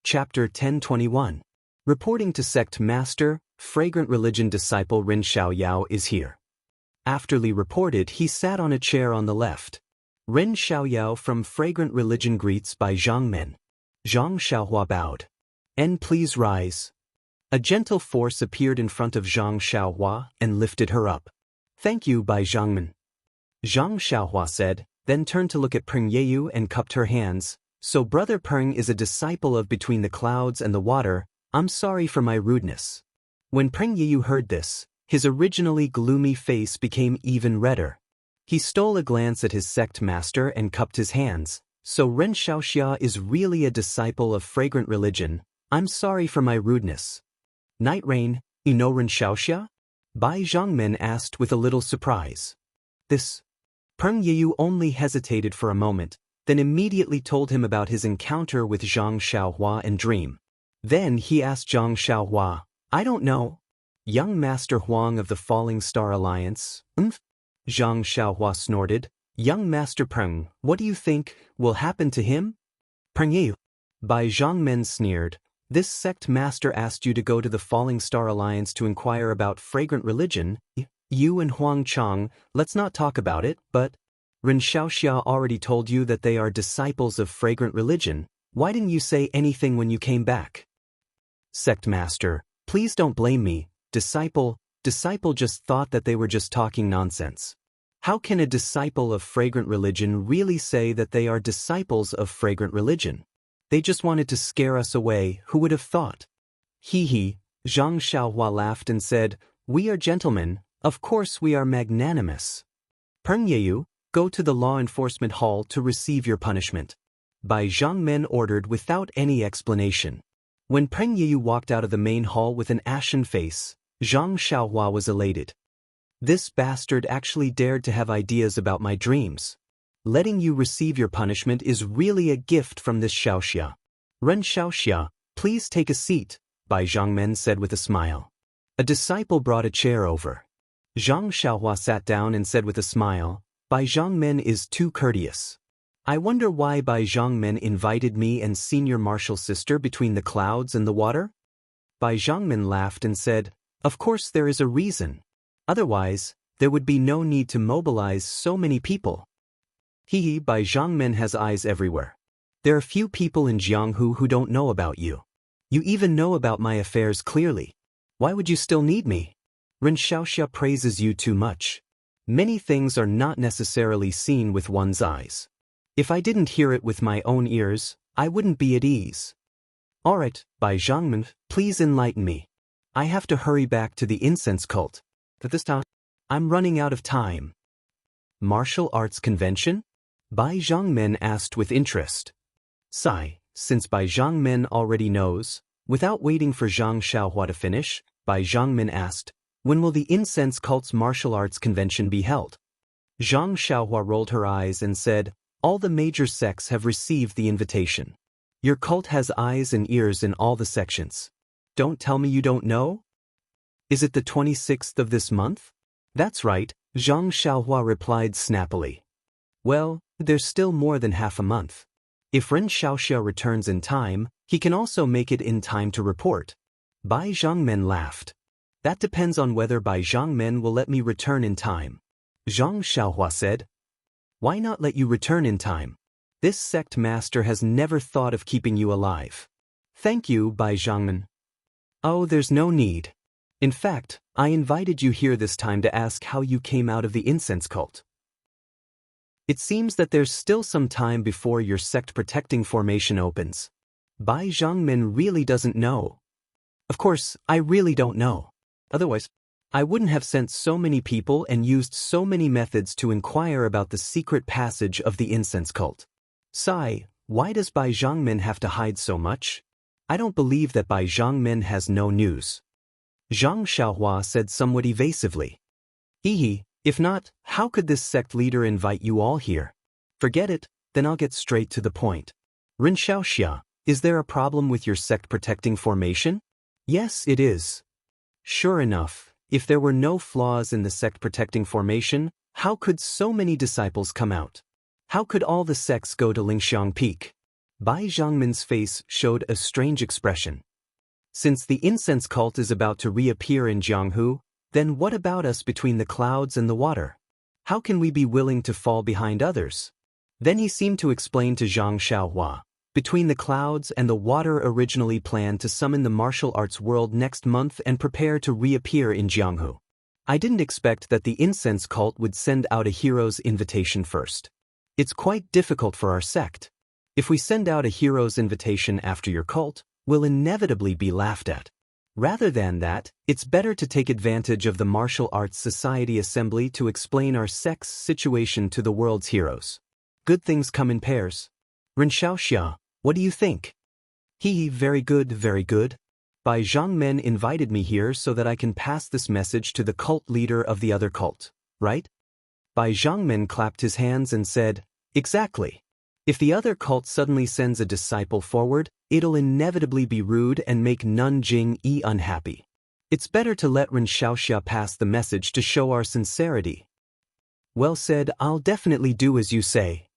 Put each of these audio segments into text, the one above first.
Chapter 1021. Reporting to Sect Master, Fragrant Religion Disciple Ren Xiaoyao is here. After Li reported, he sat on a chair on the left. Ren Xiaoyao from Fragrant Religion greets by Zhang Men. Zhang Xiaohua bowed. Please rise. A gentle force appeared in front of Zhang Xiaohua and lifted her up. Thank you, Bai Zhangmen. Zhang Xiaohua said, then turned to look at Peng Yeyu and cupped her hands. So Brother Peng is a disciple of Between the Clouds and the Water. I'm sorry for my rudeness. When Peng Yeyu heard this, his originally gloomy face became even redder. He stole a glance at his sect master and cupped his hands. So Ren Xiaoxia is really a disciple of Fragrant Religion. I'm sorry for my rudeness. Night Rain, you know Ren Xiaoxia? Bai Zhangmen asked with a little surprise. This. Peng Yeyu only hesitated for a moment, then immediately told him about his encounter with Zhang Xiaohua and Dream. Then he asked Zhang Xiaohua, I don't know. Young Master Huang of the Falling Star Alliance, Zhang Xiaohua snorted. Young Master Peng, what do you think will happen to him? Peng Yeyu. Bai Zhangmen sneered. This sect master asked you to go to the Falling Star Alliance to inquire about Fragrant Religion. You and Huang Chang, let's not talk about it, but Ren Xiaoxia already told you that they are disciples of Fragrant Religion. Why didn't you say anything when you came back? Sect Master, please don't blame me. Disciple just thought that they were just talking nonsense. How can a disciple of Fragrant Religion really say that they are disciples of Fragrant Religion? They just wanted to scare us away, who would have thought? He, Zhang Xiaohua laughed and said, we are gentlemen, of course we are magnanimous. Peng Yeyu, go to the law enforcement hall to receive your punishment. Bai Zhangmen ordered without any explanation. When Peng Yeyu walked out of the main hall with an ashen face, Zhang Xiaohua was elated. This bastard actually dared to have ideas about my dreams. Letting you receive your punishment is really a gift from this Xiaoxia. Ren Xiaoxia, please take a seat, Bai Zhangmen said with a smile. A disciple brought a chair over. Zhang Xiaohua sat down and said with a smile, Bai Zhangmen is too courteous. I wonder why Bai Zhangmen invited me and senior martial sister Between the Clouds and the Water? Bai Zhangmen laughed and said, of course there is a reason. Otherwise, there would be no need to mobilize so many people. Bai Zhangmen has eyes everywhere. There are few people in Jianghu who don't know about you. You even know about my affairs clearly. Why would you still need me? Ren Xiaoxia praises you too much. Many things are not necessarily seen with one's eyes. If I didn't hear it with my own ears, I wouldn't be at ease. Alright, Bai Zhangmen, please enlighten me. I have to hurry back to the incense cult. At this time, I'm running out of time. Martial arts convention? Bai Zhangmen asked with interest. Sigh, since Bai Zhangmen already knows, without waiting for Zhang Xiaohua to finish, Bai Zhangmen asked, when will the incense cult's martial arts convention be held? Zhang Xiaohua rolled her eyes and said, all the major sects have received the invitation. Your cult has eyes and ears in all the sections. Don't tell me you don't know? Is it the 26th of this month? That's right, Zhang Xiaohua replied snappily. Well, there's still more than half a month. If Ren Xiaoxia returns in time, he can also make it in time to report. Bai Zhangmen laughed. That depends on whether Bai Zhangmen will let me return in time. Zhang Xiaohua said. Why not let you return in time? This sect master has never thought of keeping you alive. Thank you, Bai Zhangmen. Oh, there's no need. In fact, I invited you here this time to ask how you came out of the incense cult. It seems that there's still some time before your sect-protecting formation opens. Bai Zhangmen really doesn't know. Of course, I really don't know. Otherwise, I wouldn't have sent so many people and used so many methods to inquire about the secret passage of the incense cult. Sigh, why does Bai Zhangmen have to hide so much? I don't believe that Bai Zhangmen has no news. Zhang Xiaohua said somewhat evasively. If not, how could this sect leader invite you all here? Forget it, then I'll get straight to the point. Ren Xiaoxia, is there a problem with your sect-protecting formation? Yes, it is. Sure enough, if there were no flaws in the sect-protecting formation, how could so many disciples come out? How could all the sects go to Lingxiang Peak? Bai Zhangmin's face showed a strange expression. Since the incense cult is about to reappear in Jianghu, then what about us between the clouds and the water? How can we be willing to fall behind others? Then he seemed to explain to Zhang Xiaohua. Between the clouds and the water originally planned to summon the martial arts world next month and prepare to reappear in Jianghu. I didn't expect that the incense cult would send out a hero's invitation first. It's quite difficult for our sect. If we send out a hero's invitation after your cult, we'll inevitably be laughed at. Rather than that, it's better to take advantage of the Martial Arts Society Assembly to explain our sect's situation to the world's heroes. Good things come in pairs. Ren Xiaoxia, what do you think? Very good, very good. Bai Zhangmen invited me here so that I can pass this message to the cult leader of the other cult, right? Bai Zhangmen clapped his hands and said, exactly. If the other cult suddenly sends a disciple forward, it'll inevitably be rude and make Nun Jing-yi unhappy. It's better to let Ren Xiaoxia pass the message to show our sincerity. Well said, I'll definitely do as you say.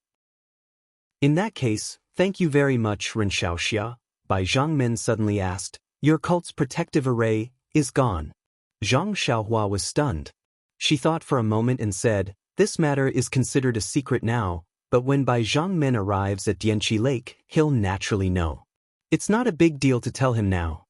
In that case, thank you very much, Ren Xiaoxia, Bai Zhangmen suddenly asked. Your cult's protective array is gone. Zhang Xiaohua was stunned. She thought for a moment and said, this matter is considered a secret now, but when Bai Zhangmen arrives at Dianqi Lake, he'll naturally know. It's not a big deal to tell him now.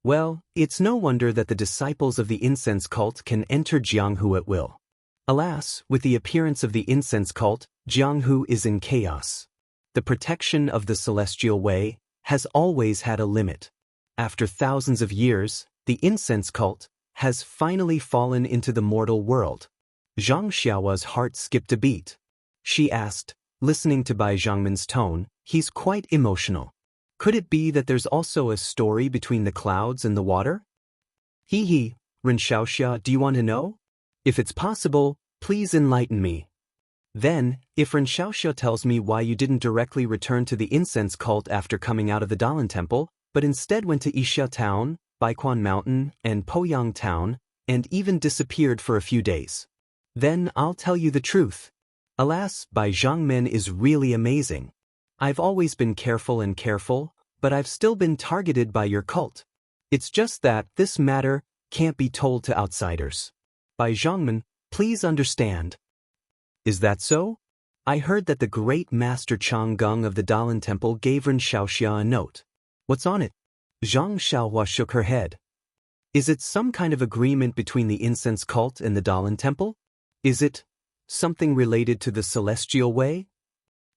Well, it's no wonder that the disciples of the incense cult can enter Jianghu at will. Alas, with the appearance of the incense cult, Jianghu is in chaos. The protection of the celestial way has always had a limit. After thousands of years, the incense cult has finally fallen into the mortal world. Zhang Xiaohua's heart skipped a beat. She asked, listening to Bai Zhangmen's tone, he's quite emotional. Could it be that there's also a story between the clouds and the water? Ren Xiaoxia, do you want to know? If it's possible, please enlighten me. Then, if Ren Xiaoxia tells me why you didn't directly return to the incense cult after coming out of the Dalan temple, but instead went to Yixia Town, Baiquan Mountain, and Poyang Town, and even disappeared for a few days, then I'll tell you the truth. Alas, Bai Zhangmen is really amazing. I've always been careful, but I've still been targeted by your cult. It's just that this matter can't be told to outsiders. Bai Zhangmen, please understand. Is that so? I heard that the great master Chang Gung of the Dalan temple gave Ren Xiaoxia a note. What's on it? Zhang Xiaohua shook her head. Is it some kind of agreement between the incense cult and the Dalan temple? Is it something related to the celestial way?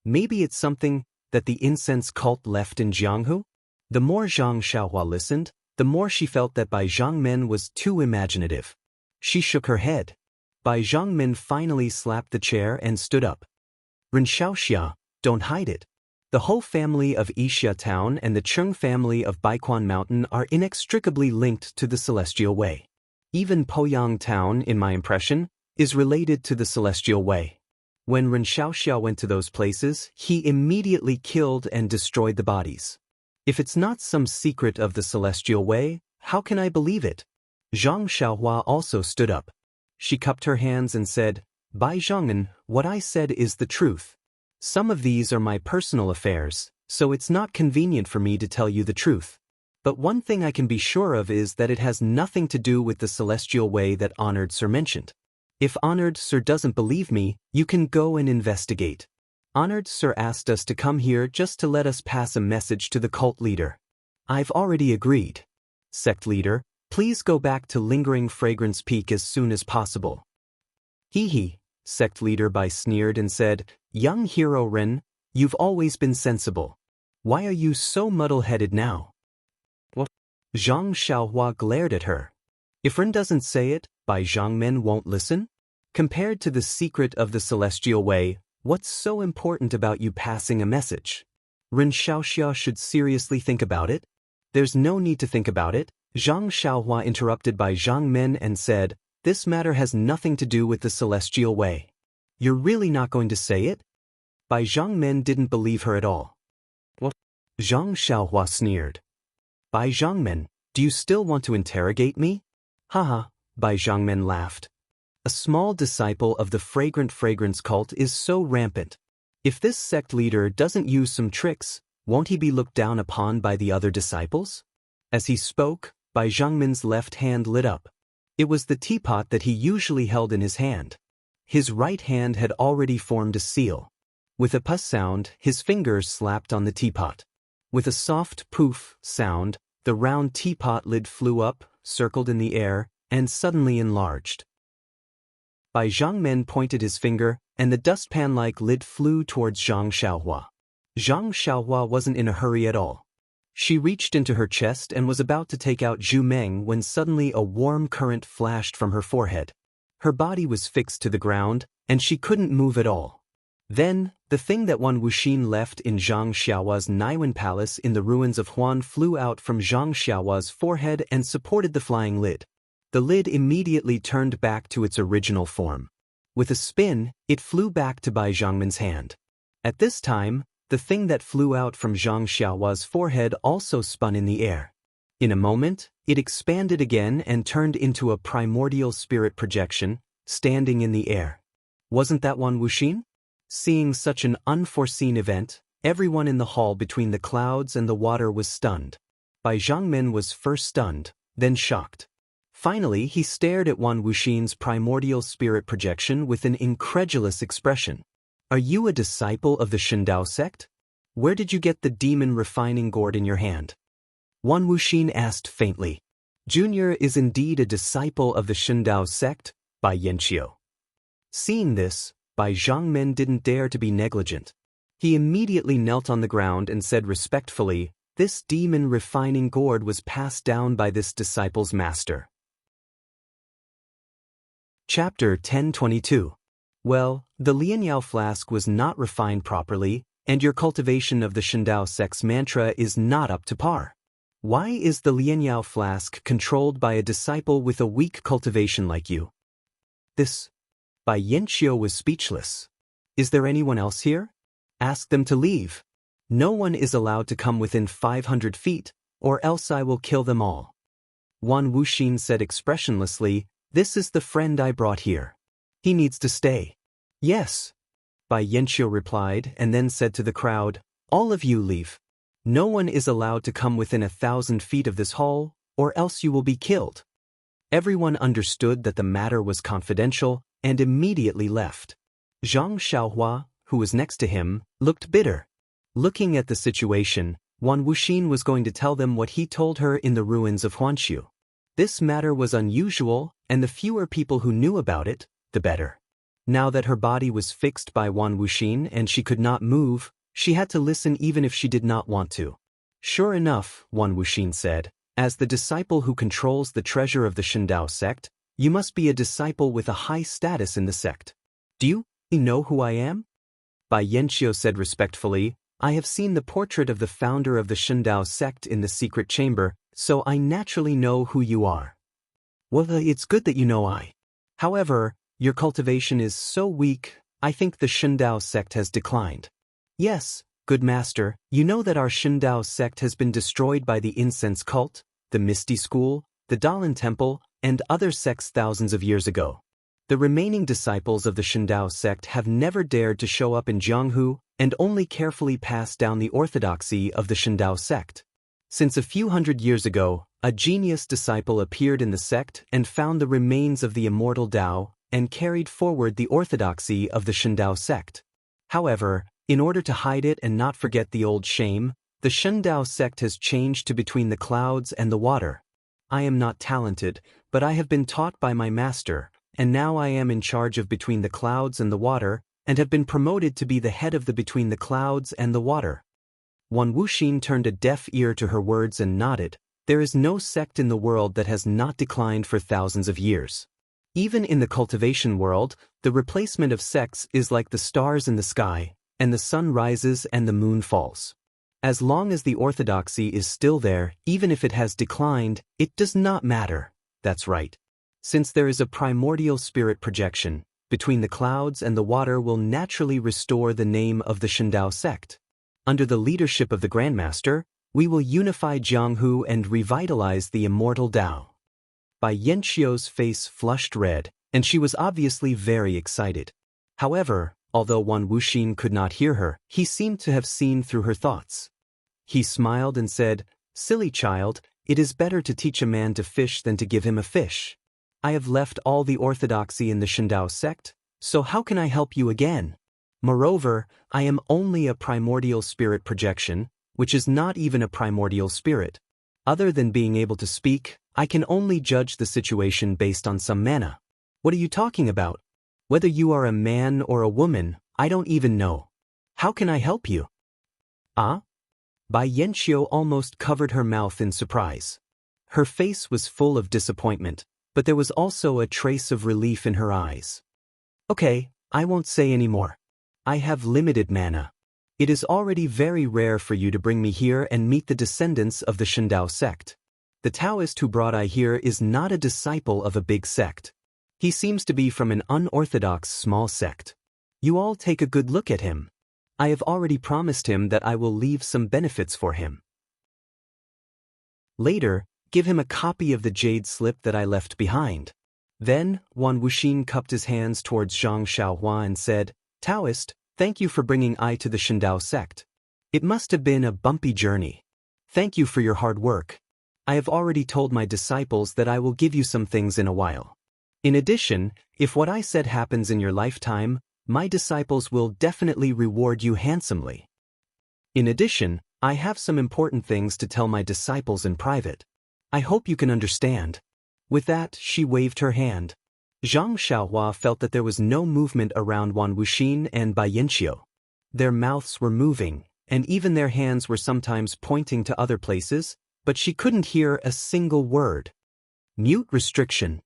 Maybe it's something that the incense cult left in Jianghu? The more Zhang Xiaohua listened, the more she felt that Bai Zhangmen was too imaginative. She shook her head. Bai Zhangmen finally slapped the chair and stood up. Ren Xiaoxia, don't hide it. The whole family of Yixia Town and the Cheng family of Baiquan Mountain are inextricably linked to the celestial way. Even Poyang Town, in my impression, is related to the celestial way. When Ren Xiaoxia went to those places, he immediately killed and destroyed the bodies. If it's not some secret of the celestial way, how can I believe it? Zhang Xiaohua also stood up. She cupped her hands and said, Bai Zhangmen, what I said is the truth. Some of these are my personal affairs, so it's not convenient for me to tell you the truth. But one thing I can be sure of is that it has nothing to do with the celestial way that Honored Sir mentioned. If Honored Sir doesn't believe me, you can go and investigate. Honored Sir asked us to come here just to let us pass a message to the cult leader. I've already agreed. Sect leader, please go back to Lingering Fragrance Peak as soon as possible. Sect leader Bai sneered and said, Young hero Ren, you've always been sensible. Why are you so muddle-headed now? What? Zhang Xiaohua glared at her. If Ren doesn't say it, Bai Zhangmen won't listen? Compared to the secret of the celestial way, what's so important about you passing a message? Ren Xiaoxia should seriously think about it. There's no need to think about it, Zhang Xiaohua interrupted Bai Zhangmen and said, this matter has nothing to do with the celestial way. You're really not going to say it? Bai Zhangmen didn't believe her at all. What? Zhang Xiaohua sneered. Bai Zhangmen, do you still want to interrogate me? Haha, Bai Zhangmen laughed. A small disciple of the fragrant fragrance cult is so rampant. If this sect leader doesn't use some tricks, won't he be looked down upon by the other disciples? As he spoke, Bai Zhangmin's left hand lit up. It was the teapot that he usually held in his hand. His right hand had already formed a seal. With a puss sound, his fingers slapped on the teapot. With a soft poof sound, the round teapot lid flew up, circled in the air, and suddenly enlarged. Bai Zhangmin pointed his finger, and the dustpan-like lid flew towards Zhang Xiaohua. Zhang Xiaohua wasn't in a hurry at all. She reached into her chest and was about to take out Zhu Meng when suddenly a warm current flashed from her forehead. Her body was fixed to the ground, and she couldn't move at all. Then, the thing that Wan Wuxin left in Zhang Xiaohua's Naiwen Palace in the ruins of Huan flew out from Zhang Xiaohua's forehead and supported the flying lid. The lid immediately turned back to its original form. With a spin, it flew back to Bai Zhangmin's hand. At this time, the thing that flew out from Zhang Xiaohua's forehead also spun in the air. In a moment, it expanded again and turned into a primordial spirit projection, standing in the air. Wasn't that Wan Wuxin? Seeing such an unforeseen event, everyone in the hall between the clouds and the water was stunned. Bai Zhangmin was first stunned, then shocked. Finally, he stared at Wan Wuxin's primordial spirit projection with an incredulous expression. Are you a disciple of the Shindao sect? Where did you get the demon refining gourd in your hand? Wan Wuxin asked faintly. Junior is indeed a disciple of the Shindao sect, Bai Yanqiu. Seeing this, Bai Zhangmin didn't dare to be negligent. He immediately knelt on the ground and said respectfully, "This demon refining gourd was passed down by this disciple's master." Chapter 1022. Well, the Lianyao flask was not refined properly, and your cultivation of the Shindao sect's mantra is not up to par. Why is the Lianyao flask controlled by a disciple with a weak cultivation like you? This. Bai Yanqiu was speechless. Is there anyone else here? Ask them to leave. No one is allowed to come within 500 feet, or else I will kill them all. Wan Wuxin said expressionlessly, "This is the friend I brought here. He needs to stay." "Yes," Bai Yanqiu replied and then said to the crowd, "All of you leave. No one is allowed to come within 1,000 feet of this hall, or else you will be killed." Everyone understood that the matter was confidential and immediately left. Zhang Xiaohua, who was next to him, looked bitter. Looking at the situation, Wan Wuxin was going to tell them what he told her in the ruins of Huanshu. This matter was unusual, and the fewer people who knew about it, the better. Now that her body was fixed by Wan Wuxin and she could not move, she had to listen even if she did not want to. "Sure enough," Wan Wuxin said, "as the disciple who controls the treasure of the Shindao sect, you must be a disciple with a high status in the sect. Do you know who I am?" Bai Yanqiu said respectfully, "I have seen the portrait of the founder of the Shindao sect in the secret chamber, so I naturally know who you are." "Well, it's good that you know I. However, your cultivation is so weak, I think the Shindao sect has declined." "Yes, good master, you know that our Shindao sect has been destroyed by the incense cult, the Misty School, the Dalan Temple, and other sects thousands of years ago. The remaining disciples of the Shindao sect have never dared to show up in Jianghu and only carefully passed down the orthodoxy of the Shindao sect. Since a few hundred years ago, a genius disciple appeared in the sect and found the remains of the immortal Dao and carried forward the orthodoxy of the Shindao sect. However, in order to hide it and not forget the old shame, the Shindao sect has changed to between the clouds and the water. I am not talented, but I have been taught by my master, and now I am in charge of between the clouds and the water, and have been promoted to be the head of the between the clouds and the water." Wan Wuxin turned a deaf ear to her words and nodded. There is no sect in the world that has not declined for thousands of years. Even in the cultivation world, the replacement of sects is like the stars in the sky, and the sun rises and the moon falls. As long as the orthodoxy is still there, even if it has declined, it does not matter. That's right. Since there is a primordial spirit projection, between the clouds and the water will naturally restore the name of the Shindao sect. Under the leadership of the Grandmaster, we will unify Jianghu and revitalize the immortal Dao. Bai Yanqiu's face flushed red, and she was obviously very excited. However, Although Wan Wuxin could not hear her, he seemed to have seen through her thoughts. He smiled and said, "Silly child, it is better to teach a man to fish than to give him a fish. I have left all the orthodoxy in the Shandao sect, so how can I help you again? Moreover, I am only a primordial spirit projection, which is not even a primordial spirit. Other than being able to speak, I can only judge the situation based on some mana. What are you talking about? Whether you are a man or a woman, I don't even know. How can I help you?" "Ah?" Bai Yanxiu almost covered her mouth in surprise. Her face was full of disappointment, but there was also a trace of relief in her eyes. "Okay, I won't say any more. I have limited mana. It is already very rare for you to bring me here and meet the descendants of the Shandao sect. The Taoist who brought I here is not a disciple of a big sect. He seems to be from an unorthodox small sect. You all take a good look at him. I have already promised him that I will leave some benefits for him. Later, give him a copy of the jade slip that I left behind." Then, Wan Wuxin cupped his hands towards Zhang Xiaohua and said, "Taoist, thank you for bringing I to the Shandao sect. It must have been a bumpy journey. Thank you for your hard work. I have already told my disciples that I will give you some things in a while. In addition, if what I said happens in your lifetime, my disciples will definitely reward you handsomely. In addition, I have some important things to tell my disciples in private. I hope you can understand." With that, she waved her hand. Zhang Xiaohua felt that there was no movement around Wan Wuxin and Bai Yanxiu. Their mouths were moving, and even their hands were sometimes pointing to other places, but she couldn't hear a single word. Mute restriction.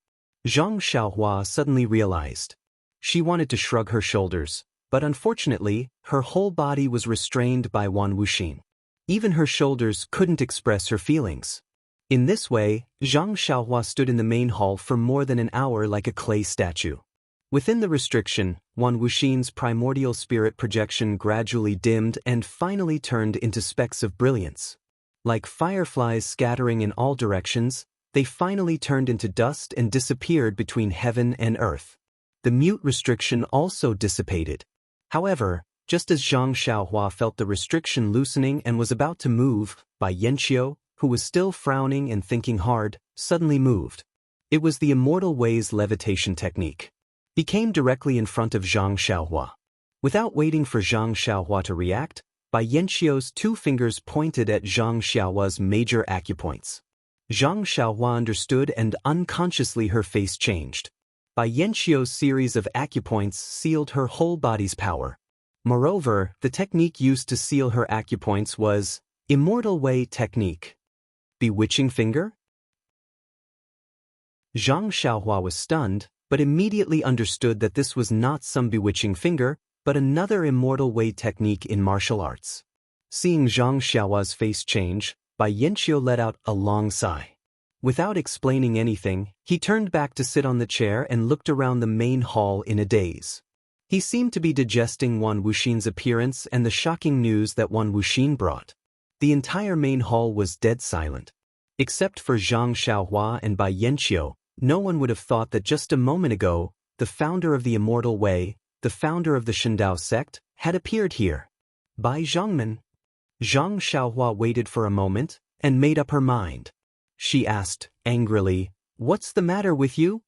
Zhang Xiaohua suddenly realized. She wanted to shrug her shoulders, but unfortunately, her whole body was restrained by Wan Wuxin. Even her shoulders couldn't express her feelings. In this way, Zhang Xiaohua stood in the main hall for more than an hour like a clay statue. Within the restriction, Wan Wuxin's primordial spirit projection gradually dimmed and finally turned into specks of brilliance. Like fireflies scattering in all directions, they finally turned into dust and disappeared between heaven and earth. The mute restriction also dissipated. However, just as Zhang Xiaohua felt the restriction loosening and was about to move, Bai Yanxiu, who was still frowning and thinking hard, suddenly moved. It was the Immortal Way's levitation technique. He came directly in front of Zhang Xiaohua. Without waiting for Zhang Xiaohua to react, Bai Yanxiu's two fingers pointed at Zhang Xiaohua's major acupoints. Zhang Xiaohua understood and unconsciously her face changed. Bai Yanxiu's series of acupoints sealed her whole body's power. Moreover, the technique used to seal her acupoints was Immortal Way technique. Bewitching finger? Zhang Xiaohua was stunned, but immediately understood that this was not some bewitching finger, but another Immortal Way technique in martial arts. Seeing Zhang Xiaohua's face change, Bai Yanxiu let out a long sigh. Without explaining anything, he turned back to sit on the chair and looked around the main hall in a daze. He seemed to be digesting Wan Wuxin's appearance and the shocking news that Wan Wuxin brought. The entire main hall was dead silent. Except for Zhang Xiaohua and Bai Yanxiu, no one would have thought that just a moment ago, the founder of the Immortal Way, the founder of the Shandao sect, had appeared here. Bai Zhangman. Zhang Xiaohua waited for a moment and made up her mind. She asked, angrily, "What's the matter with you?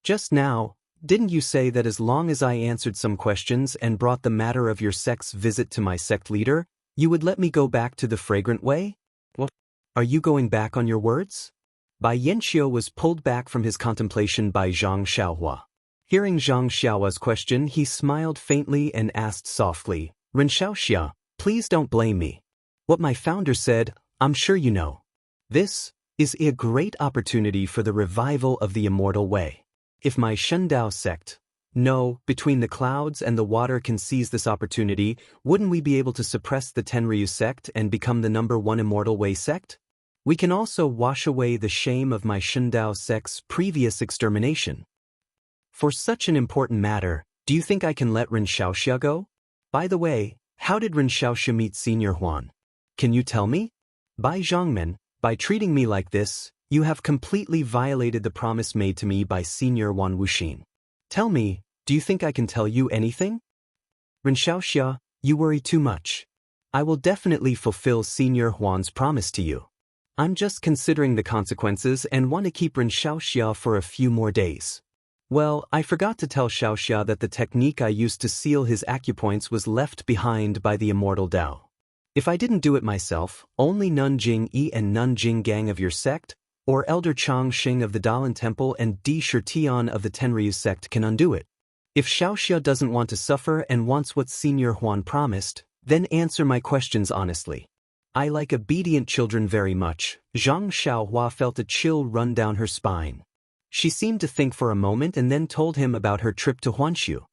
Just now, didn't you say that as long as I answered some questions and brought the matter of your sect's visit to my sect leader, you would let me go back to the fragrant way? What? Are you going back on your words?" Bai Yanxiu was pulled back from his contemplation by Zhang Xiaohua. Hearing Zhang Xiaohua's question, he smiled faintly and asked softly, "Xianxia, please don't blame me. What my founder said, I'm sure you know. This is a great opportunity for the revival of the Immortal Way. If my Shandao sect, no, between the clouds and the water can seize this opportunity, wouldn't we be able to suppress the Tenryu sect and become the #1 Immortal Way sect? We can also wash away the shame of my Shandao sect's previous extermination. For such an important matter, do you think I can let Xianxia go? By the way, how did Xianxia meet Senior Huan? Can you tell me? Bai Zhangman, by treating me like this, you have completely violated the promise made to me by Senior Wan Wuxin. Tell me, do you think I can tell you anything?" Ren Xiaoxia, you worry too much. I will definitely fulfill Senior Huan's promise to you. I'm just considering the consequences and want to keep Ren Xiaoxia for a few more days. Well, I forgot to tell Xiaoxia that the technique I used to seal his acupoints was left behind by the Immortal Dao. If I didn't do it myself, only Nun Jing Yi and Nun Jing Gang of your sect, or Elder Chang Xing of the Dalan Temple and Di Shitian of the Tenryu sect can undo it. If Xiaoxia doesn't want to suffer and wants what Senior Huan promised, then answer my questions honestly. I like obedient children very much. Zhang Xiaohua felt a chill run down her spine. She seemed to think for a moment and then told him about her trip to Huanshu.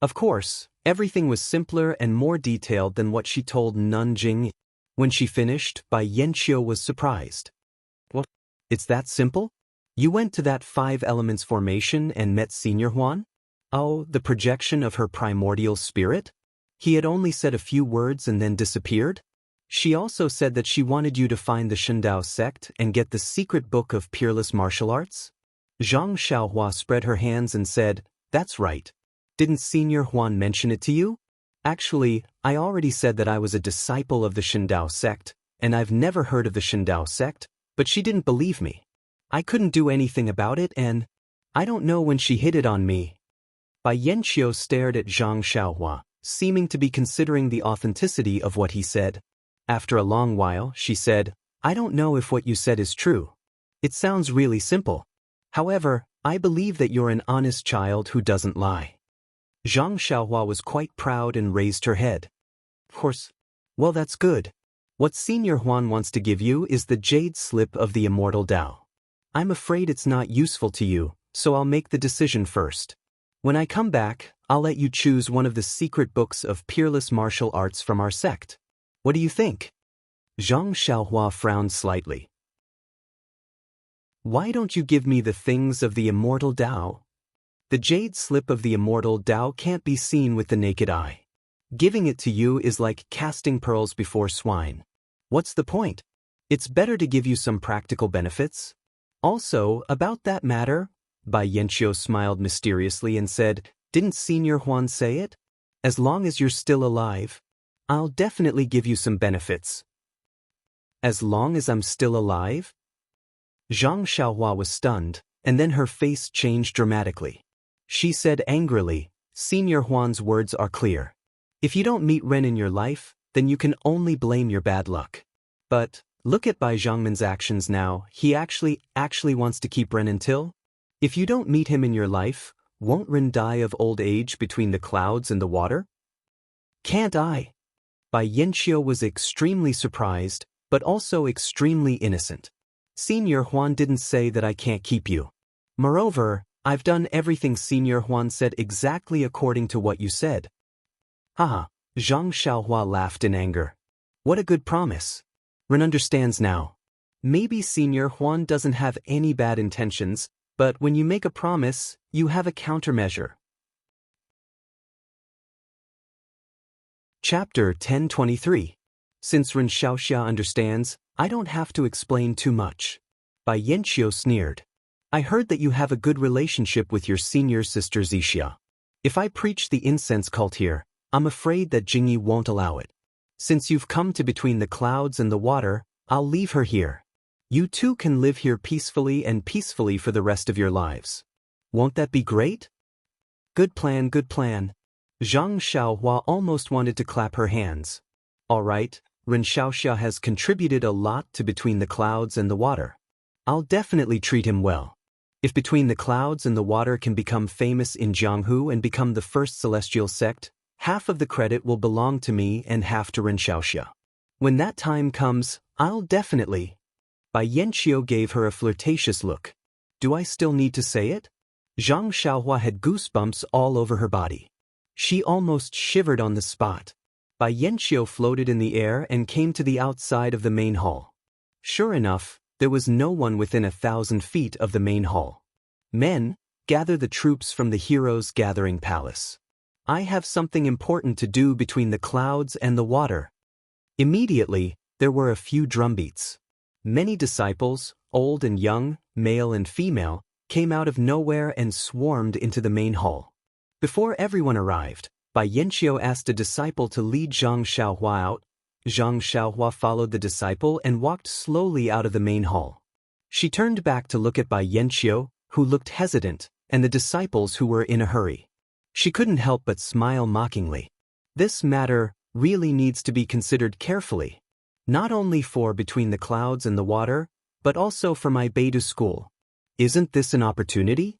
Of course, everything was simpler and more detailed than what she told Nun Jing. When she finished, Bai Yanqiu was surprised. What? It's that simple? You went to that 5 elements formation and met Senior Huan? Oh, the projection of her primordial spirit? He had only said a few words and then disappeared? She also said that she wanted you to find the Shindao sect and get the secret book of peerless martial arts? Zhang Xiaohua spread her hands and said, That's right. Didn't Senior Huan mention it to you? Actually, I already said that I was a disciple of the Shindao sect, and I've never heard of the Shindao sect, but she didn't believe me. I couldn't do anything about it and I don't know when she hid it on me. Bai Yanqiu stared at Zhang Xiaohua, seeming to be considering the authenticity of what he said. After a long while, she said, I don't know if what you said is true. It sounds really simple. However, I believe that you're an honest child who doesn't lie. Zhang Xiaohua was quite proud and raised her head. Of course. Well, that's good. What Senior Huan wants to give you is the jade slip of the Immortal Dao. I'm afraid it's not useful to you, so I'll make the decision first. When I come back, I'll let you choose one of the secret books of peerless martial arts from our sect. What do you think? Zhang Xiaohua frowned slightly. Why don't you give me the things of the Immortal Dao? The jade slip of the Immortal Dao can't be seen with the naked eye. Giving it to you is like casting pearls before swine. What's the point? It's better to give you some practical benefits. Also, about that matter, Bai Yanqiu smiled mysteriously and said, Didn't Senior Huan say it? As long as you're still alive, I'll definitely give you some benefits. As long as I'm still alive? Zhang Xiaohua was stunned, and then her face changed dramatically. She said angrily, Senior Huan's words are clear. If you don't meet Ren in your life, then you can only blame your bad luck. But, look at Bai Zhangman's actions now, he actually wants to keep Ren until? If you don't meet him in your life, won't Ren die of old age between the clouds and the water? Can't I? Bai Yanqiu was extremely surprised, but also extremely innocent. Senior Huan didn't say that I can't keep you. Moreover, I've done everything Senior Huan said exactly according to what you said. Haha, Zhang Xiaohua laughed in anger. What a good promise. Ren understands now. Maybe Senior Huan doesn't have any bad intentions, but when you make a promise, you have a countermeasure. Chapter 1023. Since Ren Xiaoxia understands, I don't have to explain too much. Bai Yanqiu sneered. I heard that you have a good relationship with your senior sister Xixia. If I preach the incense cult here, I'm afraid that Jingyi won't allow it. Since you've come to between the clouds and the water, I'll leave her here. You two can live here peacefully for the rest of your lives. Won't that be great? Good plan, good plan. Zhang Xiaohua almost wanted to clap her hands. All right, Ren Xiaoxia has contributed a lot to Between the Clouds and the Water. I'll definitely treat him well. If Between the Clouds and the Water can become famous in Jianghu and become the first celestial sect, half of the credit will belong to me and half to Ren Xiaoxia. When that time comes, I'll definitely. Bai Yanqiu gave her a flirtatious look. Do I still need to say it? Zhang Xiaohua had goosebumps all over her body. She almost shivered on the spot. Bai Yanqiu floated in the air and came to the outside of the main hall. Sure enough, there was no one within 1,000 feet of the main hall. Men, gather the troops from the Heroes Gathering Palace. I have something important to do between the clouds and the water. Immediately, there were a few drumbeats. Many disciples, old and young, male and female, came out of nowhere and swarmed into the main hall. Before everyone arrived, Bai Yanqiu asked a disciple to lead Zhang Xiaohua out. Zhang Xiaohua followed the disciple and walked slowly out of the main hall. She turned back to look at Bai Yanqiu, who looked hesitant, and the disciples who were in a hurry. She couldn't help but smile mockingly. This matter really needs to be considered carefully, not only for Between the Clouds and the Water, but also for my Beidou school. Isn't this an opportunity?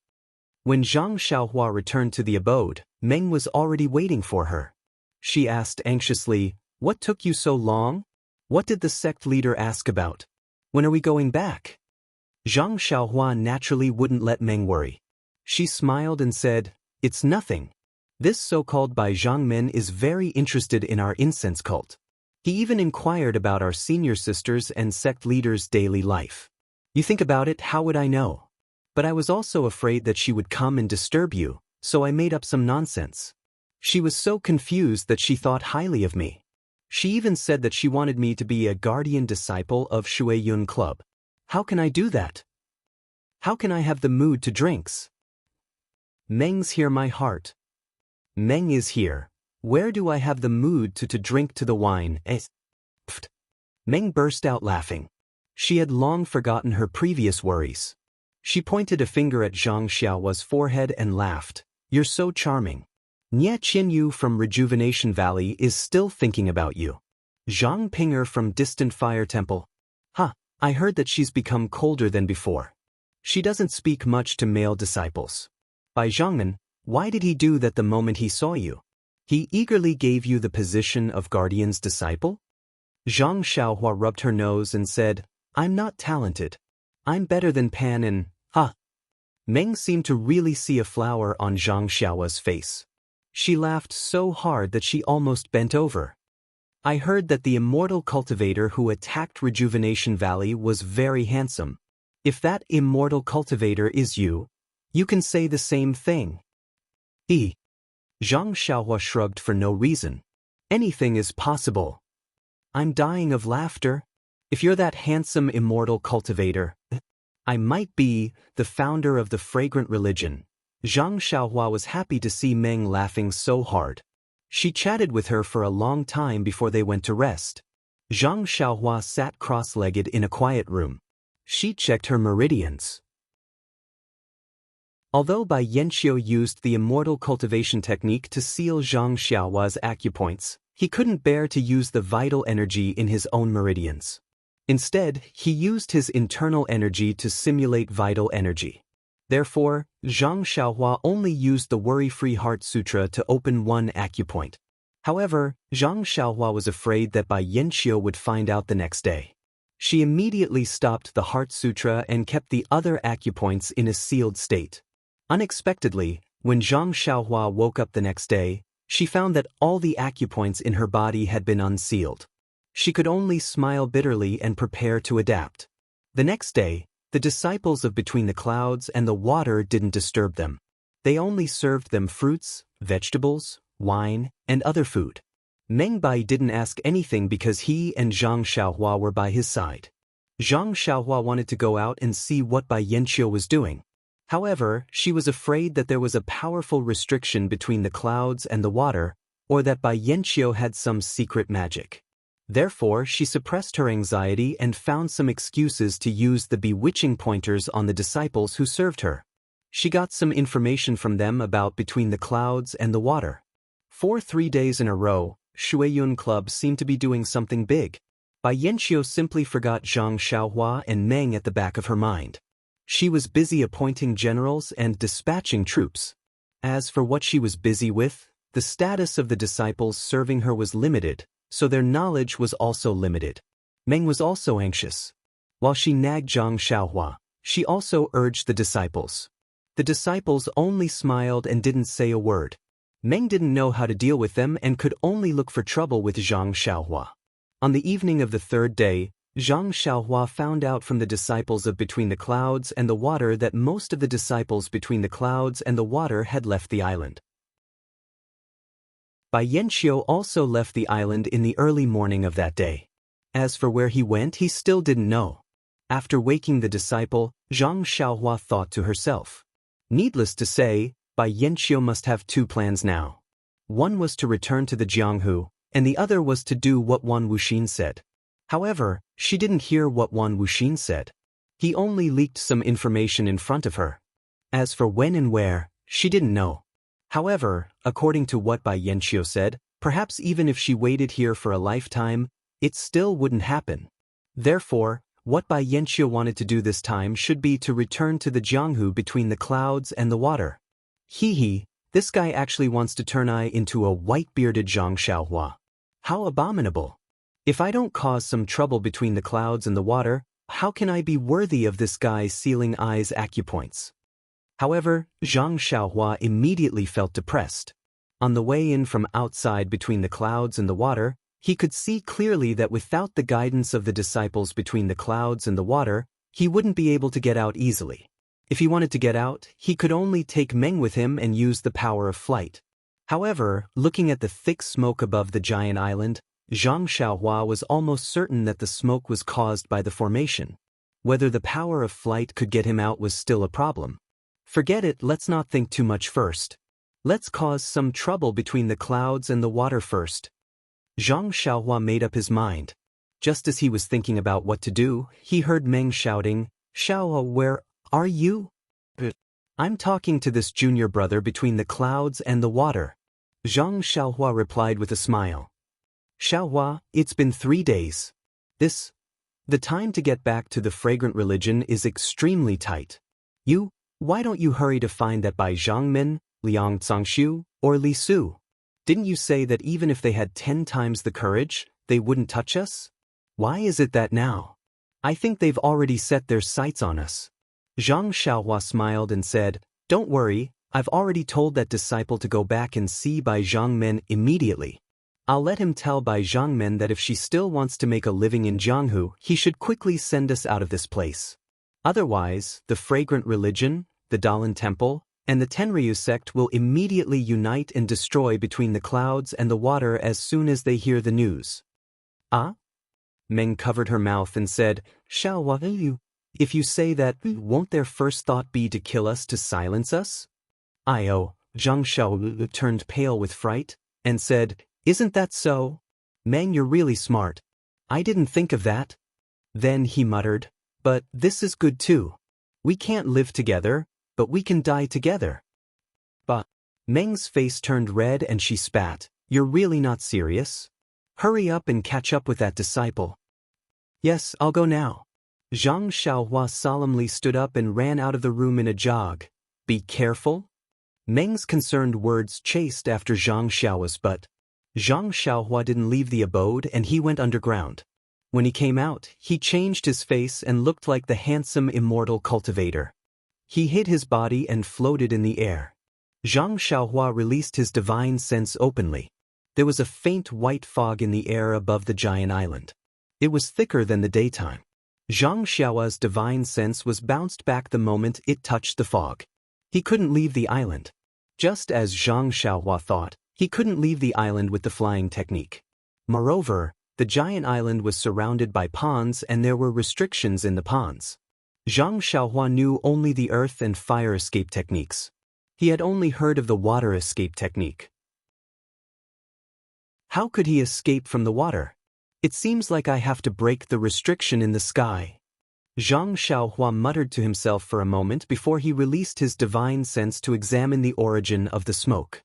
When Zhang Xiaohua returned to the abode, Meng was already waiting for her. She asked anxiously, "What took you so long? What did the sect leader ask about? When are we going back?" Zhang Xiaohua naturally wouldn't let Meng worry. She smiled and said, "It's nothing. This so-called Bai Zhangmen is very interested in our incense cult. He even inquired about our senior sisters and sect leaders' daily life. You think about it, how would I know? But I was also afraid that she would come and disturb you, so I made up some nonsense." She was so confused that she thought highly of me. She even said that she wanted me to be a guardian disciple of Shuiyun Club. How can I do that? How can I have the mood to drinks? Meng's here, my heart. Meng is here. Where do I have the mood to drink to the wine? Pft. Meng burst out laughing. She had long forgotten her previous worries. She pointed a finger at Zhang Xiaohua's forehead and laughed. "You're so charming. Nie Qinyu from Rejuvenation Valley is still thinking about you. Zhang Pinger from Distant Fire Temple. I heard that she's become colder than before. She doesn't speak much to male disciples. Bai Zhangmen, why did he do that the moment he saw you? He eagerly gave you the position of guardian's disciple?" Zhang Xiaohua rubbed her nose and said, "I'm not talented. I'm better than Pan and, Meng seemed to really see a flower on Zhang Xiaohua's face. She laughed so hard that she almost bent over. "I heard that the immortal cultivator who attacked Rejuvenation Valley was very handsome. If that immortal cultivator is you, you can say the same thing." Zhang Xiaohua shrugged for no reason. "Anything is possible." "I'm dying of laughter. If you're that handsome immortal cultivator, I might be the founder of the fragrant religion." Zhang Xiaohua was happy to see Meng laughing so hard. She chatted with her for a long time before they went to rest. Zhang Xiaohua sat cross-legged in a quiet room. She checked her meridians. Although Bai Yanqiu used the immortal cultivation technique to seal Zhang Xiaohua's acupoints, he couldn't bear to use the vital energy in his own meridians. Instead, he used his internal energy to simulate vital energy. Therefore, Zhang Xiaohua only used the Worry-Free Heart Sutra to open one acupoint. However, Zhang Xiaohua was afraid that Bai Yanqiu would find out the next day. She immediately stopped the Heart Sutra and kept the other acupoints in a sealed state. Unexpectedly, when Zhang Xiaohua woke up the next day, she found that all the acupoints in her body had been unsealed. She could only smile bitterly and prepare to adapt. The next day, the disciples of Between the Clouds and the Water didn't disturb them. They only served them fruits, vegetables, wine, and other food. Meng Bai didn't ask anything because he and Zhang Xiaohua were by his side. Zhang Xiaohua wanted to go out and see what Bai Yanqiu was doing. However, she was afraid that there was a powerful restriction between the clouds and the water, or that Bai Yanqiu had some secret magic. Therefore, she suppressed her anxiety and found some excuses to use the bewitching pointers on the disciples who served her. She got some information from them about Between the Clouds and the Water. For 3 days in a row, Shuiyun Club seemed to be doing something big. Bai Yanqiu simply forgot Zhang Xiaohua and Meng at the back of her mind. She was busy appointing generals and dispatching troops. As for what she was busy with, the status of the disciples serving her was limited, so their knowledge was also limited. Meng was also anxious. While she nagged Zhang Xiaohua, she also urged the disciples. The disciples only smiled and didn't say a word. Meng didn't know how to deal with them and could only look for trouble with Zhang Xiaohua. On the evening of the 3rd day, Zhang Xiaohua found out from the disciples of Between the Clouds and the Water that most of the disciples Between the Clouds and the Water had left the island. Bai Yanqiu also left the island in the early morning of that day. As for where he went, he still didn't know. After waking the disciple, Zhang Xiaohua thought to herself. Needless to say, Bai Yanqiu must have 2 plans now. One was to return to the Jianghu, and the other was to do what Wan Wuxin said. However, she didn't hear what Wan Wuxin said. He only leaked some information in front of her. As for when and where, she didn't know. However, according to what Bai Yanqiu said, perhaps even if she waited here for a lifetime, it still wouldn't happen. Therefore, what Bai Yanqiu wanted to do this time should be to return to the Jianghu between the clouds and the water. Hee, this guy actually wants to turn I into a white-bearded Zhang Xiaohua. How abominable! If I don't cause some trouble between the clouds and the water, how can I be worthy of this guy's sealing eyes acupoints? However, Zhang Xiaohua immediately felt depressed. On the way in from outside between the clouds and the water, he could see clearly that without the guidance of the disciples between the clouds and the water, he wouldn't be able to get out easily. If he wanted to get out, he could only take Meng with him and use the power of flight. However, looking at the thick smoke above the giant island, Zhang Xiaohua was almost certain that the smoke was caused by the formation. Whether the power of flight could get him out was still a problem. Forget it, let's not think too much first. Let's cause some trouble between the clouds and the water first. Zhang Xiaohua made up his mind. Just as he was thinking about what to do, he heard Meng shouting, "Xiaohua, where are you?" "I'm talking to this junior brother between the clouds and the water." Zhang Xiaohua replied with a smile. "Xiaohua, it's been 3 days. The time to get back to the fragrant religion is extremely tight. Why don't you hurry to find that Bai Zhangmin, Liang Zhangshu, or Li Su? Didn't you say that even if they had 10 times the courage, they wouldn't touch us? Why is it that now? I think they've already set their sights on us." Zhang Xiaohua smiled and said, "Don't worry, I've already told that disciple to go back and see Bai Zhangmen immediately. I'll let him tell Bai Zhangmen that if she still wants to make a living in Jianghu, he should quickly send us out of this place. Otherwise, the fragrant religion, the Daoist temple, and the Tenryu sect will immediately unite and destroy between the clouds and the water as soon as they hear the news." "Ah?" Meng covered her mouth and said, "Xiaohua, if you say that, won't their first thought be to kill us to silence us?" "Zhang Xiaohua turned pale with fright, and said, "Isn't that so? Meng, you're really smart. I didn't think of that." Then he muttered, "But this is good too. We can't live together, but we can die together." "But..." Meng's face turned red and she spat, "You're really not serious? Hurry up and catch up with that disciple." "Yes, I'll go now." Zhang Xiaohua solemnly stood up and ran out of the room in a jog. "Be careful?" Meng's concerned words chased after Zhang Xiaohua's, but Zhang Xiaohua didn't leave the abode and he went underground. When he came out, he changed his face and looked like the handsome immortal cultivator. He hid his body and floated in the air. Zhang Xiaohua released his divine sense openly. There was a faint white fog in the air above the giant island. It was thicker than the daytime. Zhang Xiaohua's divine sense was bounced back the moment it touched the fog. He couldn't leave the island. Just as Zhang Xiaohua thought, he couldn't leave the island with the flying technique. Moreover, the giant island was surrounded by ponds and there were restrictions in the ponds. Zhang Xiaohua knew only the earth and fire escape techniques. He had only heard of the water escape technique. How could he escape from the water? It seems like I have to break the restriction in the sky. Zhang Xiaohua muttered to himself for a moment before he released his divine sense to examine the origin of the smoke.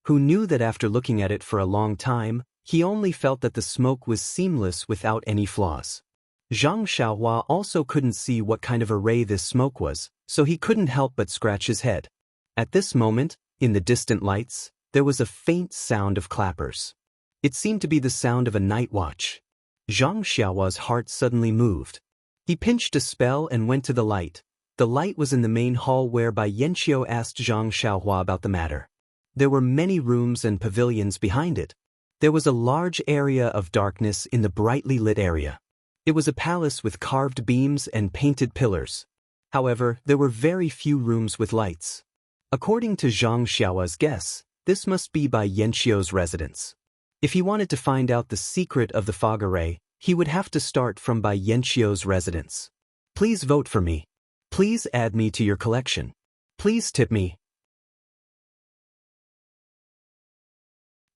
Who knew that after looking at it for a long time, he only felt that the smoke was seamless without any flaws. Zhang Xiaohua also couldn't see what kind of array this smoke was, so he couldn't help but scratch his head. At this moment, in the distant lights, there was a faint sound of clappers. It seemed to be the sound of a night watch. Zhang Xiaohua's heart suddenly moved. He pinched a spell and went to the light. The light was in the main hall where Bai Yanqiu asked Zhang Xiaohua about the matter. There were many rooms and pavilions behind it. There was a large area of darkness in the brightly lit area. It was a palace with carved beams and painted pillars. However, there were very few rooms with lights. According to Zhang Xiaohua's guess, this must be Bai Yanqiu's residence. If he wanted to find out the secret of the fog array, he would have to start from Bai Yanqiu's residence. Please vote for me. Please add me to your collection. Please tip me.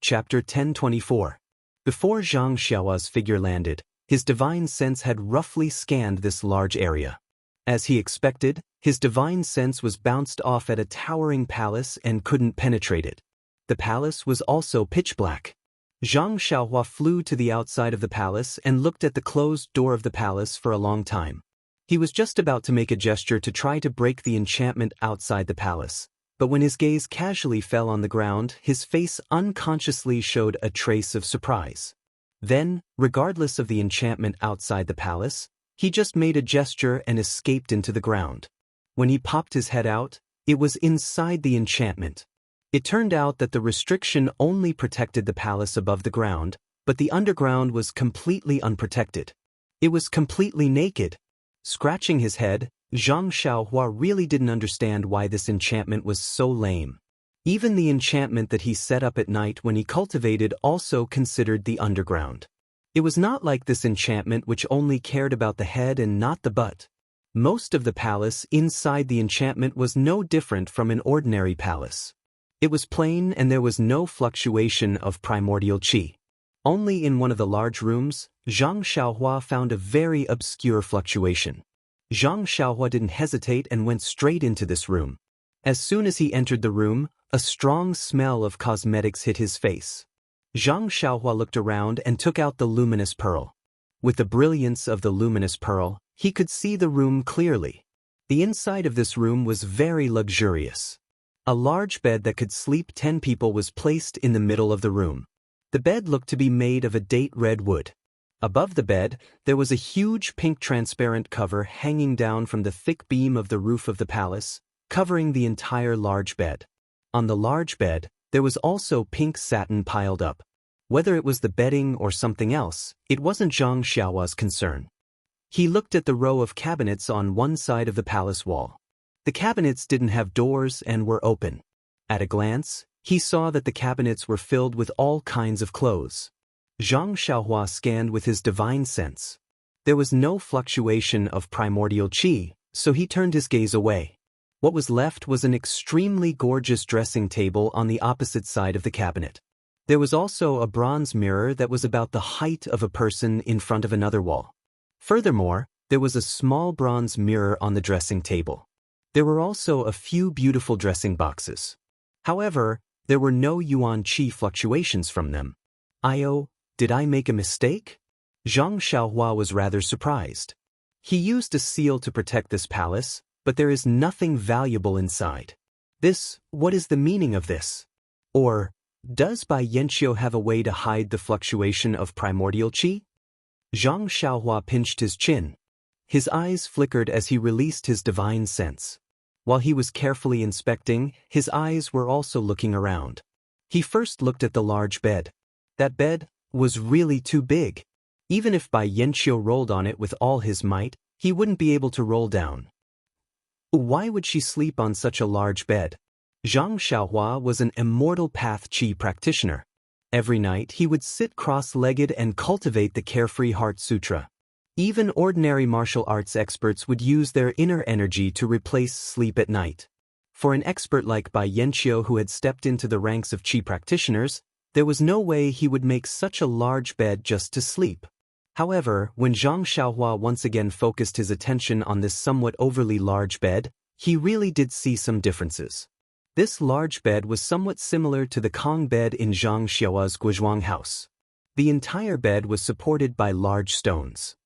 Chapter 1024. Before Zhang Xiao's figure landed, his divine sense had roughly scanned this large area. As he expected, his divine sense was bounced off at a towering palace and couldn't penetrate it. The palace was also pitch black. Zhang Xiao flew to the outside of the palace and looked at the closed door of the palace for a long time. He was just about to make a gesture to try to break the enchantment outside the palace, but when his gaze casually fell on the ground, his face unconsciously showed a trace of surprise. Then, regardless of the enchantment outside the palace, he just made a gesture and escaped into the ground. When he popped his head out, it was inside the enchantment. It turned out that the restriction only protected the palace above the ground, but the underground was completely unprotected. It was completely naked. Scratching his head, Zhang Xiaohua really didn't understand why this enchantment was so lame. Even the enchantment that he set up at night when he cultivated also considered the underground. It was not like this enchantment which only cared about the head and not the butt. Most of the palace inside the enchantment was no different from an ordinary palace. It was plain and there was no fluctuation of primordial qi. Only in one of the large rooms, Zhang Xiaohua found a very obscure fluctuation. Zhang Xiaohua didn't hesitate and went straight into this room. As soon as he entered the room, a strong smell of cosmetics hit his face. Zhang Xiaohua looked around and took out the luminous pearl. With the brilliance of the luminous pearl, he could see the room clearly. The inside of this room was very luxurious. A large bed that could sleep 10 people was placed in the middle of the room. The bed looked to be made of a date red wood. Above the bed, there was a huge pink transparent cover hanging down from the thick beam of the roof of the palace, covering the entire large bed. On the large bed, there was also pink satin piled up. Whether it was the bedding or something else, it wasn't Zhang Xiaohua's concern. He looked at the row of cabinets on one side of the palace wall. The cabinets didn't have doors and were open. At a glance, he saw that the cabinets were filled with all kinds of clothes. Zhang Xiaohua scanned with his divine sense. There was no fluctuation of primordial qi, so he turned his gaze away. What was left was an extremely gorgeous dressing table on the opposite side of the cabinet. There was also a bronze mirror that was about the height of a person in front of another wall. Furthermore, there was a small bronze mirror on the dressing table. There were also a few beautiful dressing boxes. However, there were no yuan qi fluctuations from them. Did I make a mistake? Zhang Xiaohua was rather surprised. He used a seal to protect this palace, but there is nothing valuable inside. What is the meaning of this? Or, does Bai Yanqiu have a way to hide the fluctuation of primordial qi? Zhang Xiaohua pinched his chin. His eyes flickered as he released his divine sense. While he was carefully inspecting, his eyes were also looking around. He first looked at the large bed. That bed was really too big. Even if Bai Yanqiu rolled on it with all his might, he wouldn't be able to roll down. Why would she sleep on such a large bed? Zhang Xiaohua was an immortal path qi practitioner. Every night he would sit cross-legged and cultivate the Carefree Heart Sutra. Even ordinary martial arts experts would use their inner energy to replace sleep at night. For an expert like Bai Yanqiu who had stepped into the ranks of qi practitioners, there was no way he would make such a large bed just to sleep. However, when Zhang Xiaohua once again focused his attention on this somewhat overly large bed, he really did see some differences. This large bed was somewhat similar to the Kong bed in Zhang Xiaohua's Guizhuang house. The entire bed was supported by large stones.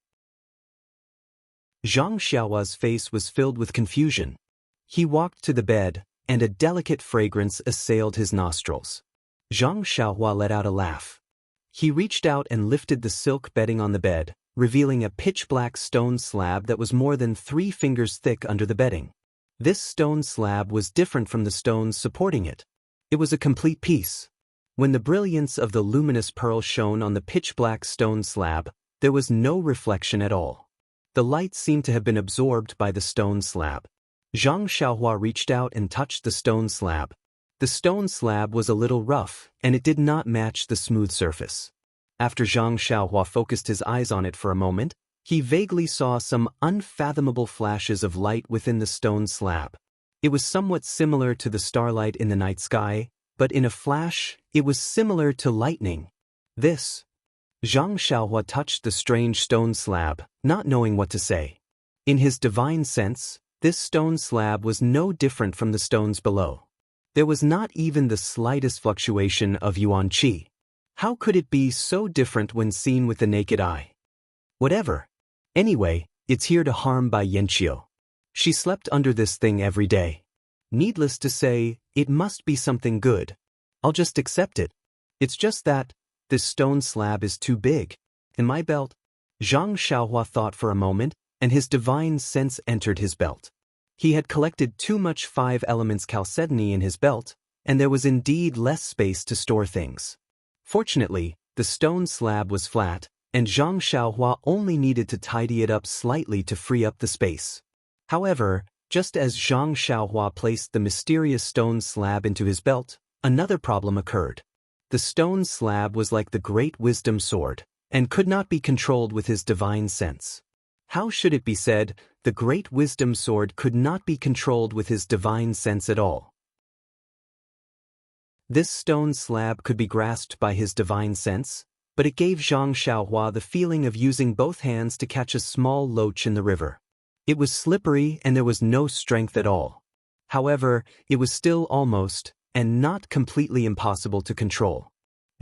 Zhang Xiaohua's face was filled with confusion. He walked to the bed, and a delicate fragrance assailed his nostrils. Zhang Xiaohua let out a laugh. He reached out and lifted the silk bedding on the bed, revealing a pitch-black stone slab that was more than 3 fingers thick under the bedding. This stone slab was different from the stones supporting it. It was a complete piece. When the brilliance of the luminous pearl shone on the pitch-black stone slab, there was no reflection at all. The light seemed to have been absorbed by the stone slab. Zhang Xiaohua reached out and touched the stone slab. The stone slab was a little rough, and it did not match the smooth surface. After Zhang Xiaohua focused his eyes on it for a moment, he vaguely saw some unfathomable flashes of light within the stone slab. It was somewhat similar to the starlight in the night sky, but in a flash, it was similar to lightning. This. Zhang Xiaohua touched the strange stone slab, not knowing what to say. In his divine sense, this stone slab was no different from the stones below. There was not even the slightest fluctuation of yuan qi. How could it be so different when seen with the naked eye? Whatever. Anyway, it's here to harm Bai Yanqiu. She slept under this thing every day. Needless to say, it must be something good. I'll just accept it. It's just that this stone slab is too big. In my belt? Zhang Xiaohua thought for a moment, and his divine sense entered his belt. He had collected too much 5 elements chalcedony in his belt, and there was indeed less space to store things. Fortunately, the stone slab was flat, and Zhang Xiaohua only needed to tidy it up slightly to free up the space. However, just as Zhang Xiaohua placed the mysterious stone slab into his belt, another problem occurred. The stone slab was like the great wisdom sword, and could not be controlled with his divine sense. How should it be said, the great wisdom sword could not be controlled with his divine sense at all? This stone slab could be grasped by his divine sense, but it gave Zhang Xiaohua the feeling of using both hands to catch a small loach in the river. It was slippery and there was no strength at all. However, it was still almost, and not completely impossible to control.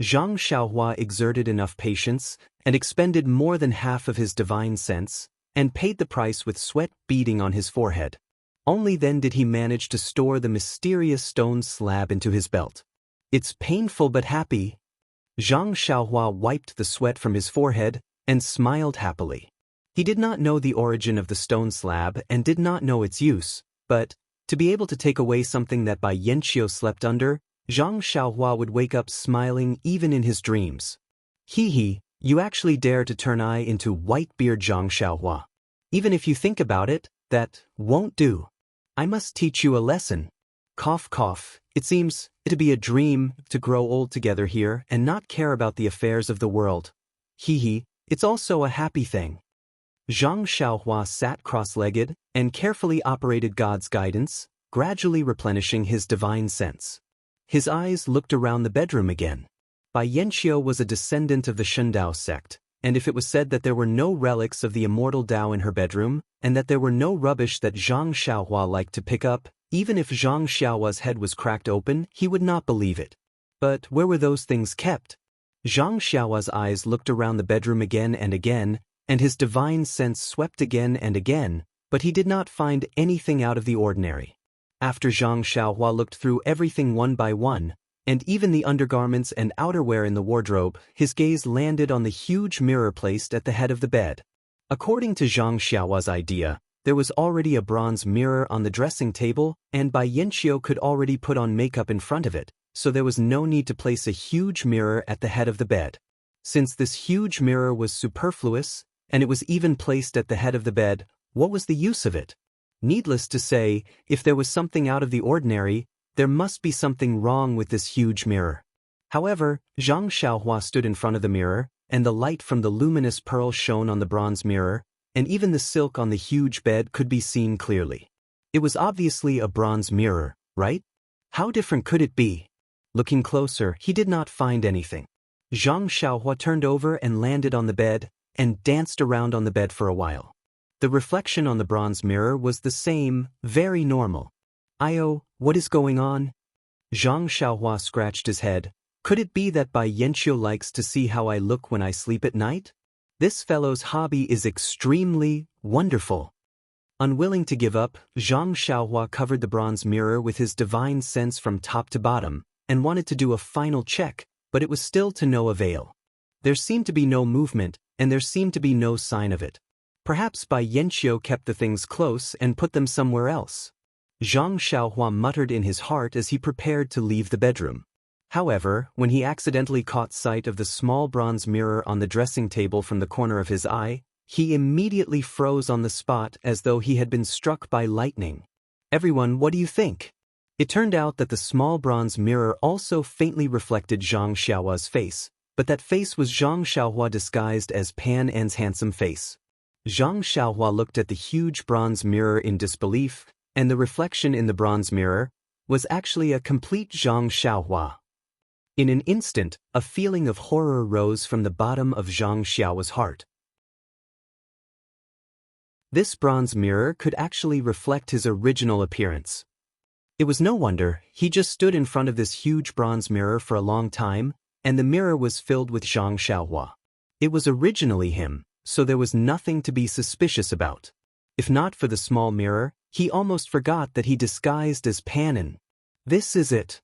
Zhang Xiaohua exerted enough patience, and expended more than half of his divine sense, and paid the price with sweat beading on his forehead. Only then did he manage to store the mysterious stone slab into his belt. It's painful but happy. Zhang Xiaohua wiped the sweat from his forehead, and smiled happily. He did not know the origin of the stone slab and did not know its use, but, to be able to take away something that Bai Yanqiu slept under, Zhang Xiaohua would wake up smiling even in his dreams. Hee, you actually dare to turn I into Whitebeard Zhang Xiaohua. Even if you think about it, that won't do. I must teach you a lesson. Cough cough, it seems to be a dream to grow old together here and not care about the affairs of the world. Hee, it's also a happy thing. Zhang Xiaohua sat cross-legged and carefully operated God's guidance, gradually replenishing his divine sense. His eyes looked around the bedroom again. Bai Yanqiu was a descendant of the Shundao sect, and if it was said that there were no relics of the immortal Dao in her bedroom, and that there were no rubbish that Zhang Xiaohua liked to pick up, even if Zhang Xiaohua's head was cracked open, he would not believe it. But where were those things kept? Zhang Xiaohua's eyes looked around the bedroom again, and his divine sense swept again and again, but he did not find anything out of the ordinary. After Zhang Xiaohua looked through everything one by one, and even the undergarments and outerwear in the wardrobe, his gaze landed on the huge mirror placed at the head of the bed. According to Zhang Xiaohua's idea, there was already a bronze mirror on the dressing table, and Bai Yanqiu could already put on makeup in front of it, so there was no need to place a huge mirror at the head of the bed. Since this huge mirror was superfluous, and it was even placed at the head of the bed, what was the use of it? Needless to say, if there was something out of the ordinary, there must be something wrong with this huge mirror. However, Zhang Xiaohua stood in front of the mirror, and the light from the luminous pearl shone on the bronze mirror, and even the silk on the huge bed could be seen clearly. It was obviously a bronze mirror, right? How different could it be? Looking closer, he did not find anything. Zhang Xiaohua turned over and landed on the bed, and danced around on the bed for a while. The reflection on the bronze mirror was the same, very normal. What is going on? Zhang Xiaohua scratched his head. Could it be that Bai Yanqiu likes to see how I look when I sleep at night? This fellow's hobby is extremely wonderful. Unwilling to give up, Zhang Xiaohua covered the bronze mirror with his divine sense from top to bottom, and wanted to do a final check, but it was still to no avail. There seemed to be no movement, and there seemed to be no sign of it. Perhaps Bai Yanqiu kept the things close and put them somewhere else. Zhang Xiaohua muttered in his heart as he prepared to leave the bedroom. However, when he accidentally caught sight of the small bronze mirror on the dressing table from the corner of his eye, he immediately froze on the spot as though he had been struck by lightning. Everyone, what do you think? It turned out that the small bronze mirror also faintly reflected Zhang Xiaohua's face, but that face was Zhang Xiaohua disguised as Pan An's handsome face. Zhang Xiaohua looked at the huge bronze mirror in disbelief, and the reflection in the bronze mirror, was actually a complete Zhang Xiaohua. In an instant, a feeling of horror rose from the bottom of Zhang Xiaohua's heart. This bronze mirror could actually reflect his original appearance. It was no wonder, he just stood in front of this huge bronze mirror for a long time, and the mirror was filled with Zhang Xiaohua. It was originally him, so there was nothing to be suspicious about. If not for the small mirror, he almost forgot that he disguised as Panin. This is it.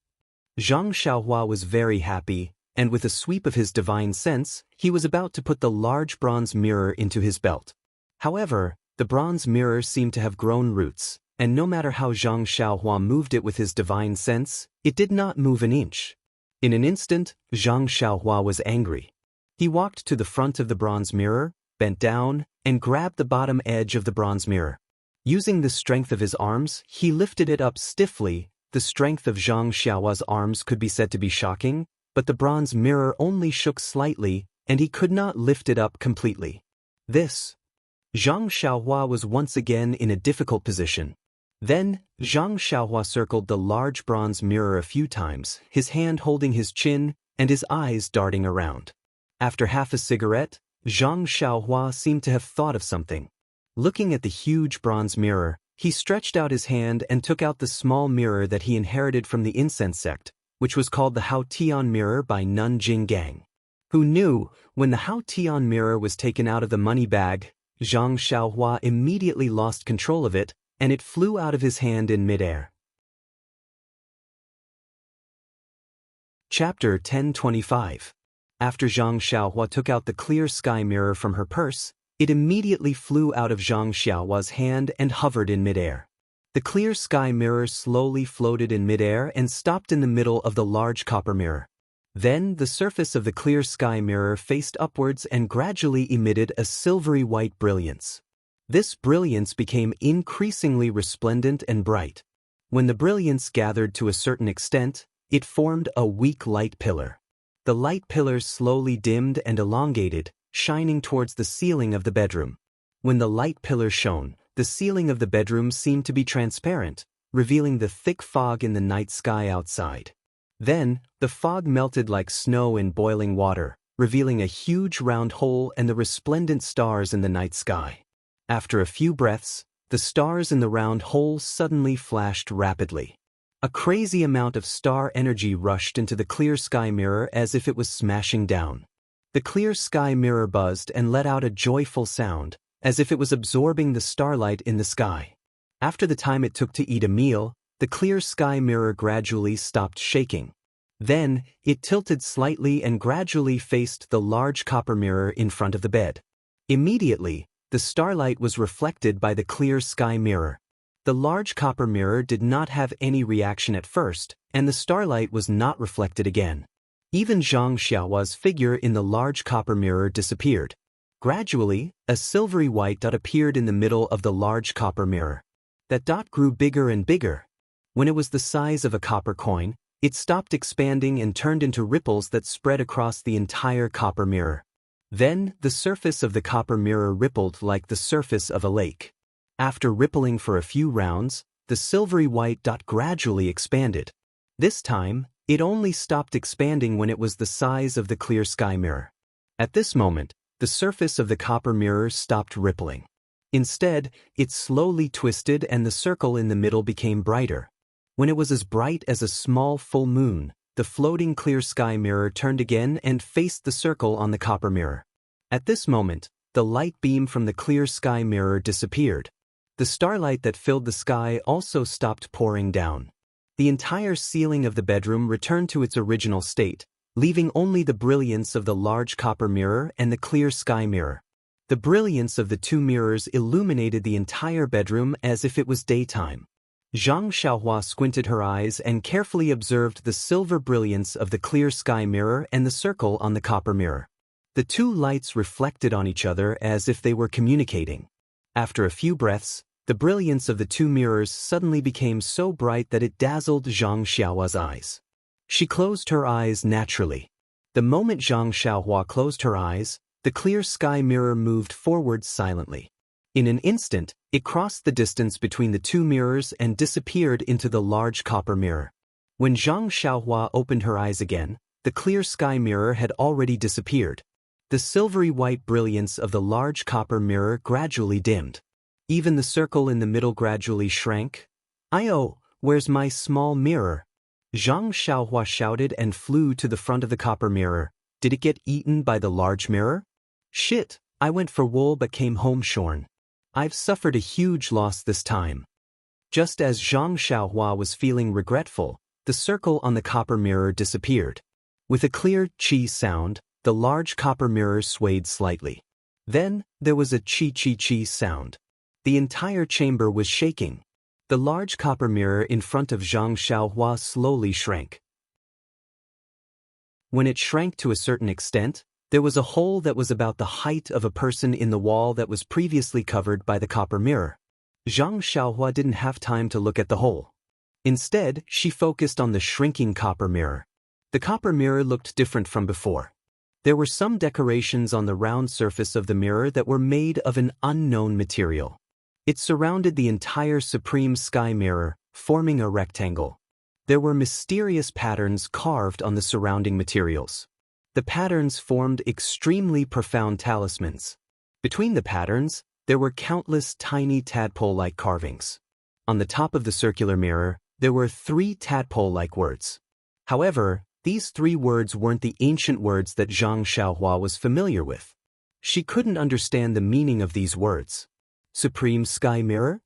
Zhang Xiaohua was very happy, and with a sweep of his divine sense, he was about to put the large bronze mirror into his belt. However, the bronze mirror seemed to have grown roots, and no matter how Zhang Xiaohua moved it with his divine sense, it did not move an inch. In an instant, Zhang Xiaohua was angry. He walked to the front of the bronze mirror, bent down, and grabbed the bottom edge of the bronze mirror. Using the strength of his arms, he lifted it up stiffly. The strength of Zhang Xiaohua's arms could be said to be shocking, but the bronze mirror only shook slightly, and he could not lift it up completely. Zhang Xiaohua was once again in a difficult position. Then, Zhang Xiaohua circled the large bronze mirror a few times, his hand holding his chin, and his eyes darting around. After half a cigarette, Zhang Xiaohua seemed to have thought of something. Looking at the huge bronze mirror, he stretched out his hand and took out the small mirror that he inherited from the incense sect, which was called the Hao Tian mirror by Nun Jinggang. Who knew, when the Hao Tian mirror was taken out of the money bag, Zhang Xiaohua immediately lost control of it, and it flew out of his hand in midair. Chapter 1025. After Zhang Xiaohua took out the clear sky mirror from her purse, it immediately flew out of Zhang Xiaohua's hand and hovered in midair. The clear sky mirror slowly floated in midair and stopped in the middle of the large copper mirror. Then the surface of the clear sky mirror faced upwards and gradually emitted a silvery white brilliance. This brilliance became increasingly resplendent and bright. When the brilliance gathered to a certain extent, it formed a weak light pillar. The light pillar slowly dimmed and elongated, shining towards the ceiling of the bedroom. When the light pillar shone, the ceiling of the bedroom seemed to be transparent, revealing the thick fog in the night sky outside. Then, the fog melted like snow in boiling water, revealing a huge round hole and the resplendent stars in the night sky. After a few breaths, the stars in the round hole suddenly flashed rapidly. A crazy amount of star energy rushed into the clear sky mirror as if it was smashing down. The clear sky mirror buzzed and let out a joyful sound, as if it was absorbing the starlight in the sky. After the time it took to eat a meal, the clear sky mirror gradually stopped shaking. Then, it tilted slightly and gradually faced the large copper mirror in front of the bed. Immediately, the starlight was reflected by the clear sky mirror. The large copper mirror did not have any reaction at first, and the starlight was not reflected again. Even Zhang Xiaohua's figure in the large copper mirror disappeared. Gradually, a silvery white dot appeared in the middle of the large copper mirror. That dot grew bigger and bigger. When it was the size of a copper coin, it stopped expanding and turned into ripples that spread across the entire copper mirror. Then, the surface of the copper mirror rippled like the surface of a lake. After rippling for a few rounds, the silvery white dot gradually expanded. This time, it only stopped expanding when it was the size of the clear sky mirror. At this moment, the surface of the copper mirror stopped rippling. Instead, it slowly twisted and the circle in the middle became brighter. When it was as bright as a small full moon, the floating clear sky mirror turned again and faced the circle on the copper mirror. At this moment, the light beam from the clear sky mirror disappeared. The starlight that filled the sky also stopped pouring down. The entire ceiling of the bedroom returned to its original state, leaving only the brilliance of the large copper mirror and the clear sky mirror. The brilliance of the two mirrors illuminated the entire bedroom as if it was daytime. Zhang Xiaohua squinted her eyes and carefully observed the silver brilliance of the clear sky mirror and the circle on the copper mirror. The two lights reflected on each other as if they were communicating. After a few breaths, the brilliance of the two mirrors suddenly became so bright that it dazzled Zhang Xiaohua's eyes. She closed her eyes naturally. The moment Zhang Xiaohua closed her eyes, the clear sky mirror moved forward silently. In an instant, it crossed the distance between the two mirrors and disappeared into the large copper mirror. When Zhang Xiaohua opened her eyes again, the clear sky mirror had already disappeared. The silvery white brilliance of the large copper mirror gradually dimmed. Even the circle in the middle gradually shrank. "Oh, where's my small mirror?" Zhang Xiaohua shouted and flew to the front of the copper mirror. Did it get eaten by the large mirror? "Shit, I went for wool but came home shorn. I've suffered a huge loss this time." Just as Zhang Xiaohua was feeling regretful, the circle on the copper mirror disappeared. With a clear chi sound, the large copper mirror swayed slightly. Then, there was a chi sound. The entire chamber was shaking. The large copper mirror in front of Zhang Xiaohua slowly shrank. When it shrank to a certain extent, there was a hole that was about the height of a person in the wall that was previously covered by the copper mirror. Zhang Xiaohua didn't have time to look at the hole. Instead, she focused on the shrinking copper mirror. The copper mirror looked different from before. There were some decorations on the round surface of the mirror that were made of an unknown material. It surrounded the entire supreme sky mirror, forming a rectangle. There were mysterious patterns carved on the surrounding materials. The patterns formed extremely profound talismans. Between the patterns, there were countless tiny tadpole-like carvings. On the top of the circular mirror, there were 3 tadpole-like words. However, these 3 words weren't the ancient words that Zhang Xiaohua was familiar with. She couldn't understand the meaning of these words. Supreme Sky Mirror?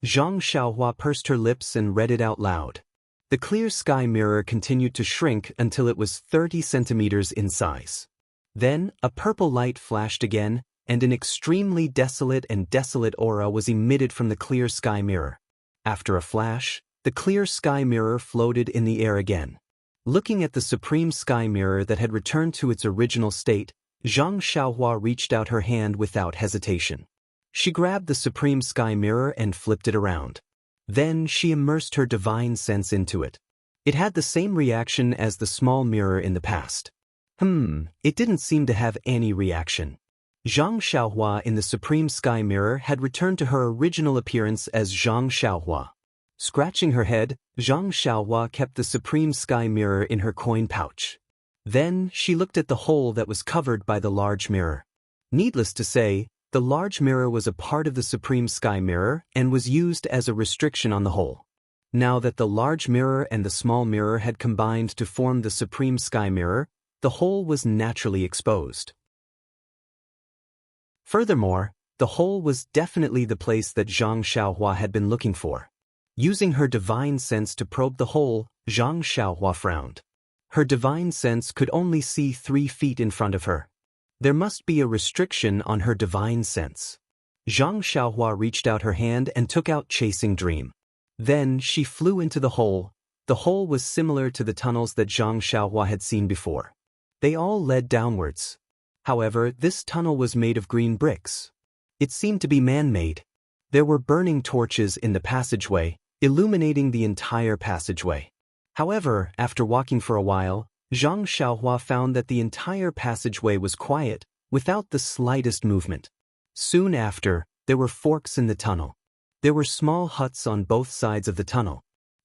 Zhang Xiaohua pursed her lips and read it out loud. The clear sky mirror continued to shrink until it was 30 centimeters in size. Then, a purple light flashed again, and an extremely desolate aura was emitted from the clear sky mirror. After a flash, the clear sky mirror floated in the air again. Looking at the supreme sky mirror that had returned to its original state, Zhang Xiaohua reached out her hand without hesitation. She grabbed the supreme sky mirror and flipped it around. Then she immersed her divine sense into it. It had the same reaction as the small mirror in the past. It didn't seem to have any reaction. Zhang Xiaohua in the supreme sky mirror had returned to her original appearance as Zhang Xiaohua. Scratching her head, Zhang Xiaohua kept the supreme sky mirror in her coin pouch. Then she looked at the hole that was covered by the large mirror. Needless to say, the large mirror was a part of the supreme sky mirror and was used as a restriction on the hole. Now that the large mirror and the small mirror had combined to form the supreme sky mirror, the hole was naturally exposed. Furthermore, the hole was definitely the place that Zhang Xiaohua had been looking for. Using her divine sense to probe the hole, Zhang Xiaohua frowned. Her divine sense could only see 3 feet in front of her. There must be a restriction on her divine sense. Zhang Xiaohua reached out her hand and took out Chasing Dream. Then she flew into the hole. The hole was similar to the tunnels that Zhang Xiaohua had seen before. They all led downwards. However, this tunnel was made of green bricks. It seemed to be man-made. There were burning torches in the passageway, illuminating the entire passageway. However, after walking for a while, Zhang Xiaohua found that the entire passageway was quiet, without the slightest movement. Soon after, there were forks in the tunnel. There were small huts on both sides of the tunnel.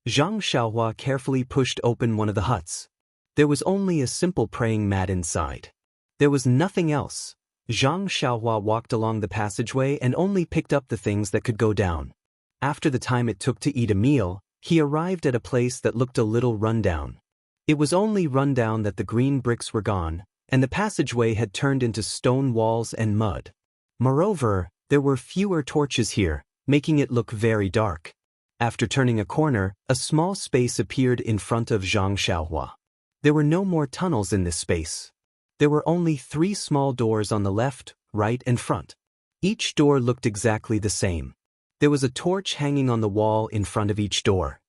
Zhang Xiaohua carefully pushed open one of the huts. There was only a simple praying mat inside. There was nothing else. Zhang Xiaohua walked along the passageway and only picked up the things that could go down. After the time it took to eat a meal, he arrived at a place that looked a little rundown. It was only rundown that the green bricks were gone, and the passageway had turned into stone walls and mud. Moreover, there were fewer torches here, making it look very dark. After turning a corner, a small space appeared in front of Zhang Xiaohua. There were no more tunnels in this space. There were only 3 small doors on the left, right, and front. Each door looked exactly the same. There was a torch hanging on the wall in front of each door.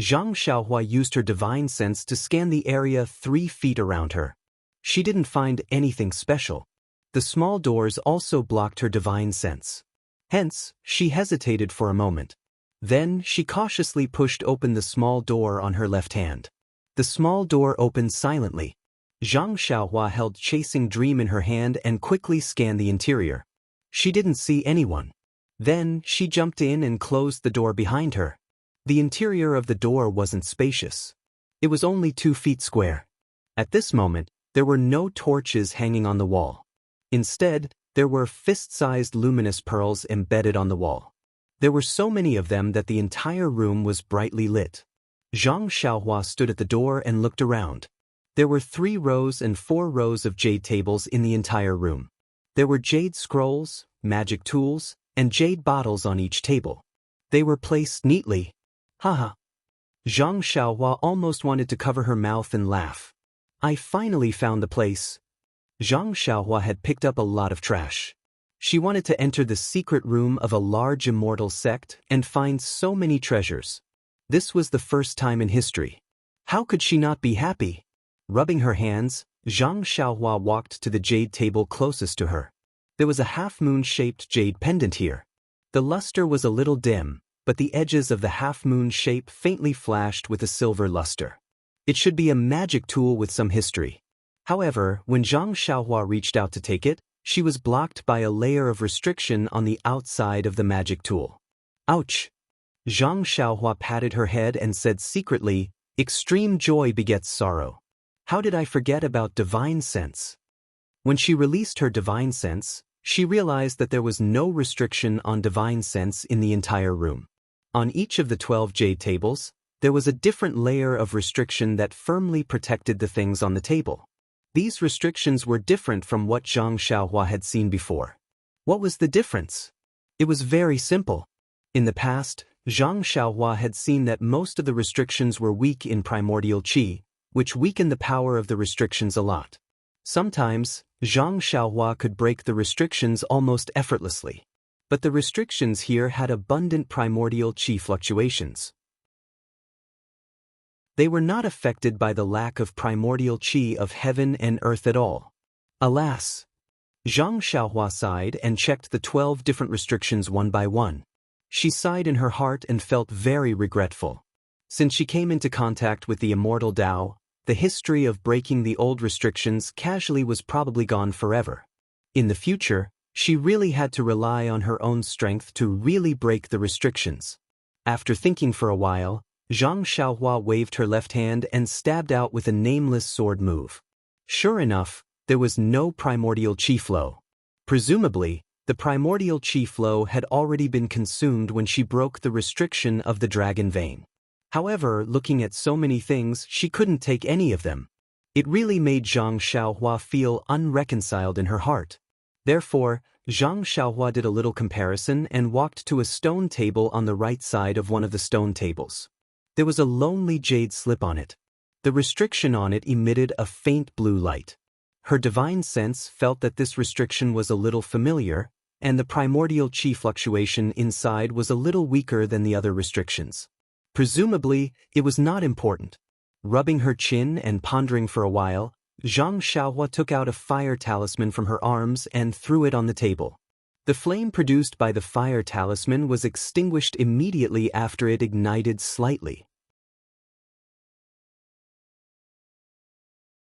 Zhang Xiaohua used her divine sense to scan the area 3 feet around her. She didn't find anything special. The small doors also blocked her divine sense. Hence, she hesitated for a moment. Then, she cautiously pushed open the small door on her left hand. The small door opened silently. Zhang Xiaohua held Chasing Dream in her hand and quickly scanned the interior. She didn't see anyone. Then, she jumped in and closed the door behind her. The interior of the door wasn't spacious. It was only 2 feet square. At this moment, there were no torches hanging on the wall. Instead, there were fist-sized luminous pearls embedded on the wall. There were so many of them that the entire room was brightly lit. Zhang Xiaohua stood at the door and looked around. There were 3 rows and 4 rows of jade tables in the entire room. There were jade scrolls, magic tools, and jade bottles on each table. They were placed neatly. Haha. Zhang Xiaohua almost wanted to cover her mouth and laugh. I finally found the place. Zhang Xiaohua had picked up a lot of trash. She wanted to enter the secret room of a large immortal sect and find so many treasures. This was the first time in history. How could she not be happy? Rubbing her hands, Zhang Xiaohua walked to the jade table closest to her. There was a half-moon-shaped jade pendant here. The luster was a little dim, but the edges of the half-moon shape faintly flashed with a silver luster. It should be a magic tool with some history. However, when Zhang Xiaohua reached out to take it, she was blocked by a layer of restriction on the outside of the magic tool. Ouch! Zhang Xiaohua patted her head and said secretly, "Extreme joy begets sorrow. How did I forget about divine sense?" When she released her divine sense, she realized that there was no restriction on divine sense in the entire room. On each of the 12 jade tables, there was a different layer of restriction that firmly protected the things on the table. These restrictions were different from what Zhang Xiaohua had seen before. What was the difference? It was very simple. In the past, Zhang Xiaohua had seen that most of the restrictions were weak in primordial qi, which weakened the power of the restrictions a lot. Sometimes, Zhang Xiaohua could break the restrictions almost effortlessly. But the restrictions here had abundant primordial qi fluctuations. They were not affected by the lack of primordial qi of heaven and earth at all. Alas! Zhang Xiaohua sighed and checked the 12 different restrictions one by one. She sighed in her heart and felt very regretful. Since she came into contact with the immortal Dao, the history of breaking the old restrictions casually was probably gone forever. In the future, she really had to rely on her own strength to really break the restrictions. After thinking for a while, Zhang Xiaohua waved her left hand and stabbed out with a nameless sword move. Sure enough, there was no primordial qi flow. Presumably, the primordial qi flow had already been consumed when she broke the restriction of the dragon vein. However, looking at so many things, she couldn't take any of them. It really made Zhang Xiaohua feel unreconciled in her heart. Therefore, Zhang Xiaohua did a little comparison and walked to a stone table on the right side of one of the stone tables. There was a lonely jade slip on it. The restriction on it emitted a faint blue light. Her divine sense felt that this restriction was a little familiar, and the primordial qi fluctuation inside was a little weaker than the other restrictions. Presumably, it was not important. Rubbing her chin and pondering for a while, Zhang Xiaohua took out a fire talisman from her arms and threw it on the table. The flame produced by the fire talisman was extinguished immediately after it ignited slightly.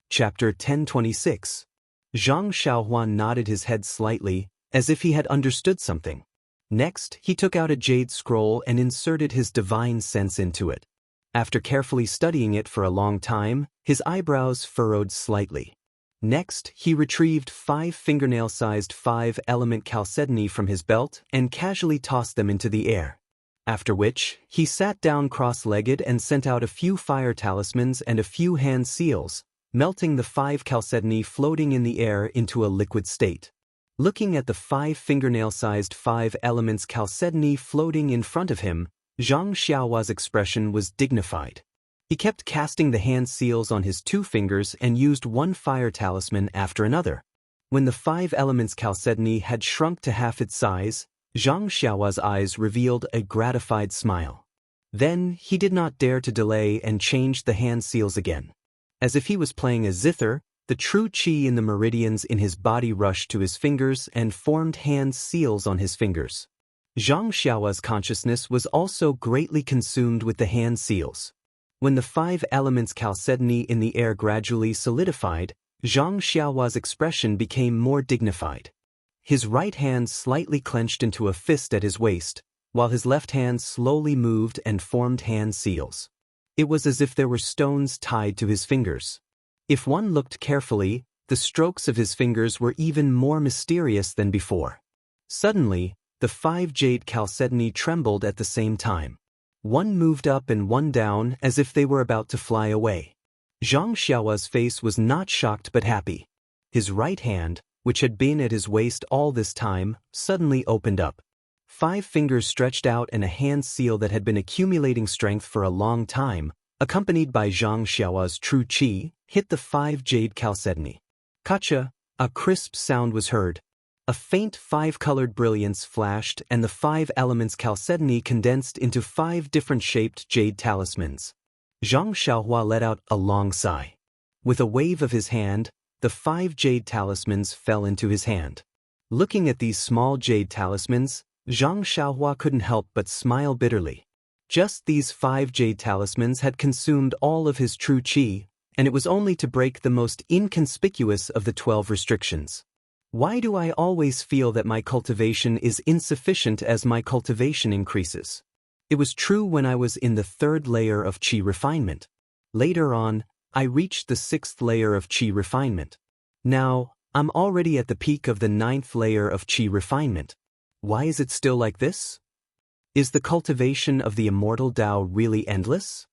Chapter 1026. Zhang Xiaohua nodded his head slightly, as if he had understood something. Next, he took out a jade scroll and inserted his divine sense into it. After carefully studying it for a long time, his eyebrows furrowed slightly. Next, he retrieved 5 fingernail-sized 5-element chalcedony from his belt and casually tossed them into the air. After which, he sat down cross-legged and sent out a few fire talismans and a few hand seals, melting the 5 chalcedony floating in the air into a liquid state. Looking at the 5 fingernail-sized 5 elements chalcedony floating in front of him, Zhang Xiaohua's expression was dignified. He kept casting the hand seals on his 2 fingers and used one fire talisman after another. When the 5 elements chalcedony had shrunk to half its size, Zhang Xiaohua's eyes revealed a gratified smile. Then he did not dare to delay and changed the hand seals again. As if he was playing a zither, the true qi in the meridians in his body rushed to his fingers and formed hand seals on his fingers. Zhang Xiaohua's consciousness was also greatly consumed with the hand seals. When the 5 elements chalcedony in the air gradually solidified, Zhang Xiaohua's expression became more dignified. his right hand slightly clenched into a fist at his waist, while his left hand slowly moved and formed hand seals. It was as if there were stones tied to his fingers. If one looked carefully, the strokes of his fingers were even more mysterious than before. Suddenly, the 5 jade chalcedony trembled at the same time. One moved up and one down as if they were about to fly away. Zhang Xiaohua's face was not shocked but happy. His right hand, which had been at his waist all this time, suddenly opened up. 5 fingers stretched out and a hand seal that had been accumulating strength for a long time, accompanied by Zhang Xiaohua's true qi, hit the 5 jade chalcedony. Kacha, a crisp sound was heard. A faint 5-colored brilliance flashed and the 5 elements chalcedony condensed into 5 different shaped jade talismans. Zhang Xiaohua let out a long sigh. With a wave of his hand, the 5 jade talismans fell into his hand. Looking at these small jade talismans, Zhang Xiaohua couldn't help but smile bitterly. Just these 5 jade talismans had consumed all of his true qi, and it was only to break the most inconspicuous of the 12 restrictions. Why do I always feel that my cultivation is insufficient as my cultivation increases? It was true when I was in the 3rd layer of qi refinement. Later on, I reached the 6th layer of qi refinement. Now, I'm already at the peak of the 9th layer of qi refinement. Why is it still like this? Is the cultivation of the immortal Dao really endless?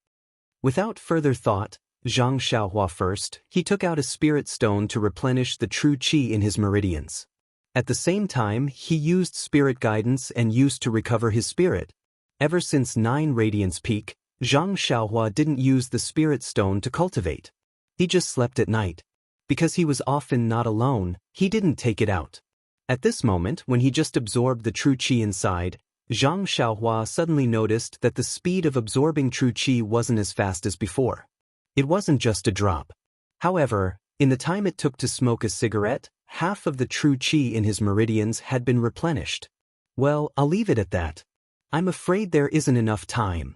Without further thought, Zhang Xiaohua first, he took out a spirit stone to replenish the true qi in his meridians. At the same time, he used spirit guidance and used to recover his spirit. Ever since 9 Radiance Peak, Zhang Xiaohua didn't use the spirit stone to cultivate. He just slept at night. Because he was often not alone, he didn't take it out. At this moment, when he just absorbed the true qi inside, Zhang Xiaohua suddenly noticed that the speed of absorbing true qi wasn't as fast as before. It wasn't just a drop. However, in the time it took to smoke a cigarette, half of the true qi in his meridians had been replenished. Well, I'll leave it at that. I'm afraid there isn't enough time.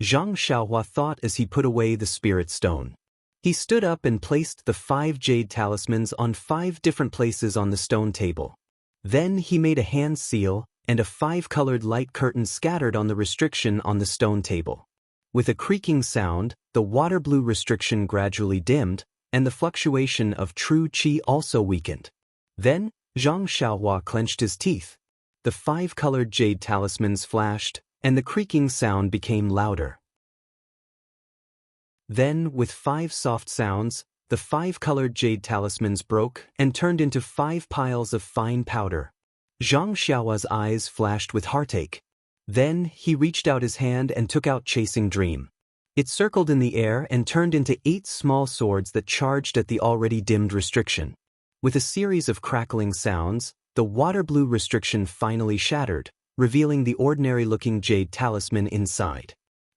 Zhang Xiaohua thought as he put away the spirit stone. He stood up and placed the 5 jade talismans on 5 different places on the stone table. Then he made a hand seal, and a 5-colored light curtain scattered on the restriction on the stone table. With a creaking sound, the water blue restriction gradually dimmed, and the fluctuation of true qi also weakened. Then, Zhang Xiaohua clenched his teeth. The 5-colored jade talismans flashed, and the creaking sound became louder. Then, with 5 soft sounds, the 5-colored jade talismans broke and turned into 5 piles of fine powder. Zhang Xiaohua's eyes flashed with heartache. Then, he reached out his hand and took out Chasing Dream. It circled in the air and turned into 8 small swords that charged at the already dimmed restriction. With a series of crackling sounds, the water blue restriction finally shattered, revealing the ordinary-looking jade talisman inside.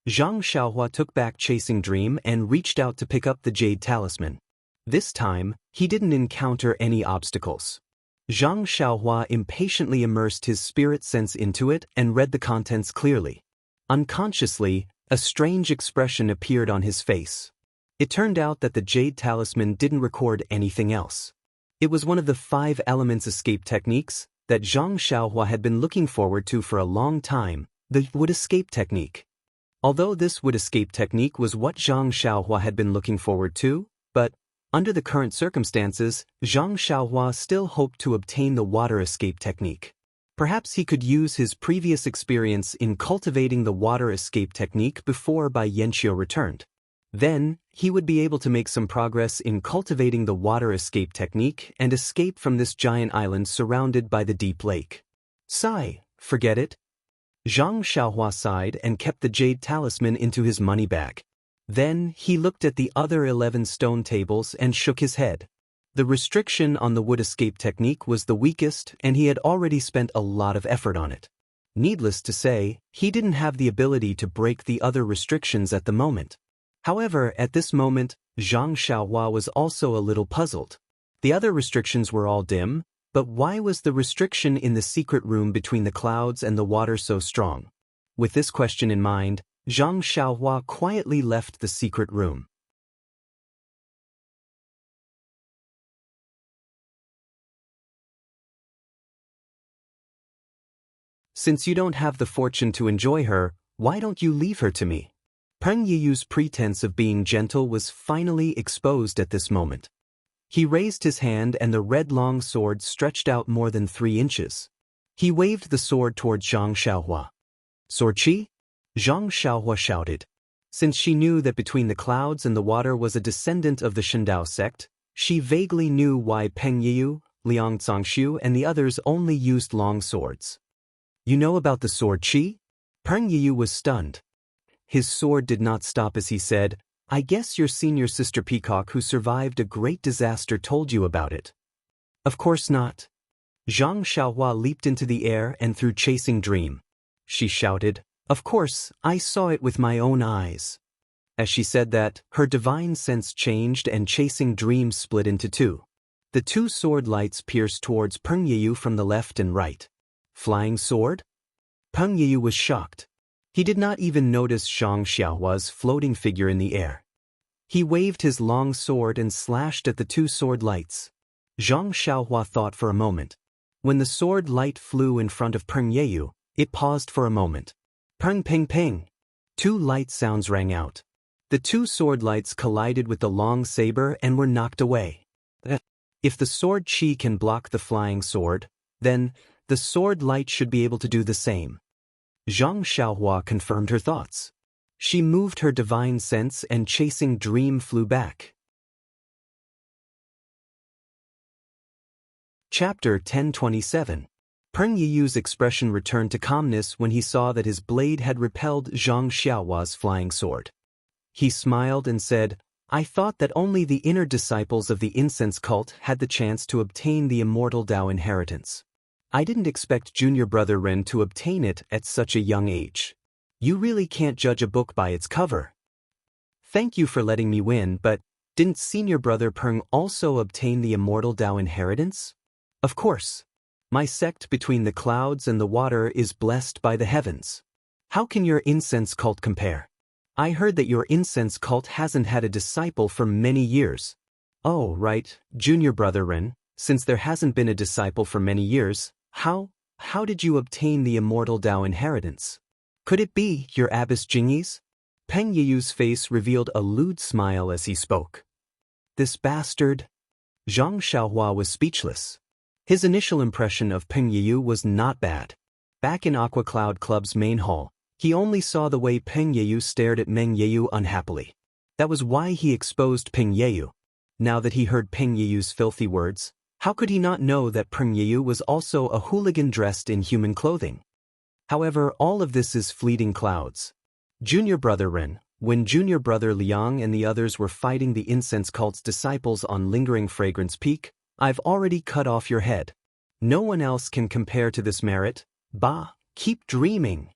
Zhang Xiaohua took back Chasing Dream and reached out to pick up the jade talisman. This time, he didn't encounter any obstacles. Zhang Xiaohua impatiently immersed his spirit sense into it and read the contents clearly. Unconsciously, a strange expression appeared on his face. It turned out that the jade talisman didn't record anything else. It was one of the 5 elements escape techniques that Zhang Xiaohua had been looking forward to for a long time, the wood escape technique. Although this wood escape technique was what Zhang Xiaohua had been looking forward to, but under the current circumstances, Zhang Xiaohua still hoped to obtain the water escape technique. Perhaps he could use his previous experience in cultivating the water escape technique before Bai Yanqiu returned. Then, he would be able to make some progress in cultivating the water escape technique and escape from this giant island surrounded by the deep lake. Sigh, forget it. Zhang Xiaohua sighed and kept the jade talisman into his money bag. Then, he looked at the other 11 stone tables and shook his head. The restriction on the wood escape technique was the weakest, and he had already spent a lot of effort on it. Needless to say, he didn't have the ability to break the other restrictions at the moment. However, at this moment, Zhang Xiaohua was also a little puzzled. The other restrictions were all dim, but why was the restriction in the secret room between the clouds and the water so strong? With this question in mind, Zhang Xiaohua quietly left the secret room. Since you don't have the fortune to enjoy her, why don't you leave her to me? Peng Yiyu's pretense of being gentle was finally exposed at this moment. He raised his hand and the red long sword stretched out more than 3 inches. He waved the sword toward Zhang Xiaohua. Sword Qi? Zhang Xiaohua shouted. Since she knew that between the clouds and the water was a descendant of the Shindao sect, she vaguely knew why Peng Yiyu, Liang Zongxiu and the others only used long swords. You know about the sword Qi? Peng Yiyu was stunned. His sword did not stop as he said, I guess your senior sister Peacock who survived a great disaster told you about it. Of course not. Zhang Xiaohua leaped into the air and threw Chasing Dream. She shouted, Of course, I saw it with my own eyes. As she said that, her divine sense changed and Chasing Dream split into 2. The 2 sword lights pierced towards Peng Yiyu from the left and right. Flying sword? Peng Yiyu was shocked. He did not even notice Zhang Xiaohua's floating figure in the air. He waved his long sword and slashed at the 2 sword lights. Zhang Xiaohua thought for a moment. When the sword light flew in front of Peng Yiyu, it paused for a moment. Peng ping ping. 2 light sounds rang out. The 2 sword lights collided with the long saber and were knocked away. If the sword Qi can block the flying sword, then the sword light should be able to do the same. Zhang Xiaohua confirmed her thoughts. She moved her divine sense and Chasing Dream flew back. Chapter 1027. Peng Yiyu's expression returned to calmness when he saw that his blade had repelled Zhang Xiaohua's flying sword. He smiled and said, I thought that only the inner disciples of the incense cult had the chance to obtain the immortal Dao inheritance. I didn't expect junior brother Ren to obtain it at such a young age. You really can't judge a book by its cover. Thank you for letting me win, but didn't senior brother Peng also obtain the immortal Dao inheritance? Of course. My sect between the clouds and the water is blessed by the heavens. How can your incense cult compare? I heard that your incense cult hasn't had a disciple for many years. Oh, right, junior brother Ren, since there hasn't been a disciple for many years, how did you obtain the immortal Dao inheritance? Could it be your abbess Jingyi's? Peng Yiyu's face revealed a lewd smile as he spoke. This bastard. Zhang Xiaohua was speechless. His initial impression of Peng Yiyu was not bad. Back in Aqua Cloud Club's main hall, he only saw the way Peng Yiyu stared at Meng Yiyu unhappily. That was why he exposed Peng Yiyu. Now that he heard Peng Yiyu's filthy words, how could he not know that Peng Yiyu was also a hooligan dressed in human clothing? However, all of this is fleeting clouds. Junior brother Ren, when junior brother Liang and the others were fighting the incense cult's disciples on Lingering Fragrance Peak, I've already cut off your head. No one else can compare to this merit. Bah, keep dreaming.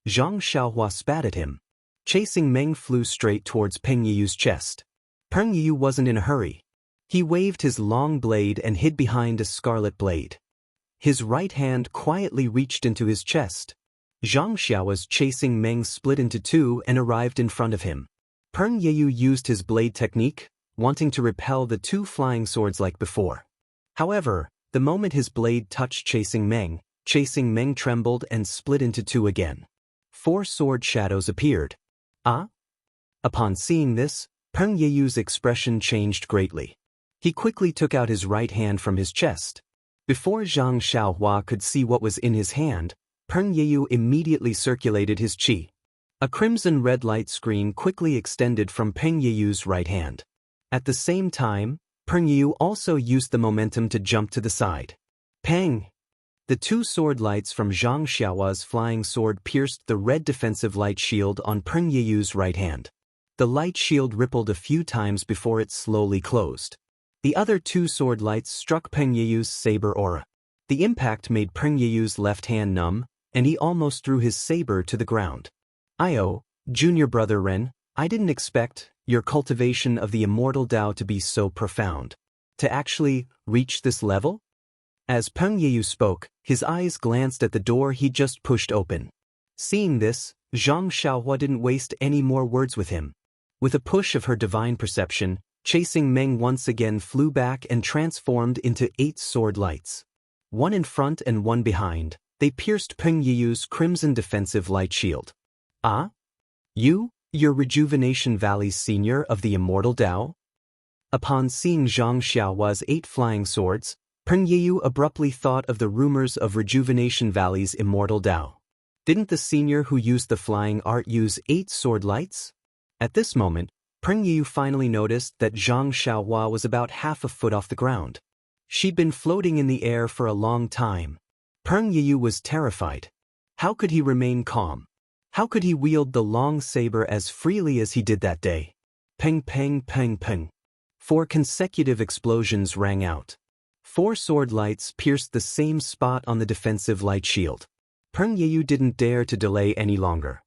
Zhang Xiaohua spat at him. Chasing Meng flew straight towards Peng Yiyu's chest. Peng Yiyu wasn't in a hurry. He waved his long blade and hid behind a scarlet blade. His right hand quietly reached into his chest. Zhang Xiaohua's Chasing Meng split into 2 and arrived in front of him. Peng Yiyu used his blade technique, wanting to repel the 2 flying swords like before. However, the moment his blade touched Chasing Meng trembled and split into 2 again. 4 sword shadows appeared. Ah? Upon seeing this, Peng Yiyu's expression changed greatly. He quickly took out his right hand from his chest. Before Zhang Xiaohua could see what was in his hand, Peng Yiyu immediately circulated his qi. A crimson red light screen quickly extended from Peng Yiyu's right hand. At the same time, Peng Yiyu also used the momentum to jump to the side. Peng! The 2 sword lights from Zhang Xiaohua's flying sword pierced the red defensive light shield on Peng Yiyu's right hand. The light shield rippled a few times before it slowly closed. The other 2 sword lights struck Peng Yiyu's saber aura. The impact made Peng Yiyu's left hand numb, and he almost threw his saber to the ground. Junior brother Ren, I didn't expect your cultivation of the immortal Dao to be so profound. To actually reach this level? As Peng Yiyu spoke, his eyes glanced at the door he just pushed open. Seeing this, Zhang Xiaohua didn't waste any more words with him. With a push of her divine perception, Chasing Meng once again flew back and transformed into 8 sword lights. 1 in front and 1 behind, They pierced Peng Yiyu's crimson defensive light shield. Ah? You're Rejuvenation Valley's senior of the Immortal Dao? Upon seeing Zhang Xiaohua's 8 flying swords, Peng Yiyu abruptly thought of the rumors of Rejuvenation Valley's Immortal Dao. Didn't the senior who used the flying art use 8 sword lights? At this moment, Peng Yiyu finally noticed that Zhang Xiaohua was about half a foot off the ground. She'd been floating in the air for a long time. Peng Yiyu was terrified. How could he remain calm? How could he wield the long saber as freely as he did that day? Peng peng peng peng. 4 consecutive explosions rang out. 4 sword lights pierced the same spot on the defensive light shield. Peng Yiyu didn't dare to delay any longer.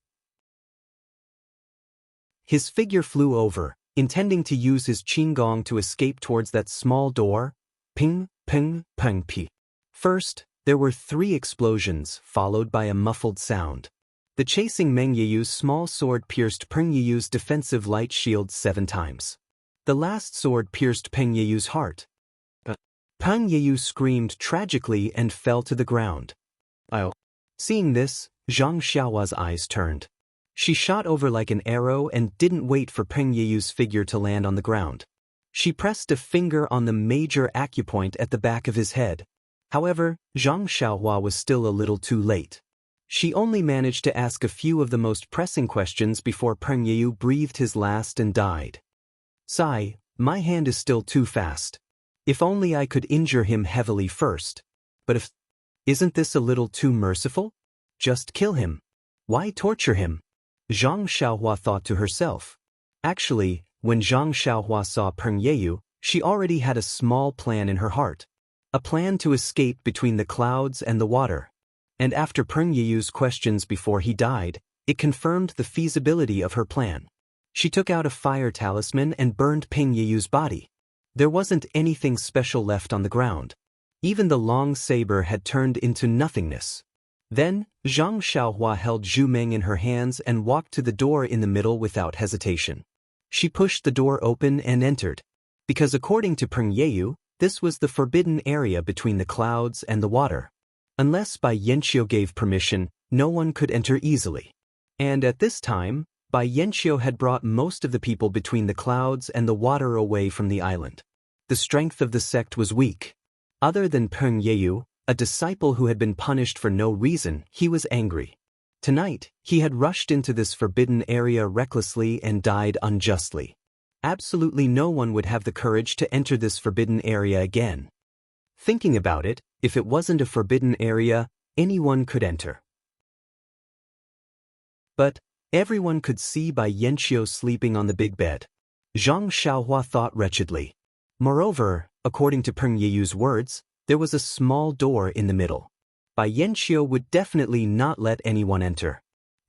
His figure flew over, intending to use his qinggong to escape towards that small door. Ping, ping, peng, pi. First, there were 3 explosions, followed by a muffled sound. The chasing Meng Yiyu's small sword pierced Peng Yiyu's defensive light shield 7 times. The last sword pierced Peng Yiyu's heart. Peng Yiyu screamed tragically and fell to the ground. Seeing this, Zhang Xiaohua's eyes turned. She shot over like an arrow and didn't wait for Peng Yiyu's figure to land on the ground. She pressed a finger on the major acupoint at the back of his head. However, Zhang Xiaohua was still a little too late. She only managed to ask a few of the most pressing questions before Peng Yiyu breathed his last and died. Sigh, my hand is still too fast. If only I could injure him heavily first. But isn't this a little too merciful? Just kill him. Why torture him? Zhang Xiaohua thought to herself. Actually, when Zhang Xiaohua saw Peng Yiyu, she already had a small plan in her heart. A plan to escape between the clouds and the water. And after Peng Yiyu's questions before he died, it confirmed the feasibility of her plan. She took out a fire talisman and burned Peng Yiyu's body. There wasn't anything special left on the ground. Even the long saber had turned into nothingness. Then, Zhang Xiaohua held Zhu Meng in her hands and walked to the door in the middle without hesitation. She pushed the door open and entered. Because according to Peng Yiyu, this was the forbidden area between the clouds and the water. Unless Bai Yanqiu gave permission, no one could enter easily. And at this time, Bai Yanqiu had brought most of the people between the clouds and the water away from the island. The strength of the sect was weak. Other than Peng Yiyu, a disciple who had been punished for no reason, he was angry. Tonight, he had rushed into this forbidden area recklessly and died unjustly. Absolutely no one would have the courage to enter this forbidden area again. Thinking about it, if it wasn't a forbidden area, anyone could enter. But everyone could see Bai Yanqiu sleeping on the big bed. Zhang Xiaohua thought wretchedly. Moreover, according to Peng Yiyu's words, there was a small door in the middle. Bai Yanqiu would definitely not let anyone enter.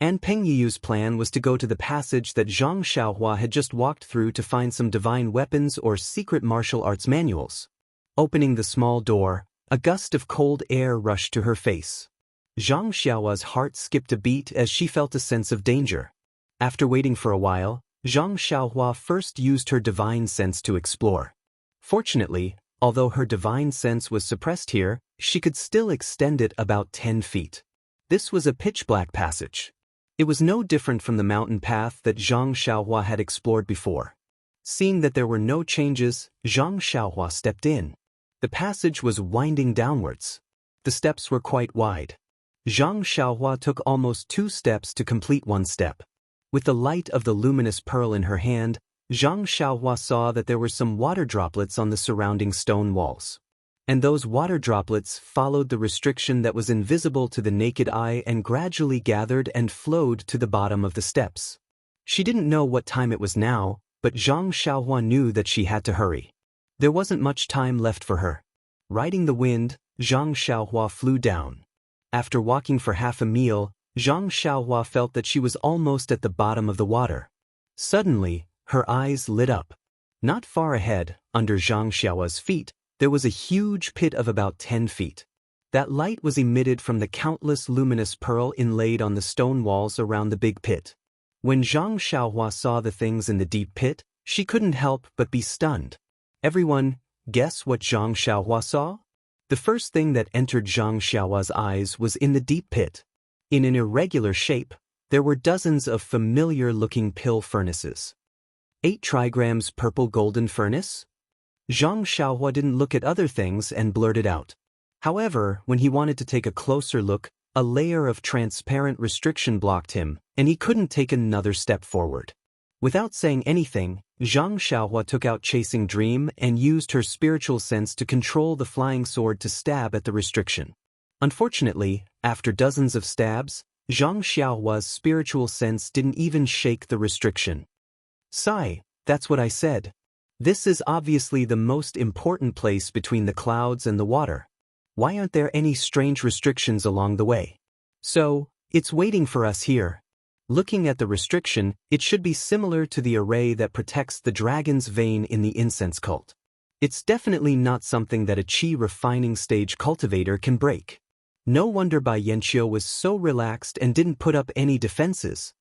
And Peng Yiyu's plan was to go to the passage that Zhang Xiaohua had just walked through to find some divine weapons or secret martial arts manuals. Opening the small door, a gust of cold air rushed to her face. Zhang Xiaohua's heart skipped a beat as she felt a sense of danger. After waiting for a while, Zhang Xiaohua first used her divine sense to explore. Fortunately, although her divine sense was suppressed here, she could still extend it about 10 feet. This was a pitch-black passage. It was no different from the mountain path that Zhang Xiaohua had explored before. Seeing that there were no changes, Zhang Xiaohua stepped in. The passage was winding downwards. The steps were quite wide. Zhang Xiaohua took almost 2 steps to complete 1 step. With the light of the luminous pearl in her hand, Zhang Xiaohua saw that there were some water droplets on the surrounding stone walls. And those water droplets followed the restriction that was invisible to the naked eye and gradually gathered and flowed to the bottom of the steps. She didn't know what time it was now, but Zhang Xiaohua knew that she had to hurry. There wasn't much time left for her. Riding the wind, Zhang Xiaohua flew down. After walking for half a mile, Zhang Xiaohua felt that she was almost at the bottom of the water. Suddenly, her eyes lit up. Not far ahead, under Zhang Xiaohua's feet, there was a huge pit of about 10 feet. That light was emitted from the countless luminous pearl inlaid on the stone walls around the big pit. When Zhang Xiaohua saw the things in the deep pit, she couldn't help but be stunned. Everyone, guess what Zhang Xiaohua saw? The first thing that entered Zhang Xiaohua's eyes was in the deep pit. In an irregular shape, there were dozens of familiar-looking pill furnaces. 8 trigrams purple golden furnace? Zhang Xiaohua didn't look at other things and blurted out. However, when he wanted to take a closer look, a layer of transparent restriction blocked him, and he couldn't take another step forward. Without saying anything, Zhang Xiaohua took out Chasing Dream and used her spiritual sense to control the flying sword to stab at the restriction. Unfortunately, after dozens of stabs, Zhang Xiaohua's spiritual sense didn't even shake the restriction. Sigh, that's what I said. This is obviously the most important place between the clouds and the water. Why aren't there any strange restrictions along the way? So, it's waiting for us here. Looking at the restriction, it should be similar to the array that protects the dragon's vein in the incense cult. It's definitely not something that a qi refining stage cultivator can break. No wonder Bai Yanqiu was so relaxed and didn't put up any defenses.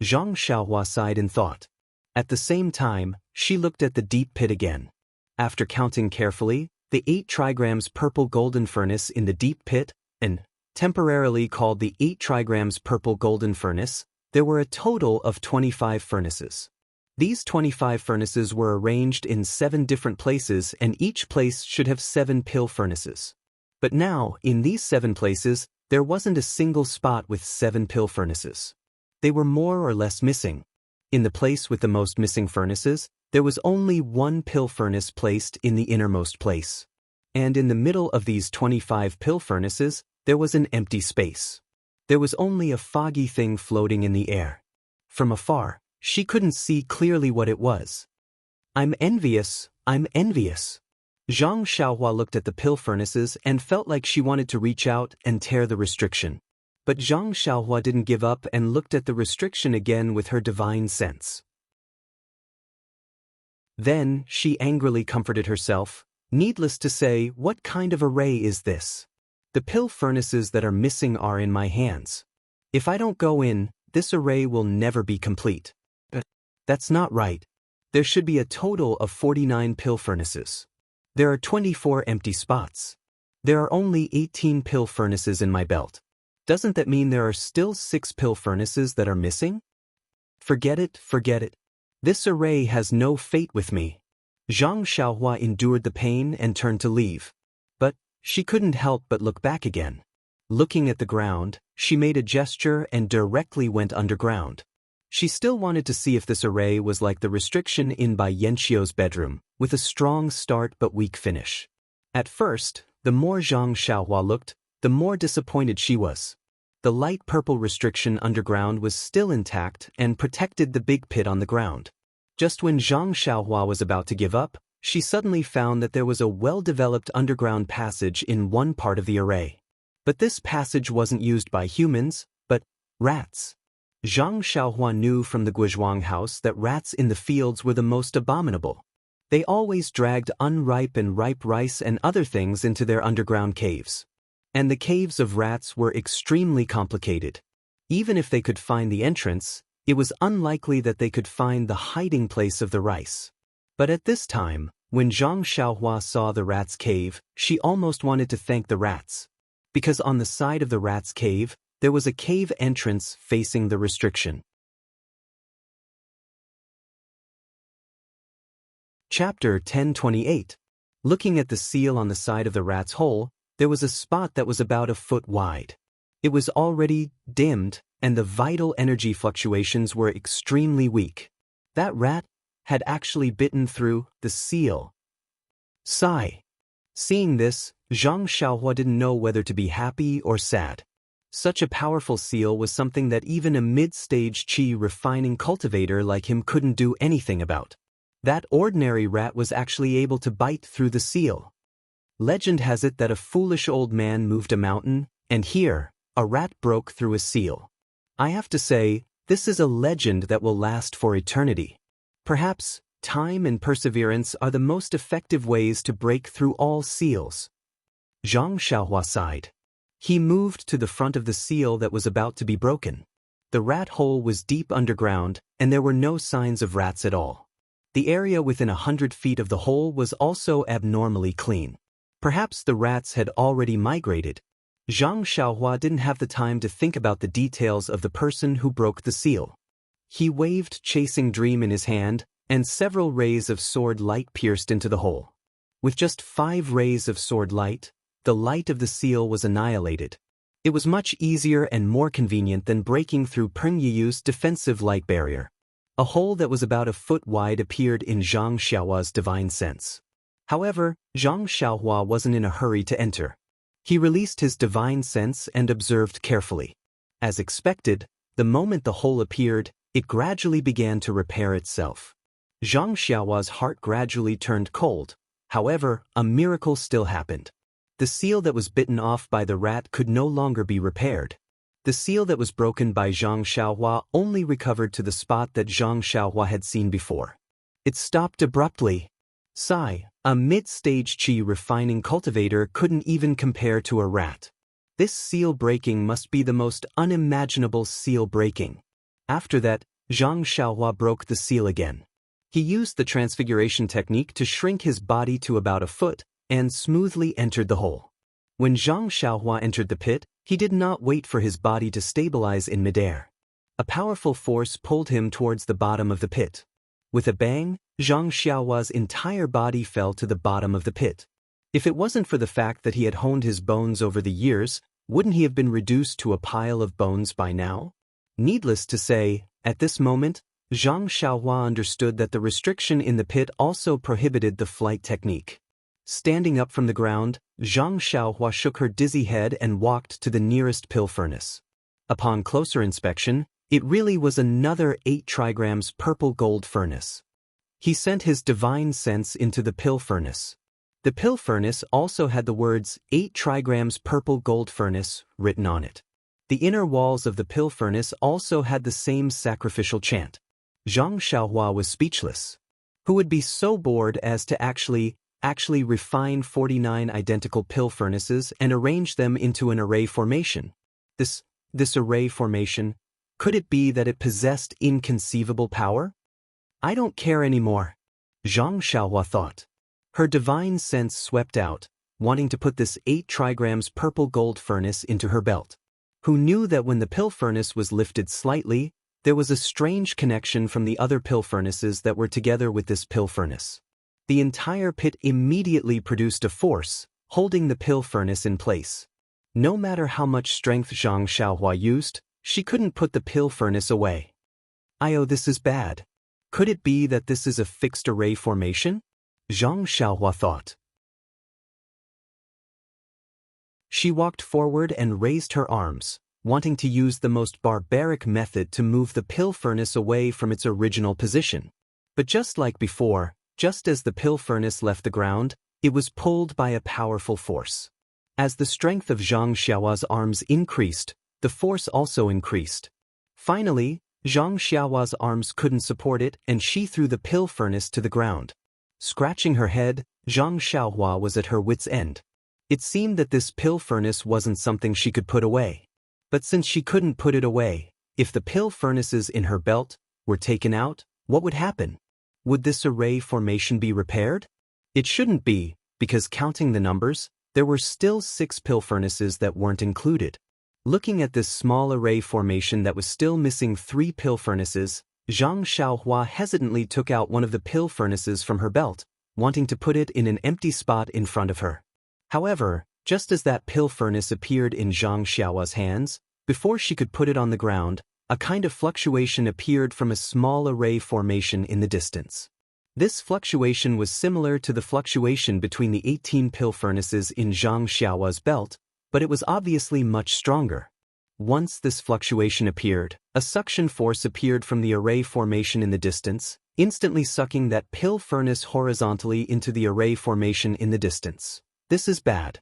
Zhang Xiaohua sighed in thought. At the same time, she looked at the deep pit again. After counting carefully, the 8 trigrams purple golden furnace in the deep pit, and temporarily called the 8 trigrams purple golden furnace, there were a total of 25 furnaces. These 25 furnaces were arranged in 7 different places, and each place should have 7 pill furnaces. But now, in these 7 places, there wasn't a single spot with 7 pill furnaces. They were more or less missing. In the place with the most missing furnaces, there was only 1 pill furnace placed in the innermost place. And in the middle of these 25 pill furnaces, there was an empty space. There was only a foggy thing floating in the air. From afar, she couldn't see clearly what it was. I'm envious. Zhang Xiaohua looked at the pill furnaces and felt like she wanted to reach out and tear the restriction. But Zhang Xiaohua didn't give up and looked at the restriction again with her divine sense. Then, she angrily comforted herself. Needless to say, what kind of array is this? The pill furnaces that are missing are in my hands. If I don't go in, this array will never be complete. But that's not right. There should be a total of 49 pill furnaces. There are 24 empty spots. There are only 18 pill furnaces in my belt. Doesn't that mean there are still 6 pill furnaces that are missing? Forget it. This array has no fate with me. Zhang Xiaohua endured the pain and turned to leave. But she couldn't help but look back again. Looking at the ground, she made a gesture and directly went underground. She still wanted to see if this array was like the restriction in Bai Yanqiu's bedroom, with a strong start but weak finish. At first, the more Zhang Xiaohua looked, the more disappointed she was. The light purple restriction underground was still intact and protected the big pit on the ground. Just when Zhang Xiaohua was about to give up, she suddenly found that there was a well-developed underground passage in one part of the array. But this passage wasn't used by humans, but rats. Zhang Xiaohua knew from the Guizhuang house that rats in the fields were the most abominable. They always dragged unripe and ripe rice and other things into their underground caves. And the caves of rats were extremely complicated. Even if they could find the entrance, it was unlikely that they could find the hiding place of the rice. But at this time, when Zhang Xiaohua saw the rat's cave, she almost wanted to thank the rats. Because on the side of the rat's cave, there was a cave entrance facing the restriction. Chapter 1028. Looking at the seal on the side of the rat's hole, there was a spot that was about a foot wide. It was already dimmed, and the vital energy fluctuations were extremely weak. That rat had actually bitten through the seal. Sigh. Seeing this, Zhang Xiaohua didn't know whether to be happy or sad. Such a powerful seal was something that even a mid-stage qi refining cultivator like him couldn't do anything about. That ordinary rat was actually able to bite through the seal. Legend has it that a foolish old man moved a mountain, and here, a rat broke through a seal. I have to say, this is a legend that will last for eternity. Perhaps, time and perseverance are the most effective ways to break through all seals. Zhang Xiaohua sighed. He moved to the front of the seal that was about to be broken. The rat hole was deep underground, and there were no signs of rats at all. The area within 100 feet of the hole was also abnormally clean. Perhaps the rats had already migrated. Zhang Xiaohua didn't have the time to think about the details of the person who broke the seal. He waved Chasing Dream in his hand, and several rays of sword light pierced into the hole. With just 5 rays of sword light, the light of the seal was annihilated. It was much easier and more convenient than breaking through Peng Yiyu's defensive light barrier. A hole that was about a foot wide appeared in Zhang Xiaohua's divine sense. However, Zhang Xiaohua wasn't in a hurry to enter. He released his divine sense and observed carefully. As expected, the moment the hole appeared, it gradually began to repair itself. Zhang Xiaohua's heart gradually turned cold. However, a miracle still happened. The seal that was bitten off by the rat could no longer be repaired. The seal that was broken by Zhang Xiaohua only recovered to the spot that Zhang Xiaohua had seen before. It stopped abruptly. Sigh, a mid-stage qi refining cultivator couldn't even compare to a rat. This seal breaking must be the most unimaginable seal breaking. After that, Zhang Xiaohua broke the seal again. He used the transfiguration technique to shrink his body to about a foot, and smoothly entered the hole. When Zhang Xiaohua entered the pit, he did not wait for his body to stabilize in midair. A powerful force pulled him towards the bottom of the pit. With a bang, Zhang Xiaohua's entire body fell to the bottom of the pit. If it wasn't for the fact that he had honed his bones over the years, wouldn't he have been reduced to a pile of bones by now? Needless to say, at this moment, Zhang Xiaohua understood that the restriction in the pit also prohibited the flight technique. Standing up from the ground, Zhang Xiaohua shook her dizzy head and walked to the nearest pill furnace. Upon closer inspection, it really was another 8 trigrams purple gold furnace. He sent his divine sense into the pill furnace. The pill furnace also had the words 8 trigrams purple gold furnace written on it. The inner walls of the pill furnace also had the same sacrificial chant. Zhang Xiaohua was speechless. Who would be so bored as to actually refine 49 identical pill furnaces and arrange them into an array formation? This array formation, could it be that it possessed inconceivable power? I don't care anymore, Zhang Xiaohua thought. Her divine sense swept out, wanting to put this 8 trigrams purple gold furnace into her belt. Who knew that when the pill furnace was lifted slightly, there was a strange connection from the other pill furnaces that were together with this pill furnace. The entire pit immediately produced a force, holding the pill furnace in place. No matter how much strength Zhang Xiaohua used, she couldn't put the pill furnace away. This is bad. Could it be that this is a fixed array formation? Zhang Xiaohua thought. She walked forward and raised her arms, wanting to use the most barbaric method to move the pill furnace away from its original position. But just like before, just as the pill furnace left the ground, it was pulled by a powerful force. As the strength of Zhang Xiaohua's arms increased, the force also increased. Finally, Zhang Xiaohua's arms couldn't support it and she threw the pill furnace to the ground. Scratching her head, Zhang Xiaohua was at her wit's end. It seemed that this pill furnace wasn't something she could put away. But since she couldn't put it away, if the pill furnaces in her belt were taken out, what would happen? Would this array formation be repaired? It shouldn't be, because counting the numbers, there were still 6 pill furnaces that weren't included. Looking at this small array formation that was still missing 3 pill furnaces, Zhang Xiaohua hesitantly took out one of the pill furnaces from her belt, wanting to put it in an empty spot in front of her. However, just as that pill furnace appeared in Zhang Xiaohua's hands, before she could put it on the ground, a kind of fluctuation appeared from a small array formation in the distance. This fluctuation was similar to the fluctuation between the 18 pill furnaces in Zhang Xiaohua's belt, but it was obviously much stronger. Once this fluctuation appeared, a suction force appeared from the array formation in the distance, instantly sucking that pill furnace horizontally into the array formation in the distance. This is bad.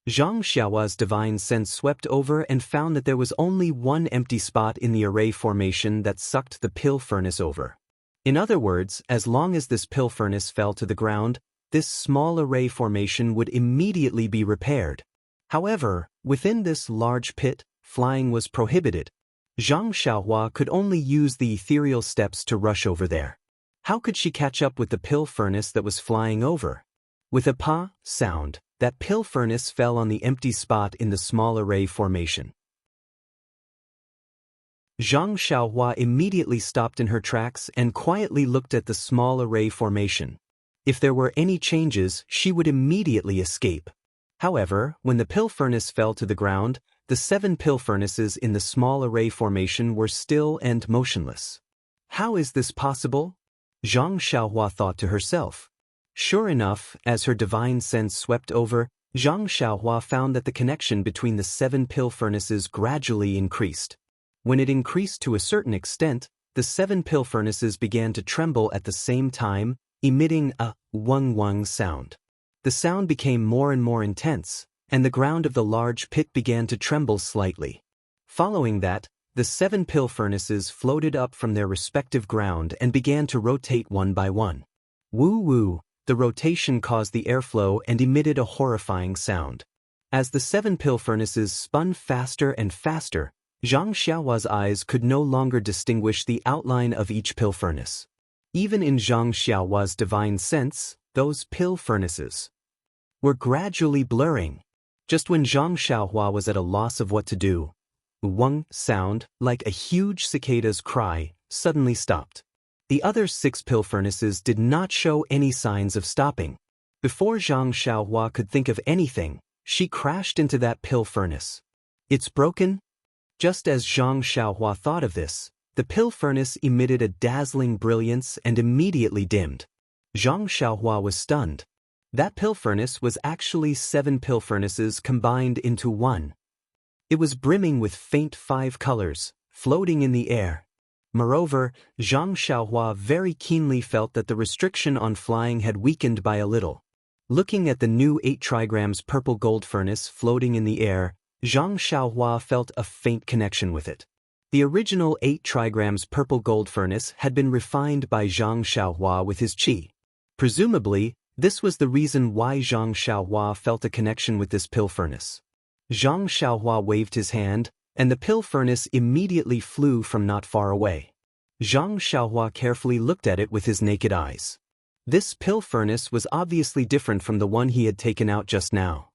Zhang Xiaohua's divine sense swept over and found that there was only one empty spot in the array formation that sucked the pill furnace over. In other words, as long as this pill furnace fell to the ground, this small array formation would immediately be repaired. However, within this large pit, flying was prohibited. Zhang Xiaohua could only use the ethereal steps to rush over there. How could she catch up with the pill furnace that was flying over? With a pa sound, that pill furnace fell on the empty spot in the small array formation. Zhang Xiaohua immediately stopped in her tracks and quietly looked at the small array formation. If there were any changes, she would immediately escape. However, when the pill furnace fell to the ground, the 7 pill furnaces in the small array formation were still and motionless. How is this possible? Zhang Xiaohua thought to herself. Sure enough, as her divine sense swept over, Zhang Xiaohua found that the connection between the 7 pill furnaces gradually increased. When it increased to a certain extent, the 7 pill furnaces began to tremble at the same time, emitting a wang sound. The sound became more and more intense, and the ground of the large pit began to tremble slightly. Following that, the 7 pill furnaces floated up from their respective ground and began to rotate one by one. Woo-woo, the rotation caused the airflow and emitted a horrifying sound. As the 7 pill furnaces spun faster and faster, Zhang Xiaohua's eyes could no longer distinguish the outline of each pill furnace. Even in Zhang Xiaohua's divine sense, those pill furnaces were gradually blurring. Just when Zhang Xiaohua was at a loss of what to do, wang sound, like a huge cicada's cry, suddenly stopped. The other 6 pill furnaces did not show any signs of stopping. Before Zhang Xiaohua could think of anything, she crashed into that pill furnace. It's broken? Just as Zhang Xiaohua thought of this, the pill furnace emitted a dazzling brilliance and immediately dimmed. Zhang Xiaohua was stunned. That pill furnace was actually 7 pill furnaces combined into one. It was brimming with faint 5 colors, floating in the air. Moreover, Zhang Xiaohua very keenly felt that the restriction on flying had weakened by a little. Looking at the new 8 trigrams purple gold furnace floating in the air, Zhang Xiaohua felt a faint connection with it. The original 8 trigrams purple gold furnace had been refined by Zhang Xiaohua with his qi. Presumably, this was the reason why Zhang Xiaohua felt a connection with this pill furnace. Zhang Xiaohua waved his hand, and the pill furnace immediately flew from not far away. Zhang Xiaohua carefully looked at it with his naked eyes. This pill furnace was obviously different from the one he had taken out just now.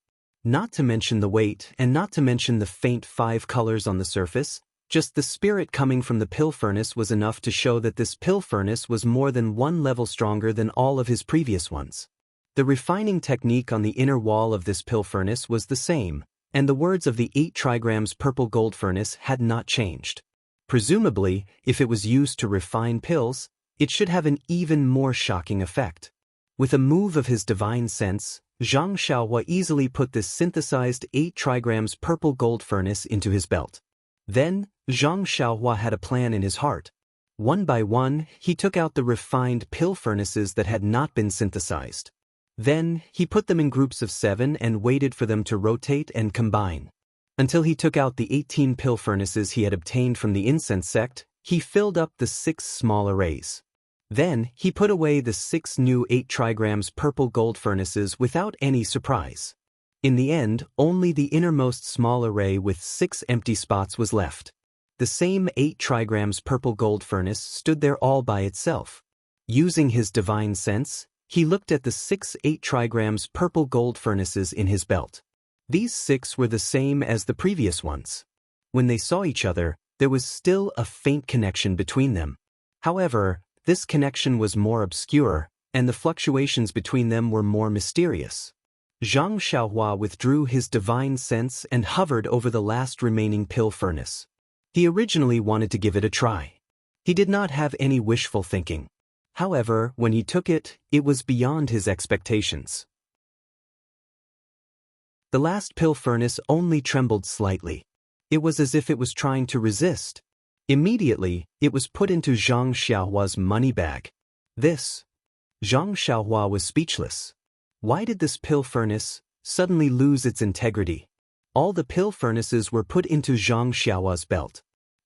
Not to mention the weight and not to mention the faint 5 colors on the surface, just the spirit coming from the pill furnace was enough to show that this pill furnace was more than 1 level stronger than all of his previous ones. The refining technique on the inner wall of this pill furnace was the same, and the words of the 8 trigrams purple gold furnace had not changed. Presumably, if it was used to refine pills, it should have an even more shocking effect. With a move of his divine sense, Zhang Xiaohua easily put this synthesized 8 trigrams purple gold furnace into his belt. Then, Zhang Xiaohua had a plan in his heart. One by one, he took out the refined pill furnaces that had not been synthesized. Then, he put them in groups of 7 and waited for them to rotate and combine. Until he took out the 18 pill furnaces he had obtained from the incense sect, he filled up the 6 small arrays. Then, he put away the 6 new 8 trigrams purple gold furnaces without any surprise. In the end, only the innermost small array with 6 empty spots was left. The same 8 trigrams purple gold furnace stood there all by itself. Using his divine sense, he looked at the 6 8 trigrams purple gold furnaces in his belt. These 6 were the same as the previous ones. When they saw each other, there was still a faint connection between them. However, this connection was more obscure, and the fluctuations between them were more mysterious. Zhang Xiaohua withdrew his divine sense and hovered over the last remaining pill furnace. He originally wanted to give it a try. He did not have any wishful thinking. However, when he took it, it was beyond his expectations. The last pill furnace only trembled slightly. It was as if it was trying to resist. Immediately, it was put into Zhang Xiaohua's money bag. Zhang Xiaohua was speechless. Why did this pill furnace suddenly lose its integrity? All the pill furnaces were put into Zhang Xiaohua's belt.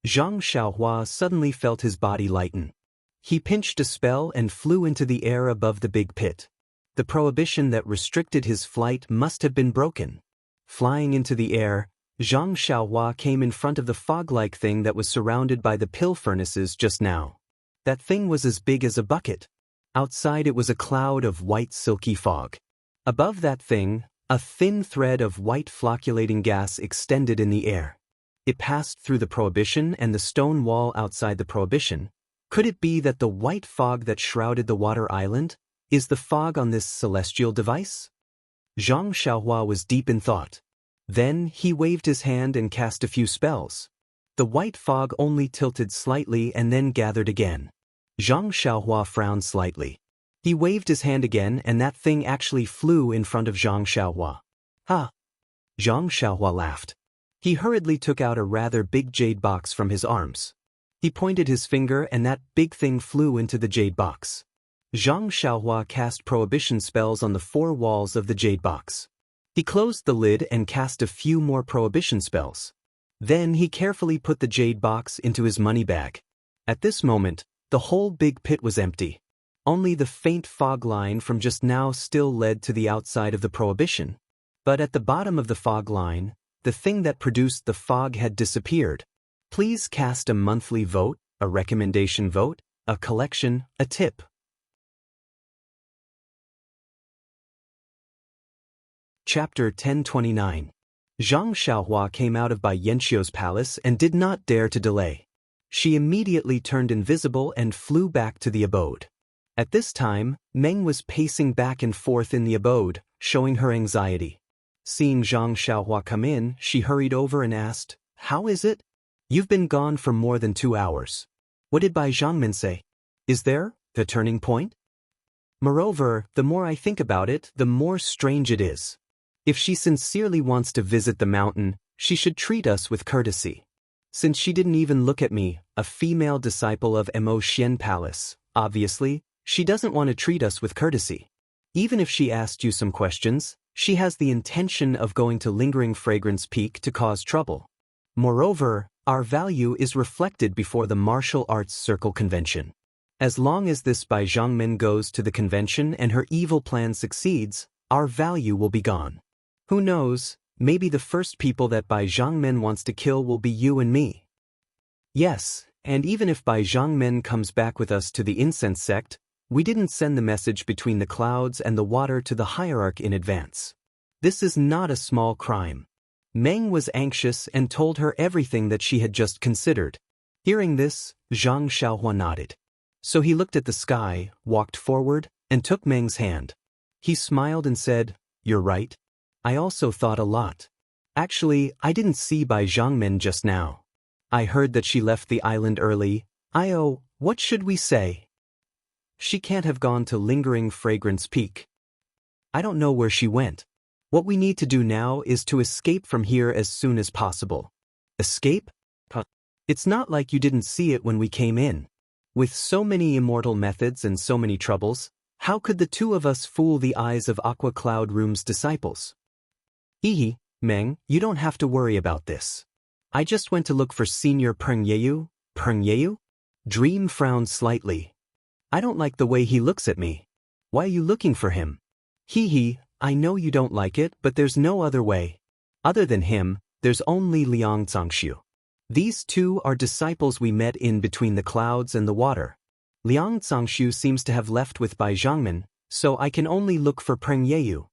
Zhang Xiaohua suddenly felt his body lighten. He pinched a spell and flew into the air above the big pit. The prohibition that restricted his flight must have been broken. Flying into the air, Zhang Xiaohua came in front of the fog-like thing that was surrounded by the pill furnaces just now. That thing was as big as a bucket. Outside it was a cloud of white silky fog. Above that thing, A thin thread of white flocculating gas extended in the air. It passed through the prohibition and the stone wall outside the prohibition. Could it be that the white fog that shrouded the water island is the fog on this celestial device? Zhang Xiaohua was deep in thought. Then he waved his hand and cast a few spells. The white fog only tilted slightly and then gathered again. Zhang Xiaohua frowned slightly. He waved his hand again and that thing actually flew in front of Zhang Xiaohua. Ha! Zhang Xiaohua laughed. He hurriedly took out a rather big jade box from his arms. He pointed his finger and that big thing flew into the jade box. Zhang Xiaohua cast prohibition spells on the 4 walls of the jade box. He closed the lid and cast a few more prohibition spells. Then he carefully put the jade box into his money bag. At this moment, the whole big pit was empty. Only the faint fog line from just now still led to the outside of the prohibition. But at the bottom of the fog line, the thing that produced the fog had disappeared. Please cast a monthly vote, a recommendation vote, a collection, a tip. Chapter 1029. Zhang Xiaohua came out of Bai Yanxiu's palace and did not dare to delay. She immediately turned invisible and flew back to the abode. At this time, Meng was pacing back and forth in the abode, showing her anxiety. Seeing Zhang Xiaohua come in, she hurried over and asked, "How is it? You've been gone for more than 2 hours. What did Bai Zhangmin say? Is there the turning point? Moreover, the more I think about it, the more strange it is. If she sincerely wants to visit the mountain, she should treat us with courtesy. Since she didn't even look at me, a female disciple of Mo Xian Palace, obviously, she doesn't want to treat us with courtesy. Even if she asked you some questions, she has the intention of going to Lingering Fragrance Peak to cause trouble. Moreover, our value is reflected before the Martial Arts Circle Convention. As long as this Bai Zhangmin goes to the convention and her evil plan succeeds, our value will be gone. Who knows, maybe the first people that Bai Zhangmin wants to kill will be you and me. Yes, and even if Bai Zhangmin comes back with us to the incense sect, we didn't send the message between the clouds and the water to the hierarch in advance. This is not a small crime. Meng was anxious and told her everything that she had just considered. Hearing this, Zhang Xiaohua nodded. So he looked at the sky, walked forward, and took Meng's hand. He smiled and said, "You're right. I also thought a lot. Actually, I didn't see Bai Zhangmin just now. I heard that she left the island early. What should we say? She can't have gone to Lingering Fragrance Peak. I don't know where she went. What we need to do now is to escape from here as soon as possible." Escape? It's not like you didn't see it when we came in. With so many immortal methods and so many troubles, how could the 2 of us fool the eyes of Aqua Cloud Room's disciples? Hehe, Meng, you don't have to worry about this. I just went to look for Senior Peng Yeyu. Peng Yeyu? Dream frowned slightly. I don't like the way he looks at me. Why are you looking for him? Hehe, I know you don't like it, but there's no other way. Other than him, there's only Liang Zangxiu. These 2 are disciples we met in between the clouds and the water. Liang Zangxiu seems to have left with Bai Zhangmin, so I can only look for Peng Yeyu.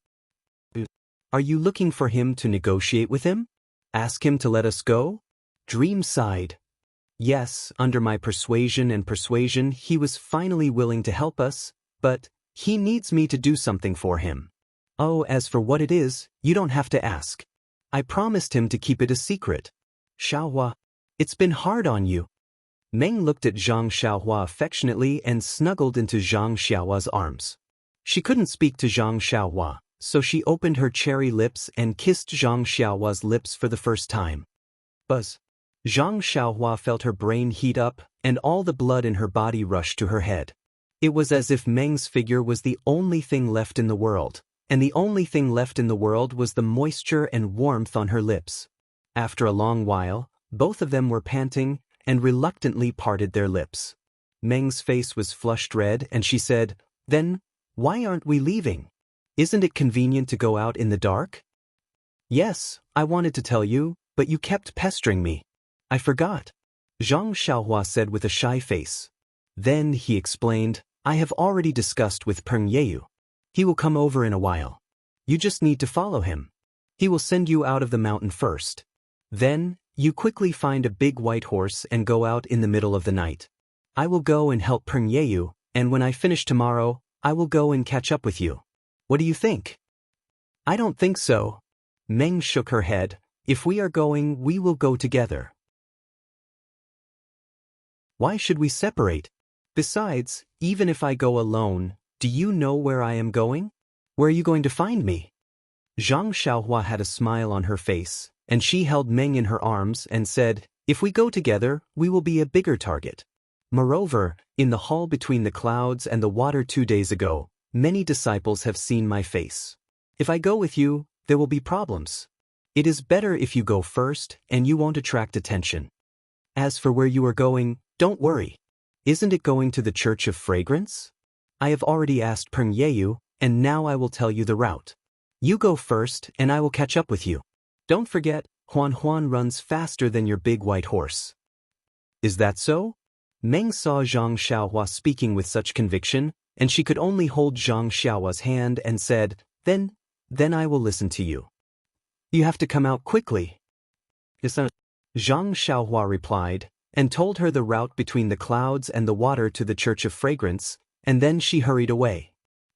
Are you looking for him to negotiate with him? Ask him to let us go? Dream sighed. Yes, under my persuasion he was finally willing to help us, but he needs me to do something for him. Oh, as for what it is, you don't have to ask. I promised him to keep it a secret. Xiaohua, it's been hard on you. Meng looked at Zhang Xiaohua affectionately and snuggled into Zhang Xiaohua's arms. She couldn't speak to Zhang Xiaohua, so she opened her cherry lips and kissed Zhang Xiaohua's lips for the first time. Buzz. Zhang Xiaohua felt her brain heat up, and all the blood in her body rushed to her head. It was as if Meng's figure was the only thing left in the world, and the only thing left in the world was the moisture and warmth on her lips. After a long while, both of them were panting, and reluctantly parted their lips. Meng's face was flushed red, and she said, "Then, why aren't we leaving? Isn't it convenient to go out in the dark?" "Yes, I wanted to tell you, but you kept pestering me. I forgot," Zhang Xiaohua said with a shy face. Then he explained, "I have already discussed with Peng Yeyu. He will come over in a while." You just need to follow him. He will send you out of the mountain first. Then, you quickly find a big white horse and go out in the middle of the night. I will go and help Peng Yeyu, and when I finish tomorrow, I will go and catch up with you. What do you think? I don't think so. Meng shook her head. If we are going, we will go together. Why should we separate? Besides, even if I go alone, do you know where I am going? Where are you going to find me? Zhang Xiaohua had a smile on her face, and she held Meng in her arms and said, if we go together, we will be a bigger target. Moreover, in the hall between the clouds and the water 2 days ago, many disciples have seen my face. If I go with you, there will be problems. It is better if you go first, and you won't attract attention. As for where you are going, don't worry. Isn't it going to the Church of Fragrance? I have already asked Peng Yeyu, and now I will tell you the route. You go first, and I will catch up with you. Don't forget, Huan runs faster than your big white horse. Is that so? Meng saw Zhang Xiaohua speaking with such conviction, and she could only hold Zhang Xiaohua's hand and said, Then I will listen to you. You have to come out quickly. Zhang Xiaohua replied, and told her the route between the clouds and the water to the Church of Fragrance, and then she hurried away.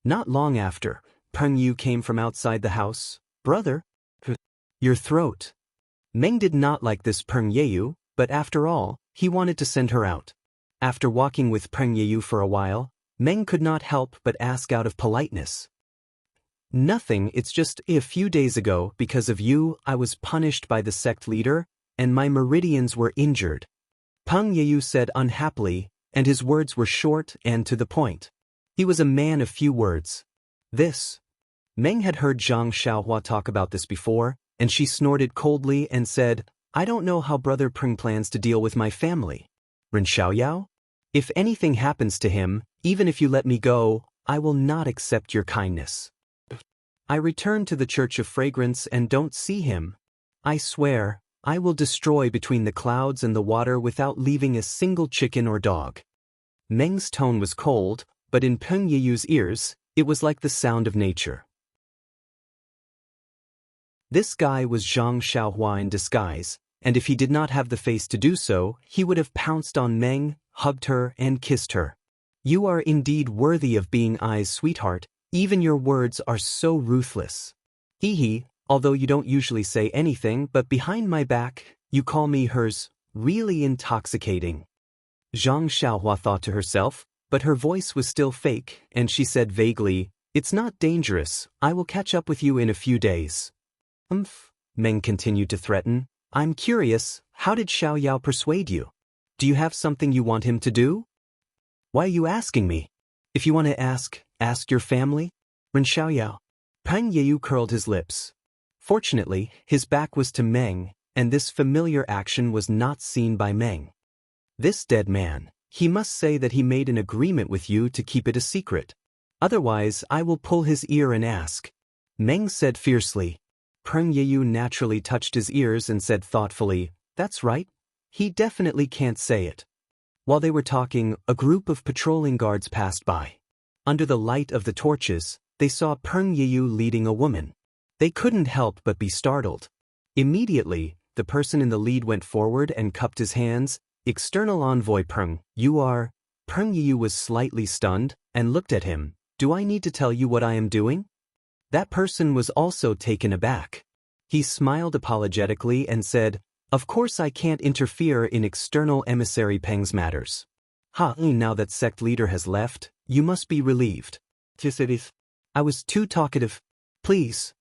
Not long after, Peng Yu came from outside the house. Brother? Your throat. Meng did not like this Peng Yeyu, but after all, he wanted to send her out. After walking with Peng Yeyu for a while, Meng could not help but ask out of politeness. Nothing, it's just a few days ago, because of you, I was punished by the sect leader, and my meridians were injured. Peng Yeyu said unhappily, and his words were short and to the point. He was a man of few words. This. Meng had heard Zhang Xiaohua talk about this before, and she snorted coldly and said, I don't know how Brother Peng plans to deal with my family. Ren Xiaoyao? If anything happens to him, even if you let me go, I will not accept your kindness. I return to the Church of Fragrance and don't see him. I swear, I will destroy between the clouds and the water without leaving a single chicken or dog. Meng's tone was cold, but in Peng Yeyu's ears, it was like the sound of nature. This guy was Zhang Xiaohua in disguise, and if he did not have the face to do so, he would have pounced on Meng, hugged her, and kissed her. You are indeed worthy of being Ai's sweetheart, even your words are so ruthless. Hee, although you don't usually say anything, but behind my back, you call me hers, really intoxicating. Zhang Xiaohua thought to herself, but her voice was still fake, and she said vaguely, It's not dangerous, I will catch up with you in a few days. Meng continued to threaten, I'm curious, how did Xiaoyao persuade you? Do you have something you want him to do? Why are you asking me? If you want to ask your family? Ren Xiaoyao. Peng Yeyu curled his lips. Fortunately, his back was to Meng, and this familiar action was not seen by Meng. This dead man, he must say that he made an agreement with you to keep it a secret. Otherwise, I will pull his ear and ask. Meng said fiercely. Peng Yeyu naturally touched his ears and said thoughtfully, That's right. He definitely can't say it. While they were talking, a group of patrolling guards passed by. Under the light of the torches, they saw Peng Yeyu leading a woman. They couldn't help but be startled. Immediately, the person in the lead went forward and cupped his hands. External envoy Peng, you are... Peng Yeyu was slightly stunned and looked at him. Do I need to tell you what I am doing? That person was also taken aback. He smiled apologetically and said, Of course I can't interfere in external emissary Peng's matters. Now that sect leader has left, you must be relieved. I was too talkative. Please.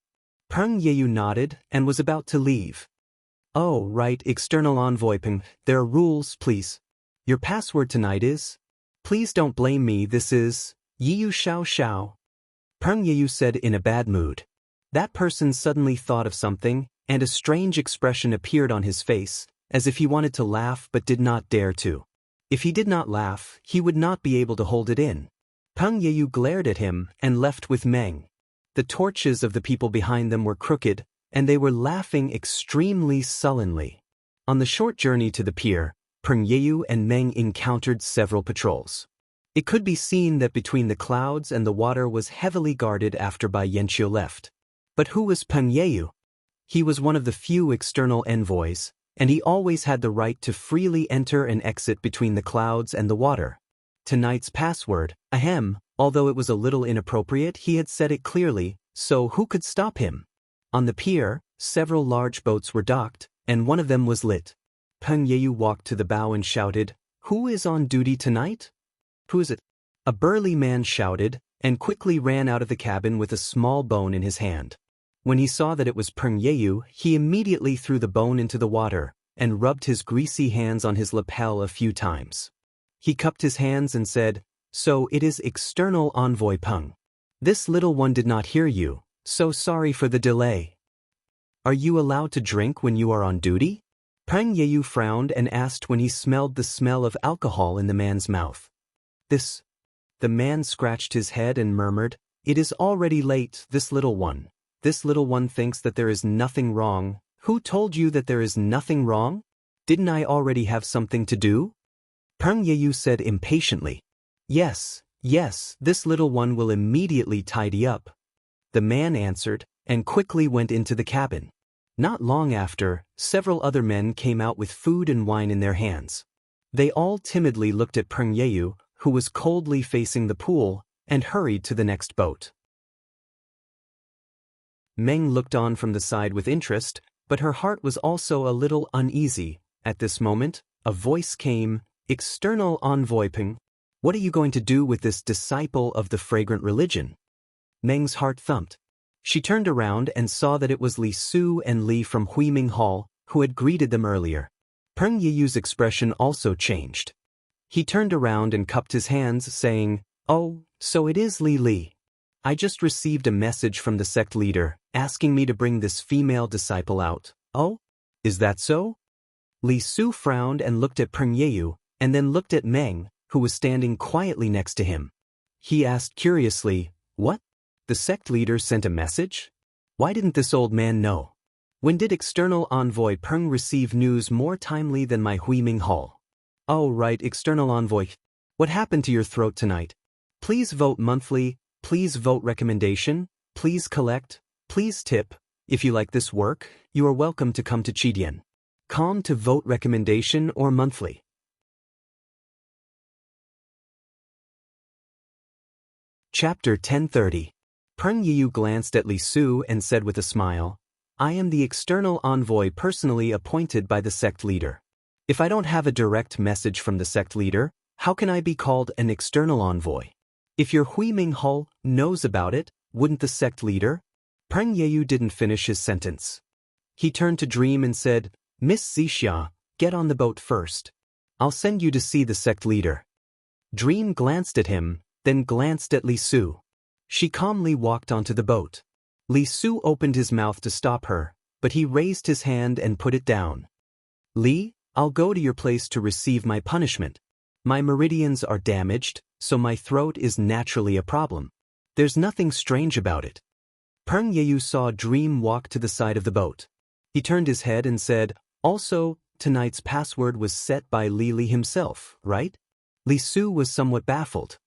Peng Yeyu nodded and was about to leave. Oh, right, external envoy Peng, there are rules, please. Your password tonight is? Please don't blame me, this is... Yiyu Xiao Xiao. Peng Yeyu said in a bad mood. That person suddenly thought of something, and a strange expression appeared on his face, as if he wanted to laugh but did not dare to. If he did not laugh, he would not be able to hold it in. Peng Yeyu glared at him and left with Meng. The torches of the people behind them were crooked, and they were laughing extremely sullenly. On the short journey to the pier, Peng Yeyu and Meng encountered several patrols. It could be seen that between the clouds and the water was heavily guarded after Bai Yanqiu left. But who was Peng Yeyu? He was one of the few external envoys, and he always had the right to freely enter and exit between the clouds and the water. Tonight's password, ahem, although it was a little inappropriate, he had said it clearly, so who could stop him? On the pier, several large boats were docked, and one of them was lit. Peng Yeyu walked to the bow and shouted, "Who is on duty tonight?" "Who is it?" A burly man shouted, and quickly ran out of the cabin with a small bone in his hand. When he saw that it was Peng Yeyu, he immediately threw the bone into the water, and rubbed his greasy hands on his lapel a few times. He cupped his hands and said, "So it is external envoy Peng. This little one did not hear you, so sorry for the delay. Are you allowed to drink when you are on duty?" Peng Yeyu frowned and asked when he smelled the smell of alcohol in the man's mouth. "This." The man scratched his head and murmured, "It is already late, this little one. This little one thinks that there is nothing wrong. Who told you that there is nothing wrong? Didn't I already have something to do?" Peng Yeyu said impatiently, Yes, this little one will immediately tidy up." The man answered, and quickly went into the cabin. Not long after, several other men came out with food and wine in their hands. They all timidly looked at Peng Yeyu, who was coldly facing the pool, and hurried to the next boat. Meng looked on from the side with interest, but her heart was also a little uneasy. At this moment, a voice came, "External envoy Peng, what are you going to do with this disciple of the fragrant religion?" Meng's heart thumped. She turned around and saw that it was Li Su and Li from Huiming Hall, who had greeted them earlier. Peng Yeyu's expression also changed. He turned around and cupped his hands, saying, "Oh, so it is Li. I just received a message from the sect leader, asking me to bring this female disciple out." "Oh? Is that so?" Li Su frowned and looked at Peng Yeyu, and then looked at Meng, who was standing quietly next to him. He asked curiously, "What? The sect leader sent a message? Why didn't this old man know? When did external envoy Peng receive news more timely than my Huiming Hall?" "Oh right, external envoy. What happened to your throat tonight? Please vote monthly, please vote recommendation, please collect, please tip. If you like this work, you are welcome to come to Chidian. Com to vote recommendation or monthly." Chapter 1030. Peng Yeyu glanced at Li Su and said with a smile, "I am the external envoy personally appointed by the sect leader. If I don't have a direct message from the sect leader, how can I be called an external envoy? If your Huiming Hall knows about it, wouldn't the sect leader?" Peng Yeyu didn't finish his sentence. He turned to Dream and said, "Miss Xianxia, get on the boat first. I'll send you to see the sect leader." Dream glanced at him, then glanced at Li Su. She calmly walked onto the boat. Li Su opened his mouth to stop her, but he raised his hand and put it down. "Li, I'll go to your place to receive my punishment. My meridians are damaged, so my throat is naturally a problem. There's nothing strange about it." Peng Yeyu saw Dream walk to the side of the boat. He turned his head and said, "Also, tonight's password was set by Li himself, right?" Li Su was somewhat baffled.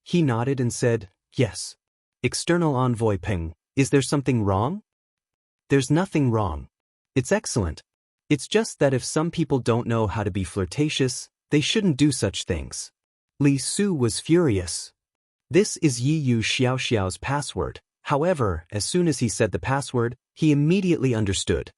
He nodded and said, "Yes." "External envoy Peng, is there something wrong?" "There's nothing wrong. It's excellent. It's just that if some people don't know how to be flirtatious, they shouldn't do such things." Li Su was furious. This is Yiyu Xiaoxiao's password. However, as soon as he said the password, he immediately understood.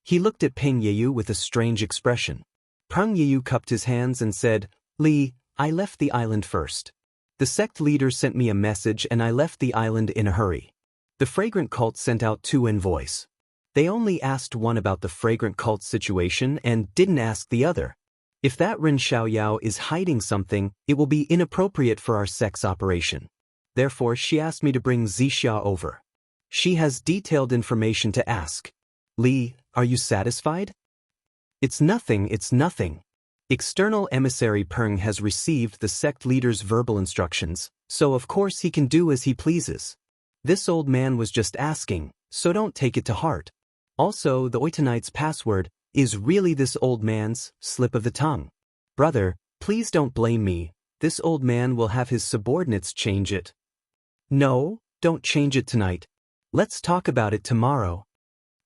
He looked at Peng Yeyu with a strange expression. Peng Yeyu cupped his hands and said, "Li, I left the island first. The sect leader sent me a message and I left the island in a hurry. The fragrant cult sent out 2 envoys. They only asked one about the fragrant cult situation and didn't ask the other. If that Ren Xiaoyao is hiding something, it will be inappropriate for our sect's operation. Therefore she asked me to bring Zixia over. She has detailed information to ask. Li, are you satisfied?" It's nothing. External emissary Peng has received the sect leader's verbal instructions, so of course he can do as he pleases. This old man was just asking, so don't take it to heart. Also, the Oitonite's password is really this old man's slip of the tongue. Brother, please don't blame me. This old man will have his subordinates change it. No, don't change it tonight. Let's talk about it tomorrow.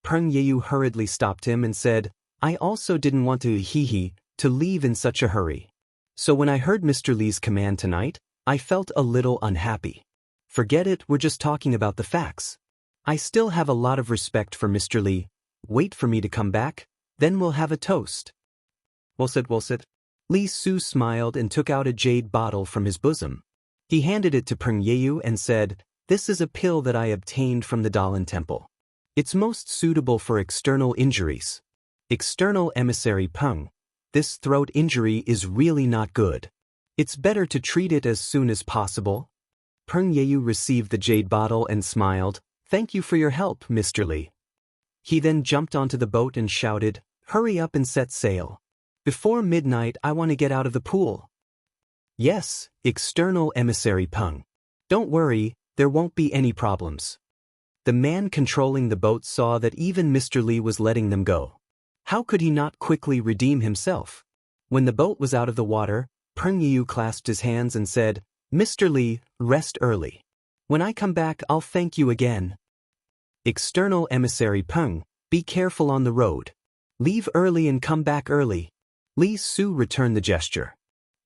Peng Yeyu hurriedly stopped him and said, I also didn't want to leave in such a hurry. So when I heard Mr. Li's command tonight, I felt a little unhappy. Forget it, we're just talking about the facts. I still have a lot of respect for Mr. Li. Wait for me to come back, then we'll have a toast. Well said. Li Su smiled and took out a jade bottle from his bosom. He handed it to Peng Yeyu and said, This is a pill that I obtained from the Daoist temple. It's most suitable for external injuries. External emissary Peng. This throat injury is really not good. It's better to treat it as soon as possible. Peng Yeyu received the jade bottle and smiled, Thank you for your help, Mr. Li. He then jumped onto the boat and shouted, Hurry up and set sail. Before midnight I want to get out of the pool. Yes, external emissary Peng. Don't worry, there won't be any problems. The man controlling the boat saw that even Mr. Li was letting them go. How could he not quickly redeem himself? When the boat was out of the water, Peng Yeyu clasped his hands and said, Mr. Li, rest early. When I come back I'll thank you again. External emissary Peng, be careful on the road. Leave early and come back early. Li Su returned the gesture.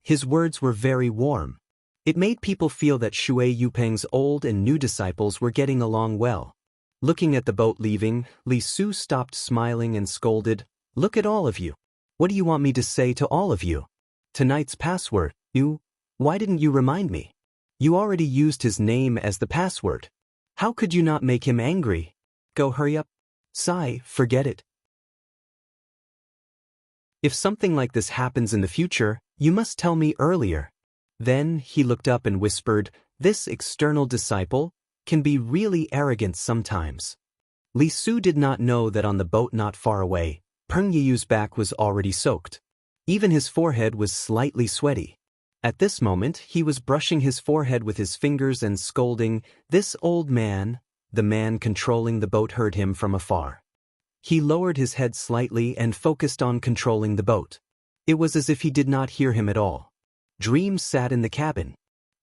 His words were very warm. It made people feel that Shui Yupeng's old and new disciples were getting along well. Looking at the boat leaving, Li Su stopped smiling and scolded, Look at all of you. What do you want me to say to all of you? Tonight's password, why didn't you remind me? You already used his name as the password. How could you not make him angry? Go hurry up. Sigh, forget it. If something like this happens in the future, you must tell me earlier. Then he looked up and whispered, This external disciple can be really arrogant sometimes. Li Su did not know that on the boat not far away, Peng Yeyu's back was already soaked. Even his forehead was slightly sweaty. At this moment he was brushing his forehead with his fingers and scolding, This old man. The man controlling the boat heard him from afar. He lowered his head slightly and focused on controlling the boat. It was as if he did not hear him at all. Dream sat in the cabin.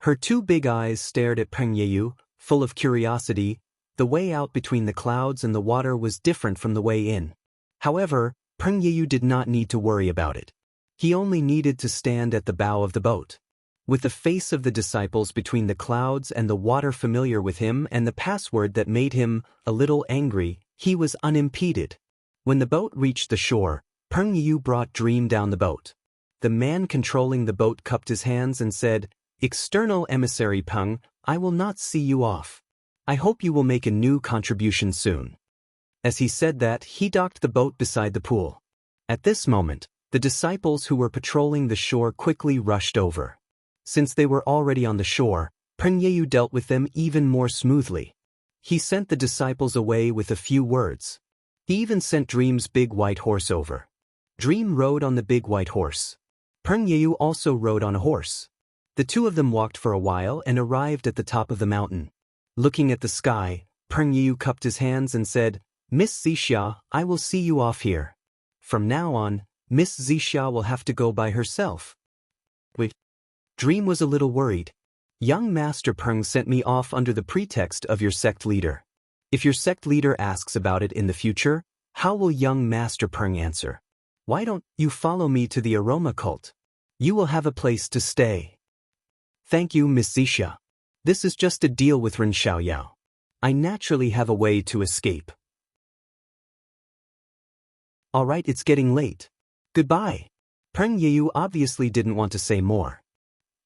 Her two big eyes stared at Peng Yeyu, full of curiosity. The way out between the clouds and the water was different from the way in. However, Peng Yeyu did not need to worry about it. He only needed to stand at the bow of the boat. With the face of the disciples between the clouds and the water familiar with him and the password that made him a little angry, he was unimpeded. When the boat reached the shore, Peng Yeyu brought Dream down the boat. The man controlling the boat cupped his hands and said, External emissary Peng, I will not see you off. I hope you will make a new contribution soon. As he said that, he docked the boat beside the pool. At this moment, the disciples who were patrolling the shore quickly rushed over. Since they were already on the shore, Peng Yeyu dealt with them even more smoothly. He sent the disciples away with a few words. He even sent Dream's big white horse over. Dream rode on the big white horse. Peng Yeyu also rode on a horse. The two of them walked for a while and arrived at the top of the mountain. Looking at the sky, Peng Yeyu cupped his hands and said, Miss Xianxia, I will see you off here. From now on, Miss Xianxia will have to go by herself. Wait. Dream was a little worried. Young Master Peng sent me off under the pretext of your sect leader. If your sect leader asks about it in the future, how will young Master Peng answer? Why don't you follow me to the aroma cult? You will have a place to stay. Thank you, Miss Xianxia. This is just a deal with Ren Xiaoyao. I naturally have a way to escape. Alright, it's getting late. Goodbye. Peng Yeyu obviously didn't want to say more.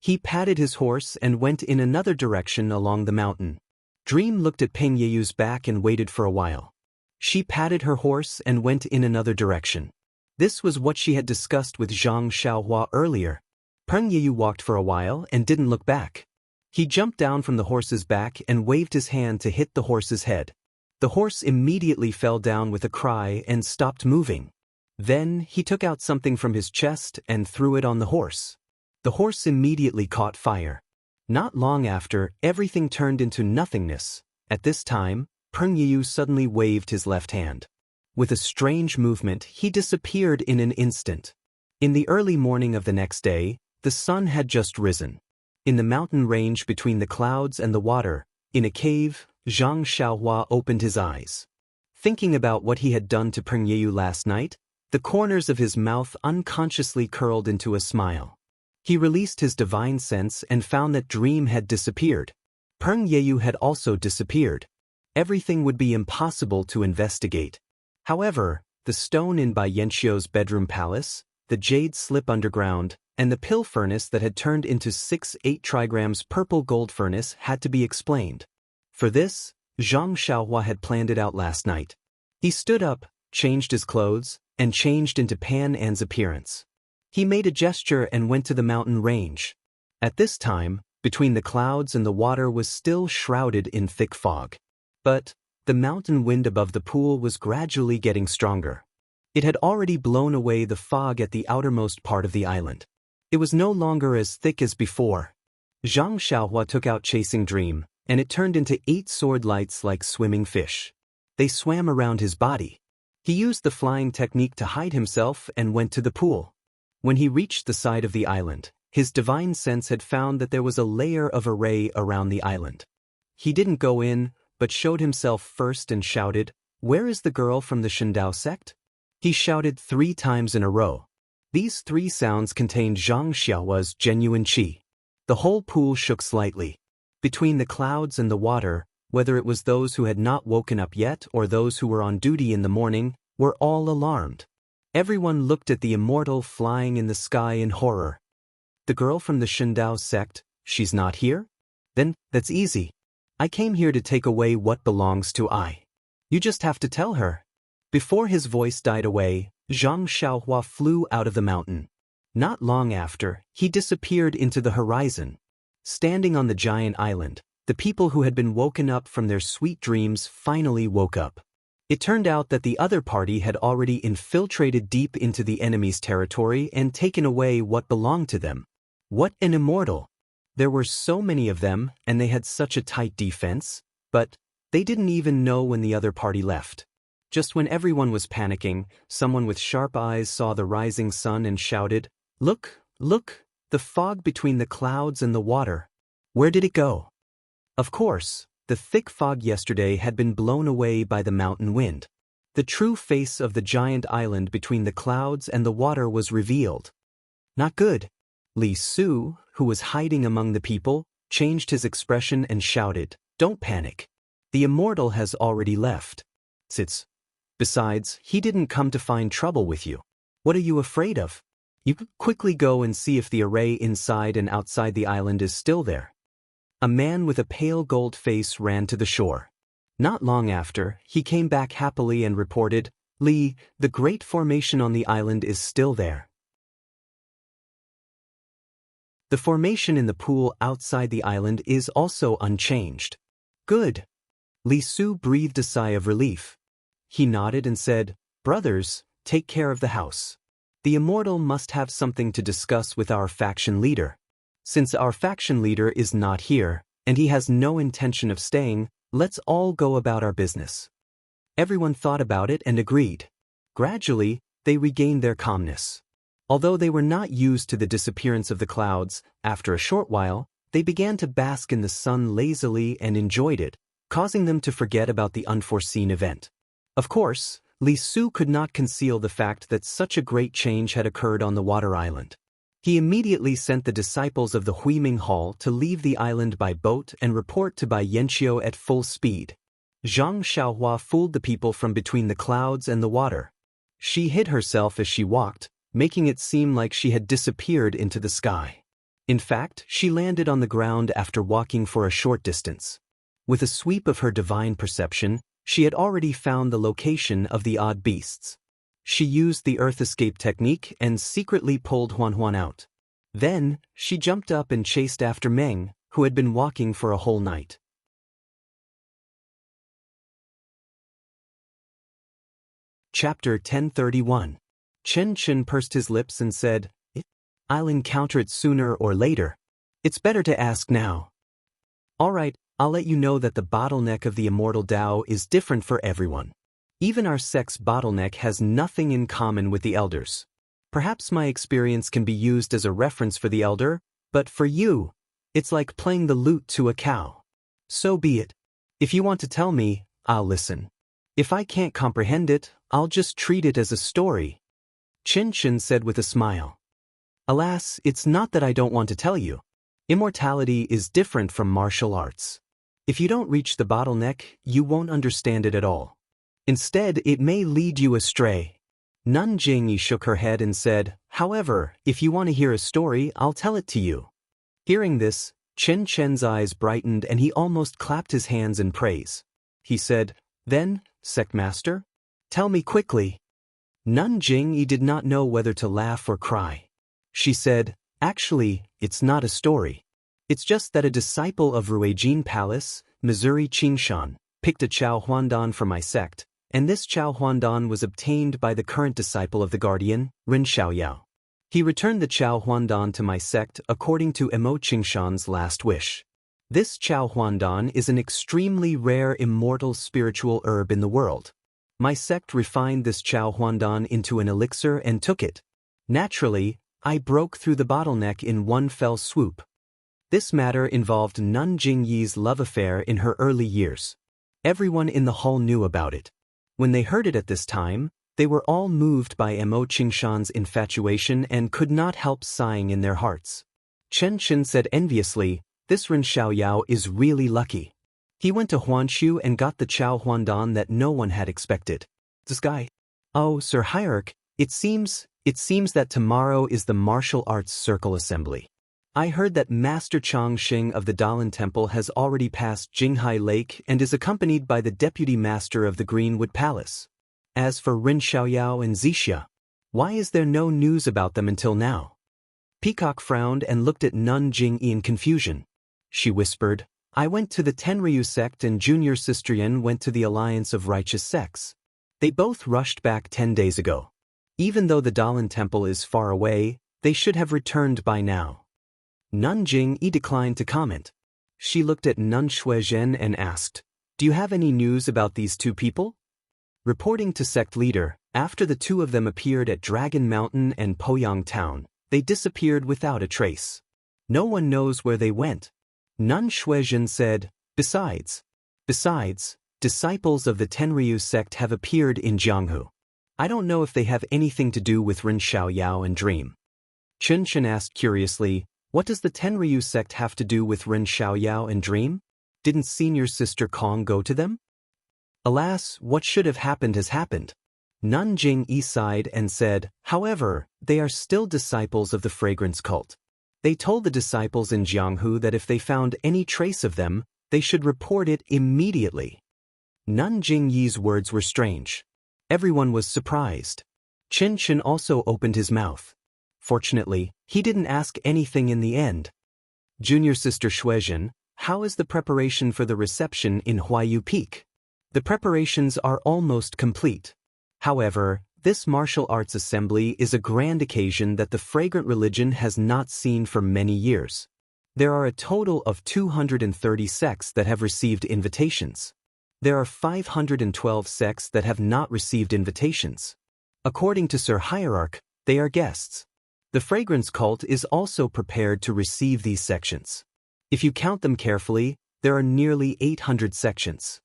He patted his horse and went in another direction along the mountain. Dream looked at Peng Yeyu's back and waited for a while. She patted her horse and went in another direction. This was what she had discussed with Zhang Xiaohua earlier. Peng Yeyu walked for a while and didn't look back. He jumped down from the horse's back and waved his hand to hit the horse's head. The horse immediately fell down with a cry and stopped moving. Then he took out something from his chest and threw it on the horse. The horse immediately caught fire. Not long after, everything turned into nothingness. At this time, Peng Yeyu suddenly waved his left hand. With a strange movement, he disappeared in an instant. In the early morning of the next day, the sun had just risen. In the mountain range between the clouds and the water, in a cave, Zhang Xiaohua opened his eyes. Thinking about what he had done to Peng Yeyu last night, the corners of his mouth unconsciously curled into a smile. He released his divine sense and found that Dream had disappeared. Peng Yeyu had also disappeared. Everything would be impossible to investigate. However, the stone in Bai Yanxiu's bedroom palace, the jade slip underground, and the pill furnace that had turned into 6-8 trigrams purple gold furnace had to be explained. For this, Zhang Xiaohua had planned it out last night. He stood up, changed his clothes, and changed into Pan An's appearance. He made a gesture and went to the mountain range. At this time, between the clouds and the water was still shrouded in thick fog. But the mountain wind above the pool was gradually getting stronger. It had already blown away the fog at the outermost part of the island. It was no longer as thick as before. Zhang Xiaohua took out Chasing Dream, and it turned into 8 sword lights like swimming fish. They swam around his body. He used the flying technique to hide himself and went to the pool. When he reached the side of the island, his divine sense had found that there was a layer of array around the island. He didn't go in, but showed himself first and shouted, "Where is the girl from the Shindao sect?" He shouted 3 times in a row. These 3 sounds contained Zhang Xiaohua's genuine qi. The whole pool shook slightly. Between the clouds and the water, whether it was those who had not woken up yet or those who were on duty in the morning, were all alarmed. Everyone looked at the Immortal flying in the sky in horror. The girl from the Shindao sect, she's not here? Then, that's easy. I came here to take away what belongs to I. You just have to tell her. Before his voice died away, Zhang Xiaohua flew out of the mountain. Not long after, he disappeared into the horizon. Standing on the giant island, the people who had been woken up from their sweet dreams finally woke up. It turned out that the other party had already infiltrated deep into the enemy's territory and taken away what belonged to them. What an immortal! There were so many of them, and they had such a tight defense, but they didn't even know when the other party left. Just when everyone was panicking, someone with sharp eyes saw the rising sun and shouted, "Look, look, the fog between the clouds and the water. Where did it go?" Of course, the thick fog yesterday had been blown away by the mountain wind. The true face of the giant island between the clouds and the water was revealed. Not good. Li Su, who was hiding among the people, changed his expression and shouted, "Don't panic. The Immortal has already left. Sits. Besides, he didn't come to find trouble with you. What are you afraid of? You could quickly go and see if the array inside and outside the island is still there." A man with a pale gold face ran to the shore. Not long after, he came back happily and reported, "Li, the great formation on the island is still there." The formation in the pool outside the island is also unchanged. Good. Li Su breathed a sigh of relief. He nodded and said, "Brothers, take care of the house. The Immortal must have something to discuss with our faction leader. Since our faction leader is not here, and he has no intention of staying, let's all go about our business." Everyone thought about it and agreed. Gradually, they regained their calmness. Although they were not used to the disappearance of the clouds, after a short while, they began to bask in the sun lazily and enjoyed it, causing them to forget about the unforeseen event. Of course, Li Su could not conceal the fact that such a great change had occurred on the water island. He immediately sent the disciples of the Huiming Hall to leave the island by boat and report to Bai Yanxiu at full speed. Zhang Xiaohua fooled the people from between the clouds and the water. She hid herself as she walked, making it seem like she had disappeared into the sky. In fact, she landed on the ground after walking for a short distance. With a sweep of her divine perception, she had already found the location of the odd beasts. She used the earth escape technique and secretly pulled Huan out. Then, she jumped up and chased after Meng, who had been walking for a whole night. Chapter 1031. Chen Chen pursed his lips and said, "I'll encounter it sooner or later. It's better to ask now. All right, I'll let you know that the bottleneck of the Immortal Dao is different for everyone. Even our sect's bottleneck has nothing in common with the elders. Perhaps my experience can be used as a reference for the elder, but for you, it's like playing the lute to a cow. So be it. If you want to tell me, I'll listen. If I can't comprehend it, I'll just treat it as a story. Xianxia said with a smile. Alas, it's not that I don't want to tell you. Immortality is different from martial arts. If you don't reach the bottleneck, you won't understand it at all. Instead, it may lead you astray. Nun Jingyi shook her head and said, however, if you want to hear a story, I'll tell it to you. Hearing this, Xianxia's eyes brightened and he almost clapped his hands in praise. He said, then, sect master? Tell me quickly. Nun Jingyi did not know whether to laugh or cry. She said, actually, it's not a story. It's just that a disciple of Ruijin Palace, Missouri Qingshan, picked a Chao Huandan for my sect, and this Chao Huandan was obtained by the current disciple of the guardian, Ren Xiaoyao. He returned the Chao Huandan to my sect according to Emo Qingshan's last wish. This Chao Huandan is an extremely rare immortal spiritual herb in the world. My sect refined this Chao Huandan into an elixir and took it. Naturally, I broke through the bottleneck in one fell swoop. This matter involved Nun Jingyi's love affair in her early years. Everyone in the hall knew about it. When they heard it at this time, they were all moved by Emo Qingshan's infatuation and could not help sighing in their hearts. Xianxia said enviously, this Ren Xiaoyao is really lucky. He went to Huanshu and got the Chao Huandan that no one had expected. This guy. Oh, Sir Hierarch, it seems that tomorrow is the martial arts circle assembly. I heard that Master Changxing of the Daoist Temple has already passed Jinghai Lake and is accompanied by the deputy master of the Greenwood Palace. As for Ren Xiaoyao and Xixia, why is there no news about them until now? Peacock frowned and looked at Nun Jingyi in confusion. She whispered, I went to the Tenryu sect and Junior Sister Yen went to the Alliance of Righteous Sects. They both rushed back 10 days ago. Even though the Daoist Temple is far away, they should have returned by now. Nun Jingyi declined to comment. She looked at Nun Shuizhen and asked, do you have any news about these two people? Reporting to sect leader, after the two of them appeared at Dragon Mountain and Poyang Town, they disappeared without a trace. No one knows where they went. Nun Shuizhen said, Besides, disciples of the Tenryu sect have appeared in Jianghu. I don't know if they have anything to do with Ren Xiaoyao and Dream. Xianxia asked curiously, what does the Tenryu sect have to do with Ren Xiaoyao and Dream? Didn't senior sister Kong go to them? Alas, what should have happened has happened. Nun Jingyi sighed and said, however, they are still disciples of the fragrance cult. They told the disciples in Jianghu that if they found any trace of them, they should report it immediately. Nun Jingyi's words were strange. Everyone was surprised. Xianxia also opened his mouth. Fortunately, he didn't ask anything in the end. Junior Sister Shuizhen, how is the preparation for the reception in Huayu Peak? The preparations are almost complete. However, this martial arts assembly is a grand occasion that the fragrant religion has not seen for many years. There are a total of 230 sects that have received invitations. There are 512 sects that have not received invitations. According to Sir Hierarch, they are guests. The fragrance cult is also prepared to receive these sections. If you count them carefully, there are nearly 800 sections.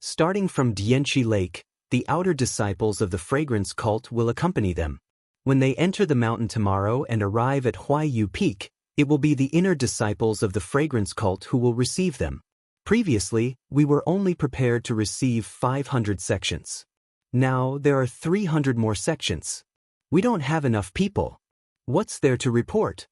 Starting from Dianchi Lake, the outer disciples of the fragrance cult will accompany them. When they enter the mountain tomorrow and arrive at Huayu Peak, it will be the inner disciples of the fragrance cult who will receive them. Previously, we were only prepared to receive 500 sections. Now there are 300 more sections. We don't have enough people. What's there to report?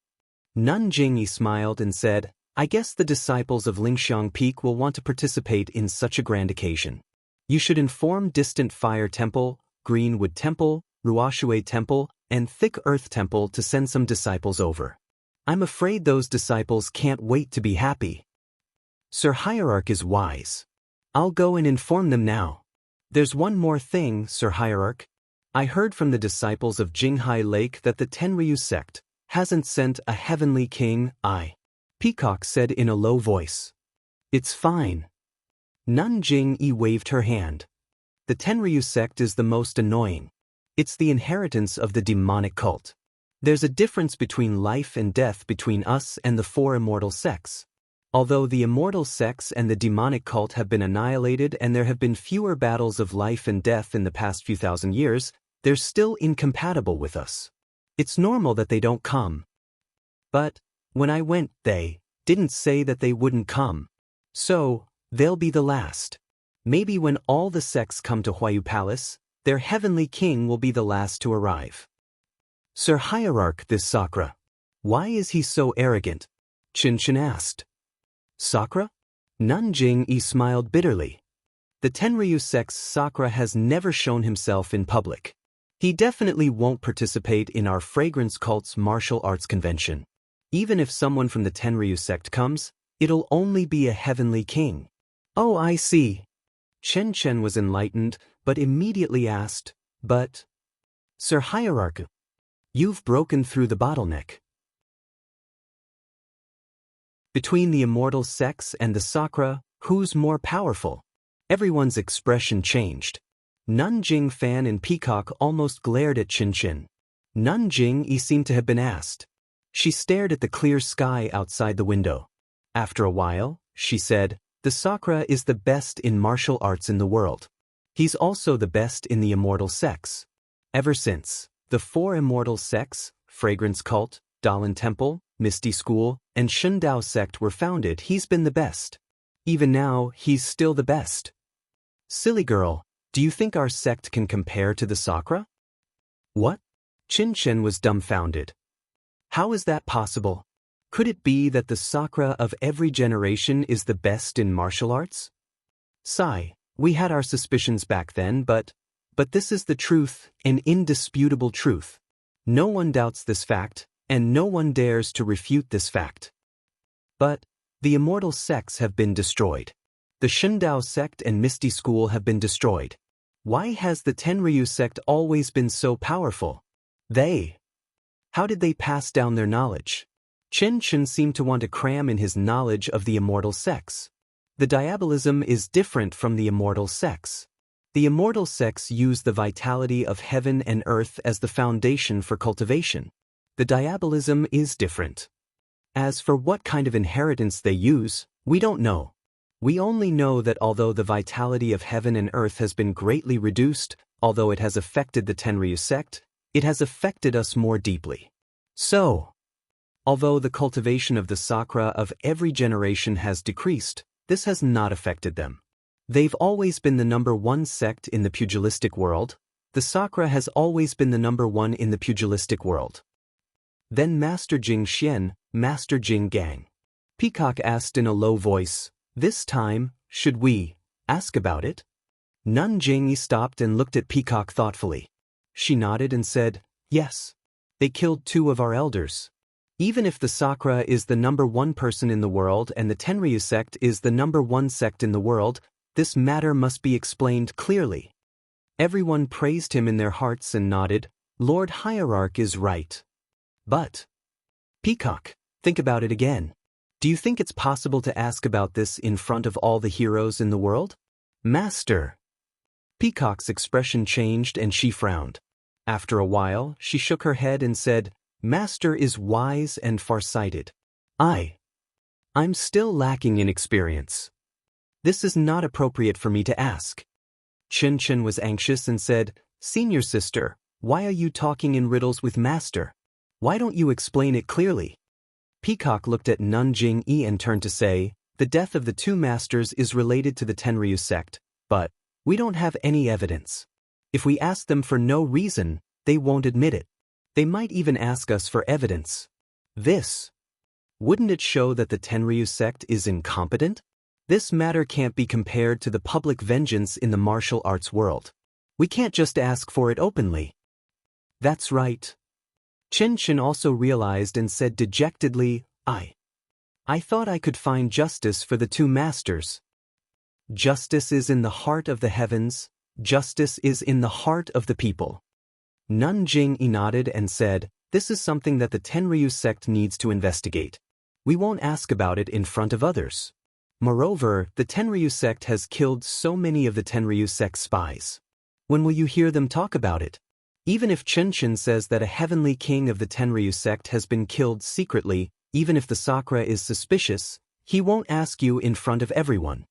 Nun Jingyi smiled and said, I guess the disciples of Lingxiang Peak will want to participate in such a grand occasion. You should inform Distant Fire Temple, Greenwood Temple, Ruoshui Temple, and Thick Earth Temple to send some disciples over. I'm afraid those disciples can't wait to be happy. Sir Hierarch is wise. I'll go and inform them now. There's one more thing, Sir Hierarch. I heard from the disciples of Jinghai Lake that the Tenryu sect hasn't sent a heavenly king. Peacock said in a low voice. It's fine. Nun Jingyi waved her hand. The Tenryu sect is the most annoying. It's the inheritance of the demonic cult. There's a difference between life and death between us and the four immortal sects. Although the immortal sects and the demonic cult have been annihilated and there have been fewer battles of life and death in the past few thousand years, they're still incompatible with us. It's normal that they don't come. But when I went, they didn't say that they wouldn't come. So, they'll be the last. Maybe when all the sects come to Huayu Palace, their heavenly king will be the last to arrive. Sir Hierarch, this Sakra. Why is he so arrogant? Xianxia asked. Sakra? Nanjing smiled bitterly. The Tenryu sect's Sakra has never shown himself in public. He definitely won't participate in our fragrance cult's martial arts convention. Even if someone from the Tenryu sect comes, it'll only be a heavenly king. Oh, I see. Chen was enlightened, but immediately asked, but... Sir Hierarch, you've broken through the bottleneck. Between the immortal sects and the Sakra, who's more powerful? Everyone's expression changed. Nanjing Fan and Peacock almost glared at Chen. Nanjing seemed to have been asked. She stared at the clear sky outside the window. After a while, she said, the Sakra is the best in martial arts in the world. He's also the best in the immortal sects. Ever since the 4 immortal sects, Fragrance Cult, Daoist Temple, Misty School, and Shundao sect were founded, he's been the best. Even now, he's still the best. Silly girl, do you think our sect can compare to the Sakra? What? Chen was dumbfounded. How is that possible? Could it be that the Sakra of every generation is the best in martial arts? Sigh, we had our suspicions back then, but this is the truth, an indisputable truth. No one doubts this fact, and no one dares to refute this fact. But the immortal sects have been destroyed. The Shundao sect and Misty School have been destroyed. Why has the Tenryu sect always been so powerful? How did they pass down their knowledge? Chen seemed to want to cram in his knowledge of the immortal sects. The diabolism is different from the immortal sects. The immortal sects use the vitality of heaven and earth as the foundation for cultivation. The diabolism is different. As for what kind of inheritance they use, we don't know. We only know that although the vitality of heaven and earth has been greatly reduced, although it has affected the Tenryu sect, it has affected us more deeply. So, although the cultivation of the Sakra of every generation has decreased, this has not affected them. They've always been the #1 sect in the pugilistic world. The Sakra has always been the #1 in the pugilistic world. Then Master Jing Xian, Master Jing Gang. Peacock asked in a low voice, this time, should we ask about it? Nanjing stopped and looked at Peacock thoughtfully. She nodded and said, yes. They killed 2 of our elders. Even if the Sakra is the #1 person in the world and the Tenryu sect is the #1 sect in the world, this matter must be explained clearly. Everyone praised him in their hearts and nodded, Lord Hierarch is right. But, Peacock, think about it again. Do you think it's possible to ask about this in front of all the heroes in the world? Master. Peacock's expression changed and she frowned. After a while, she shook her head and said, Master is wise and farsighted. I'm still lacking in experience. This is not appropriate for me to ask. Chen was anxious and said, Senior sister, why are you talking in riddles with Master? Why don't you explain it clearly? Peacock looked at Nanjing and turned to say, the death of the 2 masters is related to the Tenryu sect, but we don't have any evidence. If we ask them for no reason, they won't admit it. They might even ask us for evidence. Wouldn't it show that the Tenryu sect is incompetent? This matter can't be compared to the public vengeance in the martial arts world. We can't just ask for it openly. That's right. Chen also realized and said dejectedly, I thought I could find justice for the 2 masters. Justice is in the heart of the heavens. Justice is in the heart of the people. Nanjing nodded and said, this is something that the Tenryu sect needs to investigate. We won't ask about it in front of others. Moreover, the Tenryu sect has killed so many of the Tenryu sect spies. When will you hear them talk about it? Even if Chen says that a heavenly king of the Tenryu sect has been killed secretly, even if the Sakra is suspicious, He won't ask you in front of everyone.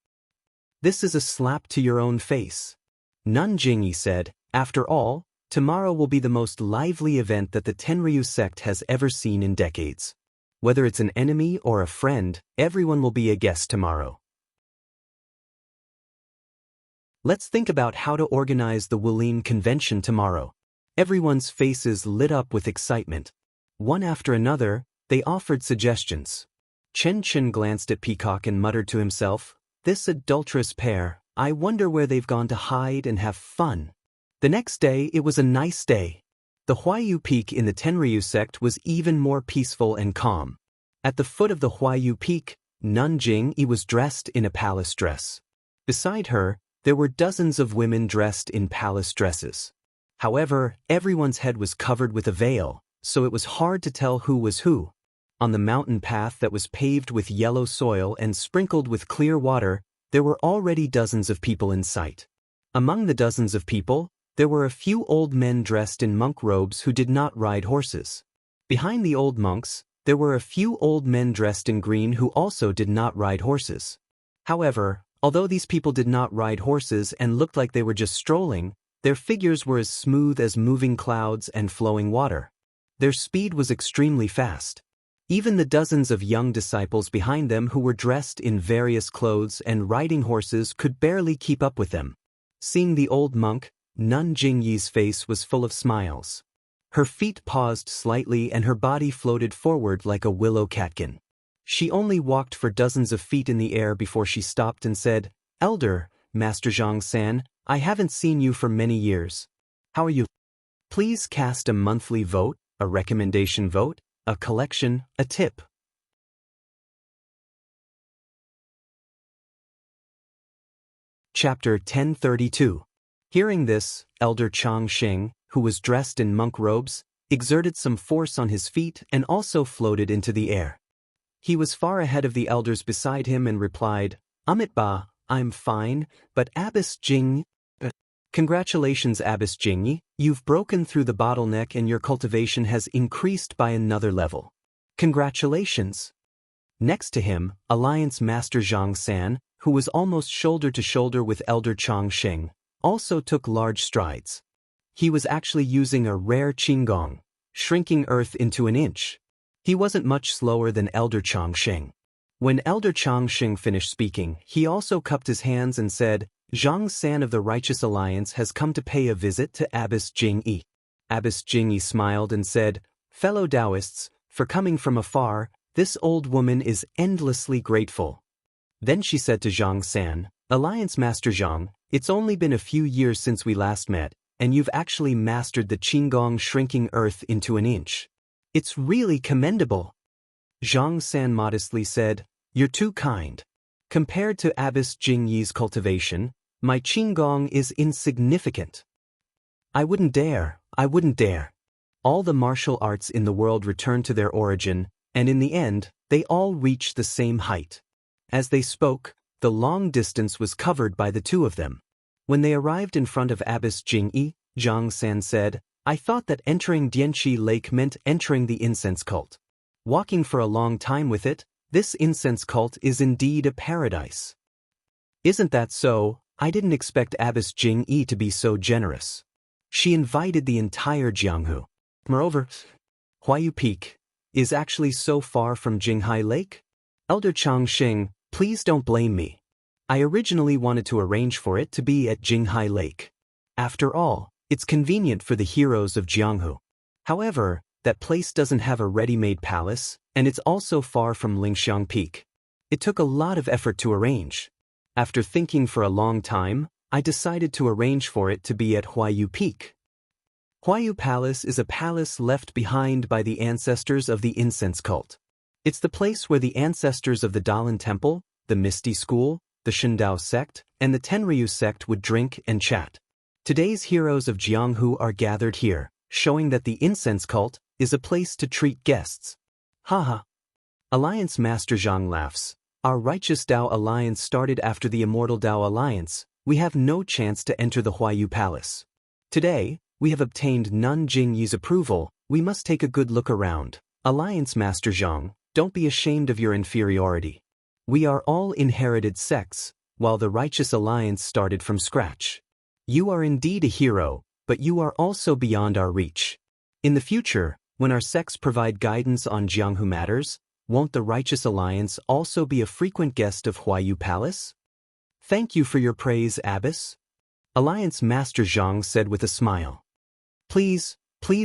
This is a slap to your own face. Nun Jingyi said, after all, tomorrow will be the most lively event that the Tenryu sect has ever seen in decades. Whether it's an enemy or a friend, everyone will be a guest tomorrow. Let's think about how to organize the Wulin convention tomorrow. Everyone's faces lit up with excitement. One after another, they offered suggestions. Chen Chen glanced at Peacock and muttered to himself, "This adulterous pair, I wonder where they've gone to hide and have fun." The next day, it was a nice day. The Huayu Peak in the Tenryu sect was even more peaceful and calm. At the foot of the Huayu Peak, Nun Jingyi was dressed in a palace dress. Beside her, there were dozens of women dressed in palace dresses. However, everyone's head was covered with a veil, so it was hard to tell who was who. On the mountain path that was paved with yellow soil and sprinkled with clear water, there were already dozens of people in sight. Among the dozens of people, there were a few old men dressed in monk robes who did not ride horses. Behind the old monks, there were a few old men dressed in green who also did not ride horses. However, although these people did not ride horses and looked like they were just strolling, their figures were as smooth as moving clouds and flowing water. Their speed was extremely fast. Even the dozens of young disciples behind them who were dressed in various clothes and riding horses could barely keep up with them. Seeing the old monk, Nun Jingyi's face was full of smiles. Her feet paused slightly and her body floated forward like a willow catkin. She only walked for dozens of feet in the air before she stopped and said, "Elder, Master Zhang-san, I haven't seen you for many years. How are you? Please cast a monthly vote, a recommendation vote, a collection, a tip." Chapter 1032. Hearing this, Elder Chang Sheng, who was dressed in monk robes, exerted some force on his feet and also floated into the air. He was far ahead of the elders beside him and replied, "Amitba, I'm fine, but Abbess Jing..." "Congratulations, Abbess Jingyi, you've broken through the bottleneck and your cultivation has increased by another level. Congratulations." Next to him, Alliance Master Zhang San, who was almost shoulder to shoulder with Elder Chang Sheng, also took large strides. He was actually using a rare qinggong, shrinking earth into an inch. He wasn't much slower than Elder Chang Sheng. When Elder Chang Sheng finished speaking, he also cupped his hands and said, "Zhang San of the Righteous Alliance has come to pay a visit to Abbess Jingyi." Abbess Jingyi smiled and said, "Fellow Daoists, for coming from afar, this old woman is endlessly grateful." Then she said to Zhang San, "Alliance Master Zhang, it's only been a few years since we last met, and you've actually mastered the qinggong shrinking earth into an inch. It's really commendable." Zhang San modestly said, "You're too kind. Compared to Abbess Jingyi's cultivation, my qinggong is insignificant." I wouldn't dare. All the martial arts in the world return to their origin, and in the end, they all reach the same height. As they spoke, the long distance was covered by the two of them. When they arrived in front of Abbess Jingyi, Zhang San said, "I thought that entering Dianqi Lake meant entering the incense cult. Walking for a long time with it, this incense cult is indeed a paradise." "Isn't that so? I didn't expect Abbess Jingyi to be so generous. She invited the entire Jianghu. Moreover, Huayu Peak is actually so far from Jinghai Lake? Elder Chang Sheng, please don't blame me. I originally wanted to arrange for it to be at Jinghai Lake. After all, it's convenient for the heroes of Jianghu. However, that place doesn't have a ready-made palace, and it's also far from Lingxiang Peak. It took a lot of effort to arrange. After thinking for a long time, I decided to arrange for it to be at Huayu Peak. Huayu Palace is a palace left behind by the ancestors of the incense cult. It's the place where the ancestors of the Dalan Temple, the Misty School, the Shindao sect, and the Tenryu sect would drink and chat. Today's heroes of Jianghu are gathered here, showing that the incense cult is a place to treat guests. Haha. Alliance Master Zhang laughs. Our righteous Dao Alliance started after the Immortal Dao Alliance. We have no chance to enter the Huayu Palace. Today, we have obtained Nun Jingyi's approval. We must take a good look around. Alliance Master Zhang, don't be ashamed of your inferiority. We are all inherited sects, while the Righteous Alliance started from scratch. You are indeed a hero, but you are also beyond our reach. In the future, when our sects provide guidance on Jianghu matters, won't the Righteous Alliance also be a frequent guest of Huayu Palace? Thank you for your praise, Abbess. Alliance Master Zhang said with a smile. Please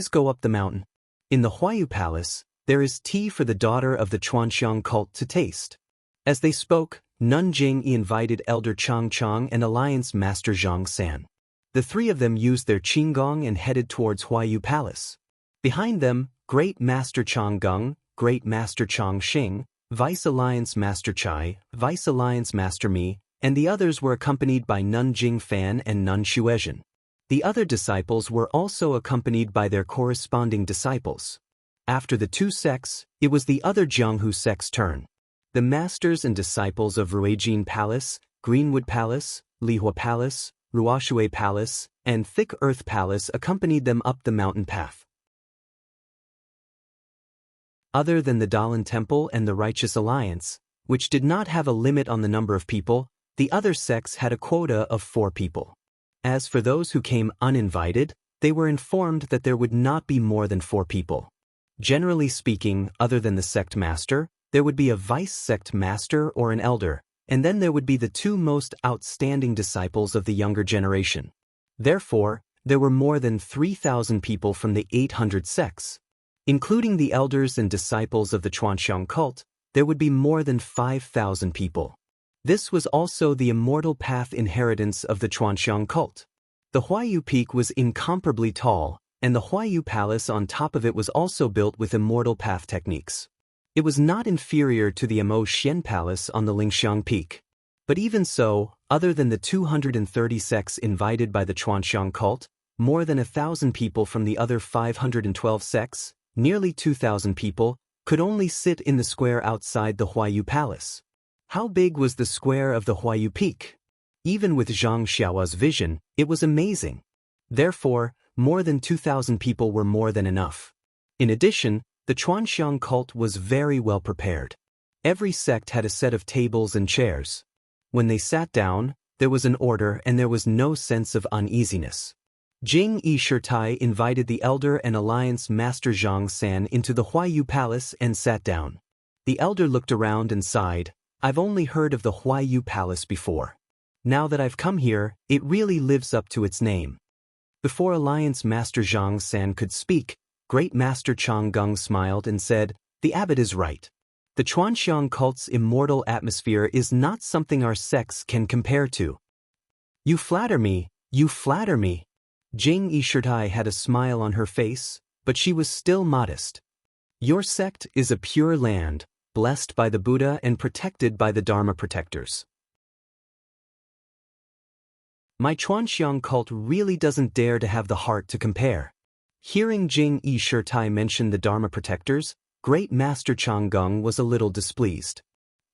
go up the mountain. In the Huayu Palace, there is tea for the daughter of the Chuanxiang cult to taste. As they spoke, Nun Jingyi invited Elder Chang Chang and Alliance Master Zhang San. The three of them used their qinggong and headed towards Huayu Palace. Behind them, Great Master Chang Gung, Great Master Chang Xing, Vice Alliance Master Chai, Vice Alliance Master Mi, and the others were accompanied by Nun Jing Fan and Nun Shuezhen. The other disciples were also accompanied by their corresponding disciples. After the two sects, it was the other Jianghu sect's turn. The masters and disciples of Ruijin Palace, Greenwood Palace, Lihua Palace, Ruoshui Palace, and Thick Earth Palace accompanied them up the mountain path. Other than the Dalan Temple and the Righteous Alliance, which did not have a limit on the number of people, the other sects had a quota of 4 people. As for those who came uninvited, they were informed that there would not be more than 4 people. Generally speaking, other than the sect master, there would be a vice sect master or an elder, and then there would be the 2 most outstanding disciples of the younger generation. Therefore, there were more than 3,000 people from the 800 sects. Including the elders and disciples of the Chuanxiang cult, there would be more than 5,000 people. This was also the immortal path inheritance of the Chuanxiang cult. The Huayu Peak was incomparably tall, and the Huayu Palace on top of it was also built with immortal path techniques. It was not inferior to the Mo Xian Palace on the Lingxiang Peak. But even so, other than the 230 sects invited by the Chuanxiang cult, more than 1,000 people from the other 512 sects, nearly 2,000 people, could only sit in the square outside the Huayu Palace. How big was the square of the Huayu Peak? Even with Zhang Xiaohua's vision, it was amazing. Therefore, more than 2,000 people were more than enough. In addition, the Chuanxiang cult was very well prepared. Every sect had a set of tables and chairs. When they sat down, there was an order and there was no sense of uneasiness. Jing Yi Shirtai invited the elder and alliance master Zhang San into the Huayu Palace and sat down. The elder looked around and sighed, "I've only heard of the Huayu Palace before. Now that I've come here, it really lives up to its name." Before alliance master Zhang San could speak, Great Master Chang Gung smiled and said, "The abbot is right. The Chuanxiang cult's immortal atmosphere is not something our sects can compare to." You flatter me, you flatter me." Jing Yi Shirtai had a smile on her face, but she was still modest. "Your sect is a pure land, blessed by the Buddha and protected by the Dharma protectors. My Chuanxiang cult really doesn't dare to have the heart to compare." Hearing Jing Yi Shirtai mention the Dharma protectors, Great Master Chang Gung was a little displeased.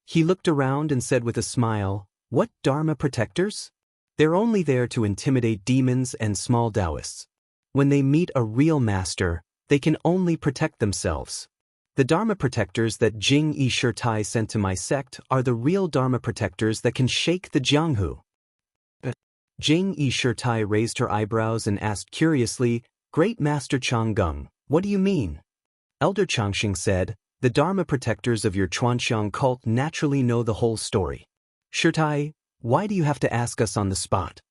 He looked around and said with a smile, "What Dharma protectors? They're only there to intimidate demons and small Daoists. When they meet a real master, they can only protect themselves. The Dharma protectors that Jing Yi Shirtai sent to my sect are the real Dharma protectors that can shake the Jianghu." Jing Yi Shirtai raised her eyebrows and asked curiously, "Great Master Chang Gung, what do you mean?" Elder Changxing said, "The Dharma protectors of your Chuanxiang cult naturally know the whole story. Shirtai, why do you have to ask us on the spot?"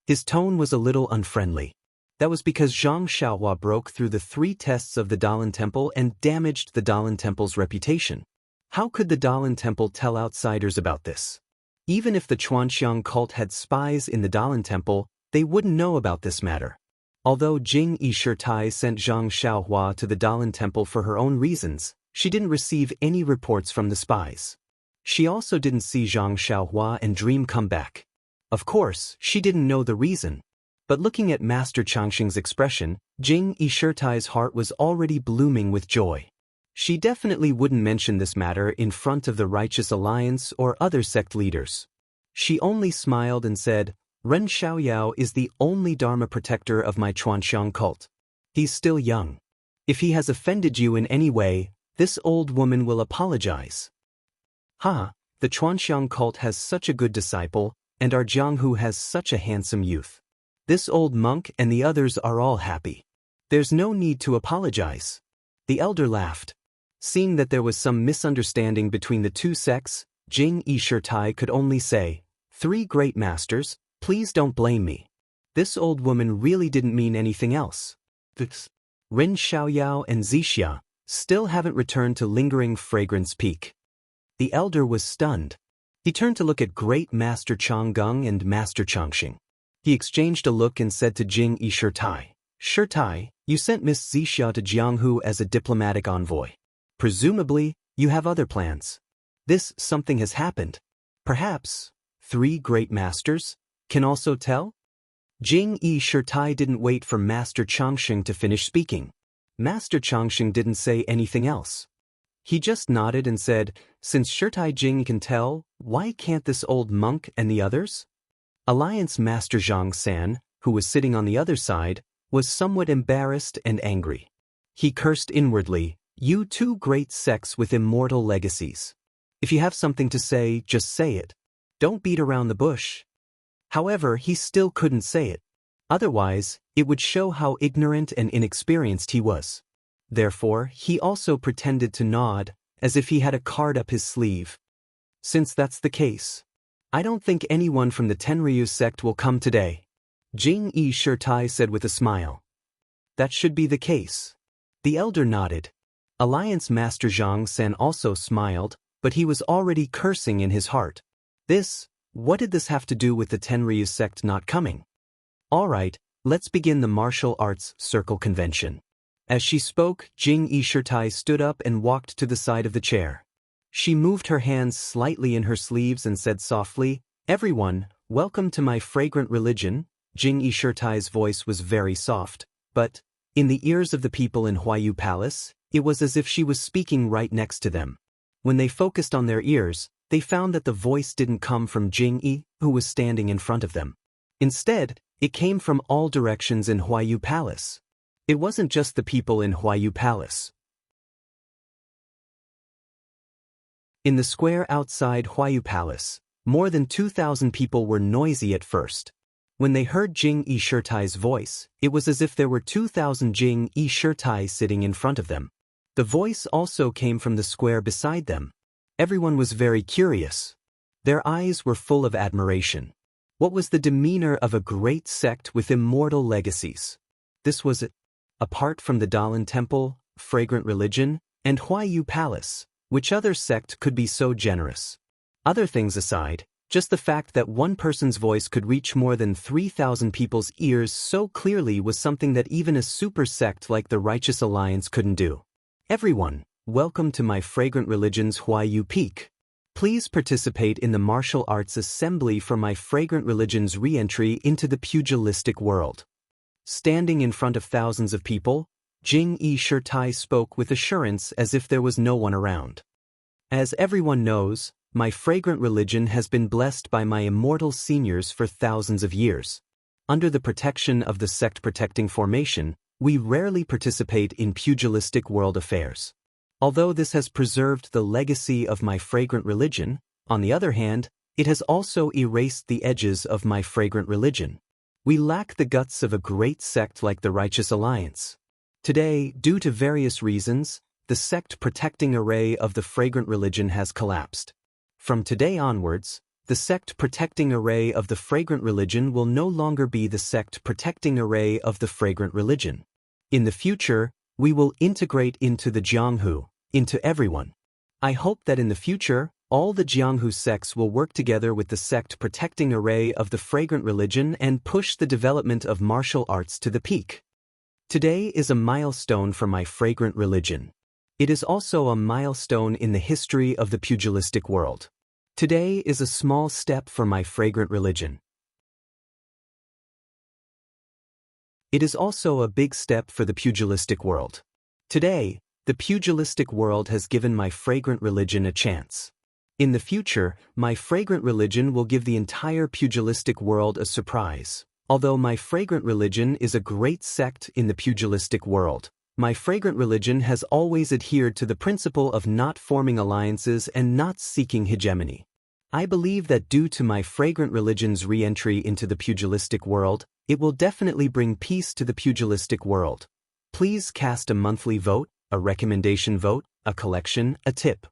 His tone was a little unfriendly. That was because Zhang Xiaohua broke through the 3 tests of the Dalan Temple and damaged the Dalan Temple's reputation. How could the Dalan Temple tell outsiders about this? Even if the Chuanxiang cult had spies in the Dalan Temple, they wouldn't know about this matter. Although Jing Yi Shirtai sent Zhang Xiaohua to the Dalan Temple for her own reasons, she didn't receive any reports from the spies. She also didn't see Zhang Xiaohua and Dream come back. Of course, she didn't know the reason. But looking at Master Changxing's expression, Jing Yi Shirtai's heart was already blooming with joy. She definitely wouldn't mention this matter in front of the Righteous Alliance or other sect leaders. She only smiled and said, "Ren Xiaoyao is the only Dharma protector of my Chuanxiang cult. He's still young. If he has offended you in any way, this old woman will apologize." "Ha, The Chuanxiang cult has such a good disciple, and our Jianghu has such a handsome youth. This old monk and the others are all happy. There's no need to apologize." The elder laughed. Seeing that there was some misunderstanding between the two sects, Jing Yi Shirtai could only say, "Three great masters, please don't blame me. This old woman really didn't mean anything else." Rin Xiaoyao and Xixia still haven't returned to lingering fragrance peak. The elder was stunned. He turned to look at Great Master Changgung and Master Changxing. He exchanged a look and said to Jing Yi Shirtai, "Shirtai, you sent Miss Xixia to Jianghu as a diplomatic envoy. Presumably, you have other plans. Something has happened. Perhaps, three great masters can also tell?" Jing Yi Shirtai didn't wait for Master Changxing to finish speaking. Master Changxing didn't say anything else. He just nodded and said, "Since Shirtai Jing can tell, why can't this old monk and the others?" Alliance Master Zhang San, who was sitting on the other side, was somewhat embarrassed and angry. He cursed inwardly, "You two great sects with immortal legacies. If you have something to say, just say it. Don't beat around the bush." However, he still couldn't say it. Otherwise, it would show how ignorant and inexperienced he was. Therefore, he also pretended to nod, as if he had a card up his sleeve. "Since that's the case, I don't think anyone from the Tenryu sect will come today," Jing Yi Shirtai said with a smile. "That should be the case." The elder nodded. Alliance Master Zhang San also smiled, but he was already cursing in his heart. What did this have to do with the Tenryu sect not coming? "All right, let's begin the martial arts circle convention." As she spoke, Jing Yi Shirtai stood up and walked to the side of the chair. She moved her hands slightly in her sleeves and said softly, "Everyone, welcome to my fragrant religion." Jing Yi Shirtai's voice was very soft, but, in the ears of the people in Huayu Palace, it was as if she was speaking right next to them. When they focused on their ears, they found that the voice didn't come from Jing Yi, who was standing in front of them. Instead, it came from all directions in Huayu Palace. It wasn't just the people in Huayu Palace. In the square outside Huayu Palace, more than 2,000 people were noisy at first. When they heard Jing Yi Shirtai's voice, it was as if there were 2,000 Jing Yi Shirtai sitting in front of them. The voice also came from the square beside them. Everyone was very curious. Their eyes were full of admiration. What was the demeanor of a great sect with immortal legacies? This was it. Apart from the Daoist Temple, fragrant religion, and Huayu Palace, which other sect could be so generous? Other things aside, just the fact that one person's voice could reach more than 3,000 people's ears so clearly was something that even a super sect like the Righteous Alliance couldn't do. "Everyone, welcome to my fragrant religion's Huayu Peak. Please participate in the martial arts assembly for my fragrant religion's re-entry into the pugilistic world." Standing in front of thousands of people, Jing Yi Shirtai spoke with assurance as if there was no one around. "As everyone knows, my fragrant religion has been blessed by my immortal seniors for thousands of years. Under the protection of the sect-protecting formation, we rarely participate in pugilistic world affairs. Although this has preserved the legacy of my fragrant religion, on the other hand, it has also erased the edges of my fragrant religion. We lack the guts of a great sect like the Righteous Alliance. Today, due to various reasons, the sect-protecting array of the fragrant religion has collapsed. From today onwards, the sect-protecting array of the fragrant religion will no longer be the sect-protecting array of the fragrant religion. In the future, we will integrate into the Jianghu, into everyone. I hope that in the future, all the Jianghu sects will work together with the sect-protecting array of the fragrant religion and push the development of martial arts to the peak. Today is a milestone for my fragrant religion. It is also a milestone in the history of the pugilistic world. Today is a small step for my fragrant religion. It is also a big step for the pugilistic world. Today, the pugilistic world has given my fragrant religion a chance. In the future, my fragrant religion will give the entire pugilistic world a surprise. Although my fragrant religion is a great sect in the pugilistic world, My fragrant religion has always adhered to the principle of not forming alliances and not seeking hegemony. I believe that due to my fragrant religion's re-entry into the pugilistic world, it will definitely bring peace to the pugilistic world. Please cast a monthly vote, a recommendation vote, a collection, a tip.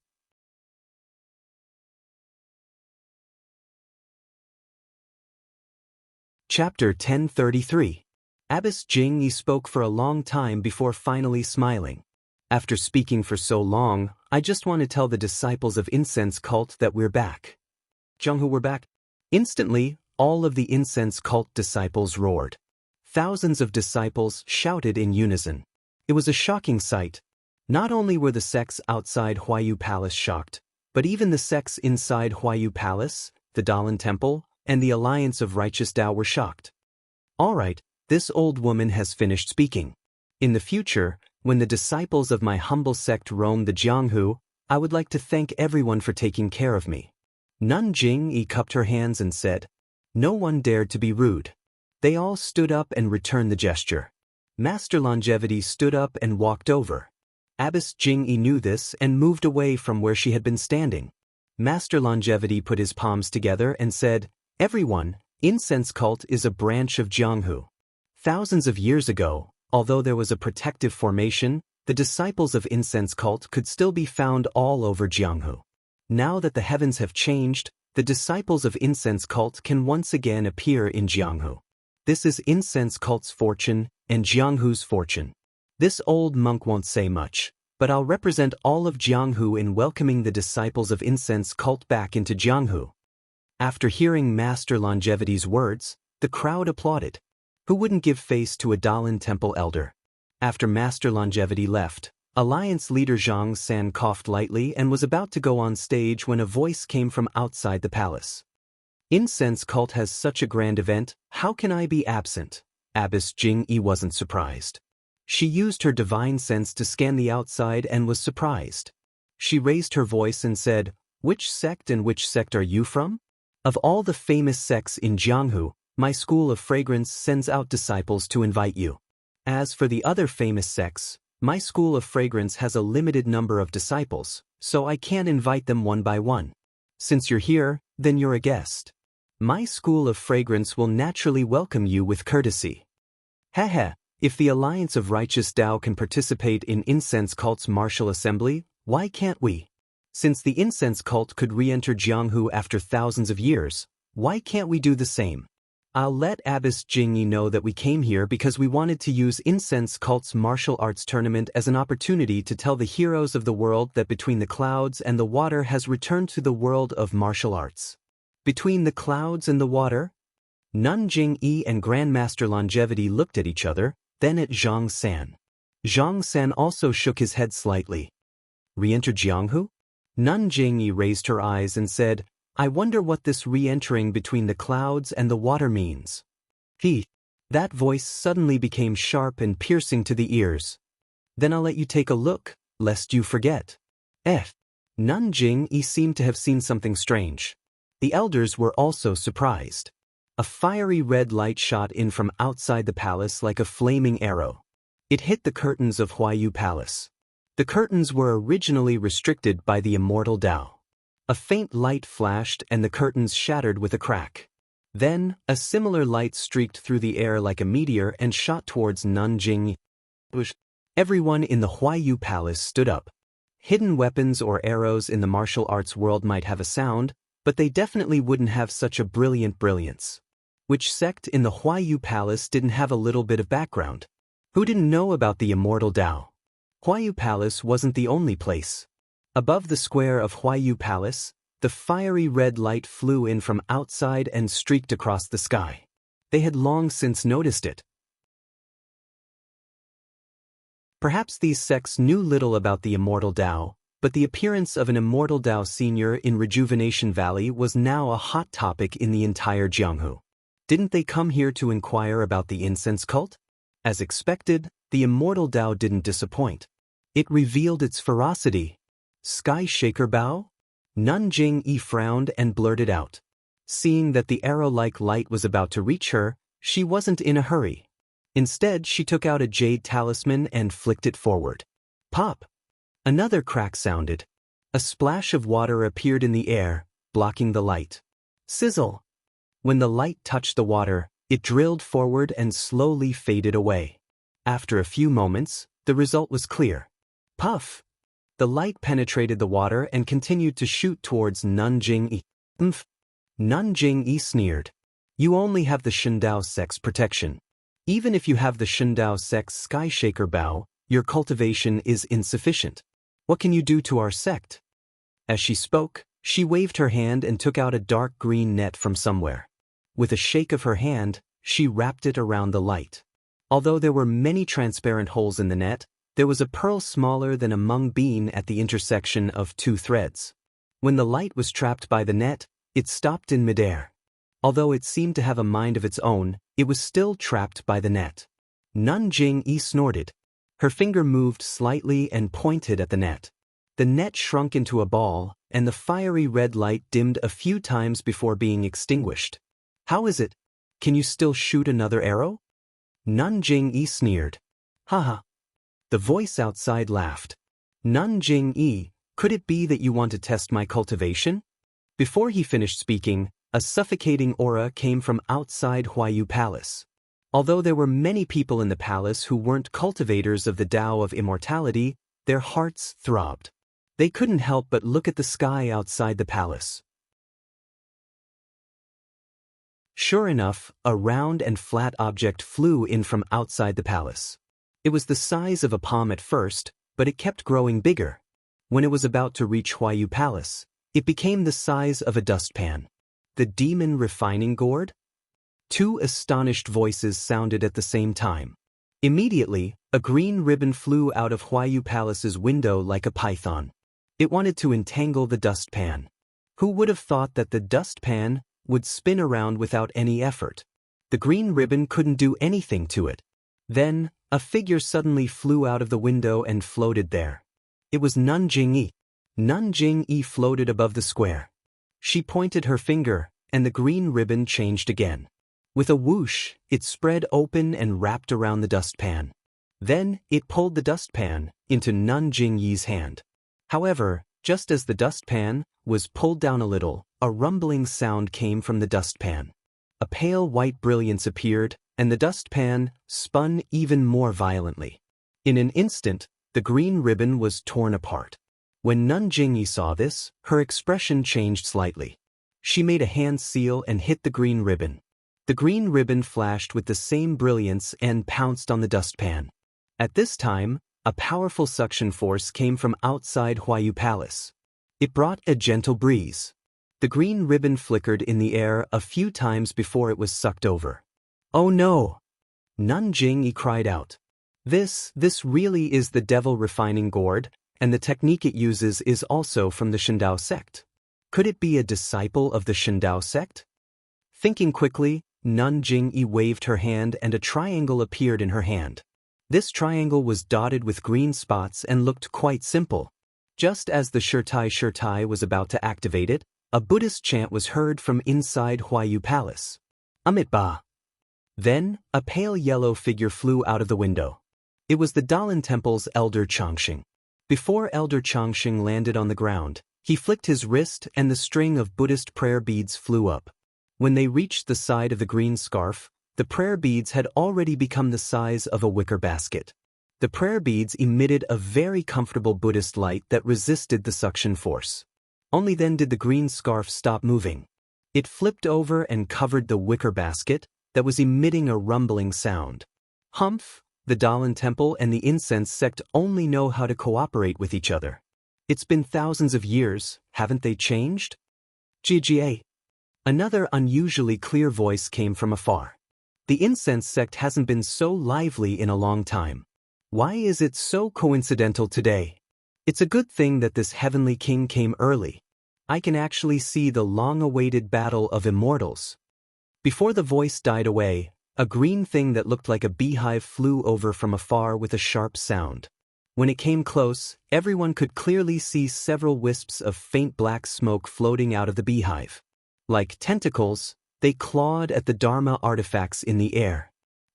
Chapter 1033. Abbess Jing spoke for a long time before finally smiling. After speaking for so long, I just want to tell the disciples of incense cult that we're back. Jianghu, we're back. Instantly, all of the incense cult disciples roared. Thousands of disciples shouted in unison. It was a shocking sight. Not only were the sects outside Huayu Palace shocked, but even the sects inside Huayu Palace, the Daoist Temple, and the Alliance of Righteous Dao were shocked. All right, this old woman has finished speaking. In the future, when the disciples of my humble sect roam the Jianghu, I would like to thank everyone for taking care of me. Nanjing cupped her hands and said. No one dared to be rude. They all stood up and returned the gesture. Master Longevity stood up and walked over. Abbess Jing knew this and moved away from where she had been standing. Master Longevity put his palms together and said, Everyone, incense cult is a branch of Jianghu. Thousands of years ago, although there was a protective formation, the disciples of incense cult could still be found all over Jianghu. Now that the heavens have changed, the disciples of incense cult can once again appear in Jianghu. This is incense cult's fortune and Jianghu's fortune. This old monk won't say much, but I'll represent all of Jianghu in welcoming the disciples of incense cult back into Jianghu. After hearing Master Longevity's words, the crowd applauded. Who wouldn't give face to a Daoist Temple elder? After Master Longevity left, Alliance leader Zhang San coughed lightly and was about to go on stage when a voice came from outside the palace. Incense cult has such a grand event, how can I be absent? Abbess Jing wasn't surprised. She used her divine sense to scan the outside and was surprised. She raised her voice and said, Which sect and which sect are you from? Of all the famous sects in Jianghu, my school of fragrance sends out disciples to invite you. As for the other famous sects, my school of fragrance has a limited number of disciples, so I can't invite them one by one. Since you're here, then you're a guest. My school of fragrance will naturally welcome you with courtesy. Heh, if the Alliance of Righteous Dao can participate in incense cult's martial assembly, why can't we? Since the incense cult could re-enter Jianghu after thousands of years, why can't we do the same? I'll let Abbess Jingyi know that we came here because we wanted to use incense cult's martial arts tournament as an opportunity to tell the heroes of the world that between the clouds and the water has returned to the world of martial arts. Between the clouds and the water? Nanjing and Grandmaster Longevity looked at each other, then at Zhang San. Zhang San also shook his head slightly. Re-enter Jianghu? Nanjing raised her eyes and said, I wonder what this re-entering between the clouds and the water means. That voice suddenly became sharp and piercing to the ears. Then I'll let you take a look, lest you forget. Nanjing seemed to have seen something strange. The elders were also surprised. A fiery red light shot in from outside the palace like a flaming arrow. It hit the curtains of Huayu Palace. The curtains were originally restricted by the Immortal Dao. A faint light flashed and the curtains shattered with a crack. Then, a similar light streaked through the air like a meteor and shot towards Nanjing. Everyone in the Huayu Palace stood up. Hidden weapons or arrows in the martial arts world might have a sound, but they definitely wouldn't have such a brilliant brilliance. Which sect in the Huayu Palace didn't have a little bit of background? Who didn't know about the Immortal Dao? Huayu Palace wasn't the only place. Above the square of Huayu Palace, the fiery red light flew in from outside and streaked across the sky. They had long since noticed it. Perhaps these sects knew little about the Immortal Dao, but the appearance of an Immortal Dao senior in Rejuvenation Valley was now a hot topic in the entire Jianghu. Didn't they come here to inquire about the incense cult? As expected, the Immortal Dao didn't disappoint. It revealed its ferocity. Sky Shaker Bao? Nanjing frowned and blurted out. Seeing that the arrow-like light was about to reach her, she wasn't in a hurry. Instead, she took out a jade talisman and flicked it forward. Pop! Another crack sounded. A splash of water appeared in the air, blocking the light. Sizzle! When the light touched the water, it drilled forward and slowly faded away. After a few moments, the result was clear. Puff! The light penetrated the water and continued to shoot towards Nanjing-yi. Nanjing-yi sneered. You only have the Shindao Sect's protection. Even if you have the Shindao Sect's Skyshaker Bow, your cultivation is insufficient. What can you do to our sect? As she spoke, she waved her hand and took out a dark green net from somewhere. With a shake of her hand, she wrapped it around the light. Although there were many transparent holes in the net, there was a pearl smaller than a mung bean at the intersection of two threads. When the light was trapped by the net, it stopped in midair. Although it seemed to have a mind of its own, it was still trapped by the net. Nanjing-yi snorted. Her finger moved slightly and pointed at the net. The net shrunk into a ball, and the fiery red light dimmed a few times before being extinguished. How is it? Can you still shoot another arrow? Nanjing-yi sneered. Haha. The voice outside laughed. Nanjing-yi, could it be that you want to test my cultivation? Before he finished speaking, a suffocating aura came from outside Huayu Palace. Although there were many people in the palace who weren't cultivators of the Tao of immortality, their hearts throbbed. They couldn't help but look at the sky outside the palace. Sure enough, a round and flat object flew in from outside the palace. It was the size of a palm at first, but it kept growing bigger. When it was about to reach Huayu Palace, it became the size of a dustpan. The demon refining gourd? Two astonished voices sounded at the same time. Immediately, a green ribbon flew out of Huayu Palace's window like a python. It wanted to entangle the dustpan. Who would have thought that the dustpan would spin around without any effort? The green ribbon couldn't do anything to it. Then, a figure suddenly flew out of the window and floated there. It was Nanjing-yi. Nanjing-yi floated above the square. She pointed her finger, and the green ribbon changed again. With a whoosh, it spread open and wrapped around the dustpan. Then, it pulled the dustpan into Nanjing-yi's hand. However, just as the dustpan was pulled down a little, a rumbling sound came from the dustpan. A pale white brilliance appeared, and the dustpan spun even more violently. In an instant, the green ribbon was torn apart. When Nanjing-yi saw this, her expression changed slightly. She made a hand seal and hit the green ribbon. The green ribbon flashed with the same brilliance and pounced on the dustpan. At this time, a powerful suction force came from outside Huayu Palace. It brought a gentle breeze. The green ribbon flickered in the air a few times before it was sucked over. Oh no! Nanjing-yi cried out. This really is the devil refining gourd, and the technique it uses is also from the Shindao sect. Could it be a disciple of the Shindao sect? Thinking quickly, Nanjing-yi waved her hand and a triangle appeared in her hand. This triangle was dotted with green spots and looked quite simple. Just as the Shirtai was about to activate it, a Buddhist chant was heard from inside Huayu Palace. Amitba. Then, a pale yellow figure flew out of the window. It was the Daoist Temple's Elder Changxing. Before Elder Changxing landed on the ground, he flicked his wrist and the string of Buddhist prayer beads flew up. When they reached the side of the green scarf, the prayer beads had already become the size of a wicker basket. The prayer beads emitted a very comfortable Buddhist light that resisted the suction force. Only then did the green scarf stop moving. It flipped over and covered the wicker basket that was emitting a rumbling sound. Humph! The Daoist Temple and the incense sect only know how to cooperate with each other. It's been thousands of years, haven't they changed? GGA. Another unusually clear voice came from afar. The incense sect hasn't been so lively in a long time. Why is it so coincidental today? It's a good thing that this heavenly king came early. I can actually see the long-awaited battle of immortals. Before the voice died away, a green thing that looked like a beehive flew over from afar with a sharp sound. When it came close, everyone could clearly see several wisps of faint black smoke floating out of the beehive. Like tentacles, they clawed at the Dharma artifacts in the air.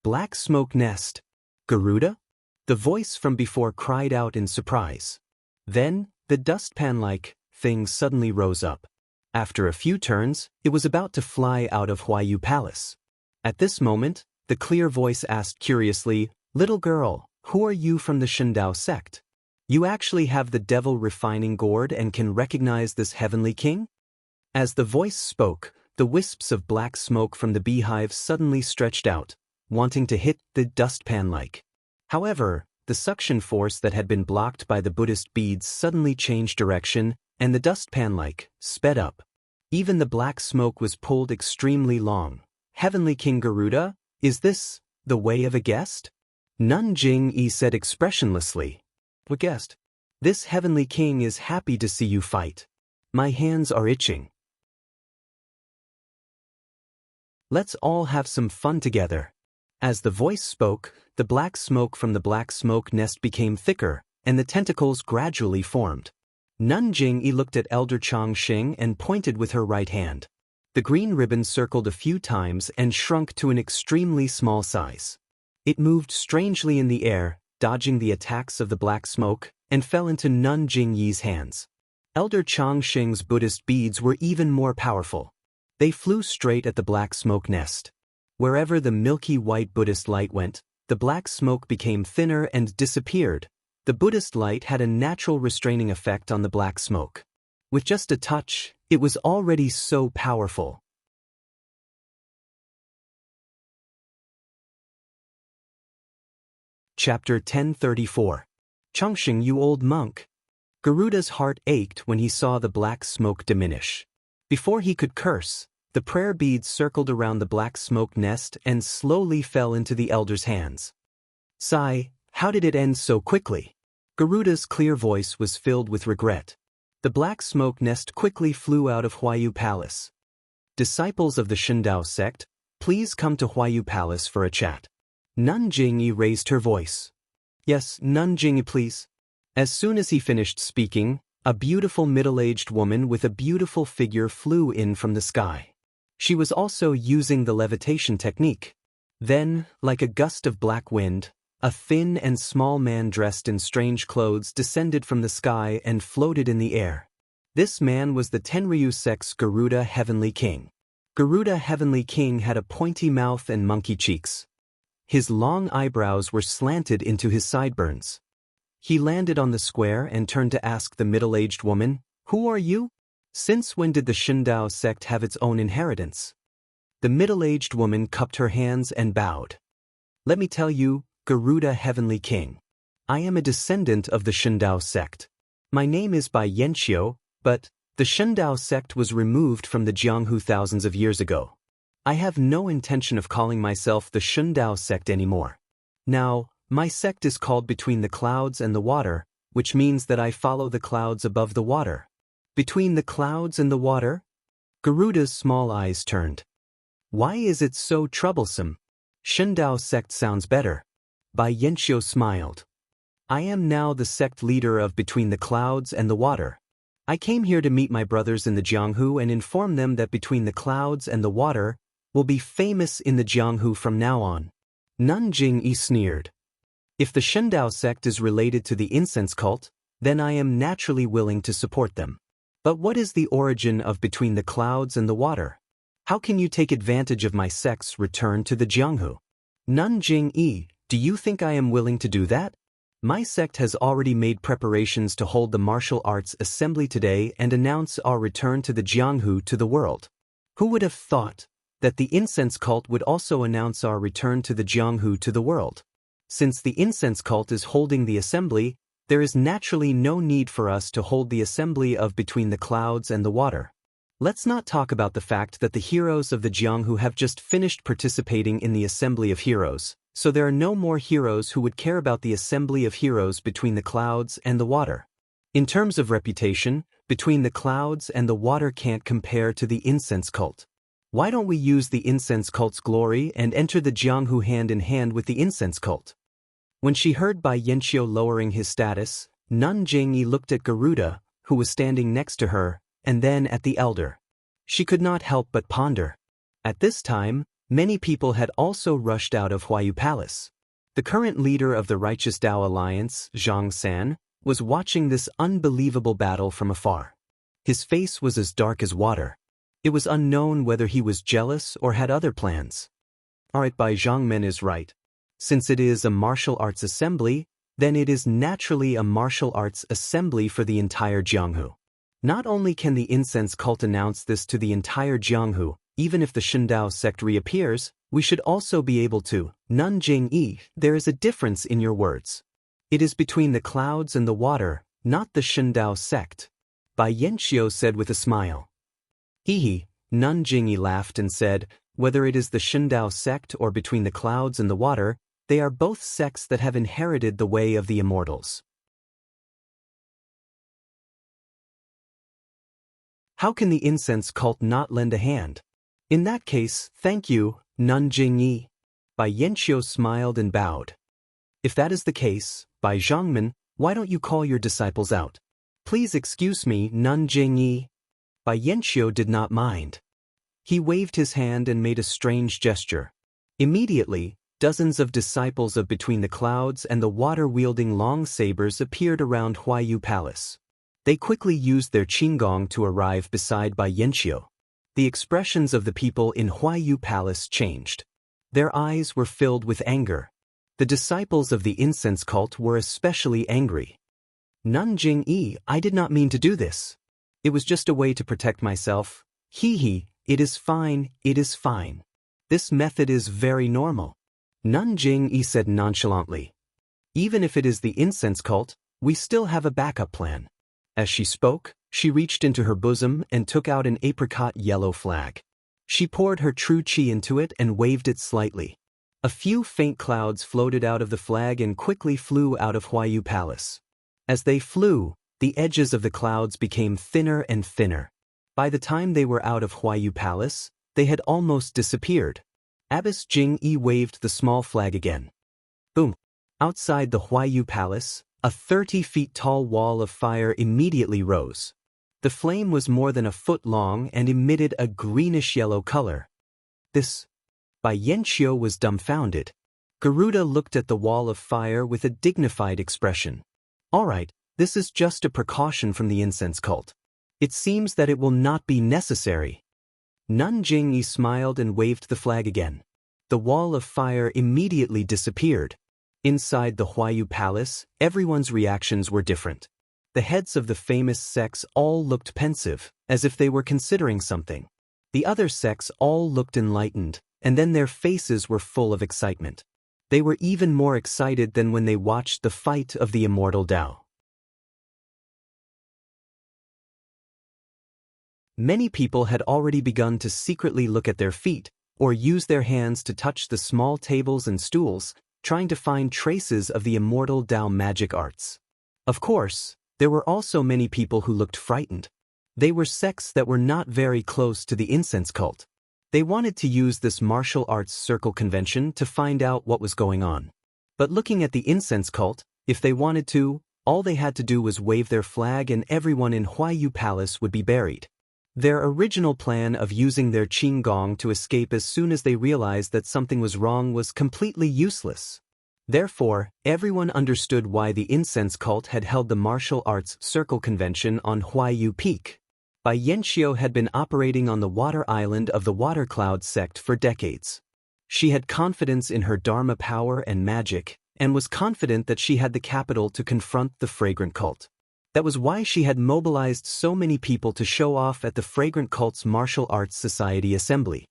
black smoke nest. Garuda? The voice from before cried out in surprise. Then, the dustpan-like thing suddenly rose up. After a few turns, it was about to fly out of Huayu Palace. At this moment, the clear voice asked curiously, "Little girl, who are you from the Shindao sect? You actually have the devil refining gourd and can recognize this heavenly king?" As the voice spoke, the wisps of black smoke from the beehive suddenly stretched out, wanting to hit the dustpan-like. However, the suction force that had been blocked by the Buddhist beads suddenly changed direction, and the dustpan-like sped up. Even the black smoke was pulled extremely long. "Heavenly King Garuda, is this the way of a guest?" Nun Jing-yi said expressionlessly. "What guest? This heavenly king is happy to see you fight. My hands are itching. Let's all have some fun together." As the voice spoke, the black smoke from the black smoke nest became thicker, and the tentacles gradually formed. Nun Jing-yi looked at Elder Changxing and pointed with her right hand. The green ribbon circled a few times and shrunk to an extremely small size. It moved strangely in the air, dodging the attacks of the black smoke, and fell into Nun Jing-yi's hands. Elder Changxing's Buddhist beads were even more powerful. They flew straight at the black smoke nest. Wherever the milky white Buddhist light went, the black smoke became thinner and disappeared. The Buddhist light had a natural restraining effect on the black smoke. With just a touch, it was already so powerful. Chapter 1034. Changxing, you old monk. Garuda's heart ached when he saw the black smoke diminish. Before he could curse, the prayer beads circled around the black smoke nest and slowly fell into the elder's hands. "Sigh, how did it end so quickly?" Garuda's clear voice was filled with regret. The black smoke nest quickly flew out of Huayu Palace. "Disciples of the Shindao sect, please come to Huayu Palace for a chat." Nun Jingyi raised her voice. "Yes, Nun Jingyi, please." As soon as he finished speaking, a beautiful middle-aged woman with a beautiful figure flew in from the sky. She was also using the levitation technique. Then, like a gust of black wind, a thin and small man dressed in strange clothes descended from the sky and floated in the air. This man was the Tenryu sect's Garuda Heavenly King. Garuda Heavenly King had a pointy mouth and monkey cheeks. His long eyebrows were slanted into his sideburns. He landed on the square and turned to ask the middle-aged woman, "Who are you? Since when did the Shindao sect have its own inheritance?" The middle-aged woman cupped her hands and bowed. "Let me tell you, Garuda Heavenly King. I am a descendant of the Shindao sect. My name is Bai Yanqiu, but the Shindao sect was removed from the Jianghu thousands of years ago. I have no intention of calling myself the Shindao sect anymore. Now, my sect is called Between the Clouds and the Water, which means that I follow the clouds above the water." "Between the clouds and the water?" Garuda's small eyes turned. "Why is it so troublesome? Shindao sect sounds better." Bai Yanqiu smiled. "I am now the sect leader of Between the Clouds and the Water. I came here to meet my brothers in the Jianghu and inform them that Between the Clouds and the Water will be famous in the Jianghu from now on." Nun Jing-yi sneered. "If the Shindao sect is related to the incense cult, then I am naturally willing to support them. But what is the origin of Between the Clouds and the Water? How can you take advantage of my sect's return to the Jianghu?" "Nun Jing-yi, do you think I am willing to do that? My sect has already made preparations to hold the martial arts assembly today and announce our return to the Jianghu to the world. Who would have thought that the incense cult would also announce our return to the Jianghu to the world? Since the incense cult is holding the assembly, there is naturally no need for us to hold the assembly of Between the Clouds and the Water. Let's not talk about the fact that the heroes of the Jianghu have just finished participating in the Assembly of Heroes, so there are no more heroes who would care about the Assembly of Heroes Between the Clouds and the Water. In terms of reputation, Between the Clouds and the Water can't compare to the incense cult. Why don't we use the incense cult's glory and enter the Jianghu hand in hand with the incense cult?" When she heard Bai Yanqiu lowering his status, Nun Jingyi looked at Garuda, who was standing next to her, and then at the elder. She could not help but ponder. At this time, Many people had also rushed out of Huayu Palace. The current leader of the Righteous Tao Alliance, Zhang San, was watching this unbelievable battle from afar. His face was as dark as water. It was unknown whether he was jealous or had other plans. Alright, by Zhang Men is right. Since it is a martial arts assembly, then it is naturally a martial arts assembly for the entire Jianghu. Not only can the incense cult announce this to the entire Jianghu, even if the Shindao sect reappears, we should also be able to. Nanjing Yi, there is a difference in your words. It is between the clouds and the water, not the Shindao sect. Bai Yanxiu said with a smile. Hehe, Nanjing Yi laughed and said, whether it is the Shindao sect or between the clouds and the water, they are both sects that have inherited the way of the immortals. How can the incense cult not lend a hand? In that case, thank you, Nanjing Yi. Bai Yanxiu smiled and bowed. If that is the case, Bai Zhangmen, why don't you call your disciples out? Please excuse me, Nanjing Yi. Bai Yanxiu did not mind. He waved his hand and made a strange gesture. Immediately, dozens of disciples of Between the Clouds and the water-wielding long sabers appeared around Huayu Palace. They quickly used their qinggong to arrive beside Bai Yanxiu. The expressions of the people in Huayu Palace changed. Their eyes were filled with anger. The disciples of the incense cult were especially angry. Nanjing Yi, I did not mean to do this. It was just a way to protect myself. Hehe, it is fine, it is fine. This method is very normal. Nanjing Yi said nonchalantly. Even if it is the incense cult, we still have a backup plan. As she spoke, she reached into her bosom and took out an apricot yellow flag. She poured her true qi into it and waved it slightly. A few faint clouds floated out of the flag and quickly flew out of Huayu Palace. As they flew, the edges of the clouds became thinner and thinner. By the time they were out of Huayu Palace, they had almost disappeared. Abbess Jing Yi waved the small flag again. Boom! Outside the Huayu Palace, a 30 feet tall wall of fire immediately rose. The flame was more than a foot long and emitted a greenish-yellow color. This. Bai Yanxiu was dumbfounded. Garuda looked at the wall of fire with a dignified expression. Alright, this is just a precaution from the incense cult. It seems that it will not be necessary. Nanjing Yi smiled and waved the flag again. The wall of fire immediately disappeared. Inside the Huayu Palace, everyone's reactions were different. The heads of the famous sects all looked pensive, as if they were considering something. The other sects all looked enlightened, and then their faces were full of excitement. They were even more excited than when they watched the fight of the Immortal Tao. Many people had already begun to secretly look at their feet, or use their hands to touch the small tables and stools, trying to find traces of the Immortal Tao magic arts. Of course, there were also many people who looked frightened. They were sects that were not very close to the incense cult. They wanted to use this martial arts circle convention to find out what was going on. But looking at the incense cult, if they wanted to, all they had to do was wave their flag and everyone in Huayu Palace would be buried. Their original plan of using their qinggong to escape as soon as they realized that something was wrong was completely useless. Therefore, everyone understood why the incense cult had held the martial arts circle convention on Huayu Peak. Bai Yanxiu had been operating on the water island of the Water Cloud sect for decades. She had confidence in her Dharma power and magic, and was confident that she had the capital to confront the fragrant cult. That was why she had mobilized so many people to show off at the Fragrant Cult's Martial Arts Society Assembly.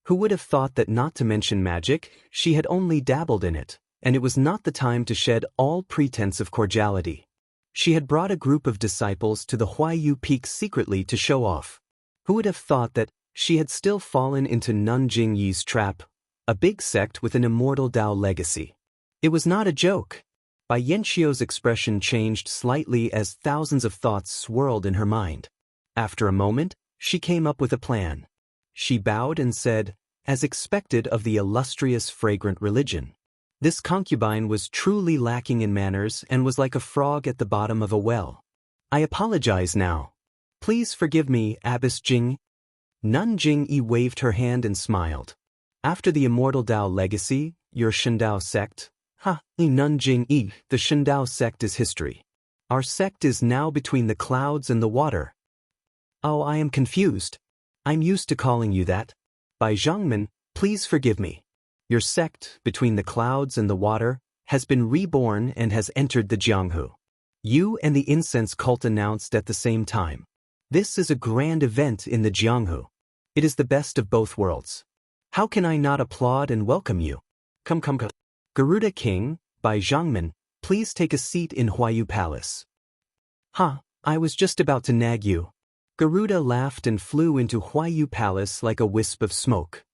Who would have thought that, not to mention magic, she had only dabbled in it, and it was not the time to shed all pretense of cordiality. She had brought a group of disciples to the Huayu Peak secretly to show off. Who would have thought that she had still fallen into Nanjing Yi's trap, a big sect with an immortal Tao legacy? It was not a joke. Bai Yanxiu's expression changed slightly as thousands of thoughts swirled in her mind. After a moment, she came up with a plan. She bowed and said, as expected of the illustrious fragrant religion. This concubine was truly lacking in manners and was like a frog at the bottom of a well. I apologize now. Please forgive me, Abbess Jing. Nanjing Yi waved her hand and smiled. After the Immortal Dao legacy, your Shendao sect? Nanjing Yi, the Shendao sect is history. Our sect is now between the clouds and the water. Oh, I am confused. I'm used to calling you that. Bai Zhangmen, please forgive me. Your sect, between the clouds and the water, has been reborn and has entered the Jianghu. You and the incense cult announced at the same time. This is a grand event in the Jianghu. It is the best of both worlds. How can I not applaud and welcome you? Come. Garuda King, Bai Zhangmen, please take a seat in Huayu Palace. I was just about to nag you. Garuda laughed and flew into Huayu Palace like a wisp of smoke.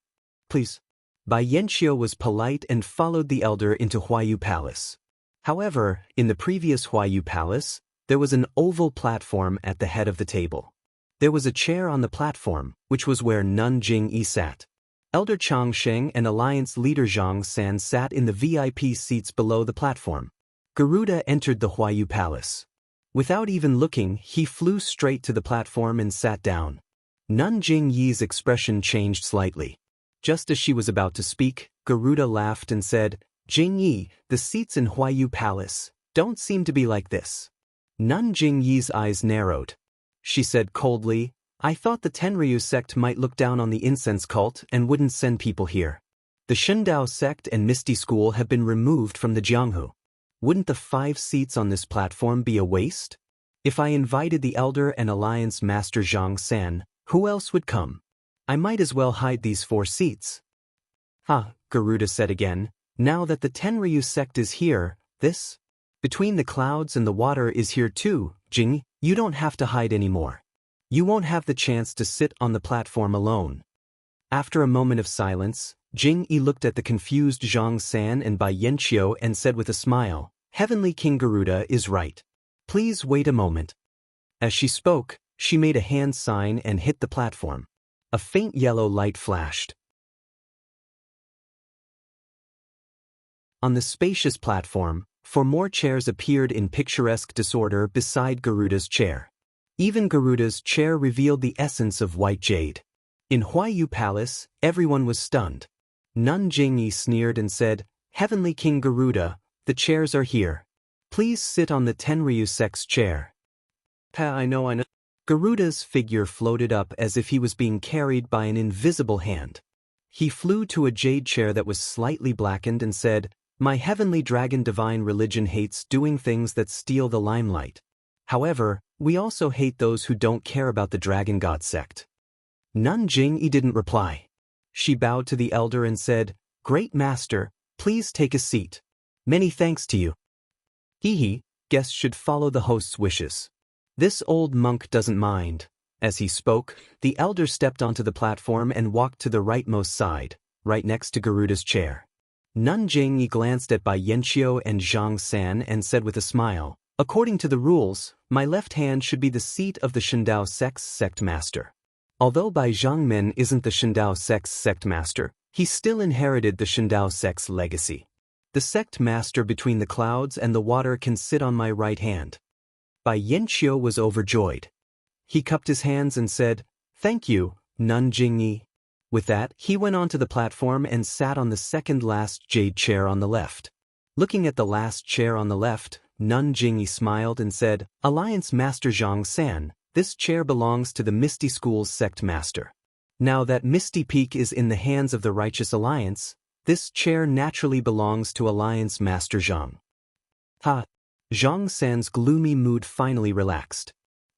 Please. Bai Yanxiu was polite and followed the elder into Huayu Palace. However, in the previous Huayu Palace, there was an oval platform at the head of the table. There was a chair on the platform, which was where Nanjing Yi sat. Elder Changsheng and Alliance leader Zhang San sat in the VIP seats below the platform. Garuda entered the Huayu Palace. Without even looking, he flew straight to the platform and sat down. Nanjing Yi's expression changed slightly. Just as she was about to speak, Garuda laughed and said, Jing Yi, the seats in Huayu Palace don't seem to be like this. Nanjing Yi's eyes narrowed. She said coldly, I thought the Tenryu sect might look down on the incense cult and wouldn't send people here. The Shendao sect and Misty School have been removed from the Jianghu. Wouldn't the 5 seats on this platform be a waste? If I invited the Elder and Alliance Master Zhang San, who else would come? I might as well hide these 4 seats. Garuda said again, now that the Tenryu sect is here, this? Between the clouds and the water is here too, Jing, you don't have to hide anymore. You won't have the chance to sit on the platform alone. After a moment of silence, Jing Yi looked at the confused Zhang San and Bai Yanxiu and said with a smile, Heavenly King Garuda is right. Please wait a moment. As she spoke, she made a hand sign and hit the platform. A faint yellow light flashed. On the spacious platform, 4 more chairs appeared in picturesque disorder beside Garuda's chair. Even Garuda's chair revealed the essence of white jade. In Huayu Palace, everyone was stunned. Nanjing Yi sneered and said, Heavenly King Garuda, the chairs are here. Please sit on the Tenryu sect's chair. I know. Garuda's figure floated up as if he was being carried by an invisible hand. He flew to a jade chair that was slightly blackened and said, My heavenly dragon divine religion hates doing things that steal the limelight. However, we also hate those who don't care about the dragon god sect. Nanjing Yi didn't reply. She bowed to the elder and said, Great master, please take a seat. Many thanks to you. Guests should follow the host's wishes. This old monk doesn't mind. As he spoke, the elder stepped onto the platform and walked to the rightmost side, right next to Garuda's chair. Nanjing Yi glanced at Bai Yanxiu and Zhang San and said with a smile, According to the rules, my left hand should be the seat of the Shendao sect's sect master. Although Bai Zhangmen isn't the Shendao sect's sect master, he still inherited the Shendao sect's legacy. The sect master between the clouds and the water can sit on my right hand. Bai Yanxiu was overjoyed. He cupped his hands and said, Thank you, Nanjing Yi. With that, he went onto the platform and sat on the second-last jade chair on the left. Looking at the last chair on the left, Nanjing Yi smiled and said, Alliance Master Zhang San, this chair belongs to the Misty School's sect master. Now that Misty Peak is in the hands of the Righteous Alliance, this chair naturally belongs to Alliance Master Zhang. Zhang San's gloomy mood finally relaxed.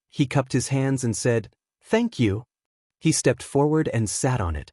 He cupped his hands and said, Thank you. He stepped forward and sat on it.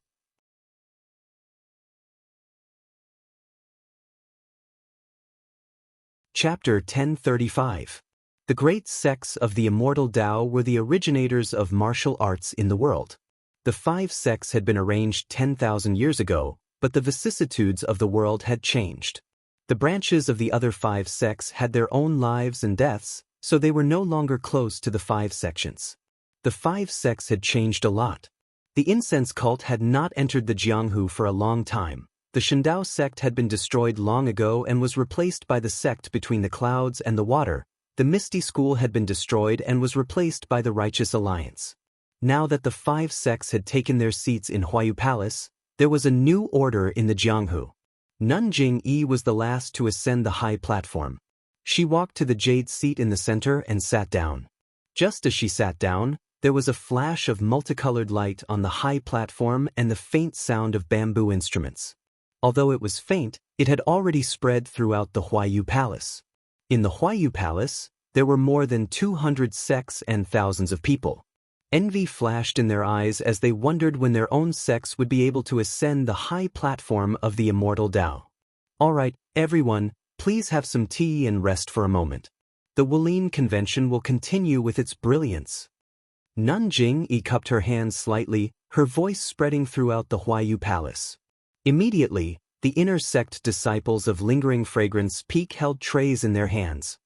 Chapter 1035. The great sects of the Immortal Dao were the originators of martial arts in the world. The 5 sects had been arranged 10,000 years ago, but the vicissitudes of the world had changed. The branches of the other 5 sects had their own lives and deaths, so they were no longer close to the 5 sections. The 5 sects had changed a lot. The incense cult had not entered the Jianghu for a long time. The Shendao sect had been destroyed long ago and was replaced by the sect between the clouds and the water. The Misty School had been destroyed and was replaced by the Righteous Alliance. Now that the 5 sects had taken their seats in Huayu Palace, There was a new order in the Jianghu. Nun Jingyi was the last to ascend the high platform. She walked to the jade seat in the center and sat down. Just as she sat down, there was a flash of multicolored light on the high platform and the faint sound of bamboo instruments. Although it was faint, it had already spread throughout the Huayu Palace. In the Huayu Palace, there were more than 200 sects and thousands of people. Envy flashed in their eyes as they wondered when their own sects would be able to ascend the high platform of the immortal Dao. All right, everyone, please have some tea and rest for a moment. The Wulin convention will continue with its brilliance. Nun Jingyi cupped her hands slightly, her voice spreading throughout the Huayu Palace. Immediately, the inner sect disciples of Lingering Fragrance Peak held trays in their hands.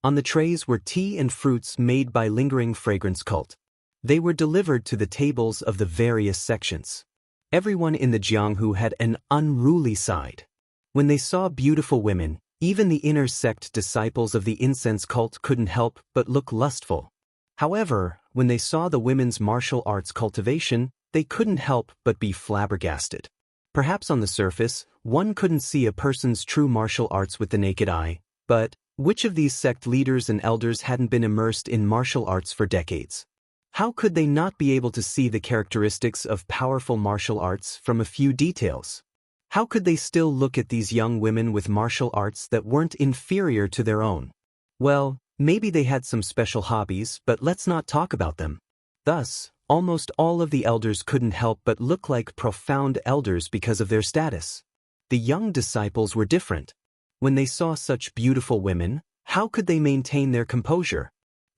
On the trays were tea and fruits made by Lingering Fragrance Cult. They were delivered to the tables of the various sections. Everyone in the Jianghu had an unruly side. When they saw beautiful women, even the inner sect disciples of the incense cult couldn't help but look lustful. However, when they saw the women's martial arts cultivation, they couldn't help but be flabbergasted. Perhaps on the surface, one couldn't see a person's true martial arts with the naked eye, but which of these sect leaders and elders hadn't been immersed in martial arts for decades? How could they not be able to see the characteristics of powerful martial arts from a few details? How could they still look at these young women with martial arts that weren't inferior to their own? Well, maybe they had some special hobbies, but let's not talk about them. Thus, almost all of the elders couldn't help but look like profound elders because of their status. The young disciples were different. When they saw such beautiful women, how could they maintain their composure?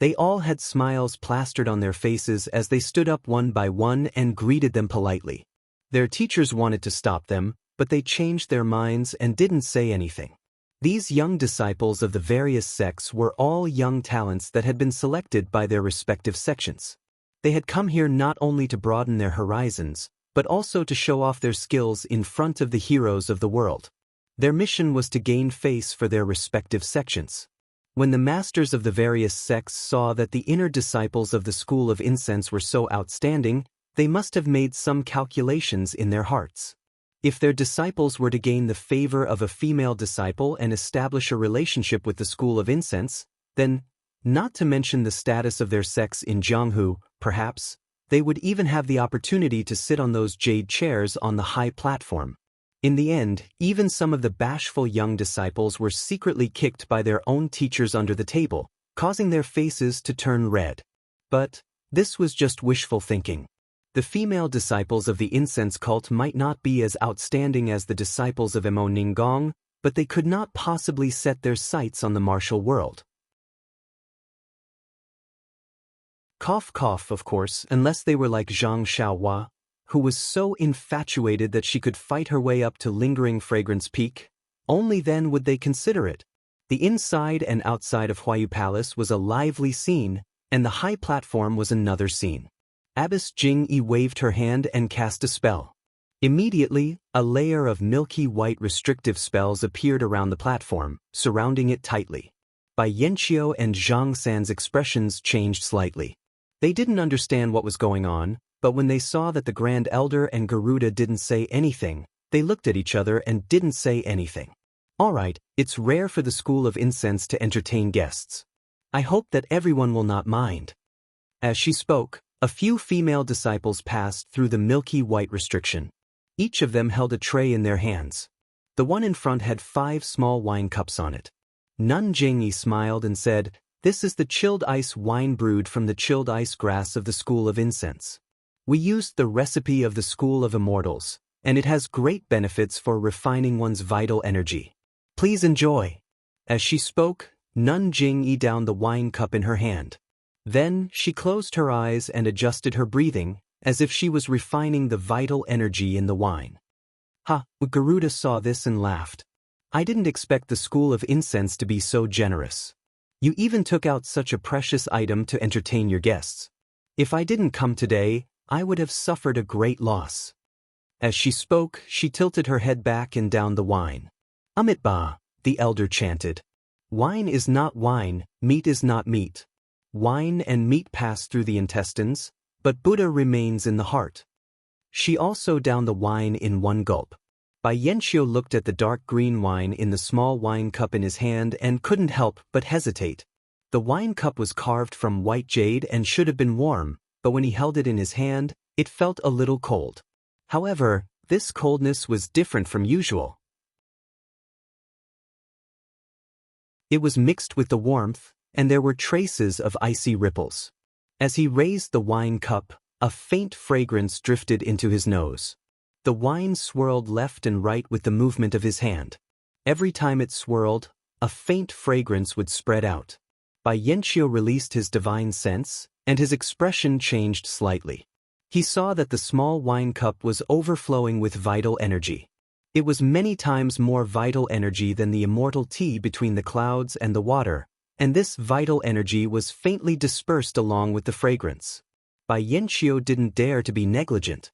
They all had smiles plastered on their faces as they stood up one by one and greeted them politely. Their teachers wanted to stop them, but they changed their minds and didn't say anything. These young disciples of the various sects were all young talents that had been selected by their respective sections. They had come here not only to broaden their horizons, but also to show off their skills in front of the heroes of the world. Their mission was to gain face for their respective sections. When the masters of the various sects saw that the inner disciples of the School of Incense were so outstanding, they must have made some calculations in their hearts. If their disciples were to gain the favor of a female disciple and establish a relationship with the School of Incense, then, not to mention the status of their sects in Jianghu, perhaps, they would even have the opportunity to sit on those jade chairs on the high platform. In the end, even some of the bashful young disciples were secretly kicked by their own teachers under the table, causing their faces to turn red. But this was just wishful thinking. The female disciples of the incense cult might not be as outstanding as the disciples of Emo Ninggong, but they could not possibly set their sights on the martial world. Cough cough, of course, unless they were like Zhang Xiaohua, who was so infatuated that she could fight her way up to Lingering Fragrance Peak. Only then would they consider it. The inside and outside of Huayu Palace was a lively scene, and the high platform was another scene. Abbess Jingyi waved her hand and cast a spell. Immediately, a layer of milky white restrictive spells appeared around the platform, surrounding it tightly. Bai Yanqiu and Zhang San's expressions changed slightly. They didn't understand what was going on, but when they saw that the Grand Elder and Garuda didn't say anything, they looked at each other and didn't say anything. All right, it's rare for the School of Incense to entertain guests. I hope that everyone will not mind. As she spoke, a few female disciples passed through the milky white restriction. Each of them held a tray in their hands. The one in front had 5 small wine cups on it. Nun Jingyi smiled and said, "This is the chilled ice wine brewed from the chilled ice grass of the School of Incense. We used the recipe of the School of Immortals, and it has great benefits for refining one's vital energy. Please enjoy." As she spoke, Nun Jingyi downed the wine cup in her hand. Then, she closed her eyes and adjusted her breathing, as if she was refining the vital energy in the wine. Garuda saw this and laughed. "I didn't expect the School of Incense to be so generous. You even took out such a precious item to entertain your guests. If I didn't come today, I would have suffered a great loss." As she spoke, she tilted her head back and downed the wine. "Amitba," the elder chanted. "Wine is not wine, meat is not meat. Wine and meat pass through the intestines, but Buddha remains in the heart." She also downed the wine in one gulp. Bai Yanqiu looked at the dark green wine in the small wine cup in his hand and couldn't help but hesitate. The wine cup was carved from white jade and should have been warm, but when he held it in his hand, it felt a little cold. However, this coldness was different from usual. It was mixed with the warmth, and there were traces of icy ripples. As he raised the wine cup, a faint fragrance drifted into his nose. The wine swirled left and right with the movement of his hand. Every time it swirled, a faint fragrance would spread out. Bai Yanqiu released his divine sense, and his expression changed slightly. He saw that the small wine cup was overflowing with vital energy. It was many times more vital energy than the immortal tea between the clouds and the water, and this vital energy was faintly dispersed along with the fragrance. Bai Yanqiu didn't dare to be negligent.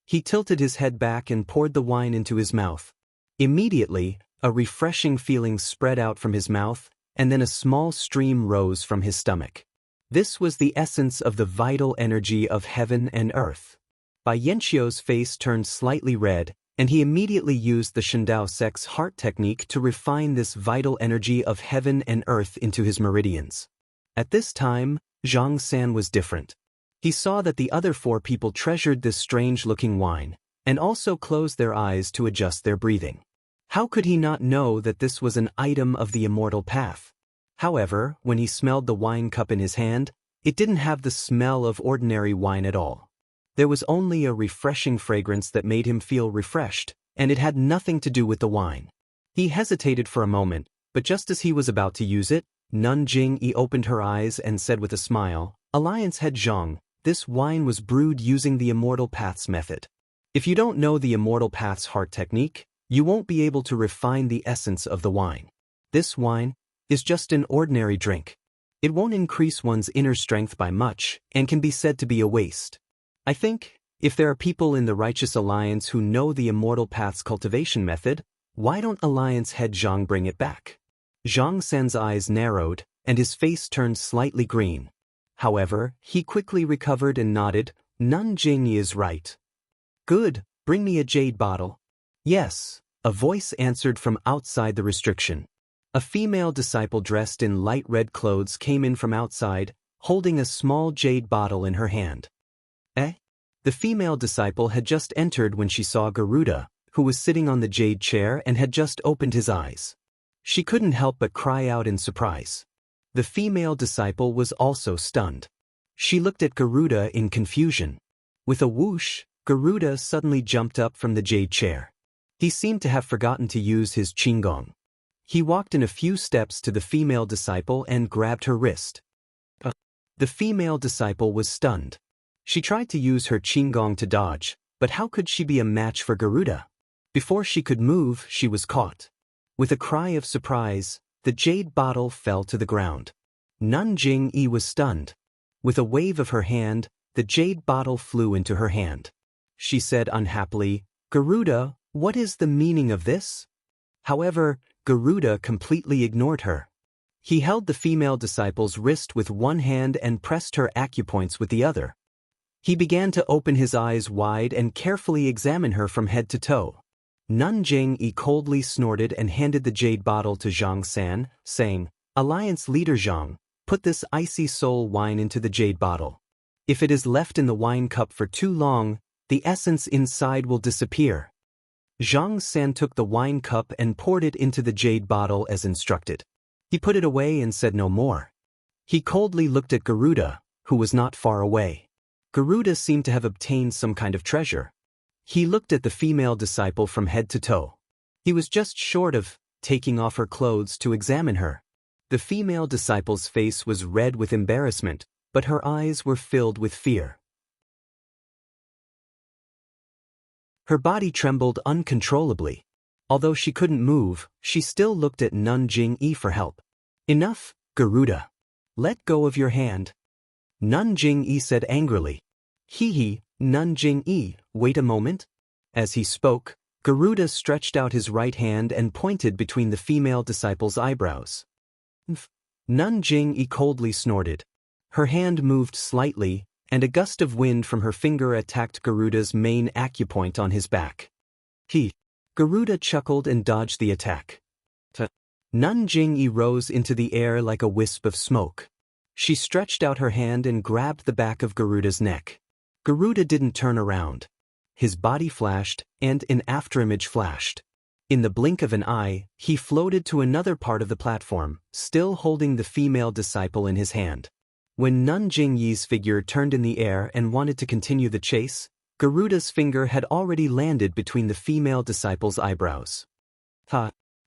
He tilted his head back and poured the wine into his mouth. Immediately, a refreshing feeling spread out from his mouth, and then a small stream rose from his stomach. This was the essence of the vital energy of heaven and earth. Bai Yanqiu's face turned slightly red, and he immediately used the Shendao Sek's heart technique to refine this vital energy of heaven and earth into his meridians. At this time, Zhang San was different. He saw that the other 4 people treasured this strange-looking wine, and also closed their eyes to adjust their breathing. How could he not know that this was an item of the immortal path? However, when he smelled the wine cup in his hand, it didn't have the smell of ordinary wine at all. There was only a refreshing fragrance that made him feel refreshed, and it had nothing to do with the wine. He hesitated for a moment, but just as he was about to use it, Nun Jingyi opened her eyes and said with a smile, "Alliance Head Zhang, this wine was brewed using the Immortal Path's method. If you don't know the Immortal Path's heart technique, you won't be able to refine the essence of the wine. This wine is just an ordinary drink. It won't increase one's inner strength by much and can be said to be a waste. I think, if there are people in the Righteous Alliance who know the Immortal Path's cultivation method, why don't Alliance Head Zhang bring it back?" Zhang San's eyes narrowed, and his face turned slightly green. However, he quickly recovered and nodded. "Nun Jingyi is right. Good, bring me a jade bottle." "Yes," a voice answered from outside the restriction. A female disciple dressed in light red clothes came in from outside, holding a small jade bottle in her hand. "Eh?" The female disciple had just entered when she saw Garuda, who was sitting on the jade chair and had just opened his eyes. She couldn't help but cry out in surprise. The female disciple was also stunned. She looked at Garuda in confusion. With a whoosh, Garuda suddenly jumped up from the jade chair. He seemed to have forgotten to use his qinggong. He walked in a few steps to the female disciple and grabbed her wrist. The female disciple was stunned. She tried to use her qinggong to dodge, but how could she be a match for Garuda? Before she could move, she was caught. With a cry of surprise, the jade bottle fell to the ground. Nun Jingyi was stunned. With a wave of her hand, the jade bottle flew into her hand. She said unhappily, "Garuda, what is the meaning of this?" However, Garuda completely ignored her. He held the female disciple's wrist with one hand and pressed her acupoints with the other. He began to open his eyes wide and carefully examine her from head to toe. Nun Jingyi coldly snorted and handed the jade bottle to Zhang San, saying, "Alliance leader Zhang, put this icy soul wine into the jade bottle. If it is left in the wine cup for too long, the essence inside will disappear." Zhang San took the wine cup and poured it into the jade bottle as instructed. He put it away and said no more. He coldly looked at Garuda, who was not far away. Garuda seemed to have obtained some kind of treasure. He looked at the female disciple from head to toe. He was just short of taking off her clothes to examine her. The female disciple's face was red with embarrassment, but her eyes were filled with fear. Her body trembled uncontrollably. Although she couldn't move, she still looked at Nun Jingyi for help. "Enough, Garuda. Let go of your hand." Nun Jingyi said angrily. "Hee, Nun Jingyi, wait a moment." As he spoke, Garuda stretched out his right hand and pointed between the female disciple's eyebrows. Nun Jingyi coldly snorted. Her hand moved slightly, and a gust of wind from her finger attacked Garuda's main acupoint on his back. Garuda chuckled and dodged the attack. Nun Jingyi rose into the air like a wisp of smoke. She stretched out her hand and grabbed the back of Garuda's neck. Garuda didn't turn around. His body flashed, and an afterimage flashed. In the blink of an eye, he floated to another part of the platform, still holding the female disciple in his hand. When Nun Jingyi's figure turned in the air and wanted to continue the chase, Garuda's finger had already landed between the female disciple's eyebrows.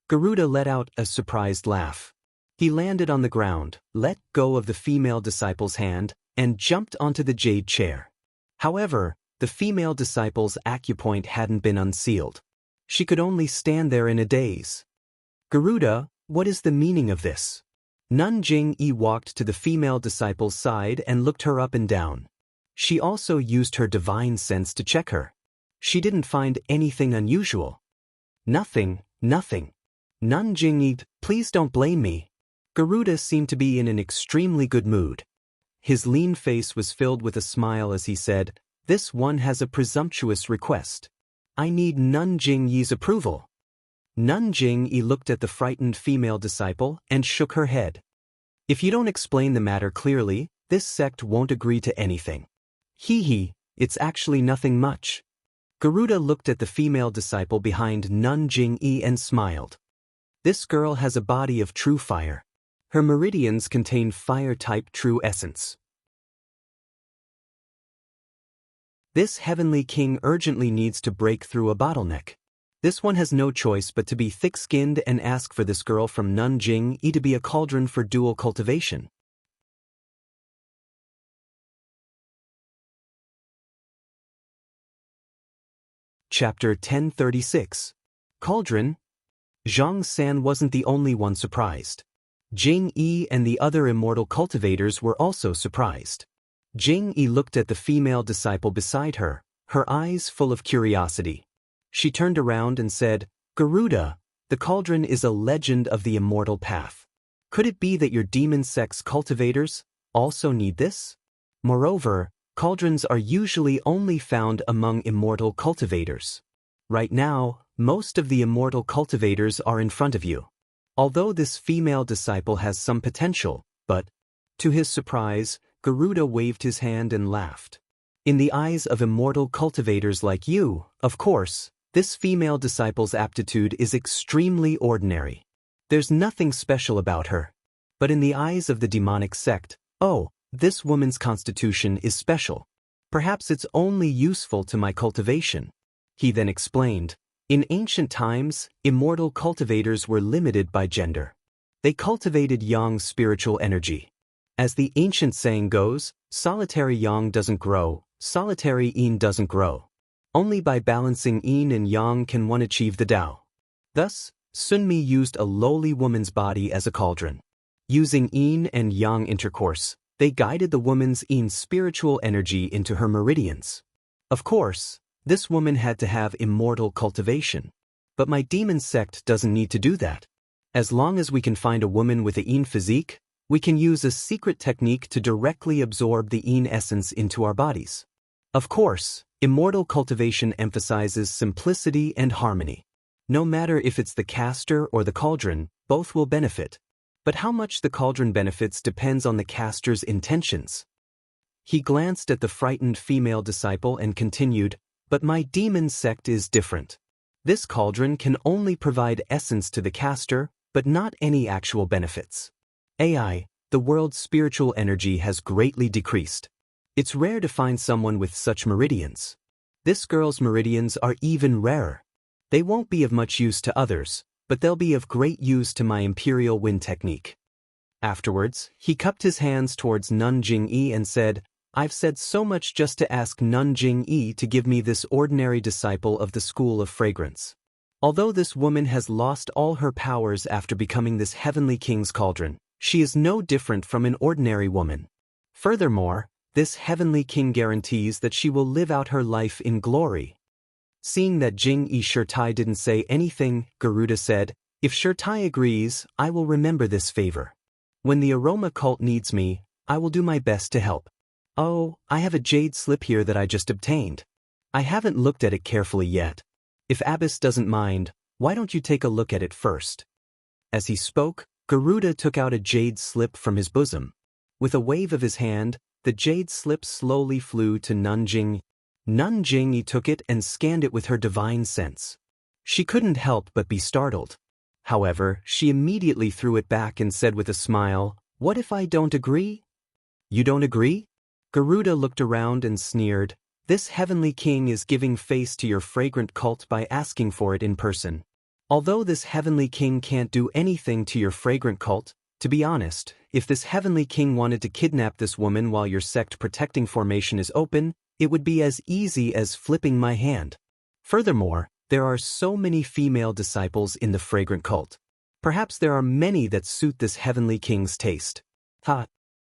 Garuda let out a surprised laugh. He landed on the ground, let go of the female disciple's hand, and jumped onto the jade chair. However, the female disciple's acupoint hadn't been unsealed. She could only stand there in a daze. Garuda, what is the meaning of this? Nun Jingyi walked to the female disciple's side and looked her up and down. She also used her divine sense to check her. She didn't find anything unusual. Nothing. Nun Jingyi, please don't blame me. Garuda seemed to be in an extremely good mood. His lean face was filled with a smile as he said, "This one has a presumptuous request. I need Nun Jingyi's approval." Nun Jingyi looked at the frightened female disciple and shook her head. "If you don't explain the matter clearly, this sect won't agree to anything." It's actually nothing much." Garuda looked at the female disciple behind Nun Jingyi and smiled. "This girl has a body of true fire. Her meridians contain fire-type true essence. This heavenly king urgently needs to break through a bottleneck. This one has no choice but to be thick-skinned and ask for this girl from Nun Jingyi to be a cauldron for dual cultivation." Chapter 1036. Cauldron? Zhang San wasn't the only one surprised. Jing Yi and the other immortal cultivators were also surprised. Jing Yi looked at the female disciple beside her, her eyes full of curiosity. She turned around and said, "Garuda, the cauldron is a legend of the immortal path. Could it be that your demon sect's cultivators also need this? Moreover, cauldrons are usually only found among immortal cultivators. Right now, most of the immortal cultivators are in front of you. Although this female disciple has some potential, but..." To his surprise, Garuda waved his hand and laughed. "In the eyes of immortal cultivators like you, of course, this female disciple's aptitude is extremely ordinary. There's nothing special about her. But in the eyes of the demonic sect, this woman's constitution is special. Perhaps it's only useful to my cultivation." He then explained, "In ancient times, immortal cultivators were limited by gender. They cultivated Yang's spiritual energy. As the ancient saying goes, solitary Yang doesn't grow, solitary Yin doesn't grow. Only by balancing Yin and Yang can one achieve the Tao. Thus, Sunmi used a lowly woman's body as a cauldron. Using Yin and Yang intercourse, they guided the woman's Yin spiritual energy into her meridians. Of course, this woman had to have immortal cultivation. But my demon sect doesn't need to do that. As long as we can find a woman with a Yin physique, we can use a secret technique to directly absorb the Yin essence into our bodies. Of course, immortal cultivation emphasizes simplicity and harmony. No matter if it's the caster or the cauldron, both will benefit. But how much the cauldron benefits depends on the caster's intentions." He glanced at the frightened female disciple and continued, "But my demon sect is different. This cauldron can only provide essence to the caster, but not any actual benefits. The world's spiritual energy has greatly decreased. It's rare to find someone with such meridians. This girl's meridians are even rarer. They won't be of much use to others, but they'll be of great use to my imperial wind technique." Afterwards, he cupped his hands towards Nun Jingyi and said, "I've said so much just to ask Nun Jingyi to give me this ordinary disciple of the school of fragrance. Although this woman has lost all her powers after becoming this heavenly king's cauldron, she is no different from an ordinary woman. Furthermore, this heavenly king guarantees that she will live out her life in glory." Seeing that Jing-yi Shirtai didn't say anything, Garuda said, "If Shirtai agrees, I will remember this favor. When the aroma cult needs me, I will do my best to help." Oh, I have a jade slip here that I just obtained. I haven't looked at it carefully yet. If Abbess doesn't mind, why don't you take a look at it first? As he spoke, Garuda took out a jade slip from his bosom. With a wave of his hand, the jade slip slowly flew to Nanjing. Nanjing took it and scanned it with her divine sense. She couldn't help but be startled. However, she immediately threw it back and said with a smile, "What if I don't agree?" "You don't agree?" Garuda looked around and sneered. "This heavenly king is giving face to your fragrant cult by asking for it in person. Although this heavenly king can't do anything to your fragrant cult, to be honest, if this heavenly king wanted to kidnap this woman while your sect protecting formation is open, it would be as easy as flipping my hand. Furthermore, there are so many female disciples in the fragrant cult. Perhaps there are many that suit this heavenly king's taste." Ha!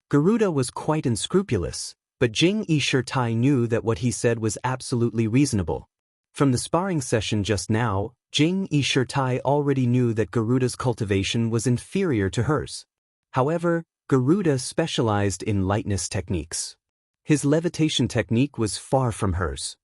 Garuda was quite unscrupulous, but Jing Yishirtai knew that what he said was absolutely reasonable. From the sparring session just now, Jing Yishirtai already knew that Garuda's cultivation was inferior to hers. However, Garuda specialized in lightness techniques. His levitation technique was far from hers.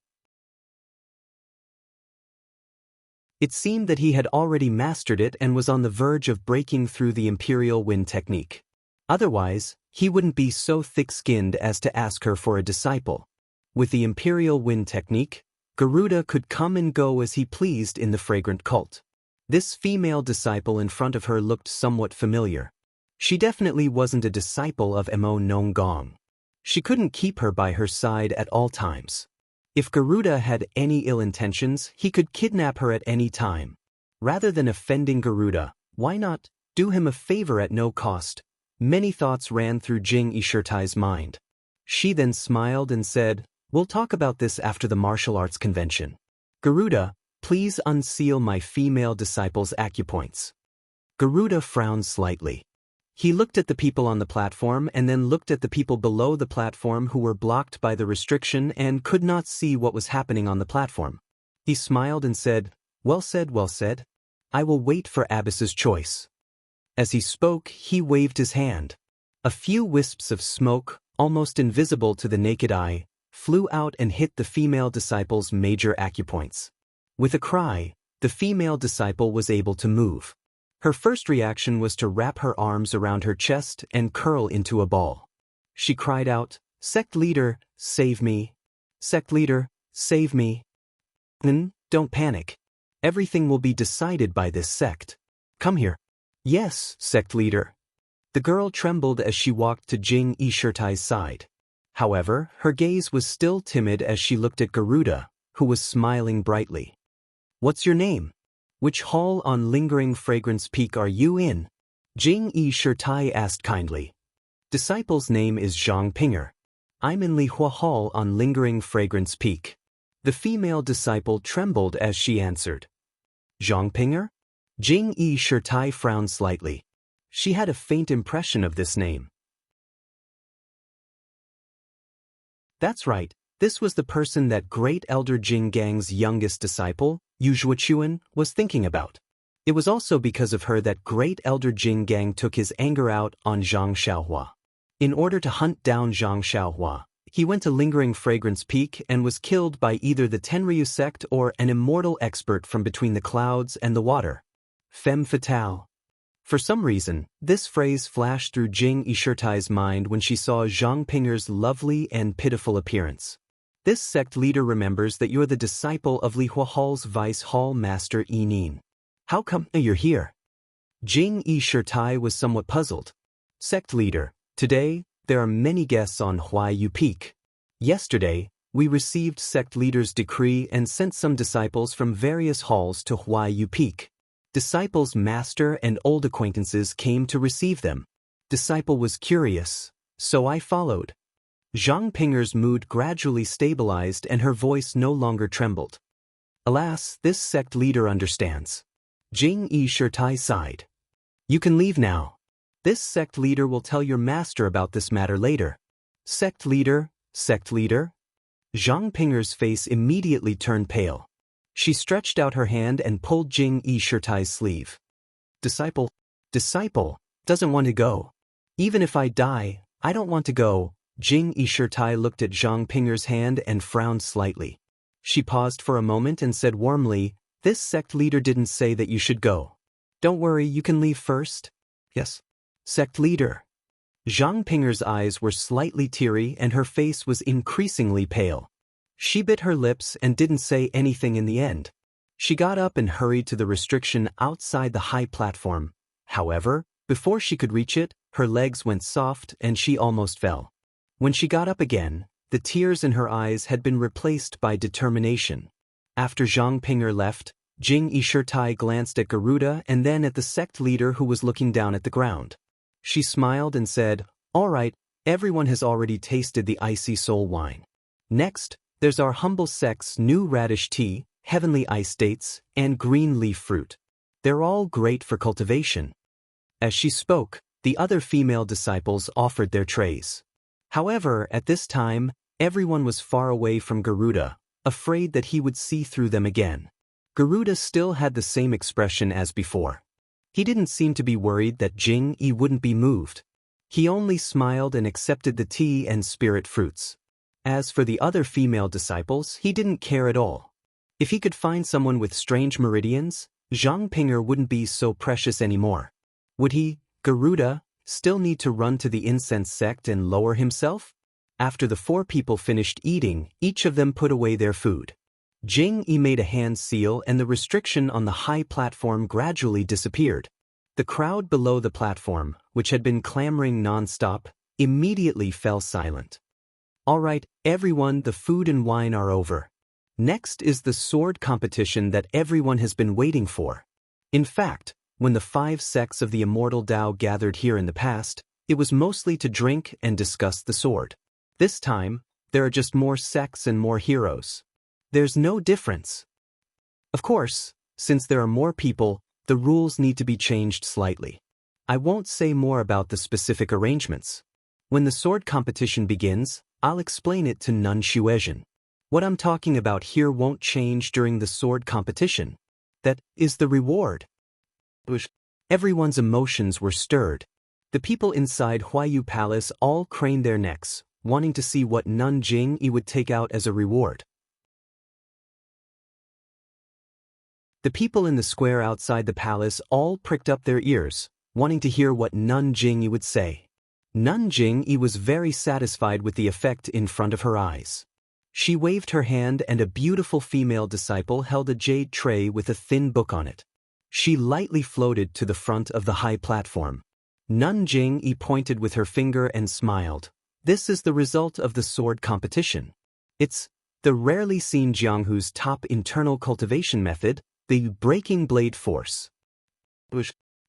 It seemed that he had already mastered it and was on the verge of breaking through the imperial wind technique. Otherwise, he wouldn't be so thick-skinned as to ask her for a disciple. With the imperial wind technique, Garuda could come and go as he pleased in the fragrant cult. This female disciple in front of her looked somewhat familiar. She definitely wasn't a disciple of Mo Nonggong. She couldn't keep her by her side at all times. If Garuda had any ill intentions, he could kidnap her at any time. Rather than offending Garuda, why not do him a favor at no cost? Many thoughts ran through Jing Yishirtai's mind. She then smiled and said, "We'll talk about this after the martial arts convention. Garuda, please unseal my female disciple's acupoints." Garuda frowned slightly. He looked at the people on the platform and then looked at the people below the platform who were blocked by the restriction and could not see what was happening on the platform. He smiled and said, well said, well said. I will wait for Abbess's choice." As he spoke, he waved his hand. A few wisps of smoke, almost invisible to the naked eye, flew out and hit the female disciple's major acupoints. With a cry, the female disciple was able to move. Her first reaction was to wrap her arms around her chest and curl into a ball. She cried out, "Sect leader, save me! Sect leader, save me!" "Don't panic. Everything will be decided by this sect. Come here." "Yes, sect leader." The girl trembled as she walked to Jing Yishirtai's side. However, her gaze was still timid as she looked at Garuda, who was smiling brightly. "What's your name? Which hall on Lingering Fragrance Peak are you in?" Jing Yishirtai asked kindly. "Disciple's name is Zhang Pinger. I'm in Lihua Hall on Lingering Fragrance Peak." The female disciple trembled as she answered. "Zhang Pinger?" Jing Yishirtai frowned slightly. She had a faint impression of this name. That's right, this was the person that Great Elder Jing Gang's youngest disciple, Yu Zhuochuan, was thinking about. It was also because of her that Great Elder Jing Gang took his anger out on Zhang Xiaohua. In order to hunt down Zhang Xiaohua, he went to Lingering Fragrance Peak and was killed by either the Tenryu sect or an immortal expert from between the clouds and the water. Femme fatale. For some reason, this phrase flashed through Jing Yishirtai's mind when she saw Zhang Pinger's lovely and pitiful appearance. This sect leader remembers that you're the disciple of Lihua Hall's Vice Hall Master Yi Nin. How come you're here? Jing Yishirtai was somewhat puzzled. Sect leader, today, there are many guests on Huaiyu Peak. Yesterday, we received sect leader's decree and sent some disciples from various halls to Huaiyu Peak. Disciples, master, and old acquaintances came to receive them. Disciple was curious, so I followed. Zhang Pinger's mood gradually stabilized and her voice no longer trembled. Alas, this sect leader understands. Jing Yishirtai sighed. You can leave now. This sect leader will tell your master about this matter later. Sect leader, sect leader? Zhang Pinger's face immediately turned pale. She stretched out her hand and pulled Jing Yishirtai's sleeve. Disciple doesn't want to go. Even if I die, I don't want to go. Jing Yishirtai looked at Zhang Pinger's hand and frowned slightly. She paused for a moment and said warmly, "This sect leader didn't say that you should go. Don't worry, you can leave first." "Yes." "Sect leader." Zhang Pinger's eyes were slightly teary and her face was increasingly pale. She bit her lips and didn't say anything in the end. She got up and hurried to the restriction outside the high platform. However, before she could reach it, her legs went soft and she almost fell. When she got up again, the tears in her eyes had been replaced by determination. After Zhang Pinger left, Jing Yishirtai glanced at Garuda and then at the sect leader who was looking down at the ground. She smiled and said, "All right, everyone has already tasted the icy soul wine. Next, there's our humble sect's new radish tea, heavenly ice dates, and green leaf fruit. They're all great for cultivation." As she spoke, the other female disciples offered their trays. However, at this time, everyone was far away from Garuda, afraid that he would see through them again. Garuda still had the same expression as before. He didn't seem to be worried that Jing Yi wouldn't be moved. He only smiled and accepted the tea and spirit fruits. As for the other female disciples, he didn't care at all. If he could find someone with strange meridians, Zhang Pinger wouldn't be so precious anymore. Would he, Garuda, still need to run to the incense sect and lower himself? After the four people finished eating, each of them put away their food. Jing Yi made a hand seal and the restriction on the high platform gradually disappeared. The crowd below the platform, which had been clamoring non-stop, immediately fell silent. "All right, everyone, the food and wine are over. Next is the sword competition that everyone has been waiting for." In fact, when the 5 sects of the Immortal Dao gathered here in the past, it was mostly to drink and discuss the sword. This time, there are just more sects and more heroes. There's no difference. Of course, since there are more people, the rules need to be changed slightly. I won't say more about the specific arrangements. When the sword competition begins, I'll explain it to Nun Shuezhen. What I'm talking about here won't change during the sword competition. That is the reward. Everyone's emotions were stirred. The people inside Huayu Palace all craned their necks, wanting to see what Nun Jing Yi would take out as a reward. The people in the square outside the palace all pricked up their ears, wanting to hear what Nun Jing Yi would say. Nun Jing Yi was very satisfied with the effect in front of her eyes. She waved her hand and a beautiful female disciple held a jade tray with a thin book on it. She lightly floated to the front of the high platform. Nun Jing Yi pointed with her finger and smiled. "This is the result of the sword competition. It's the rarely seen Jianghu's top internal cultivation method, the breaking blade force."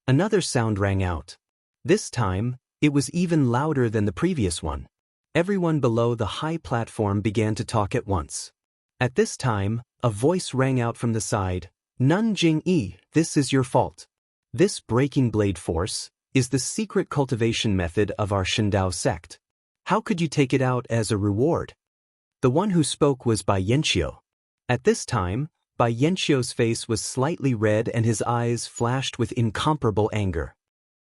Another sound rang out. This time, it was even louder than the previous one. Everyone below the high platform began to talk at once. At this time, a voice rang out from the side. "Nun Jing Yi, this is your fault. This breaking blade force is the secret cultivation method of our Shindao sect. How could you take it out as a reward?" The one who spoke was Bai Yanqiu. At this time, Bai Yanqiu's face was slightly red and his eyes flashed with incomparable anger.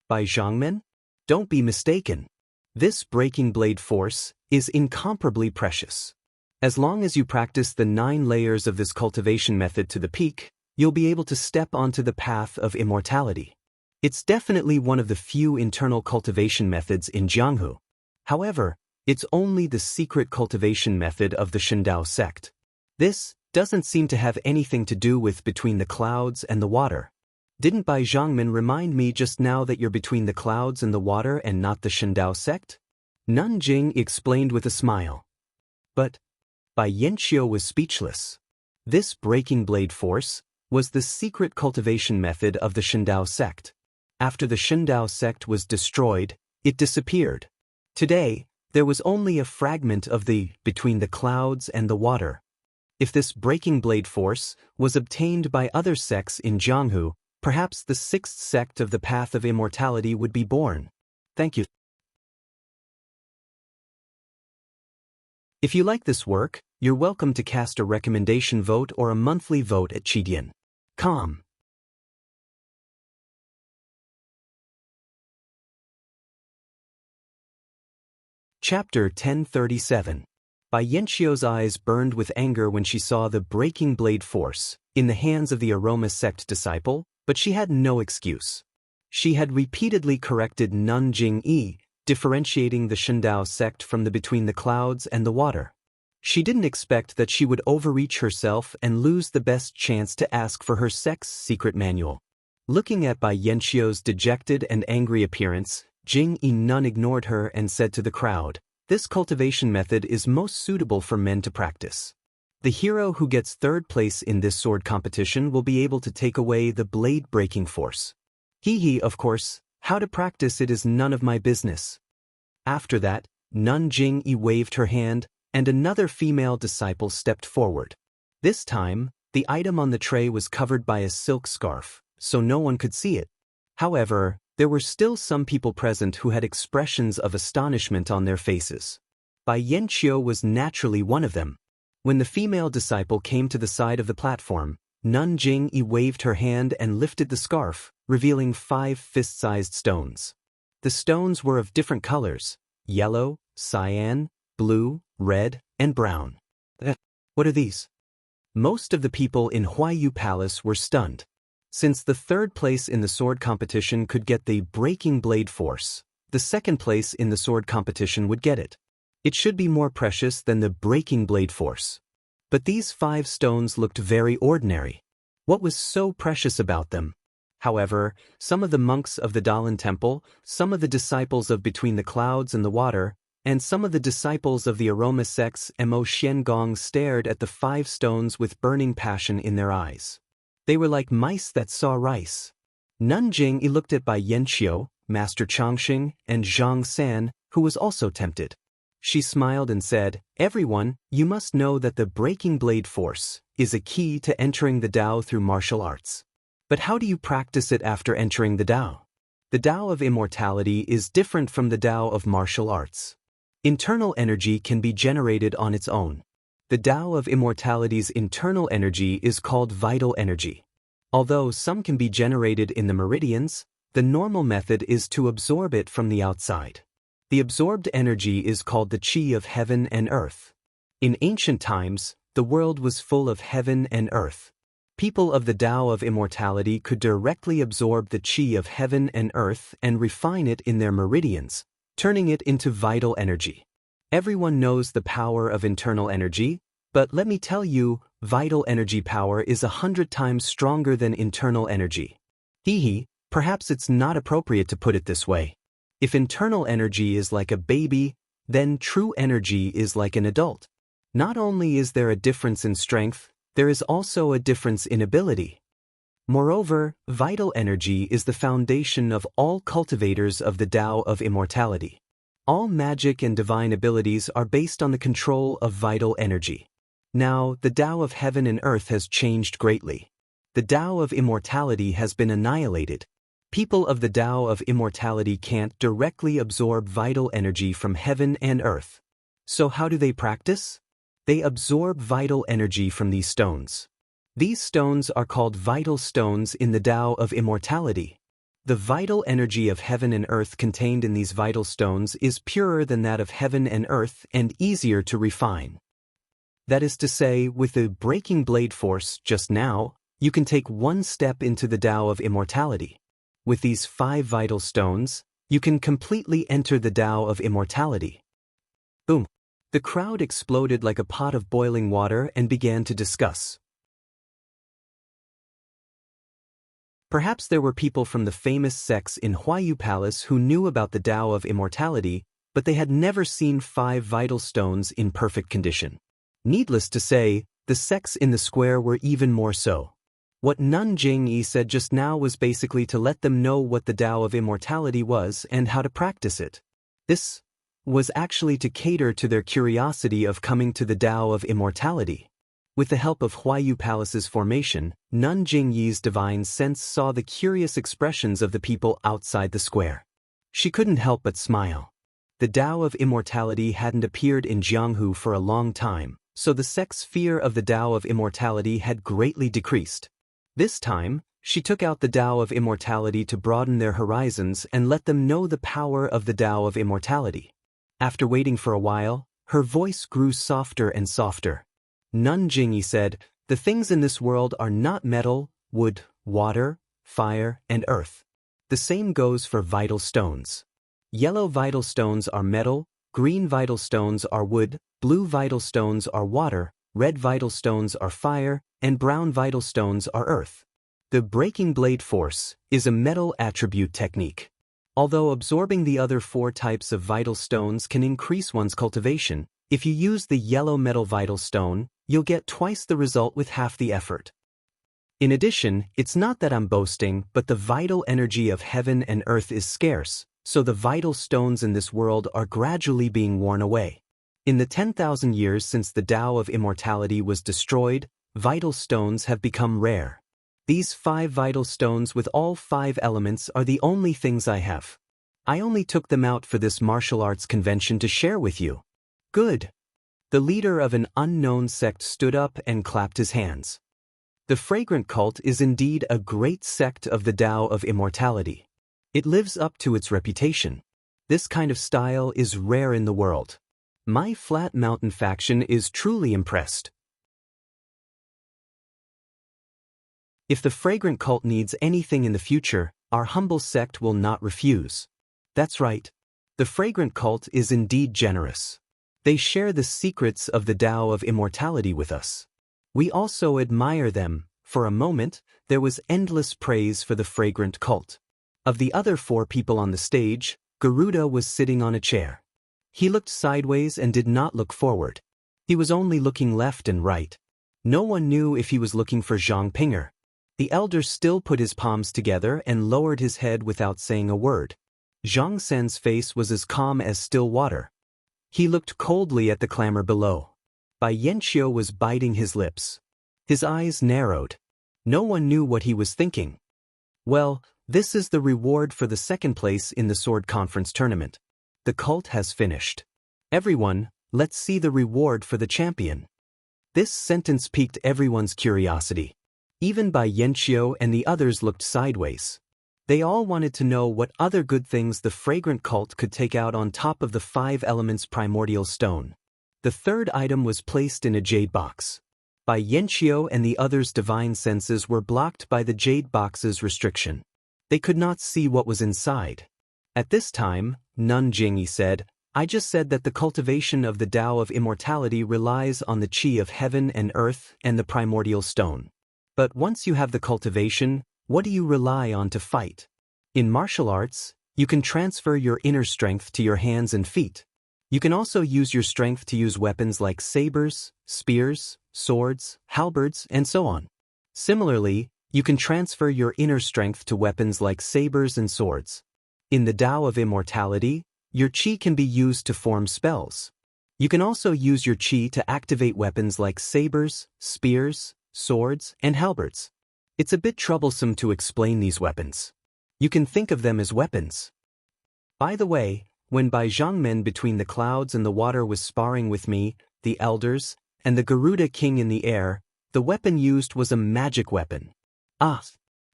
"Bai Zhangmen? Don't be mistaken. This breaking blade force is incomparably precious. As long as you practice the 9 layers of this cultivation method to the peak, you'll be able to step onto the path of immortality. It's definitely one of the few internal cultivation methods in Jianghu. However, it's only the secret cultivation method of the Shindao sect. This doesn't seem to have anything to do with between the clouds and the water. Didn't Bai Zhangmen remind me just now that you're between the clouds and the water and not the Shindao sect?" Nun Jing explained with a smile. But Bai Yanqiu was speechless. This breaking blade force was the secret cultivation method of the Shindao sect. After the Shindao sect was destroyed, it disappeared. Today, there was only a fragment of the between the clouds and the water. If this breaking blade force was obtained by other sects in Jianghu, perhaps the 6th sect of the path of immortality would be born. Thank you. If you like this work, you're welcome to cast a recommendation vote or a monthly vote at Chidian.com. Chapter 1037. Bai Yanqiu's eyes burned with anger when she saw the breaking blade force in the hands of the aroma sect disciple, but she had no excuse. She had repeatedly corrected Nun Jing-yi, differentiating the Shendao sect from the between the clouds and the water. She didn't expect that she would overreach herself and lose the best chance to ask for her sect's secret manual. Looking at Bai Yanqiu's dejected and angry appearance, Jing-yi Nun ignored her and said to the crowd, "This cultivation method is most suitable for men to practice. The hero who gets third place in this sword competition will be able to take away the blade-breaking force. Of course, how to practice it is none of my business." After that, Nun Jing-yi waved her hand, and another female disciple stepped forward. This time, the item on the tray was covered by a silk scarf, so no one could see it. However, there were still some people present who had expressions of astonishment on their faces. Bai Yanqiu was naturally one of them. When the female disciple came to the side of the platform, Nun Jing-yi waved her hand and lifted the scarf, revealing 5 fist-sized stones. The stones were of different colors: yellow, cyan, blue, red, and brown. What are these? Most of the people in Huayu Palace were stunned. Since the third place in the sword competition could get the breaking blade force, the second place in the sword competition would get it. It should be more precious than the breaking blade force. But these 5 stones looked very ordinary. What was so precious about them? However, some of the monks of the Daoist temple, some of the disciples of Between the Clouds and the Water, and some of the disciples of the aroma sects Mo Xiangong stared at the 5 stones with burning passion in their eyes. They were like mice that saw rice. Nun Jing-yi looked at Bai Yanqiu, Master Changxing, and Zhang San, who was also tempted. She smiled and said, "Everyone, you must know that the breaking blade force is a key to entering the Dao through martial arts. But how do you practice it after entering the Dao? The Dao of immortality is different from the Dao of martial arts. Internal energy can be generated on its own. The Dao of immortality's internal energy is called vital energy. Although some can be generated in the meridians, the normal method is to absorb it from the outside. The absorbed energy is called the Qi of heaven and earth. In ancient times, the world was full of heaven and earth. People of the Dao of immortality could directly absorb the Qi of heaven and earth and refine it in their meridians, turning it into vital energy. Everyone knows the power of internal energy, but let me tell you, vital energy power is 100 times stronger than internal energy. Perhaps it's not appropriate to put it this way. If internal energy is like a baby, then true energy is like an adult. Not only is there a difference in strength, there is also a difference in ability. Moreover, vital energy is the foundation of all cultivators of the Dao of immortality. All magic and divine abilities are based on the control of vital energy. Now, the Dao of heaven and earth has changed greatly. The Dao of immortality has been annihilated. People of the Dao of immortality can't directly absorb vital energy from heaven and earth. So how do they practice? They absorb vital energy from these stones. These stones are called vital stones in the Dao of immortality. The vital energy of heaven and earth contained in these vital stones is purer than that of heaven and earth and easier to refine. That is to say, with the breaking blade force just now, you can take one step into the Dao of immortality. With these 5 vital stones, you can completely enter the Dao of immortality. Boom! The crowd exploded like a pot of boiling water and began to discuss. Perhaps there were people from the famous sects in Huayu Palace who knew about the Dao of immortality, but they had never seen 5 vital stones in perfect condition. Needless to say, the sects in the square were even more so. What Nun Jing-yi said just now was basically to let them know what the Dao of immortality was and how to practice it. This was actually to cater to their curiosity of coming to the Dao of immortality. With the help of Huayu Palace's formation, Nun Jing-yi's divine sense saw the curious expressions of the people outside the square. She couldn't help but smile. The Dao of immortality hadn't appeared in Jianghu for a long time, so the sect's fear of the Dao of immortality had greatly decreased. This time, she took out the Dao of immortality to broaden their horizons and let them know the power of the Dao of immortality. After waiting for a while, her voice grew softer and softer. Nun Jingyi said, "The things in this world are not metal, wood, water, fire, and earth. The same goes for vital stones. Yellow vital stones are metal, green vital stones are wood, blue vital stones are water, red vital stones are fire, and brown vital stones are earth. The breaking blade force is a metal attribute technique. Although absorbing the other 4 types of vital stones can increase one's cultivation, if you use the yellow metal vital stone, you'll get twice the result with half the effort. In addition, it's not that I'm boasting, but the vital energy of heaven and earth is scarce, so the vital stones in this world are gradually being worn away. In the 10,000 years since the Tao of immortality was destroyed, vital stones have become rare. These 5 vital stones with all 5 elements are the only things I have. I only took them out for this martial arts convention to share with you." "Good." The leader of an unknown sect stood up and clapped his hands. "The fragrant cult is indeed a great sect of the Tao of immortality. It lives up to its reputation. This kind of style is rare in the world. My Flat Mountain faction is truly impressed. If the fragrant cult needs anything in the future, our humble sect will not refuse." That's right. The fragrant cult is indeed generous. They share the secrets of the Tao of immortality with us. We also admire them. For a moment, there was endless praise for the fragrant cult. Of the other 4 people on the stage, Garuda was sitting on a chair. He looked sideways and did not look forward. He was only looking left and right. No one knew if he was looking for Zhang Pinger. The elder still put his palms together and lowered his head without saying a word. Zhang Sen's face was as calm as still water. He looked coldly at the clamor below. Bai Yanqiu was biting his lips. His eyes narrowed. No one knew what he was thinking. Well, this is the reward for the 2nd place in the Sword Conference tournament. The cult has finished. Everyone, let's see the reward for the champion. This sentence piqued everyone's curiosity. Even Bai Yanqiu and the others looked sideways. They all wanted to know what other good things the fragrant cult could take out on top of the 5 elements primordial stone. The 3rd item was placed in a jade box. Bai Yanqiu and the others' divine senses were blocked by the jade box's restriction. They could not see what was inside. At this time, Nun Jingyi said, "I just said that the cultivation of the Tao of immortality relies on the qi of heaven and earth and the primordial stone. But once you have the cultivation, what do you rely on to fight? In martial arts, you can transfer your inner strength to your hands and feet. You can also use your strength to use weapons like sabers, spears, swords, halberds, and so on. Similarly, you can transfer your inner strength to weapons like sabers and swords. In the Tao of immortality, your qi can be used to form spells. You can also use your qi to activate weapons like sabers, spears, swords, and halberds. It's a bit troublesome to explain these weapons. You can think of them as weapons. By the way, when Bai Zhangmen between the clouds and the water was sparring with me, the elders, and the Garuda king in the air, the weapon used was a magic weapon." Ah!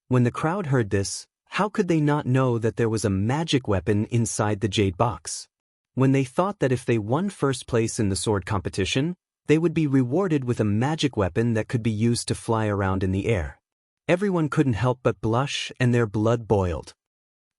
When the crowd heard this, how could they not know that there was a magic weapon inside the jade box? When they thought that if they won 1st place in the sword competition, they would be rewarded with a magic weapon that could be used to fly around in the air. Everyone couldn't help but blush and their blood boiled.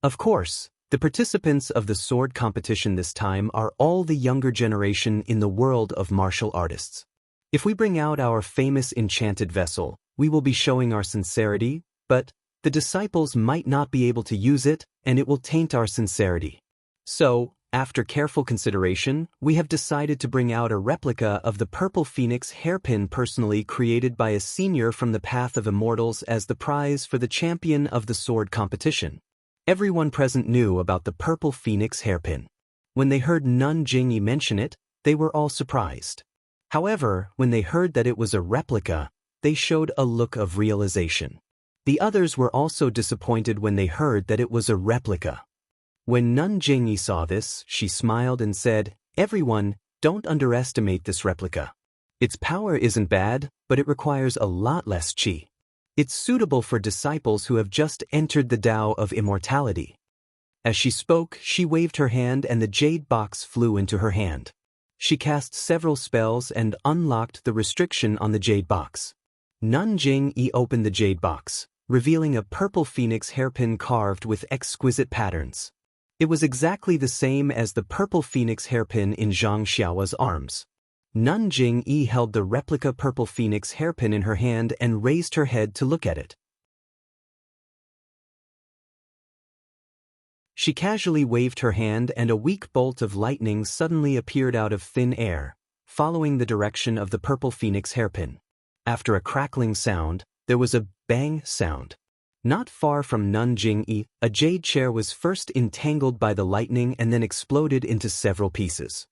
Of course, the participants of the sword competition this time are all the younger generation in the world of martial artists. If we bring out our famous enchanted vessel, we will be showing our sincerity, but the disciples might not be able to use it, and it will taint our sincerity. So, after careful consideration, we have decided to bring out a replica of the Purple Phoenix hairpin personally created by a senior from the Path of Immortals as the prize for the champion of the sword competition. Everyone present knew about the Purple Phoenix hairpin. When they heard Nun Jingyi mention it, they were all surprised. However, when they heard that it was a replica, they showed a look of realization. The others were also disappointed when they heard that it was a replica. When Nun Jingyi saw this, she smiled and said, "Everyone, don't underestimate this replica. Its power isn't bad, but it requires a lot less qi. It's suitable for disciples who have just entered the Tao of immortality." As she spoke, she waved her hand and the jade box flew into her hand. She cast several spells and unlocked the restriction on the jade box. Nun Jing-yi opened the jade box, revealing a purple phoenix hairpin carved with exquisite patterns. It was exactly the same as the purple phoenix hairpin in Zhang Xiao's arms. Nun Jing-yi held the replica purple phoenix hairpin in her hand and raised her head to look at it. She casually waved her hand and a weak bolt of lightning suddenly appeared out of thin air, following the direction of the purple phoenix hairpin. After a crackling sound, there was a bang sound. Not far from Nun Jing-yi, a jade chair was first entangled by the lightning and then exploded into several pieces.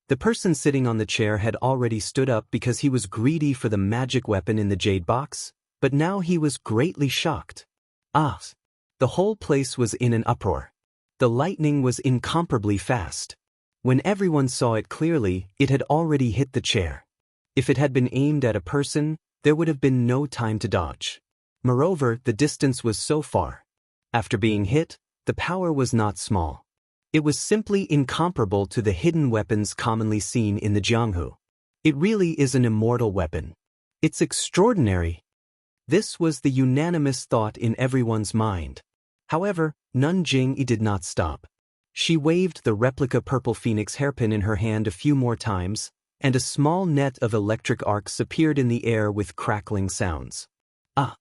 The person sitting on the chair had already stood up because he was greedy for the magic weapon in the jade box, but now he was greatly shocked. Ah! The whole place was in an uproar. The lightning was incomparably fast. When everyone saw it clearly, it had already hit the chair. If it had been aimed at a person, there would have been no time to dodge. Moreover, the distance was so far. After being hit, the power was not small. It was simply incomparable to the hidden weapons commonly seen in the Jianghu. It really is an immortal weapon. It's extraordinary. This was the unanimous thought in everyone's mind. However, Nun Jing-yi did not stop. She waved the replica purple phoenix hairpin in her hand a few more times, and a small net of electric arcs appeared in the air with crackling sounds. Ah!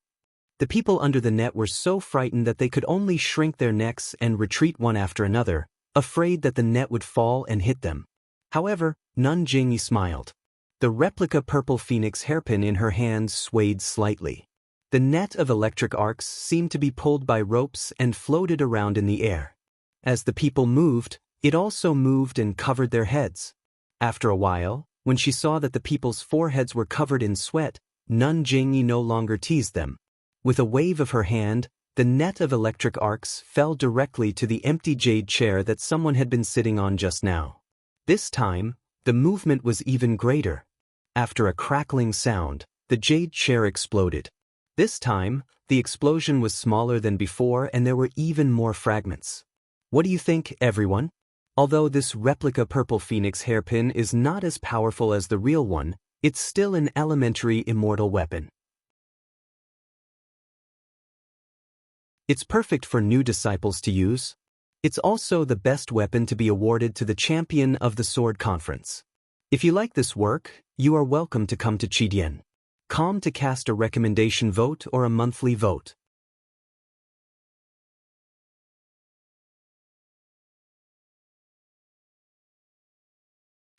The people under the net were so frightened that they could only shrink their necks and retreat one after another, afraid that the net would fall and hit them. However, Nun Jing-yi smiled. The replica purple phoenix hairpin in her hand swayed slightly. The net of electric arcs seemed to be pulled by ropes and floated around in the air. As the people moved, it also moved and covered their heads. After a while, when she saw that the people's foreheads were covered in sweat, Nun Jing-yi no longer teased them. With a wave of her hand, the net of electric arcs fell directly to the empty jade chair that someone had been sitting on just now. This time, the movement was even greater. After a crackling sound, the jade chair exploded. This time, the explosion was smaller than before and there were even more fragments. What do you think, everyone? Although this replica purple phoenix hairpin is not as powerful as the real one, it's still an elementary immortal weapon. It's perfect for new disciples to use. It's also the best weapon to be awarded to the champion of the sword conference. If you like this work, you are welcome to come to Qidian. Come to cast a recommendation vote or a monthly vote.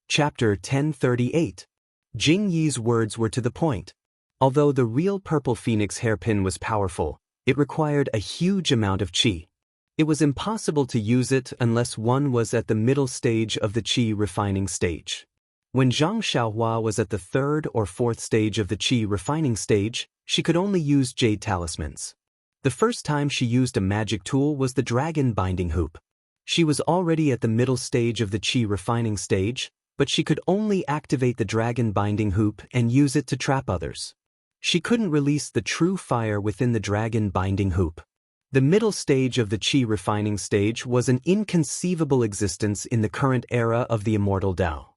Chapter 1038. Jing Yi's words were to the point. Although the real purple phoenix hairpin was powerful, it required a huge amount of qi. It was impossible to use it unless one was at the middle stage of the qi refining stage. When Zhang Xiaohua was at the third or fourth stage of the qi refining stage, she could only use jade talismans. The first time she used a magic tool was the dragon binding hoop. She was already at the middle stage of the qi refining stage, but she could only activate the dragon binding hoop and use it to trap others. She couldn't release the true fire within the dragon binding hoop. The middle stage of the qi refining stage was an inconceivable existence in the current era of the immortal Dao.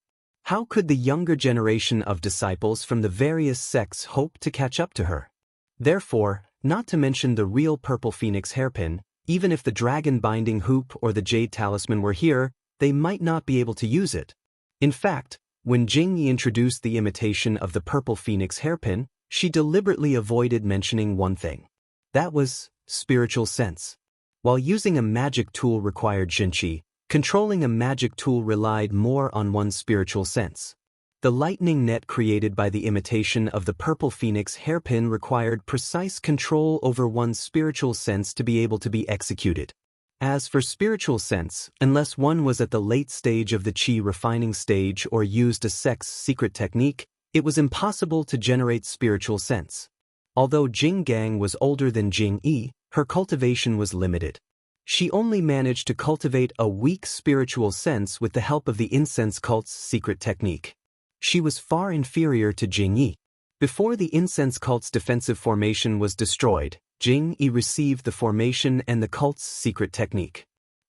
How could the younger generation of disciples from the various sects hope to catch up to her? Therefore, not to mention the real purple phoenix hairpin, even if the dragon binding hoop or the jade talisman were here, they might not be able to use it. In fact, when Jing Yi introduced the imitation of the purple phoenix hairpin, she deliberately avoided mentioning one thing. That was spiritual sense. While using a magic tool required Xinqi, controlling a magic tool relied more on one's spiritual sense. The lightning net created by the imitation of the purple phoenix hairpin required precise control over one's spiritual sense to be able to be executed. As for spiritual sense, unless one was at the late stage of the qi refining stage or used a sect's secret technique, it was impossible to generate spiritual sense. Although Jing Gang was older than Jing Yi, her cultivation was limited. She only managed to cultivate a weak spiritual sense with the help of the incense cult's secret technique. She was far inferior to Jing Yi. Before the incense cult's defensive formation was destroyed, Jing Yi received the formation and the cult's secret technique.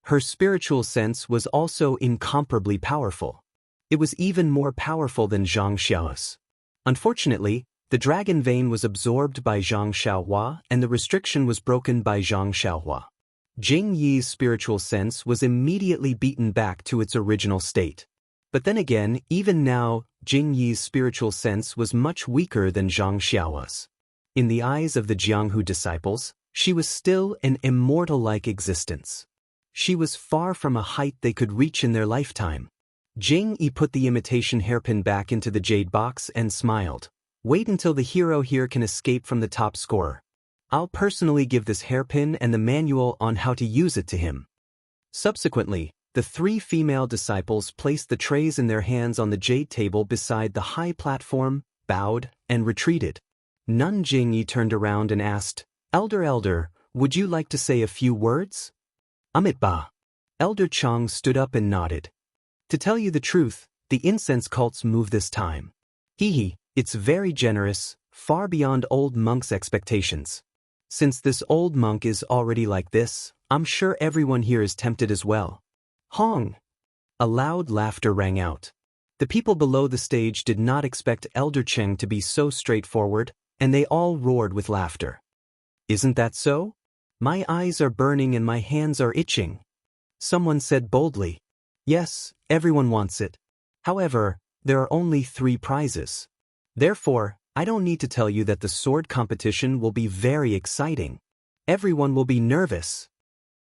Her spiritual sense was also incomparably powerful. It was even more powerful than Zhang Xiao's. Unfortunately, the dragon vein was absorbed by Zhang Xiaohua and the restriction was broken by Zhang Xiaohua. Jing Yi's spiritual sense was immediately beaten back to its original state. But then again, even now, Jing Yi's spiritual sense was much weaker than Zhang Xiaohua's. In the eyes of the Jianghu disciples, she was still an immortal-like existence. She was far from a height they could reach in their lifetime. Jing Yi put the imitation hairpin back into the jade box and smiled. Wait until the hero here can escape from the top scorer. I'll personally give this hairpin and the manual on how to use it to him. Subsequently, the three female disciples placed the trays in their hands on the jade table beside the high platform, bowed, and retreated. Nun Jingyi turned around and asked, Elder, would you like to say a few words? Amitba. Elder Chang stood up and nodded. To tell you the truth, the incense cults move this time. It's very generous, far beyond old monk's expectations. Since this old monk is already like this, I'm sure everyone here is tempted as well. Hong! A loud laughter rang out. The people below the stage did not expect Elder Cheng to be so straightforward, and they all roared with laughter. Isn't that so? My eyes are burning and my hands are itching. Someone said boldly. Yes, everyone wants it. However, there are only 3 prizes. Therefore, I don't need to tell you that the sword competition will be very exciting. Everyone will be nervous.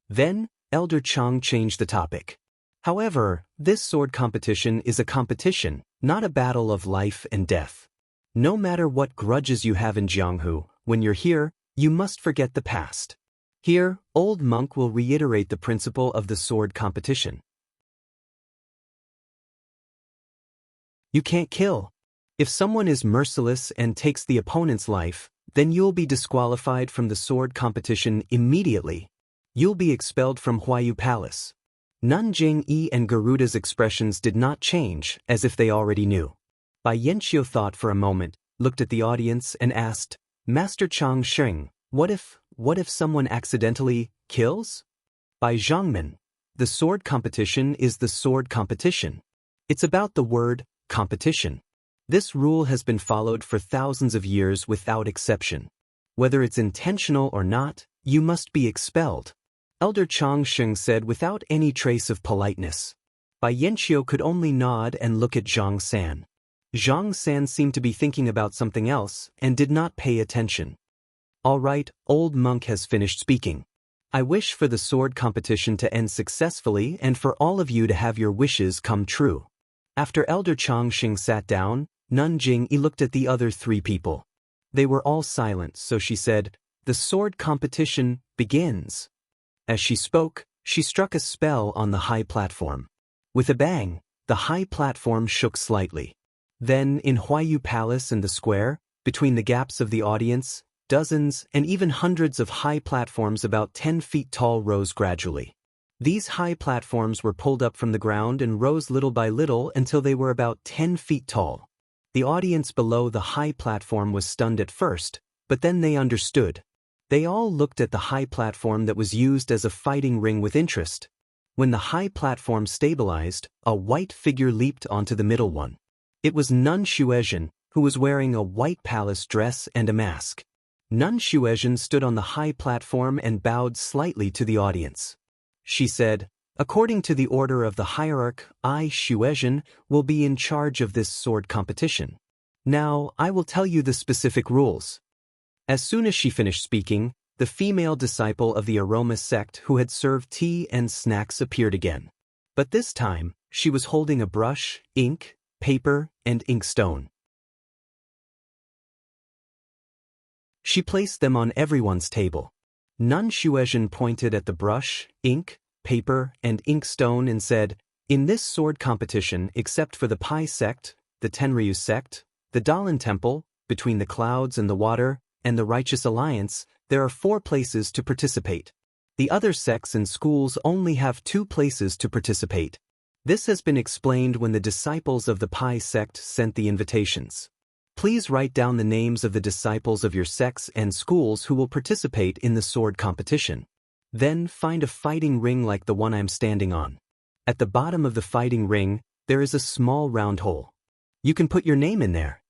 Then, Elder Chang changed the topic. However, this sword competition is a competition, not a battle of life and death. No matter what grudges you have in Jianghu, when you're here, you must forget the past. Here, Old Monk will reiterate the principle of the sword competition. You can't kill. If someone is merciless and takes the opponent's life, then you'll be disqualified from the sword competition immediately. You'll be expelled from Huayu Palace. Nun Jingyi and Garuda's expressions did not change, as if they already knew. Bai Yanqiu thought for a moment, looked at the audience and asked, Master Chang Sheng, what if someone accidentally kills? By Zhangmen, the sword competition is the sword competition. It's about the word, competition. This rule has been followed for thousands of years without exception. Whether it's intentional or not, you must be expelled. Elder Chang Sheng said without any trace of politeness. Bai Yanqiu could only nod and look at Zhang San. Zhang San seemed to be thinking about something else and did not pay attention. All right, Old Monk has finished speaking. I wish for the sword competition to end successfully and for all of you to have your wishes come true. After Elder Chang Sheng sat down, Nun Jingyi looked at the other 3 people. They were all silent, so she said, The sword competition begins. As she spoke, she struck a spell on the high platform. With a bang, the high platform shook slightly. Then, in Huayu Palace and the square, between the gaps of the audience, dozens and even hundreds of high platforms about 10 feet tall rose gradually. These high platforms were pulled up from the ground and rose little by little until they were about 10 feet tall. The audience below the high platform was stunned at first, but then they understood. They all looked at the high platform that was used as a fighting ring with interest. When the high platform stabilized, a white figure leaped onto the middle one. It was Nun Xuezhen, who was wearing a white palace dress and a mask. Nun Xuezhen stood on the high platform and bowed slightly to the audience. She said, According to the order of the hierarch, I, Xuezhen, will be in charge of this sword competition. Now, I will tell you the specific rules. As soon as she finished speaking, the female disciple of the aroma sect who had served tea and snacks appeared again. But this time, she was holding a brush, ink, paper, and inkstone. She placed them on everyone's table. Nun Xuezhen pointed at the brush, ink, paper, and inkstone and said, In this sword competition, except for the Pai sect, the Tenryu sect, the Dalan temple, between the clouds and the water, and the Righteous Alliance, there are 4 places to participate. The other sects and schools only have 2 places to participate. This has been explained when the disciples of the Pai sect sent the invitations. Please write down the names of the disciples of your sects and schools who will participate in the sword competition. Then find a fighting ring like the one I'm standing on. At the bottom of the fighting ring, there is a small round hole. You can put your name in there.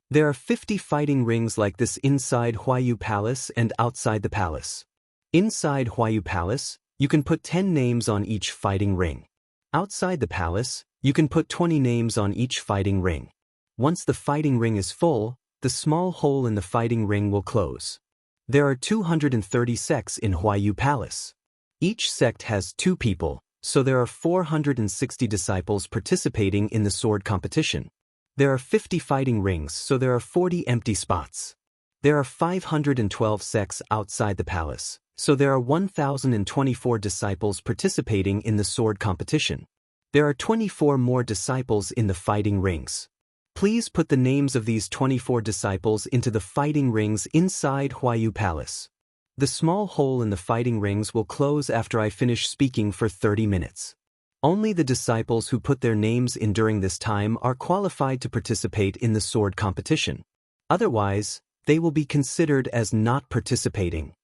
There are 50 fighting rings like this inside Huayu Palace and outside the palace. Inside Huayu Palace, you can put 10 names on each fighting ring. Outside the palace, you can put 20 names on each fighting ring. Once the fighting ring is full, the small hole in the fighting ring will close. There are 230 sects in Huayu Palace. Each sect has 2 people, so there are 460 disciples participating in the sword competition. There are 50 fighting rings, so there are 40 empty spots. There are 512 sects outside the palace, so there are 1,024 disciples participating in the sword competition. There are 24 more disciples in the fighting rings. Please put the names of these 24 disciples into the fighting rings inside Huayu Palace. The small hole in the fighting rings will close after I finish speaking for 30 minutes. Only the disciples who put their names in during this time are qualified to participate in the sword competition. Otherwise, they will be considered as not participating.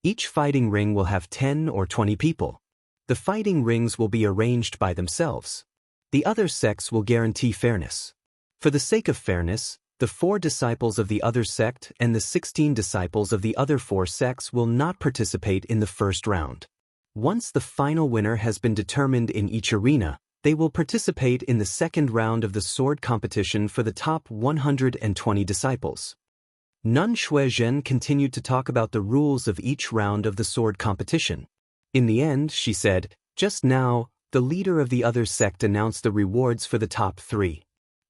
Each fighting ring will have 10 or 20 people. The fighting rings will be arranged by themselves. The other sects will guarantee fairness. For the sake of fairness, the 4 disciples of the other sect and the 16 disciples of the other 4 sects will not participate in the first round. Once the final winner has been determined in each arena, they will participate in the second round of the sword competition for the top 120 disciples. Nun Shuizhen continued to talk about the rules of each round of the sword competition. In the end, she said, "Just now, the leader of the other sect announced the rewards for the top 3.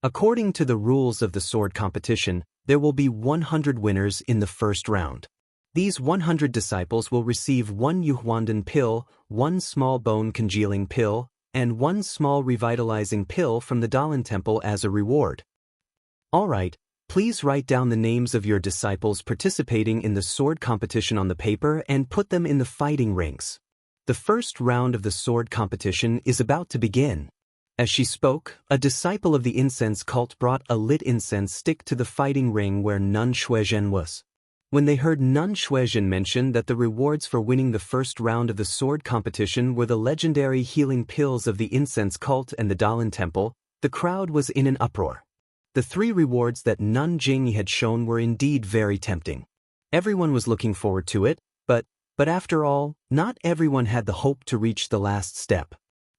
According to the rules of the sword competition, there will be 100 winners in the first round. These 100 disciples will receive 1 Yuhuandan pill, 1 small bone congealing pill, and 1 small revitalizing pill from the Daoist temple as a reward. Alright, please write down the names of your disciples participating in the sword competition on the paper and put them in the fighting rings. The first round of the sword competition is about to begin." As she spoke, a disciple of the incense cult brought a lit incense stick to the fighting ring where Nun Shuizhen was. When they heard Nun Shuizhen mention that the rewards for winning the first round of the sword competition were the legendary healing pills of the incense cult and the Daoist temple, the crowd was in an uproar. The 3 rewards that Nun Jingyi had shown were indeed very tempting. Everyone was looking forward to it, but after all, not everyone had the hope to reach the last step.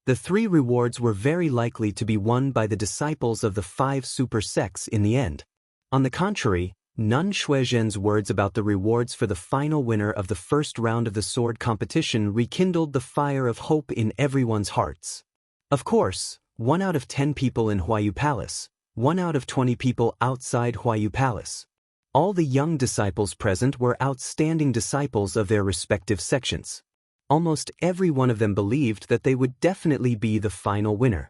The 3 rewards were very likely to be won by the disciples of the 5 super sects in the end. On the contrary, Nun Shuizhen's words about the rewards for the final winner of the first round of the sword competition rekindled the fire of hope in everyone's hearts. Of course, 1 out of 10 people in Huayu Palace, 1 out of 20 people outside Huayu Palace. All the young disciples present were outstanding disciples of their respective sections. Almost every one of them believed that they would definitely be the final winner.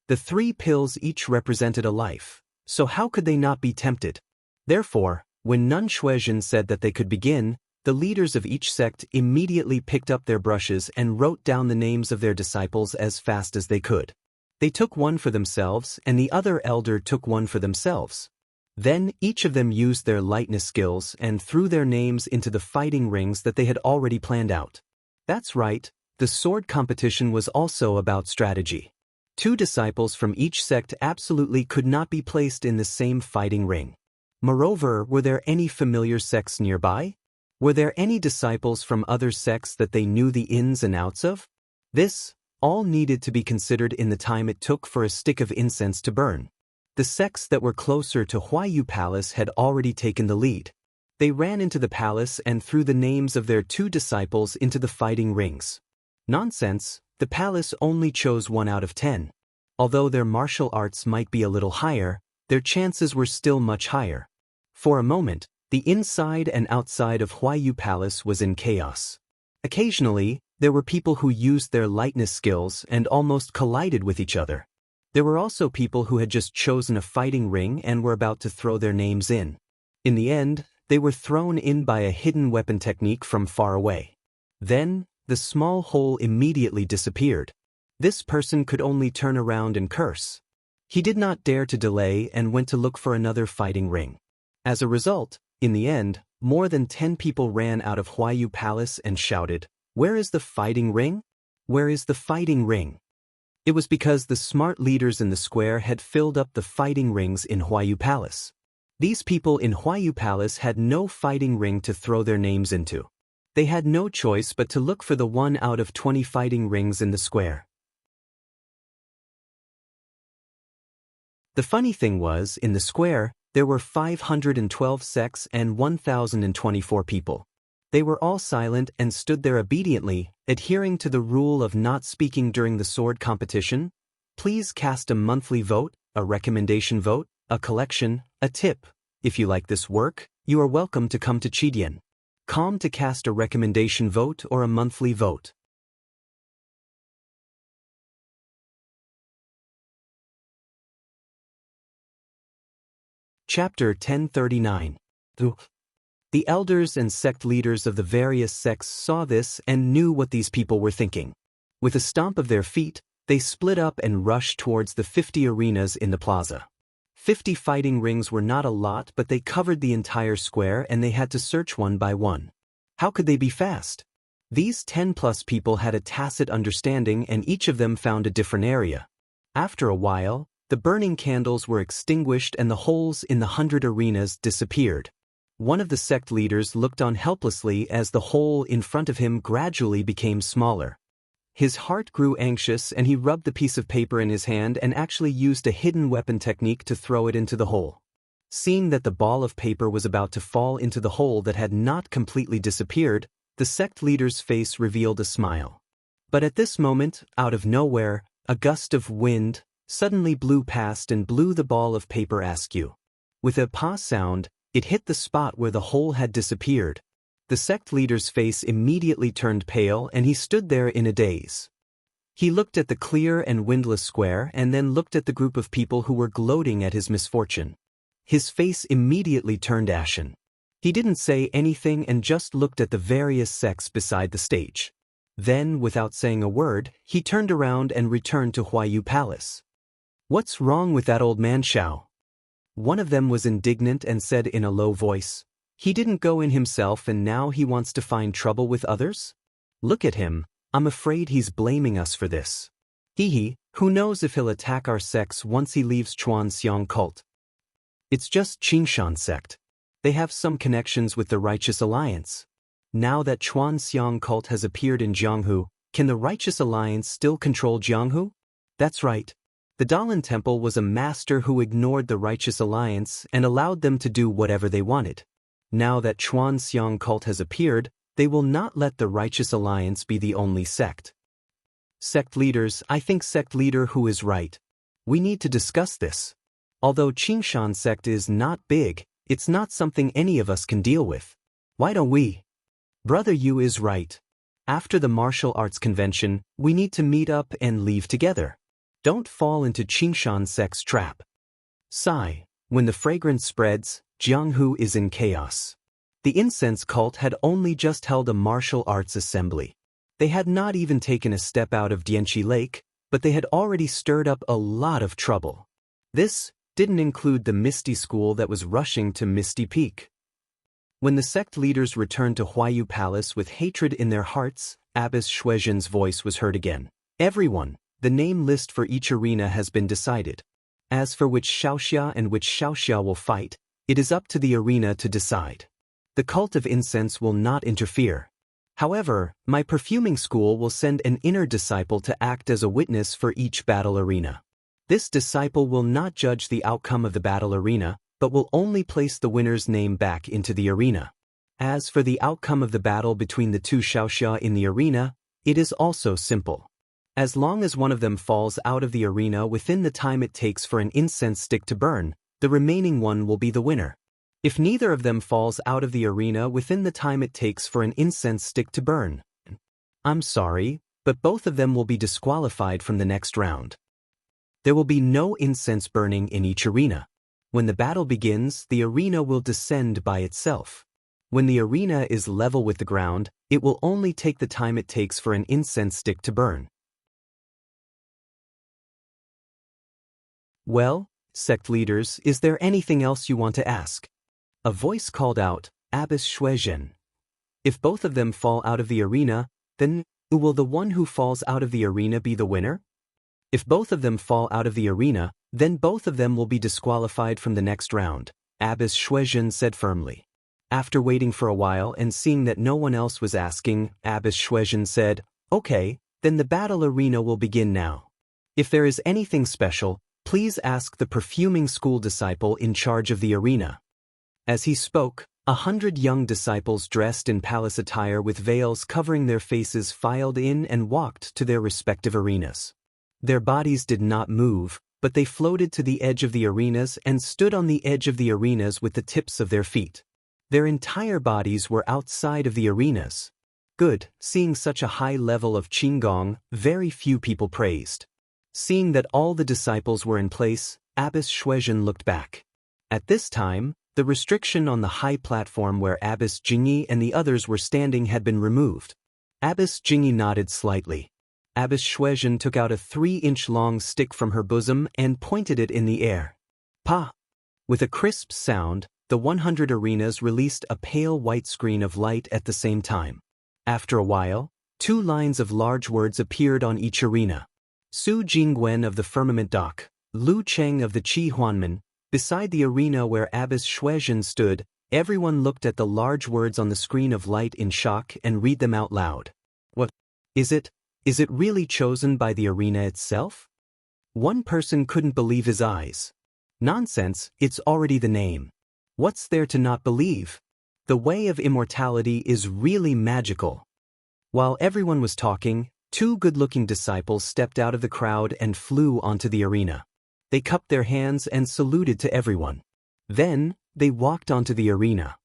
The 3 pills each represented a life, so how could they not be tempted? Therefore, when Nun Shuizhen said that they could begin, the leaders of each sect immediately picked up their brushes and wrote down the names of their disciples as fast as they could. They took 1 for themselves, and the other elder took 1 for themselves. Then each of them used their lightness skills and threw their names into the fighting rings that they had already planned out. That's right, the sword competition was also about strategy. 2 disciples from each sect absolutely could not be placed in the same fighting ring. Moreover, were there any familiar sects nearby? Were there any disciples from other sects that they knew the ins and outs of? This all needed to be considered in the time it took for a stick of incense to burn. The sects that were closer to Huayu Palace had already taken the lead. They ran into the palace and threw the names of their 2 disciples into the fighting rings. Nonsense, the palace only chose 1 out of 10. Although their martial arts might be a little higher, their chances were still much higher. For a moment, the inside and outside of Huayu Palace was in chaos. Occasionally, there were people who used their lightness skills and almost collided with each other. There were also people who had just chosen a fighting ring and were about to throw their names in. In the end, they were thrown in by a hidden weapon technique from far away. Then, the small hole immediately disappeared. This person could only turn around and curse. He did not dare to delay and went to look for another fighting ring. As a result, in the end, more than 10 people ran out of Huayu Palace and shouted, "Where is the fighting ring? Where is the fighting ring?" It was because the smart leaders in the square had filled up the fighting rings in Huayu Palace. These people in Huayu Palace had no fighting ring to throw their names into. They had no choice but to look for the 1 out of 20 fighting rings in the square. The funny thing was, in the square, there were 512 sects and 1,024 people. They were all silent and stood there obediently, adhering to the rule of not speaking during the sword competition. Please cast a monthly vote, a recommendation vote, a collection, a tip. If you like this work, you are welcome to come to Chidian. Come to cast a recommendation vote or a monthly vote. Chapter 1039. The elders and sect leaders of the various sects saw this and knew what these people were thinking. With a stomp of their feet, they split up and rushed towards the 50 arenas in the plaza. 50 fighting rings were not a lot, but they covered the entire square and they had to search one by one. How could they be fast? These 10+ people had a tacit understanding and each of them found a different area. After a while, the burning candles were extinguished and the holes in the 100 arenas disappeared. One of the sect leaders looked on helplessly as the hole in front of him gradually became smaller. His heart grew anxious and he rubbed the piece of paper in his hand and actually used a hidden weapon technique to throw it into the hole. Seeing that the ball of paper was about to fall into the hole that had not completely disappeared, the sect leader's face revealed a smile. But at this moment, out of nowhere, a gust of wind suddenly blew past and blew the ball of paper askew. With a "pa" sound, it hit the spot where the hole had disappeared. The sect leader's face immediately turned pale and he stood there in a daze. He looked at the clear and windless square and then looked at the group of people who were gloating at his misfortune. His face immediately turned ashen. He didn't say anything and just looked at the various sects beside the stage. Then, without saying a word, he turned around and returned to Huayu Palace. "What's wrong with that old man, Xiao?" One of them was indignant and said in a low voice, "He didn't go in himself and now he wants to find trouble with others? Look at him, I'm afraid he's blaming us for this. Who knows if he'll attack our sects once he leaves Chuanxiang cult. It's just Qingshan sect. They have some connections with the Righteous Alliance. Now that Chuanxiang cult has appeared in Jianghu, can the Righteous Alliance still control Jianghu? That's right. The Daoist Temple was a master who ignored the Righteous Alliance and allowed them to do whatever they wanted. Now that Chuanxiang cult has appeared, they will not let the Righteous Alliance be the only sect. Sect leaders, I think sect leader who is right. We need to discuss this. Although Qingshan sect is not big, it's not something any of us can deal with. Why don't we? Brother Yu is right. After the martial arts convention, we need to meet up and leave together. Don't fall into Qingshan sect's trap. Sigh. When the fragrance spreads, Jianghu is in chaos. The incense cult had only just held a martial arts assembly. They had not even taken a step out of Dianqi Lake, but they had already stirred up a lot of trouble. This didn't include the Misty School that was rushing to Misty Peak. When the sect leaders returned to Huayu Palace with hatred in their hearts, Abbess Shuizhen's voice was heard again. Everyone, the name list for each arena has been decided. As for which Xiaoxia and which Xiaoxia will fight, it is up to the arena to decide. The cult of incense will not interfere. However, my perfuming school will send an inner disciple to act as a witness for each battle arena. This disciple will not judge the outcome of the battle arena, but will only place the winner's name back into the arena. As for the outcome of the battle between the two Xiaoxia in the arena, it is also simple. As long as one of them falls out of the arena within the time it takes for an incense stick to burn, the remaining one will be the winner. If neither of them falls out of the arena within the time it takes for an incense stick to burn, I'm sorry, but both of them will be disqualified from the next round. There will be no incense burning in each arena. When the battle begins, the arena will descend by itself. When the arena is level with the ground, it will only take the time it takes for an incense stick to burn. Well, sect leaders, is there anything else you want to ask? A voice called out, Abbess Shuizhen. If both of them fall out of the arena, then will the one who falls out of the arena be the winner? If both of them fall out of the arena, then both of them will be disqualified from the next round, Abbess Shuizhen said firmly. After waiting for a while and seeing that no one else was asking, Abbess Shuizhen said, "Okay, then the battle arena will begin now. If there is anything special, please ask the perfuming school disciple in charge of the arena." As he spoke, 100 young disciples dressed in palace attire with veils covering their faces filed in and walked to their respective arenas. Their bodies did not move, but they floated to the edge of the arenas and stood on the edge of the arenas with the tips of their feet. Their entire bodies were outside of the arenas. Good, seeing such a high level of qigong, very few people praised. Seeing that all the disciples were in place, Abbess Shuizhen looked back. At this time, the restriction on the high platform where Abbess Jingyi and the others were standing had been removed. Abbess Jingyi nodded slightly. Abbess Shuizhen took out a 3-inch long stick from her bosom and pointed it in the air. Pa! With a crisp sound, the 100 arenas released a pale white screen of light at the same time. After a while, 2 lines of large words appeared on each arena. Su Jingwen of the Firmament Dock, Lu Cheng of the Qi Huanmen. Beside the arena where Abbess Shuizhen stood, everyone looked at the large words on the screen of light in shock and read them out loud. What? Is it really chosen by the arena itself? One person couldn't believe his eyes. Nonsense, it's already the name. What's there to not believe? The way of immortality is really magical. While everyone was talking, 2 good-looking disciples stepped out of the crowd and flew onto the arena. They cupped their hands and saluted to everyone. Then, they walked onto the arena.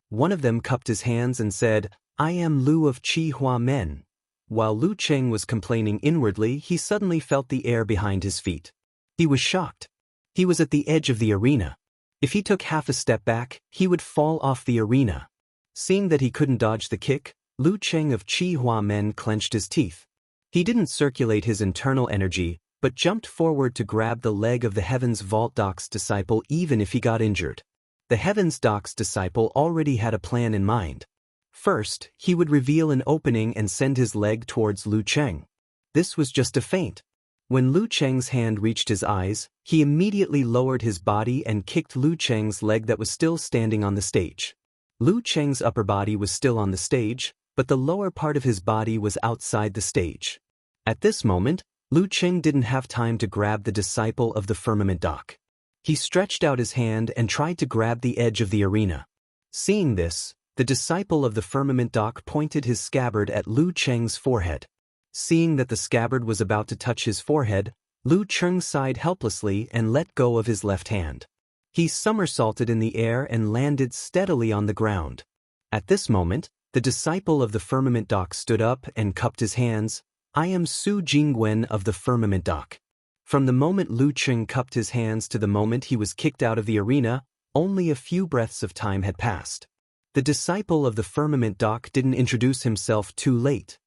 One of them cupped his hands and said, "I am Lu of Qi Hua Men." While Lu Cheng was complaining inwardly, he suddenly felt the air behind his feet. He was shocked. He was at the edge of the arena. If he took half a step back, he would fall off the arena. Seeing that he couldn't dodge the kick, Lu Cheng of Qi Hua Men clenched his teeth. He didn't circulate his internal energy, but jumped forward to grab the leg of the Heavens Vault Doc's disciple even if he got injured. The Heavens Doc's disciple already had a plan in mind. First, he would reveal an opening and send his leg towards Lu Cheng. This was just a feint. When Lu Cheng's hand reached his eyes, he immediately lowered his body and kicked Lu Cheng's leg that was still standing on the stage. Lu Cheng's upper body was still on the stage, but the lower part of his body was outside the stage. At this moment, Lu Cheng didn't have time to grab the disciple of the Firmament Dock. He stretched out his hand and tried to grab the edge of the arena. Seeing this, the disciple of the Firmament Dock pointed his scabbard at Lu Cheng's forehead. Seeing that the scabbard was about to touch his forehead, Lu Cheng sighed helplessly and let go of his left hand. He somersaulted in the air and landed steadily on the ground. At this moment, the disciple of the Firmament Dock stood up and cupped his hands. "I am Su Jingwen of the Firmament Dock." From the moment Lu Cheng cupped his hands to the moment he was kicked out of the arena, only a few breaths of time had passed. The disciple of the Firmament Dock didn't introduce himself too late.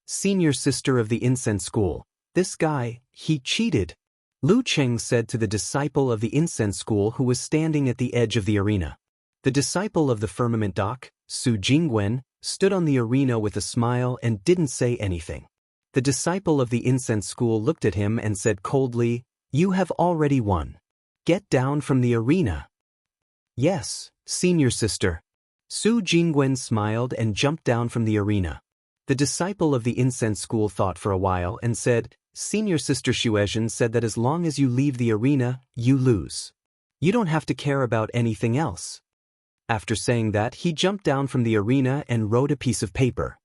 "Senior sister of the Incense School. This guy, he cheated," Lu Cheng said to the disciple of the Incense School who was standing at the edge of the arena. The disciple of the Firmament Dock, Su Jingwen, stood on the arena with a smile and didn't say anything. The disciple of the Incense School looked at him and said coldly, "You have already won. Get down from the arena." "Yes, senior sister." Su Jingwen smiled and jumped down from the arena. The disciple of the Incense School thought for a while and said, "Senior sister Shuizhen said that as long as you leave the arena, you lose. You don't have to care about anything else." After saying that, he jumped down from the arena and wrote a piece of paper.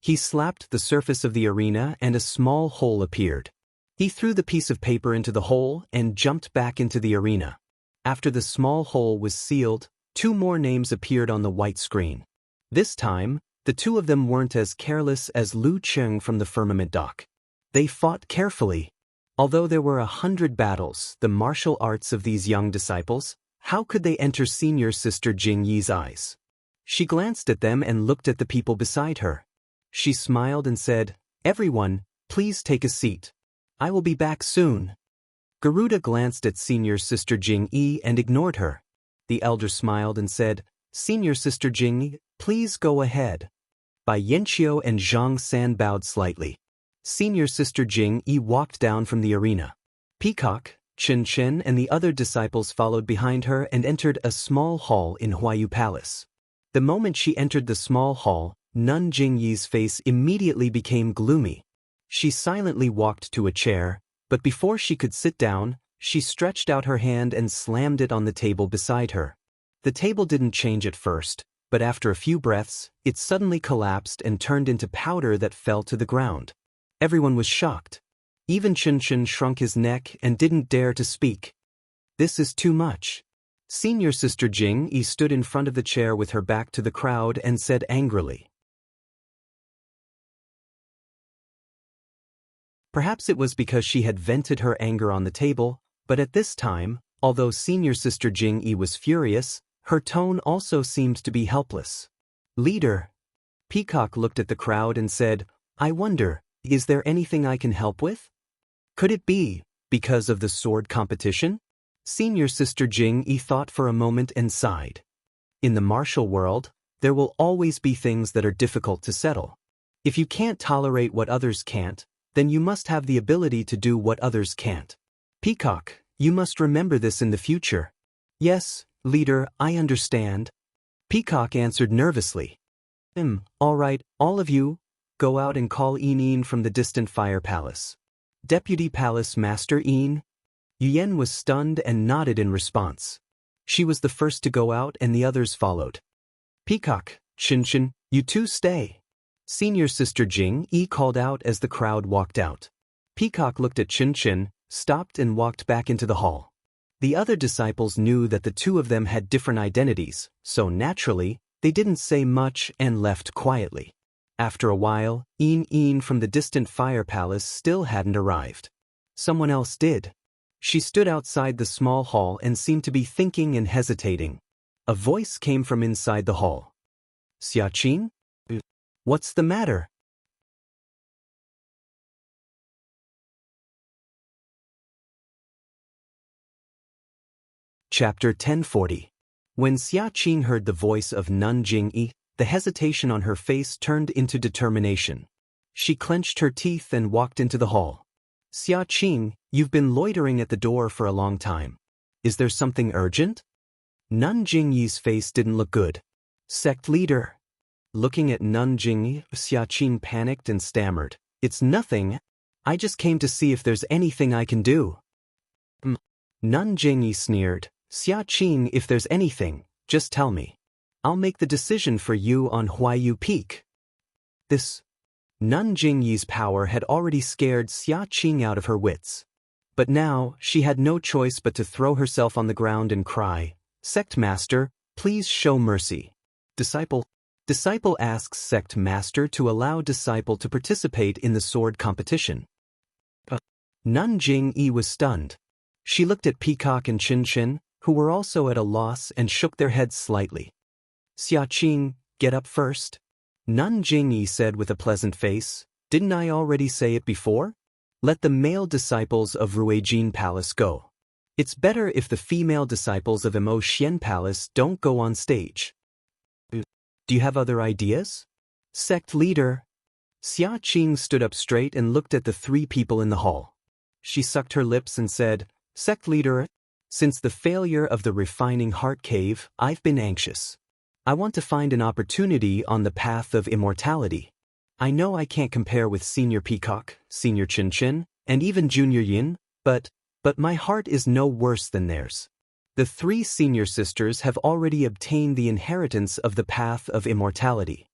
He slapped the surface of the arena and a small hole appeared. He threw the piece of paper into the hole and jumped back into the arena. After the small hole was sealed, 2 more names appeared on the white screen. This time, the 2 of them weren't as careless as Lu Cheng from the Firmament Dock. They fought carefully. Although there were 100 battles, the martial arts of these young disciples, how could they enter senior sister Jing Yi's eyes? She glanced at them and looked at the people beside her. She smiled and said, "Everyone, please take a seat. I will be back soon." Garuda glanced at senior sister Jing-yi and ignored her. The elder smiled and said, "Senior sister Jing-yi, please go ahead." Bai Yanqiu and Zhang San bowed slightly. Senior sister Jing-yi walked down from the arena. Peacock, Chen and the other disciples followed behind her and entered a small hall in Huayu Palace. The moment she entered the small hall, Nun Jingyi's face immediately became gloomy. She silently walked to a chair, but before she could sit down, she stretched out her hand and slammed it on the table beside her. The table didn't change at first, but after a few breaths, it suddenly collapsed and turned into powder that fell to the ground. Everyone was shocked. Even Chen shrunk his neck and didn't dare to speak. "This is too much." Senior sister Jing-yi stood in front of the chair with her back to the crowd and said angrily. Perhaps it was because she had vented her anger on the table, but at this time, although senior sister Jing-yi was furious, her tone also seemed to be helpless. "Leader." Peacock looked at the crowd and said, "I wonder, is there anything I can help with? Could it be because of the sword competition?" Senior sister Jing-yi thought for a moment and sighed. In the martial world, there will always be things that are difficult to settle. If you can't tolerate what others can't, then you must have the ability to do what others can't. Peacock, you must remember this in the future. "Yes, leader, I understand." Peacock answered nervously. All right, all of you, go out and call Yin from the distant fire palace." Deputy Palace Master Yin. Yuyen was stunned and nodded in response. She was the first to go out and the others followed. "Peacock, Chen, you two stay." Senior sister Jing-yi called out as the crowd walked out. Peacock looked at Chen, stopped and walked back into the hall. The other disciples knew that the two of them had different identities, so naturally, they didn't say much and left quietly. After a while, Yin from the distant fire palace still hadn't arrived. Someone else did. She stood outside the small hall and seemed to be thinking and hesitating. A voice came from inside the hall. "Xiaqing? What's the matter?" Chapter 1040. When Xiaqing heard the voice of Nun Jingyi, the hesitation on her face turned into determination. She clenched her teeth and walked into the hall. "Xiaqing, you've been loitering at the door for a long time. Is there something urgent?" Nun Jingyi's face didn't look good. "Sect leader." Looking at Nun Jingyi, Xiaqing panicked and stammered, "It's nothing. I just came to see if there's anything I can do." Nun Jingyi sneered, "Xiaqing, if there's anything, just tell me. I'll make the decision for you on Huayu Peak." This Nun Jingyi's power had already scared Xiaqing out of her wits. But now, she had no choice but to throw herself on the ground and cry, "Sect Master, please show mercy." Disciple asks Sect Master to allow disciple to participate in the sword competition. Nun Jingyi was stunned. She looked at Peacock and Chen, who were also at a loss and shook their heads slightly. "Xiaqing, get up first." Nun Jingyi said with a pleasant face, "Didn't I already say it before? Let the male disciples of Ruijin Palace go. It's better if the female disciples of Xian Palace don't go on stage." "Do you have other ideas?" Sect leader. Xiaqing stood up straight and looked at the three people in the hall. She sucked her lips and said, "Sect leader, since the failure of the refining heart cave, I've been anxious. I want to find an opportunity on the path of immortality. I know I can't compare with Senior Peacock, Senior Chen, and even Junior Yin, but my heart is no worse than theirs. The three senior sisters have already obtained the inheritance of the path of immortality.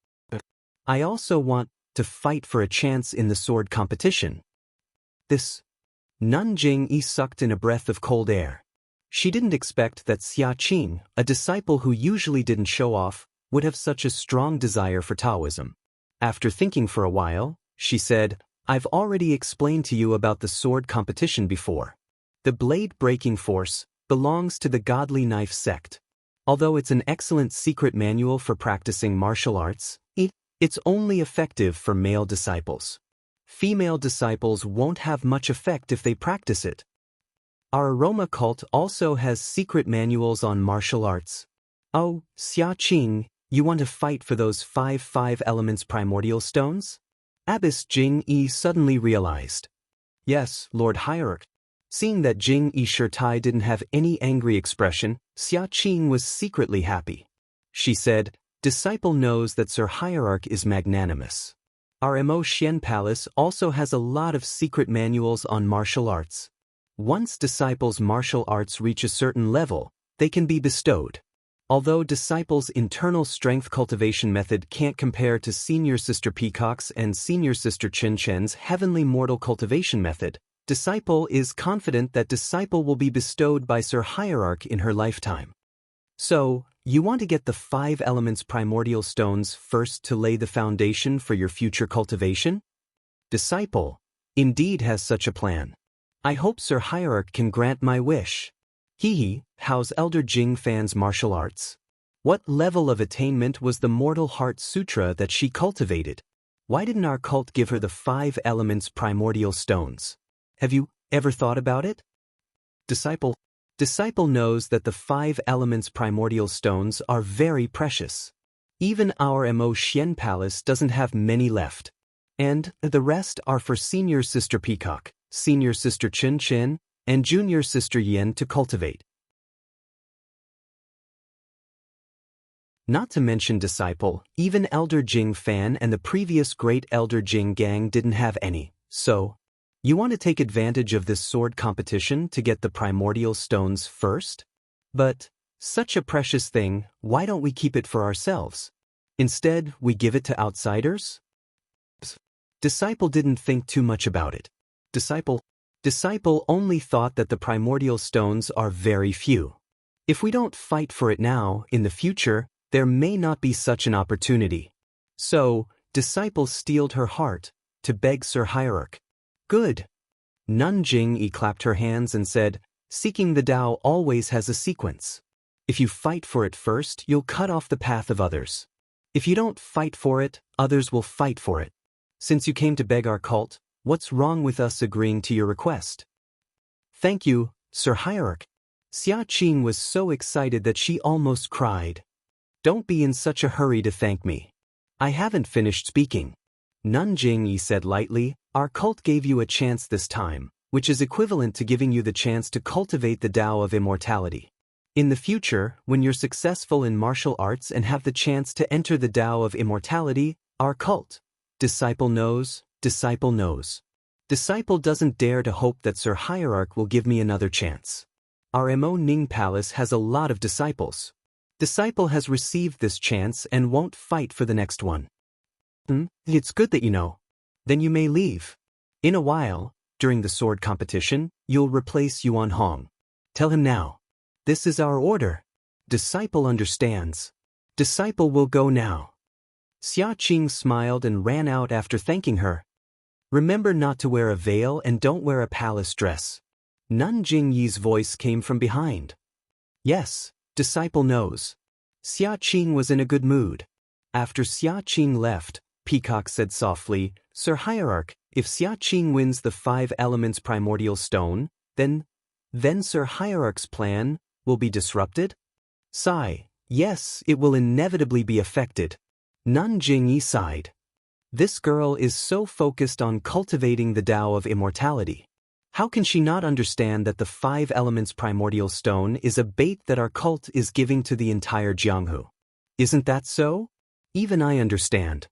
I also want to fight for a chance in the sword competition." This Nun Jingyi sucked in a breath of cold air. She didn't expect that Xiaqing, a disciple who usually didn't show off, would have such a strong desire for Taoism. After thinking for a while, she said, "I've already explained to you about the sword competition before. The blade-breaking force belongs to the Godly Knife sect. Although it's an excellent secret manual for practicing martial arts, it's only effective for male disciples. Female disciples won't have much effect if they practice it." Our aroma cult also has secret manuals on martial arts. Oh, Xiaqing, you want to fight for those 5 elements primordial stones? Abbess Jing Yi suddenly realized. Yes, Lord Hierarch. Seeing that Jing Yi Shirtai didn't have any angry expression, Xiaqing was secretly happy. She said, Disciple knows that Sir Hierarch is magnanimous. Our Mo Xian Palace also has a lot of secret manuals on martial arts. Once disciples' martial arts reach a certain level, they can be bestowed. Although disciples' internal strength cultivation method can't compare to Senior Sister Peacock's and Senior Sister Chen Chen's heavenly mortal cultivation method, disciple is confident that disciple will be bestowed by Sir Hierarch in her lifetime. So, you want to get the 5 elements primordial stones first to lay the foundation for your future cultivation? Disciple indeed has such a plan. I hope Sir Hierarch can grant my wish. Hee, how's Elder Jing Fan's martial arts? What level of attainment was the Mortal Heart Sutra that she cultivated? Why didn't our cult give her the 5 elements primordial stones? Have you ever thought about it? Disciple knows that the 5 elements primordial stones are very precious. Even our Mo Xian Palace doesn't have many left. And the rest are for Senior Sister Peacock, Senior Sister Chen Chen, and Junior Sister Yen to cultivate. Not to mention disciple, even Elder Jing Fan and the previous Great Elder Jing Gang didn't have any, so you want to take advantage of this sword competition to get the primordial stones first? But such a precious thing, why don't we keep it for ourselves? Instead, we give it to outsiders? Disciple didn't think too much about it. Disciple only thought that the primordial stones are very few. If we don't fight for it now, in the future, there may not be such an opportunity. So, disciple steeled her heart to beg Sir Hierarch. Good. Nun Jing Yi clapped her hands and said, Seeking the Tao always has a sequence. If you fight for it first, you'll cut off the path of others. If you don't fight for it, others will fight for it. Since you came to beg our cult, what's wrong with us agreeing to your request? Thank you, Sir Hierarch. Xiaqing was so excited that she almost cried. Don't be in such a hurry to thank me. I haven't finished speaking. Nun Jing Yi said lightly, Our cult gave you a chance this time, which is equivalent to giving you the chance to cultivate the Tao of immortality. In the future, when you're successful in martial arts and have the chance to enter the Tao of immortality, our cult. Disciple knows. Disciple doesn't dare to hope that Sir Hierarch will give me another chance. Our Mo Ning Palace has a lot of disciples. Disciple has received this chance and won't fight for the next one. It's good that you know. Then you may leave. In a while, during the sword competition, you'll replace Yuan Hong. Tell him now. This is our order. Disciple understands. Disciple will go now. Xiaqing smiled and ran out after thanking her. Remember not to wear a veil and don't wear a palace dress. Nun Jing Yi's voice came from behind. Yes, disciple knows. Xiaqing was in a good mood. After Xiaqing left, Peacock said softly, Sir Hierarch, if Xiaqing wins the 5 elements primordial stone, then Sir Hierarch's plan will be disrupted? Sigh, yes, it will inevitably be affected. Nun Jing Yi sighed. This girl is so focused on cultivating the Tao of immortality. How can she not understand that the 5 elements primordial stone is a bait that our cult is giving to the entire Jianghu? Isn't that so? Even I understand.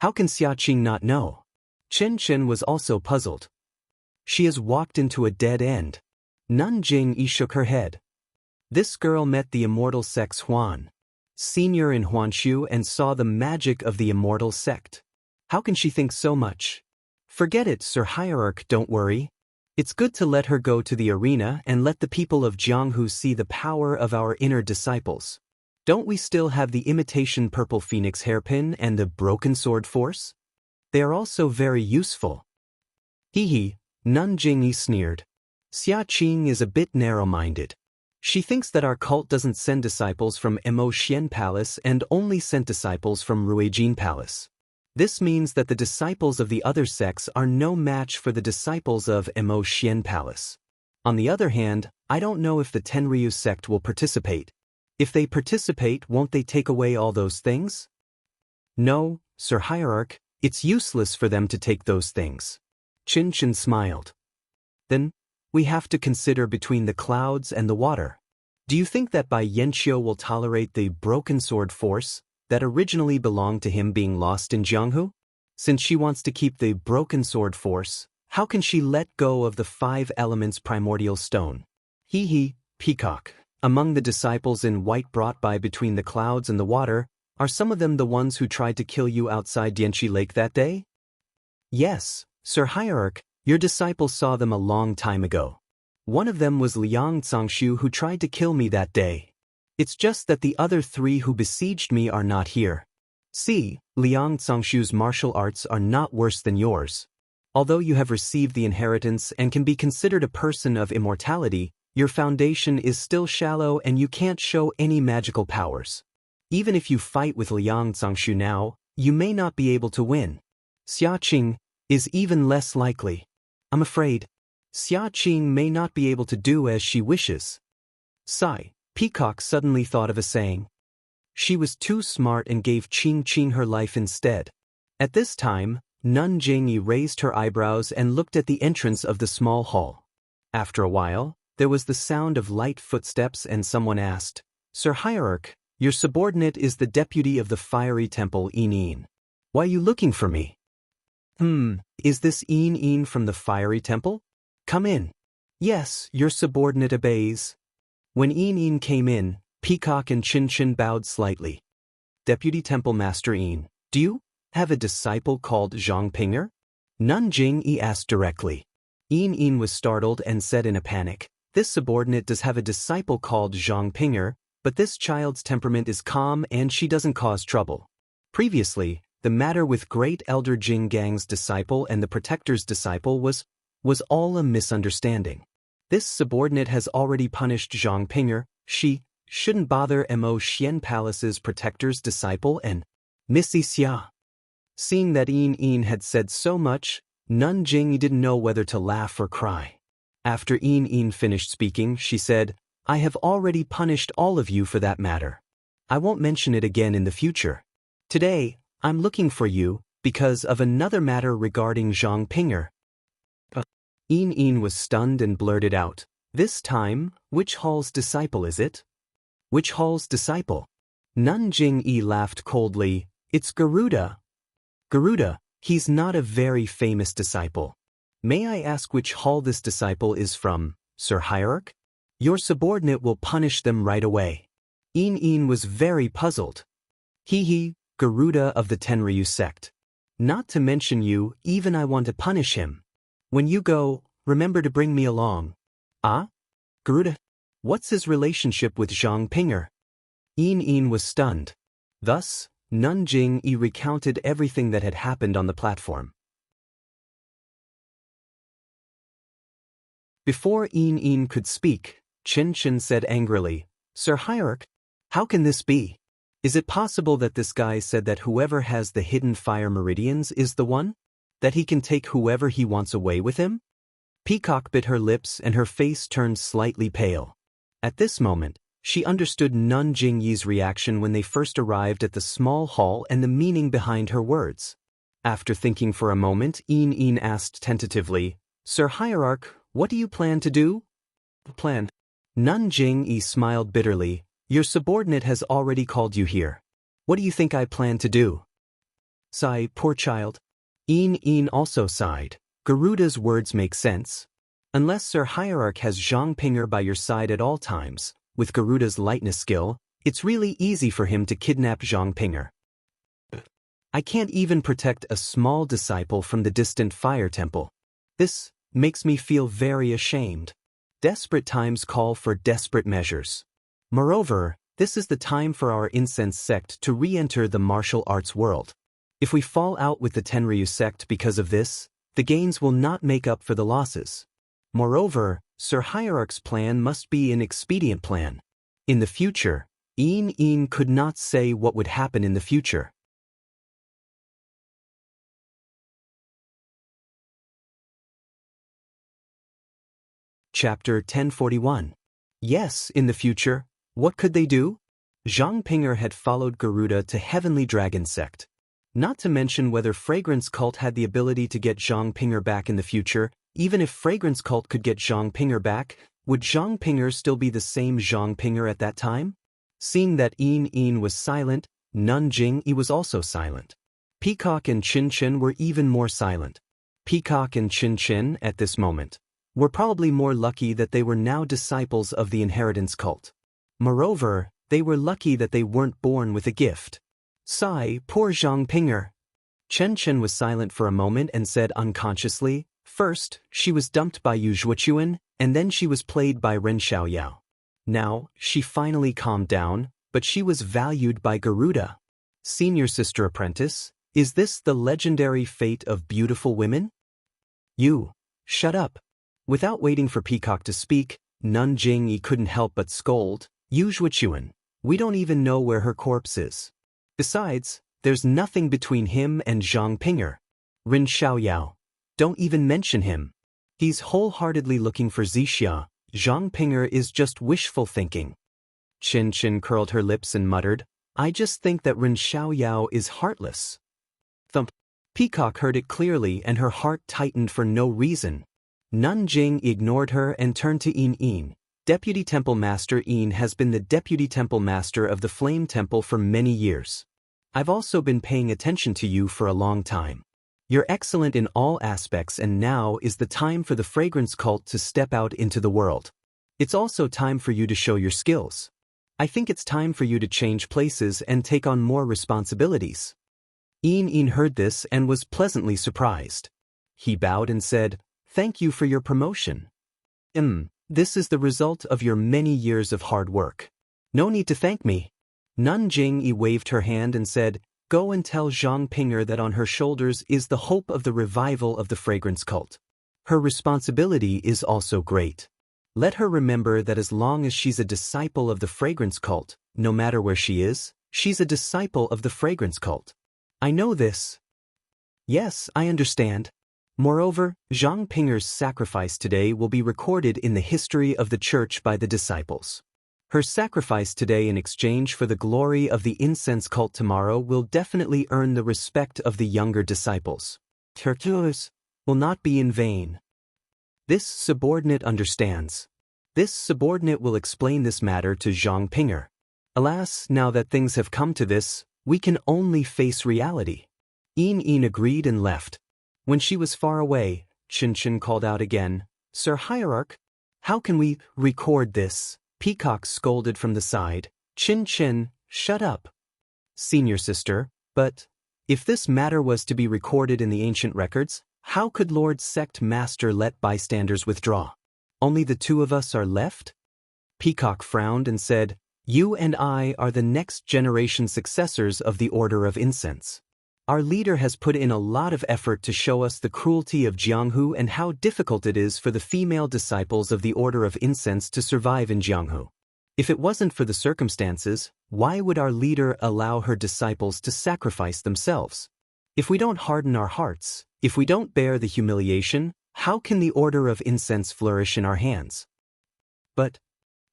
How can Xiaqing not know? Chen Chen was also puzzled. She has walked into a dead end. Nun Jing Yi shook her head. This girl met the immortal sect's Huan, senior in Huanshu, and saw the magic of the immortal sect. How can she think so much? Forget it, Sir Hierarch, don't worry. It's good to let her go to the arena and let the people of Jianghu see the power of our inner disciples. Don't we still have the imitation purple phoenix hairpin and the broken sword force? They are also very useful. Hee, Nun Jing Yi sneered. Xiaqing is a bit narrow-minded. She thinks that our cult doesn't send disciples from Mo Xian Palace and only sent disciples from Ruijin Palace. This means that the disciples of the other sects are no match for the disciples of Emo Xian Palace. On the other hand, I don't know if the Tenryu sect will participate. If they participate, won't they take away all those things? No, Sir Hierarch, it's useless for them to take those things. Qinshan smiled. Then, we have to consider between the clouds and the water. Do you think that Bai Yanqiu will tolerate the broken sword force that originally belonged to him being lost in Jianghu? Since she wants to keep the broken sword force, how can she let go of the 5 elements primordial stone? He, peacock. Among the disciples in white brought by between the clouds and the water, are some of them the ones who tried to kill you outside Dianxi Lake that day? Yes, Sir Hierarch, your disciple saw them a long time ago. One of them was Liang Zhangshu who tried to kill me that day. It's just that the other 3 who besieged me are not here. See, Liang Zhangshu's martial arts are not worse than yours. Although you have received the inheritance and can be considered a person of immortality, your foundation is still shallow and you can't show any magical powers. Even if you fight with Liang Zhangshu now, you may not be able to win. Xia Qing is even less likely. I'm afraid Xia Qing may not be able to do as she wishes. Sigh, Peacock suddenly thought of a saying. She was too smart and gave Qing her life instead. At this time, Nun Jingyi raised her eyebrows and looked at the entrance of the small hall. After a while, there was the sound of light footsteps and someone asked, Sir Hierarch, your subordinate is the deputy of the fiery temple Yin. Why are you looking for me? Is this Yin from the fiery temple? Come in. Yes, your subordinate obeys. When Yin came in, Peacock and Qinshan bowed slightly. Deputy Temple Master Yin, do you have a disciple called Zhang Ping'er? Nun Jingyi asked directly. Yin was startled and said in a panic, this subordinate does have a disciple called Zhang Ping'er, but this child's temperament is calm and she doesn't cause trouble. Previously, the matter with Great Elder Jing Gang's disciple and the Protector's disciple was all a misunderstanding. This subordinate has already punished Zhang Ping'er, she shouldn't bother Mo Xian Palace's Protector's disciple and Missy Xia. Seeing that Yin had said so much, Nun Jingyi didn't know whether to laugh or cry. After Yin finished speaking, she said, I have already punished all of you for that matter. I won't mention it again in the future. Today, I'm looking for you because of another matter regarding Zhang Ping'er. Yin was stunned and blurted out, this time, which hall's disciple is it? Which hall's disciple? Nun Jingyi laughed coldly, it's Garuda. Garuda, he's not a very famous disciple. May I ask which hall this disciple is from, Sir Hierarch? Your subordinate will punish them right away. Yin was very puzzled. Garuda of the Tenryu sect. Not to mention you, even I want to punish him. When you go, remember to bring me along. Ah? Garuda? What's his relationship with Zhang Ping'er? Yin was stunned. Thus, Nun Jingyi recounted everything that had happened on the platform. Before Yin could speak, Qinshan said angrily, Sir Hierarch, how can this be? Is it possible that this guy said that whoever has the hidden fire meridians is the one? That he can take whoever he wants away with him? Peacock bit her lips and her face turned slightly pale. At this moment, she understood Nun Jingyi's reaction when they first arrived at the small hall and the meaning behind her words. After thinking for a moment, Yin asked tentatively, Sir Hierarch, what do you plan to do? Plan? Nun Jingyi smiled bitterly, your subordinate has already called you here. What do you think I plan to do? Sigh, poor child. Yin also sighed. Garuda's words make sense. Unless Sir Hierarch has Zhang Ping'er by your side at all times, with Garuda's lightness skill, it's really easy for him to kidnap Zhang Ping'er. I can't even protect a small disciple from the distant fire temple. This makes me feel very ashamed. Desperate times call for desperate measures. Moreover, this is the time for our incense sect to re-enter the martial arts world. If we fall out with the Tenryu sect because of this, the gains will not make up for the losses. Moreover, Sir Hierarch's plan must be an expedient plan. In the future, Yin could not say what would happen in the future. Chapter 1041. Yes, in the future, what could they do? Zhang Ping'er had followed Garuda to Heavenly Dragon Sect. Not to mention whether Fragrance Cult had the ability to get Zhang Ping'er back in the future. Even if Fragrance Cult could get Zhang Ping'er back, would Zhang Ping'er still be the same Zhang Ping'er at that time? Seeing that Yin was silent, Nun Jingyi was also silent. Peacock and Qin Qin were even more silent. Peacock and Qin Qin, at this moment, were probably more lucky that they were now disciples of the inheritance cult. Moreover, they were lucky that they weren't born with a gift. Sigh, poor Zhang Ping'er. Chen Chen was silent for a moment and said unconsciously, first, she was dumped by Yu Zhuochuan, and then she was played by Ren Xiaoyao. Now, she finally calmed down, but she was valued by Garuda. Senior sister apprentice, is this the legendary fate of beautiful women? You, shut up. Without waiting for Peacock to speak, Nun Jingyi couldn't help but scold, Yu Zhuochuan, we don't even know where her corpse is. Besides, there's nothing between him and Zhang Ping'er. Ren Xiaoyao, don't even mention him. He's wholeheartedly looking for Zixia. Zhang Ping'er is just wishful thinking. Qin Qin curled her lips and muttered, I just think that Ren Xiaoyao is heartless. Thump. Peacock heard it clearly and her heart tightened for no reason. Nun Jing ignored her and turned to Yin. Deputy Temple Master Yin has been the Deputy Temple Master of the Flame Temple for many years. I've also been paying attention to you for a long time. You're excellent in all aspects and now is the time for the Fragrance Cult to step out into the world. It's also time for you to show your skills. I think it's time for you to change places and take on more responsibilities. Yin heard this and was pleasantly surprised. He bowed and said, Thank you for your promotion. This is the result of your many years of hard work. No need to thank me. Nun Jingyi waved her hand and said, Go and tell Zhang Ping'er that on her shoulders is the hope of the revival of the Fragrance Cult. Her responsibility is also great. Let her remember that as long as she's a disciple of the Fragrance Cult, no matter where she is, she's a disciple of the Fragrance Cult. I know this. Yes, I understand. Moreover, Zhang Ping'er's sacrifice today will be recorded in the history of the church by the disciples. Her sacrifice today in exchange for the glory of the incense cult tomorrow will definitely earn the respect of the younger disciples. Terculus will not be in vain. This subordinate understands. This subordinate will explain this matter to Zhang Ping'er. Alas, now that things have come to this, we can only face reality. Yin agreed and left. When she was far away, Qin Qin called out again, Sir Hierarch, how can we record this? Peacock scolded from the side, Qin Qin, shut up. Senior sister, but if this matter was to be recorded in the ancient records, how could Lord Sect Master let bystanders withdraw? Only the two of us are left? Peacock frowned and said, You and I are the next generation successors of the Order of Incense. Our leader has put in a lot of effort to show us the cruelty of Jianghu and how difficult it is for the female disciples of the Order of Incense to survive in Jianghu. If it wasn't for the circumstances, why would our leader allow her disciples to sacrifice themselves? If we don't harden our hearts, if we don't bear the humiliation, how can the Order of Incense flourish in our hands? But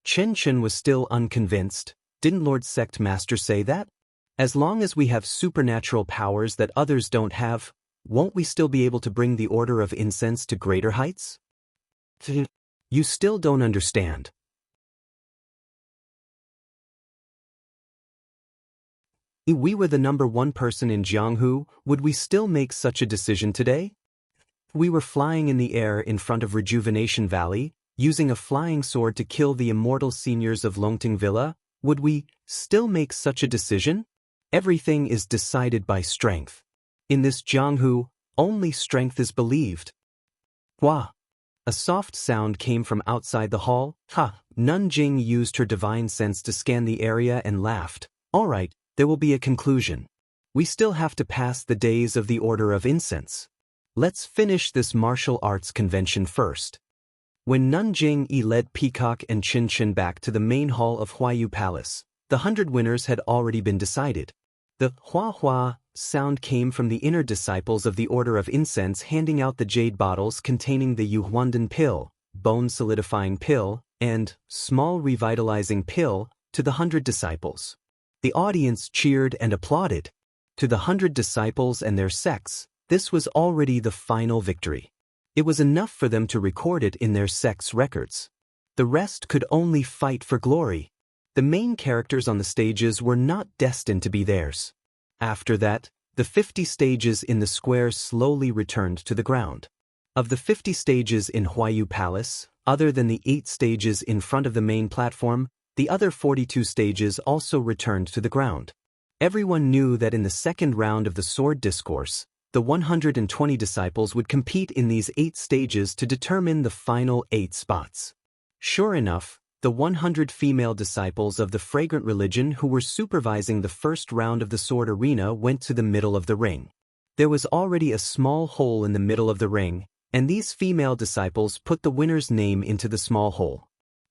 Chen Chen was still unconvinced. Didn't Lord Sect Master say that? As long as we have supernatural powers that others don't have, won't we still be able to bring the Order of Incense to greater heights? You still don't understand. If we were the #1 person in Jianghu, would we still make such a decision today? We were flying in the air in front of Rejuvenation Valley, using a flying sword to kill the immortal seniors of Longtime Villa, would we still make such a decision? Everything is decided by strength. In this Jianghu, only strength is believed. Wah! A soft sound came from outside the hall. Ha! Nun Jing used her divine sense to scan the area and laughed. All right, there will be a conclusion. We still have to pass the days of the Order of Incense. Let's finish this martial arts convention first. When Nun Jingyi led Peacock and Qin Qin back to the main hall of Huayu Palace, the 100 winners had already been decided. The hua-hua sound came from the inner disciples of the Order of Incense handing out the jade bottles containing the Yuhuandan pill, bone solidifying pill, and small revitalizing pill to the 100 disciples. The audience cheered and applauded. To the 100 disciples and their sects, this was already the final victory. It was enough for them to record it in their sect's records. The rest could only fight for glory. The main characters on the stages were not destined to be theirs. After that, the 50 stages in the square slowly returned to the ground. Of the 50 stages in Huayu Palace, other than the 8 stages in front of the main platform, the other 42 stages also returned to the ground. Everyone knew that in the second round of the sword discourse, the 120 disciples would compete in these 8 stages to determine the final 8 spots. Sure enough, the 100 female disciples of the fragrant religion who were supervising the first round of the sword arena went to the middle of the ring. There was already a small hole in the middle of the ring, and these female disciples put the winner's name into the small hole.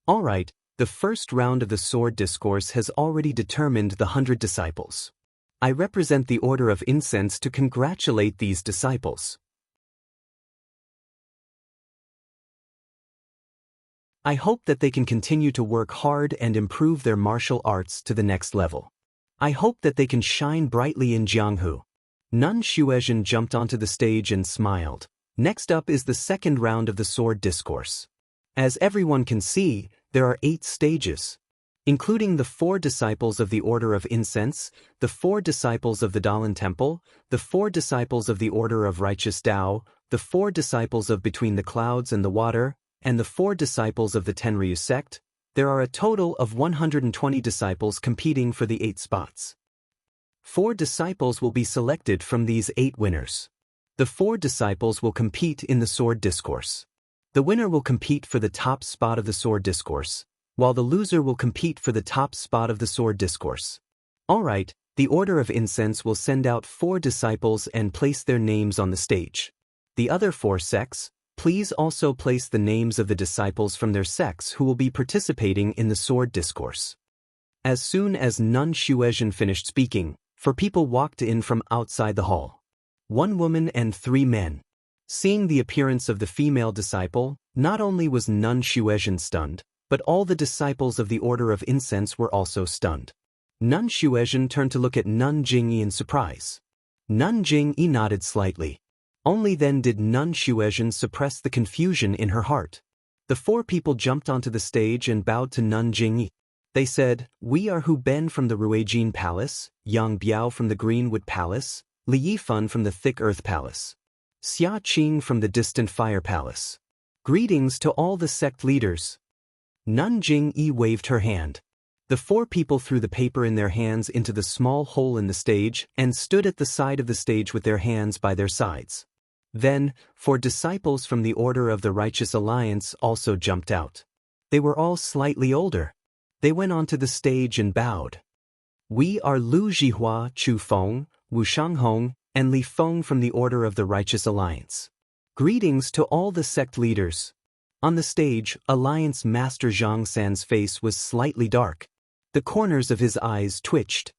All right, the first round of the sword discourse has already determined the 100 disciples. I represent the Order of Incense to congratulate these disciples. I hope that they can continue to work hard and improve their martial arts to the next level. I hope that they can shine brightly in Jianghu. Nun Xuezhen jumped onto the stage and smiled. Next up is the second round of the sword discourse. As everyone can see, there are 8 stages, including the 4 disciples of the Order of Incense, the 4 disciples of the Daoist Temple, the 4 disciples of the Order of Righteous Tao, the 4 disciples of Between the Clouds and the Water, and the 4 disciples of the Tenryu sect. There are a total of 120 disciples competing for the 8 spots. 4 disciples will be selected from these 8 winners. The 4 disciples will compete in the sword discourse. The winner will compete for the top spot of the sword discourse, while the loser will compete for the top spot of the sword discourse. All right, the Order of Incense will send out 4 disciples and place their names on the stage. The other 4 sects, please also place the names of the disciples from their sects who will be participating in the sword discourse. As soon as Nun Xuezhen finished speaking, 4 people walked in from outside the hall. 1 woman and 3 men. Seeing the appearance of the female disciple, not only was Nun Xuezhen stunned, but all the disciples of the Order of Incense were also stunned. Nun Xuezhen turned to look at Nun Jingyi in surprise. Nun Jingyi nodded slightly. Only then did Nun Xuezhen suppress the confusion in her heart. The 4 people jumped onto the stage and bowed to Nun Jingyi. They said, "We are Hu Ben from the Ruijin Palace, Yang Biao from the Greenwood Palace, Li Yifan from the Thick Earth Palace, Xia Qing from the Distant Fire Palace. Greetings to all the sect leaders." Nun Jingyi waved her hand. The 4 people threw the paper in their hands into the small hole in the stage and stood at the side of the stage with their hands by their sides. Then, 4 disciples from the Order of the Righteous Alliance also jumped out. They were all slightly older. They went onto the stage and bowed. "We are Lu Zhihua, Chu Feng, Wu Shanghong, and Li Feng from the Order of the Righteous Alliance. Greetings to all the sect leaders." On the stage, Alliance Master Zhang San's face was slightly dark. The corners of his eyes twitched.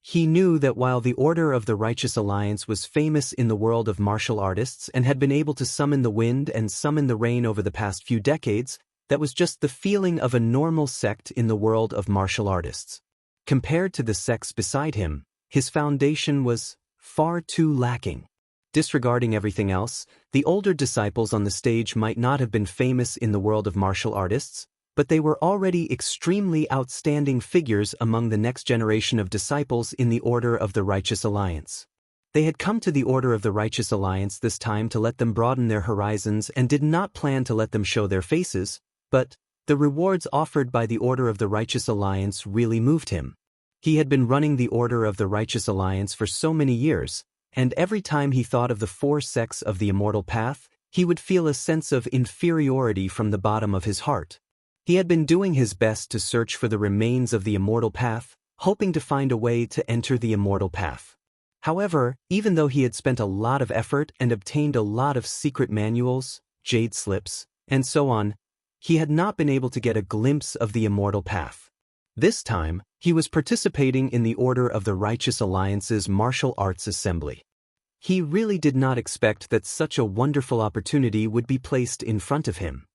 He knew that while the Order of the Righteous Alliance was famous in the world of martial artists and had been able to summon the wind and summon the rain over the past few decades, that was just the feeling of a normal sect in the world of martial artists. Compared to the sects beside him, his foundation was far too lacking. Disregarding everything else, the older disciples on the stage might not have been famous in the world of martial artists, but they were already extremely outstanding figures among the next generation of disciples in the Order of the Righteous Alliance. They had come to the Order of the Righteous Alliance this time to let them broaden their horizons and did not plan to let them show their faces, but the rewards offered by the Order of the Righteous Alliance really moved him. He had been running the Order of the Righteous Alliance for so many years, and every time he thought of the 4 sects of the Immortal Path, he would feel a sense of inferiority from the bottom of his heart. He had been doing his best to search for the remains of the Immortal Path, hoping to find a way to enter the Immortal Path. However, even though he had spent a lot of effort and obtained a lot of secret manuals, jade slips, and so on, he had not been able to get a glimpse of the Immortal Path. This time, he was participating in the Order of the Righteous Alliance's Martial Arts Assembly. He really did not expect that such a wonderful opportunity would be placed in front of him.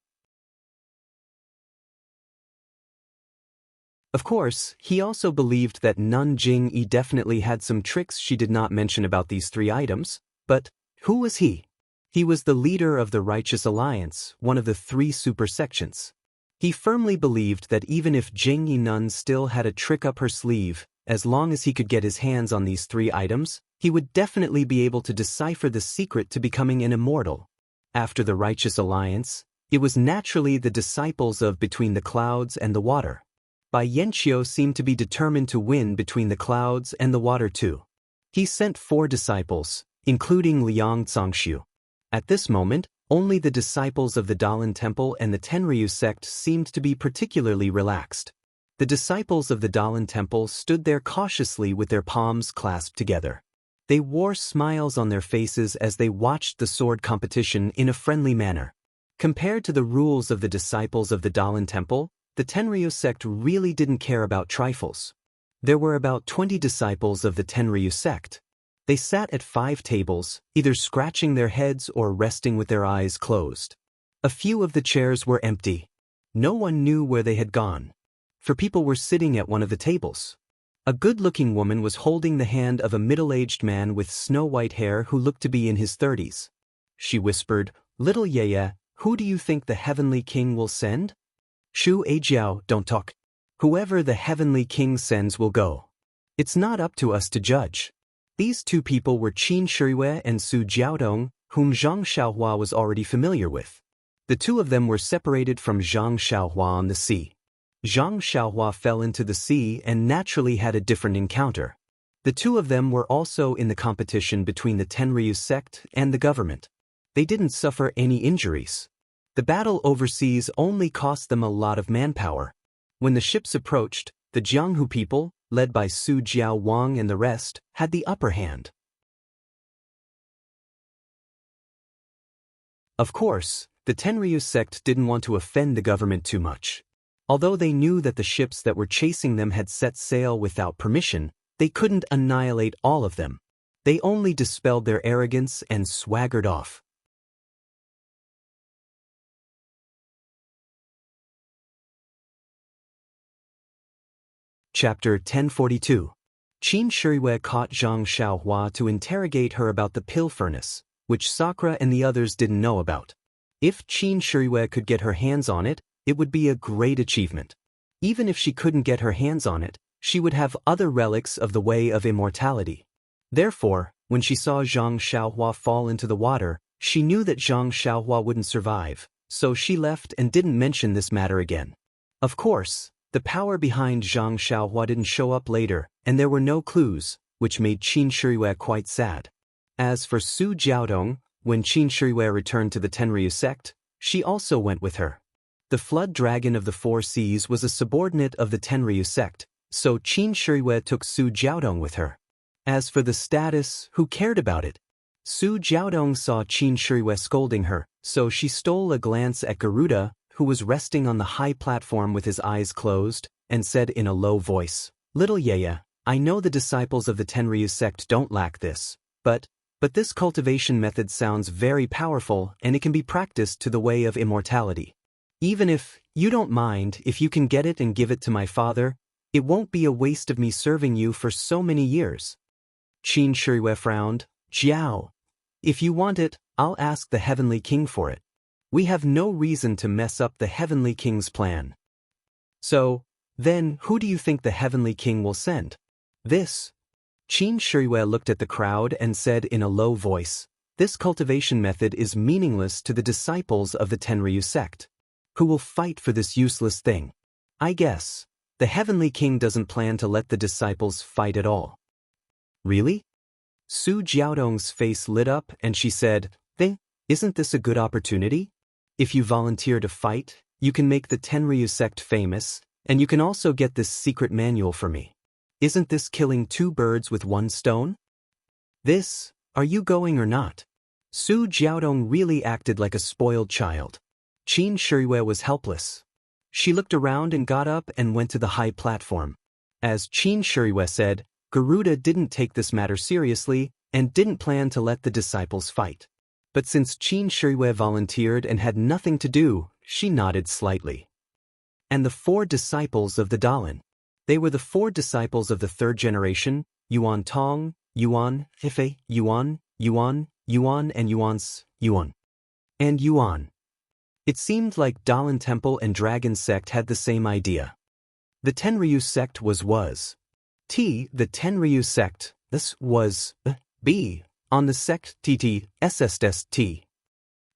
Of course, he also believed that Nun Jing-yi definitely had some tricks she did not mention about these 3 items, but who was he? He was the leader of the Righteous Alliance, one of the 3 super sections. He firmly believed that even if Jing-yi Nun still had a trick up her sleeve, as long as he could get his hands on these 3 items, he would definitely be able to decipher the secret to becoming an immortal. After the Righteous Alliance, it was naturally the disciples of Between the Clouds and the Water. Bai Yanqiu seemed to be determined to win Between the Clouds and the Water too. He sent 4 disciples, including Liang Zongxiu. At this moment, only the disciples of the Daoist Temple and the Tenryu sect seemed to be particularly relaxed. The disciples of the Daoist Temple stood there cautiously with their palms clasped together. They wore smiles on their faces as they watched the sword competition in a friendly manner. Compared to the rules of the disciples of the Daoist Temple, the Tenryu sect really didn't care about trifles. There were about 20 disciples of the Tenryu sect. They sat at 5 tables, either scratching their heads or resting with their eyes closed. A few of the chairs were empty. No one knew where they had gone. For people were sitting at one of the tables. A good-looking woman was holding the hand of a middle-aged man with snow-white hair who looked to be in his 30s. She whispered, "Little Yeye, who do you think the Heavenly King will send?" "Shu Ajiao, don't talk. Whoever the Heavenly King sends will go. It's not up to us to judge." These 2 people were Qin Shiyue and Su Jiaodong, whom Zhang Xiaohua was already familiar with. The 2 of them were separated from Zhang Xiaohua on the sea. Zhang Xiaohua fell into the sea and naturally had a different encounter. The 2 of them were also in the competition between the Tenryu sect and the government. They didn't suffer any injuries. The battle overseas only cost them a lot of manpower. When the ships approached, the Jianghu people, led by Su Jiao Wang and the rest, had the upper hand. Of course, the Tenryu sect didn't want to offend the government too much. Although they knew that the ships that were chasing them had set sail without permission, they couldn't annihilate all of them. They only dispelled their arrogance and swaggered off. Chapter 1042. Qin Shiyue caught Zhang Xiaohua to interrogate her about the pill furnace, which Sakura and the others didn't know about. If Qin Shiyue could get her hands on it, it would be a great achievement. Even if she couldn't get her hands on it, she would have other relics of the way of immortality. Therefore, when she saw Zhang Xiaohua fall into the water, she knew that Zhang Xiaohua wouldn't survive, so she left and didn't mention this matter again. Of course, the power behind Zhang Xiaohua didn't show up later, and there were no clues, which made Qin Shiyue quite sad. As for Su Jiaodong, when Qin Shiyue returned to the Tenryu sect, she also went with her. The flood dragon of the 4 seas was a subordinate of the Tenryu sect, so Qin Shiyue took Su Jiaodong with her. As for the status, who cared about it? Su Jiaodong saw Qin Shiyue scolding her, so she stole a glance at Garuda, who was resting on the high platform with his eyes closed, and said in a low voice, "Little Yeye, I know the disciples of the Tenryu sect don't lack this, but this cultivation method sounds very powerful and it can be practiced to the way of immortality. Even if you don't mind if you can get it and give it to my father, it won't be a waste of me serving you for so many years." Qin Shiyue frowned. "Jiao, if you want it, I'll ask the Heavenly King for it. We have no reason to mess up the Heavenly King's plan." "So, then who do you think the Heavenly King will send?" "This." Qin Shiyue looked at the crowd and said in a low voice, "This cultivation method is meaningless to the disciples of the Tenryu sect. Who will fight for this useless thing? I guess the Heavenly King doesn't plan to let the disciples fight at all." "Really?" Su Jiaodong's face lit up and she said, "Isn't this a good opportunity? If you volunteer to fight, you can make the Tenryu sect famous, and you can also get this secret manual for me. Isn't this killing 2 birds with 1 stone? Are you going or not?" Su Jiaodong really acted like a spoiled child. Qin Shiyue was helpless. She looked around and got up and went to the high platform. As Qin Shiyue said, Garuda didn't take this matter seriously and didn't plan to let the disciples fight. But since Qin Shiyue volunteered and had nothing to do, she nodded slightly. "And the 4 disciples of the Daoist. They were the 4 disciples of the 3rd generation, Yuan Tong, Yuan, Ife, Yuan, Yuan, Yuan and Yuan's, Yuan. And Yuan. It seemed like Daoist Temple and Dragon Sect had the same idea. The Tenryu sect was. The Tenryu sect, this was, B, on the sect SST.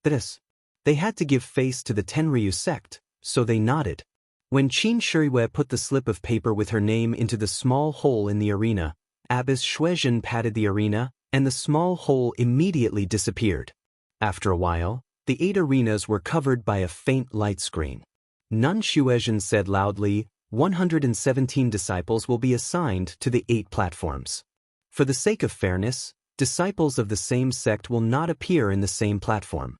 This. They had to give face to the Tenryu sect, so they nodded. When Qin Shirui put the slip of paper with her name into the small hole in the arena, Abbess Shuizhen patted the arena, and the small hole immediately disappeared. After a while, the 8 arenas were covered by a faint light screen. Nun Shuizhen said loudly, 117 disciples will be assigned to the 8 platforms. For the sake of fairness, disciples of the same sect will not appear in the same platform.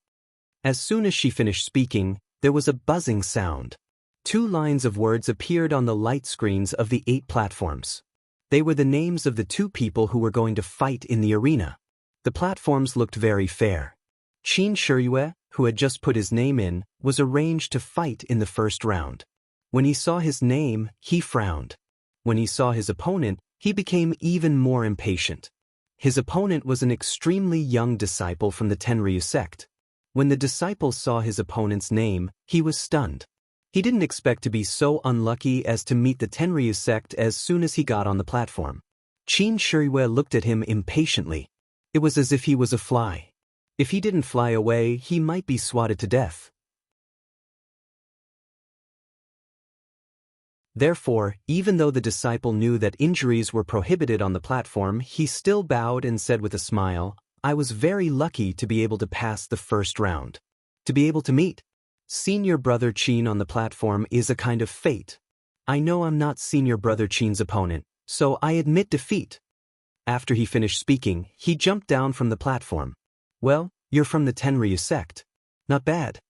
As soon as she finished speaking, there was a buzzing sound. 2 lines of words appeared on the light screens of the 8 platforms. They were the names of the 2 people who were going to fight in the arena. The platforms looked very fair. Qin Shirui, who had just put his name in, was arranged to fight in the first round. When he saw his name, he frowned. When he saw his opponent, he became even more impatient. His opponent was an extremely young disciple from the Tenryu sect. When the disciple saw his opponent's name, he was stunned. He didn't expect to be so unlucky as to meet the Tenryu sect as soon as he got on the platform. Qin Shirui looked at him impatiently. It was as if he was a fly. If he didn't fly away, he might be swatted to death. Therefore, even though the disciple knew that injuries were prohibited on the platform, he still bowed and said with a smile, I was very lucky to be able to pass the first round. To be able to meet Senior Brother Qin on the platform is a kind of fate. I know I'm not Senior Brother Qin's opponent, so I admit defeat. After he finished speaking, he jumped down from the platform. Well, you're from the Tenryu sect. Not bad.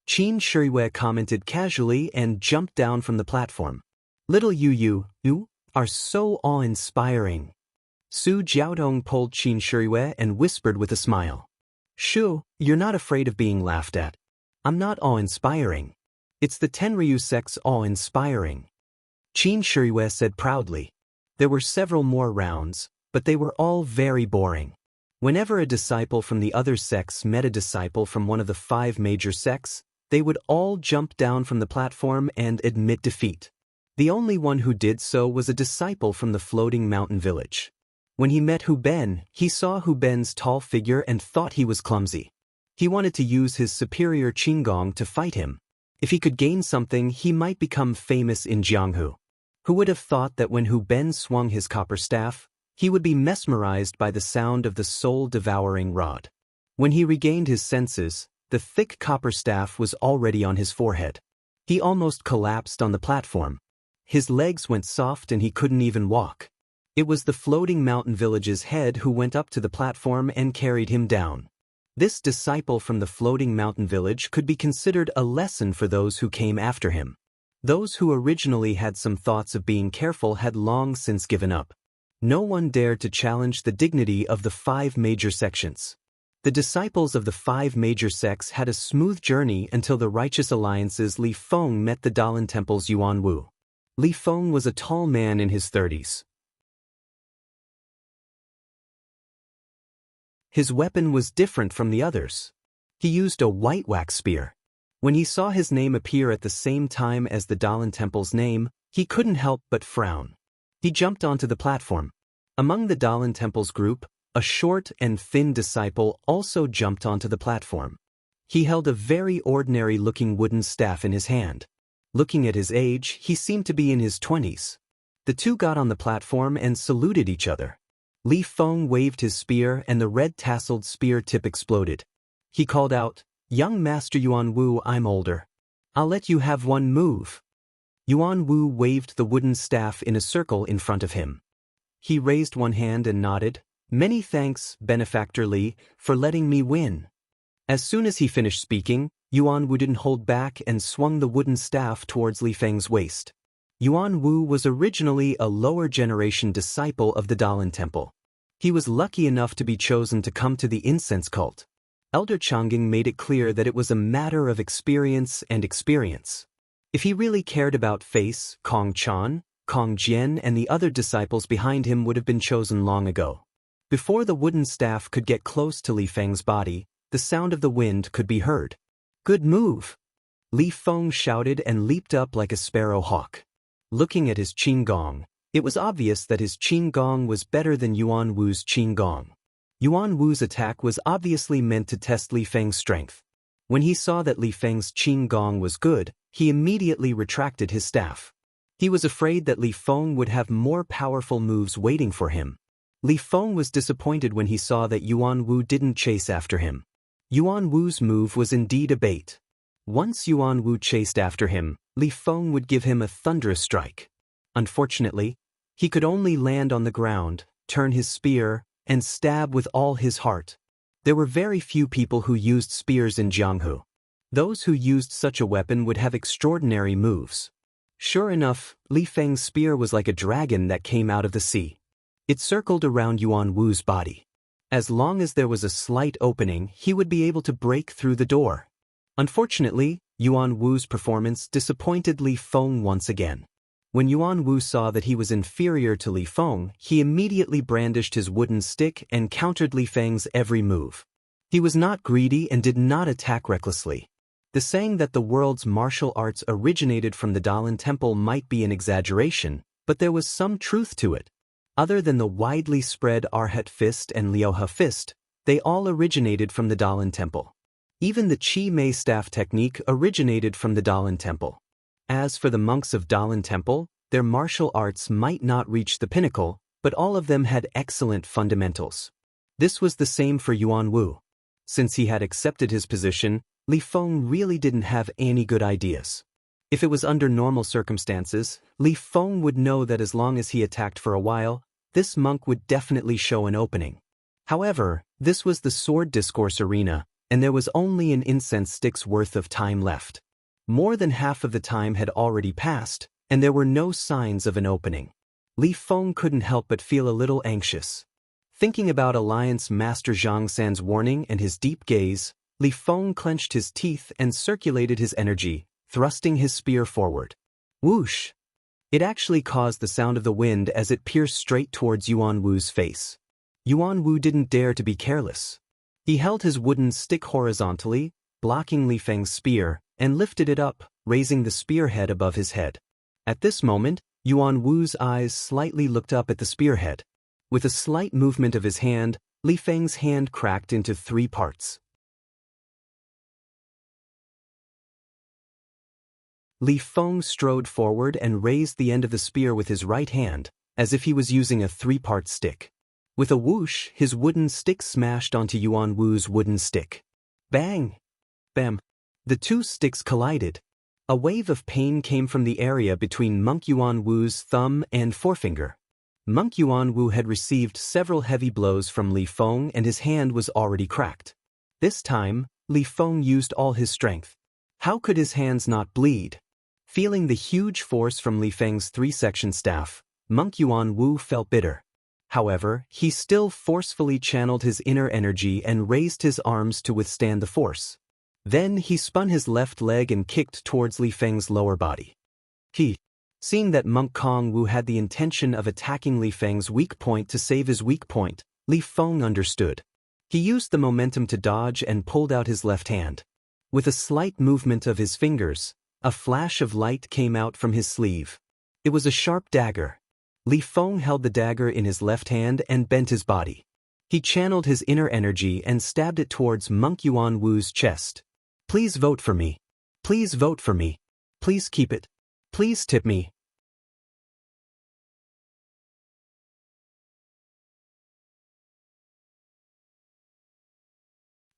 Qin Shirui commented casually and jumped down from the platform. Little you are so awe-inspiring. Su Jiaodong pulled Qin Shirui and whispered with a smile. Shu, you're not afraid of being laughed at. I'm not awe-inspiring. It's the Tenryu sect's awe-inspiring. Qin Shirui said proudly. There were several more rounds, but they were all very boring. Whenever a disciple from the other sects met a disciple from one of the 5 major sects, they would all jump down from the platform and admit defeat. The only one who did so was a disciple from the floating mountain village. When he met Hu Ben, he saw Hu Ben's tall figure and thought he was clumsy. He wanted to use his superior Qinggong to fight him. If he could gain something, he might become famous in Jianghu. Who would have thought that when Hu Ben swung his copper staff, he would be mesmerized by the sound of the soul-devouring rod. When he regained his senses, the thick copper staff was already on his forehead. He almost collapsed on the platform. His legs went soft and he couldn't even walk. It was the floating mountain village's head who went up to the platform and carried him down. This disciple from the floating mountain village could be considered a lesson for those who came after him. Those who originally had some thoughts of being careful had long since given up. No one dared to challenge the dignity of the 5 major sections. The disciples of the 5 major sects had a smooth journey until the righteous alliance's Li Feng met the Daoist Temple's Yuan Wu. Li Feng was a tall man in his 30s. His weapon was different from the others. He used a white wax spear. When he saw his name appear at the same time as the Daoist Temple's name, he couldn't help but frown. He jumped onto the platform. Among the Daoist Temple's group, a short and thin disciple also jumped onto the platform. He held a very ordinary-looking wooden staff in his hand. Looking at his age, he seemed to be in his 20s. The 2 got on the platform and saluted each other. Li Feng waved his spear and the red-tasseled spear tip exploded. He called out, Young Master Yuan Wu, I'm older. I'll let you have one move. Yuan Wu waved the wooden staff in a circle in front of him. He raised one hand and nodded, Many thanks, Benefactor Li, for letting me win. As soon as he finished speaking, Yuan Wu didn't hold back and swung the wooden staff towards Li Feng's waist. Yuan Wu was originally a lower-generation disciple of the Daoist Temple. He was lucky enough to be chosen to come to the incense cult. Elder Chang'ing made it clear that it was a matter of experience and experience. If he really cared about face, Kong Chan, Kong Jian and the other disciples behind him would have been chosen long ago. Before the wooden staff could get close to Li Feng's body, the sound of the wind could be heard. "Good move!" Li Feng shouted and leaped up like a sparrow hawk. Looking at his qinggong, it was obvious that his qinggong was better than Yuan Wu's qinggong. Yuan Wu's attack was obviously meant to test Li Feng's strength. When he saw that Li Feng's qinggong was good, he immediately retracted his staff. He was afraid that Li Feng would have more powerful moves waiting for him. Li Feng was disappointed when he saw that Yuan Wu didn't chase after him. Yuan Wu's move was indeed a bait. Once Yuan Wu chased after him, Li Feng would give him a thunderous strike. Unfortunately, he could only land on the ground, turn his spear, and stab with all his heart. There were very few people who used spears in Jianghu. Those who used such a weapon would have extraordinary moves. Sure enough, Li Feng's spear was like a dragon that came out of the sea. It circled around Yuan Wu's body. As long as there was a slight opening, he would be able to break through the door. Unfortunately, Yuan Wu's performance disappointed Li Feng once again. When Yuan Wu saw that he was inferior to Li Feng, he immediately brandished his wooden stick and countered Li Feng's every move. He was not greedy and did not attack recklessly. The saying that the world's martial arts originated from the Daoist temple might be an exaggeration, but there was some truth to it. Other than the widely spread Arhat fist and Liuhe fist, they all originated from the Daoist temple. Even the Qi Mei staff technique originated from the Daoist temple. As for the monks of Daoist temple, their martial arts might not reach the pinnacle, but all of them had excellent fundamentals. This was the same for Yuan Wu. Since he had accepted his position, Li Feng really didn't have any good ideas. If it was under normal circumstances, Li Feng would know that as long as he attacked for a while, this monk would definitely show an opening. However, this was the sword discourse arena, and there was only an incense stick's worth of time left. More than half of the time had already passed, and there were no signs of an opening. Li Feng couldn't help but feel a little anxious. Thinking about Alliance Master Zhang San's warning and his deep gaze, Li Feng clenched his teeth and circulated his energy, thrusting his spear forward. Whoosh! It actually caused the sound of the wind as it pierced straight towards Yuan Wu's face. Yuan Wu didn't dare to be careless. He held his wooden stick horizontally, blocking Li Feng's spear, and lifted it up, raising the spearhead above his head. At this moment, Yuan Wu's eyes slightly looked up at the spearhead. With a slight movement of his hand, Li Feng's hand cracked into 3 parts. Li Feng strode forward and raised the end of the spear with his right hand, as if he was using a 3-part stick. With a whoosh, his wooden stick smashed onto Yuan Wu's wooden stick. Bang! Bam! The 2 sticks collided. A wave of pain came from the area between Monk Yuan Wu's thumb and forefinger. Monk Yuan Wu had received several heavy blows from Li Feng and his hand was already cracked. This time, Li Feng used all his strength. How could his hands not bleed? Feeling the huge force from Li Feng's 3-section staff, Monk Yuan Wu felt bitter. However, he still forcefully channeled his inner energy and raised his arms to withstand the force. Then he spun his left leg and kicked towards Li Feng's lower body. Seeing that Monk Kong Wu had the intention of attacking Li Feng's weak point to save his weak point, Li Feng understood. He used the momentum to dodge and pulled out his left hand. With a slight movement of his fingers, a flash of light came out from his sleeve. It was a sharp dagger. Li Feng held the dagger in his left hand and bent his body. He channeled his inner energy and stabbed it towards Monk Yuan Wu's chest. Please vote for me. Please vote for me. Please keep it. Please tip me.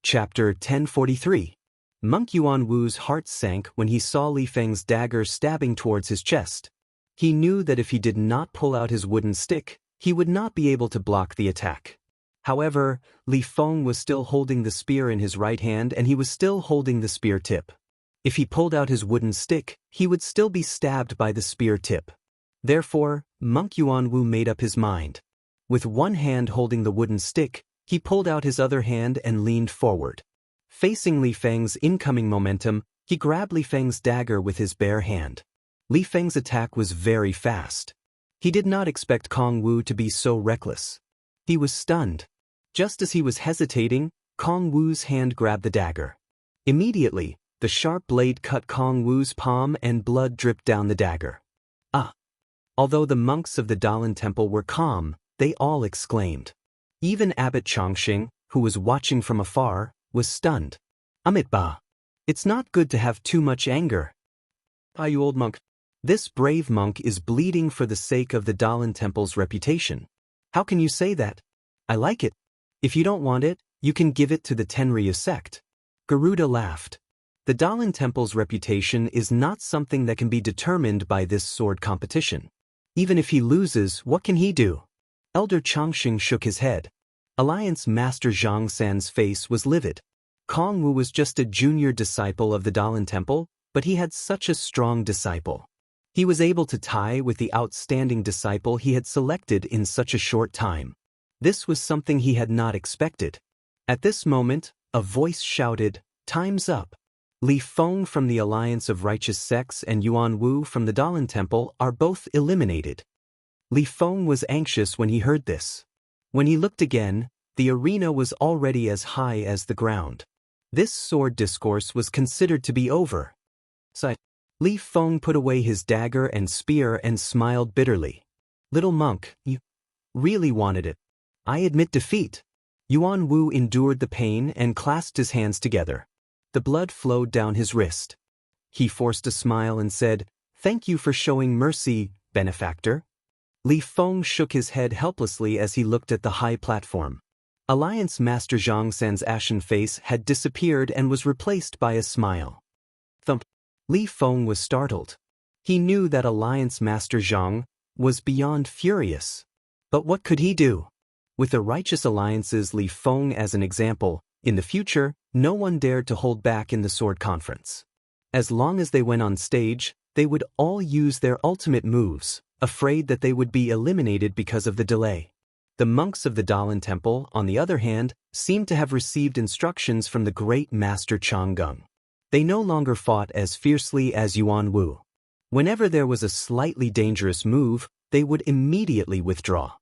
Chapter 1043. Monk Yuan Wu's heart sank when he saw Li Feng's dagger stabbing towards his chest. He knew that if he did not pull out his wooden stick, he would not be able to block the attack. However, Li Feng was still holding the spear in his right hand and he was still holding the spear tip. If he pulled out his wooden stick, he would still be stabbed by the spear tip. Therefore, Monk Yuan Wu made up his mind. With one hand holding the wooden stick, he pulled out his other hand and leaned forward. Facing Li Feng's incoming momentum, he grabbed Li Feng's dagger with his bare hand. Li Feng's attack was very fast. He did not expect Kong Wu to be so reckless. He was stunned. Just as he was hesitating, Kong Wu's hand grabbed the dagger. Immediately, the sharp blade cut Kong Wu's palm and blood dripped down the dagger. Ah! Although the monks of the Daoist temple were calm, they all exclaimed. Even Abbot Chongqing, who was watching from afar, was stunned. Amitba! It's not good to have too much anger. Ah, you old monk. This brave monk is bleeding for the sake of the Daoist temple's reputation. How can you say that? I like it. If you don't want it, you can give it to the Tenryu sect. Garuda laughed. The Daoist temple's reputation is not something that can be determined by this sword competition. Even if he loses, what can he do? Elder Chongqing shook his head. Alliance Master Zhang San's face was livid. Kong Wu was just a junior disciple of the Daoist temple, but he had such a strong disciple. He was able to tie with the outstanding disciple he had selected in such a short time. This was something he had not expected. At this moment, a voice shouted, "Time's up." Li Feng from the Alliance of Righteous Sects and Yuan Wu from the Daoist temple are both eliminated. Li Feng was anxious when he heard this. When he looked again, the arena was already as high as the ground. This sword discourse was considered to be over. Li Feng put away his dagger and spear and smiled bitterly. Little monk, you really wanted it. I admit defeat. Yuan Wu endured the pain and clasped his hands together. The blood flowed down his wrist. He forced a smile and said, "Thank you for showing mercy, benefactor." Li Feng shook his head helplessly as he looked at the high platform. Alliance Master Zhang San's ashen face had disappeared and was replaced by a smile. Thump. Li Feng was startled. He knew that Alliance Master Zhang was beyond furious. But what could he do? With the righteous alliance's Li Feng as an example, in the future, no one dared to hold back in the sword conference. As long as they went on stage, they would all use their ultimate moves, afraid that they would be eliminated because of the delay. The monks of the Daoist temple, on the other hand, seemed to have received instructions from the great master Chang'eng. They no longer fought as fiercely as Yuan Wu. Whenever there was a slightly dangerous move, they would immediately withdraw.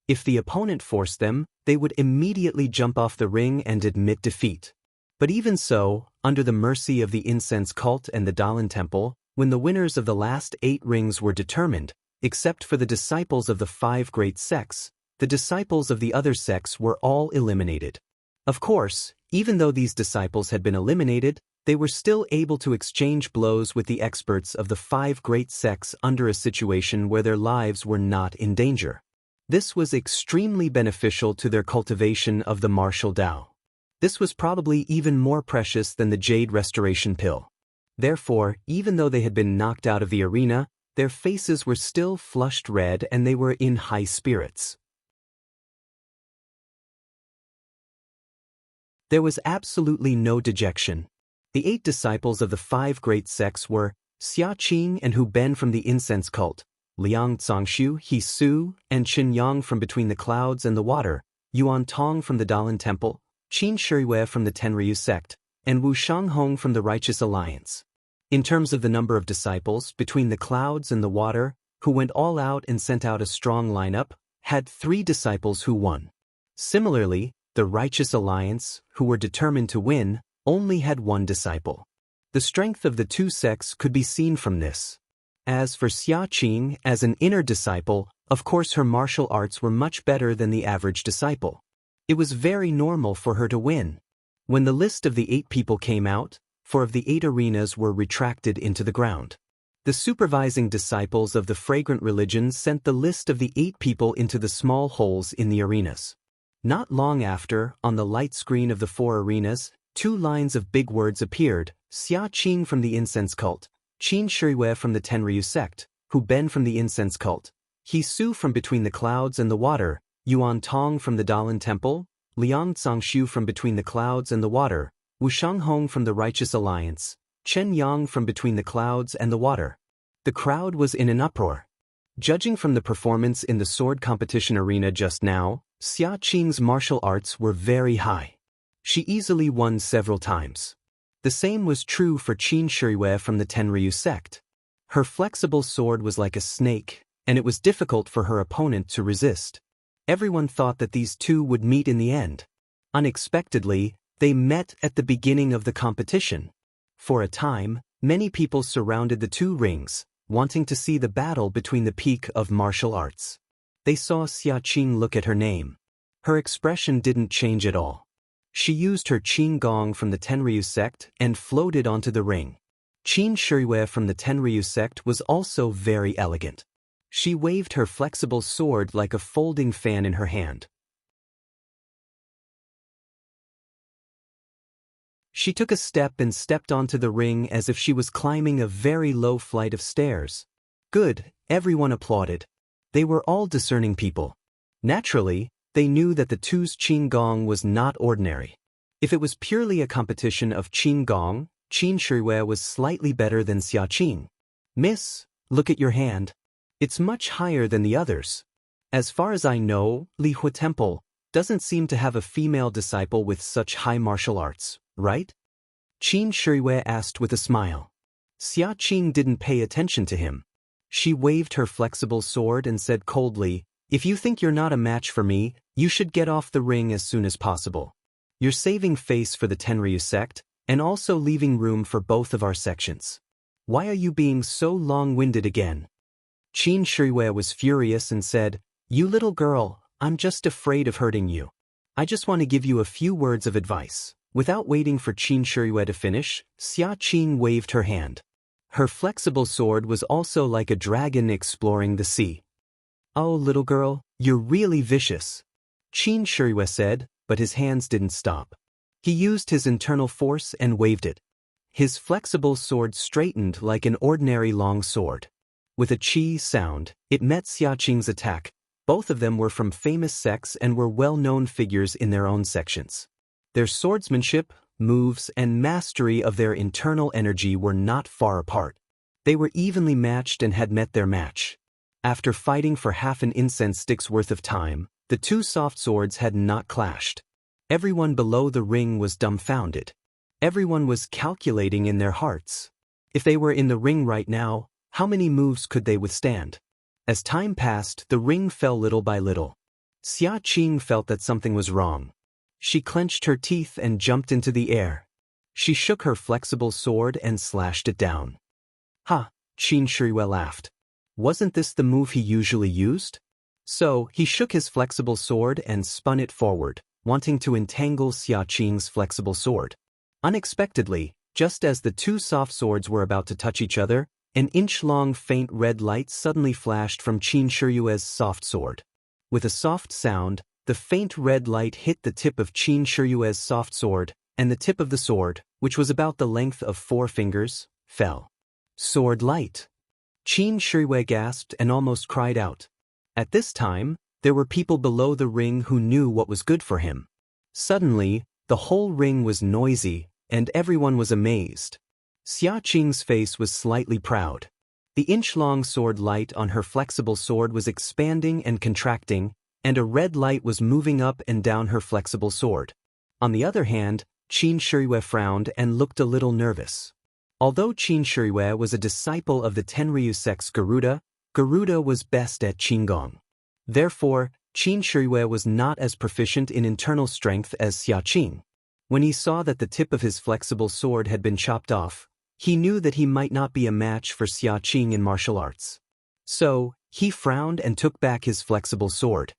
If the opponent forced them, they would immediately jump off the ring and admit defeat. But even so, under the mercy of the incense cult and the Daoist temple, when the winners of the last 8 rings were determined, except for the disciples of the 5 great sects, the disciples of the other sects were all eliminated. Of course, even though these disciples had been eliminated, they were still able to exchange blows with the experts of the 5 great sects under a situation where their lives were not in danger. This was extremely beneficial to their cultivation of the martial Tao. This was probably even more precious than the Jade Restoration Pill. Therefore, even though they had been knocked out of the arena, their faces were still flushed red and they were in high spirits. There was absolutely no dejection. The 8 disciples of the 5 great sects were Xia Qing and Hu Ben from the incense cult, Liang Zongxu, He Su, and Qin Yang from between the clouds and the water, Yuan Tong from the Daoist temple, Qin Shiriyue from the Tenryu sect, and Wu Shanghong from the Righteous Alliance. In terms of the number of disciples, between the clouds and the water, who went all out and sent out a strong lineup, had 3 disciples who won. Similarly, the Righteous Alliance, who were determined to win, only had 1 disciple. The strength of the 2 sects could be seen from this. As for Xia Qing, as an inner disciple, of course her martial arts were much better than the average disciple. It was very normal for her to win. When the list of the 8 people came out, 4 of the 8 arenas were retracted into the ground. The supervising disciples of the fragrant religion sent the list of the 8 people into the small holes in the arenas. Not long after, on the light screen of the 4 arenas, 2 lines of big words appeared: Xia Qing from the incense cult, Qin Shiriyue from the Tenryu sect, Hu Ben from the incense cult, He Su from between the clouds and the water, Yuan Tong from the Daoist temple, Liang Zongxu from between the clouds and the water, Wu Shanghong from the Righteous Alliance, Chen Yang from between the clouds and the water. The crowd was in an uproar. Judging from the performance in the sword competition arena just now, Xia Qing's martial arts were very high. She easily won several times. The same was true for Qin Shiriyue from the Tenryu sect. Her flexible sword was like a snake, and it was difficult for her opponent to resist. Everyone thought that these two would meet in the end. Unexpectedly, they met at the beginning of the competition. For a time, many people surrounded the two rings, wanting to see the battle between the peak of martial arts. They saw Xiaqing look at her name. Her expression didn't change at all. She used her Qin Gong from the Tenryu sect and floated onto the ring. Qin Shiriyue from the Tenryu sect was also very elegant. She waved her flexible sword like a folding fan in her hand. She took a step and stepped onto the ring as if she was climbing a very low flight of stairs. Good, everyone applauded. They were all discerning people. Naturally, they knew that the two's Qin Gong was not ordinary. If it was purely a competition of Qin Gong, Qin Shiriyue was slightly better than Xiaqing. Miss, look at your hand. It's much higher than the others. As far as I know, Lihua Temple doesn't seem to have a female disciple with such high martial arts, right? Qin Shiriyue asked with a smile. Xiaqing didn't pay attention to him. She waved her flexible sword and said coldly, "If you think you're not a match for me, you should get off the ring as soon as possible. You're saving face for the Tenryu sect, and also leaving room for both of our sections. Why are you being so long-winded again?" Qin Shiriyue was furious and said, "You little girl, I'm just afraid of hurting you. I just want to give you a few words of advice." Without waiting for Qin Shiriyue to finish, Xiaqing waved her hand. Her flexible sword was also like a dragon exploring the sea. "Oh, little girl, you're really vicious," Qin Shiriyue said, but his hands didn't stop. He used his internal force and waved it. His flexible sword straightened like an ordinary long sword. With a chi sound, it met Xiaqing's attack. Both of them were from famous sects and were well-known figures in their own sections. Their swordsmanship, moves, and mastery of their internal energy were not far apart. They were evenly matched and had met their match. After fighting for half an incense stick's worth of time, the two soft swords had not clashed. Everyone below the ring was dumbfounded. Everyone was calculating in their hearts. If they were in the ring right now, how many moves could they withstand? As time passed, the ring fell little by little. Xiaqing felt that something was wrong. She clenched her teeth and jumped into the air. She shook her flexible sword and slashed it down. "Ha!" Qin Shiriyue laughed. Wasn't this the move he usually used? So, he shook his flexible sword and spun it forward, wanting to entangle Xiaqing's flexible sword. Unexpectedly, just as the two soft swords were about to touch each other, an inch-long faint red light suddenly flashed from Qin Shiriyue's soft sword. With a soft sound, the faint red light hit the tip of Qin Shiriyue's soft sword, and the tip of the sword, which was about the length of 4 fingers, fell. Sword light! Qin Shiriyue gasped and almost cried out. At this time, there were people below the ring who knew what was good for him. Suddenly, the whole ring was noisy, and everyone was amazed. Xiaqing's face was slightly proud. The inch-long sword light on her flexible sword was expanding and contracting, and a red light was moving up and down her flexible sword. On the other hand, Qin Shiriyue frowned and looked a little nervous. Although Qin Shiriyue was a disciple of the Tenryu sect's Garuda, Garuda was best at Qinggong. Therefore, Qin Shiriyue was not as proficient in internal strength as Xiaqing. When he saw that the tip of his flexible sword had been chopped off, he knew that he might not be a match for Xiaqing in martial arts. So, he frowned and took back his flexible sword.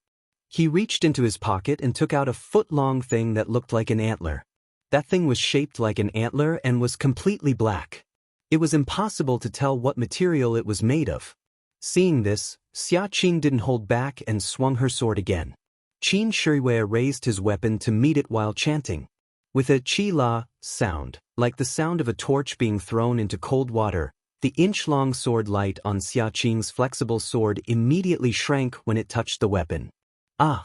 He reached into his pocket and took out a foot-long thing that looked like an antler. That thing was shaped like an antler and was completely black. It was impossible to tell what material it was made of. Seeing this, Xiaqing didn't hold back and swung her sword again. Qin Shiriyue raised his weapon to meet it while chanting. With a chi-la sound, like the sound of a torch being thrown into cold water, the inch-long sword light on Xiaqing's flexible sword immediately shrank when it touched the weapon. Ah!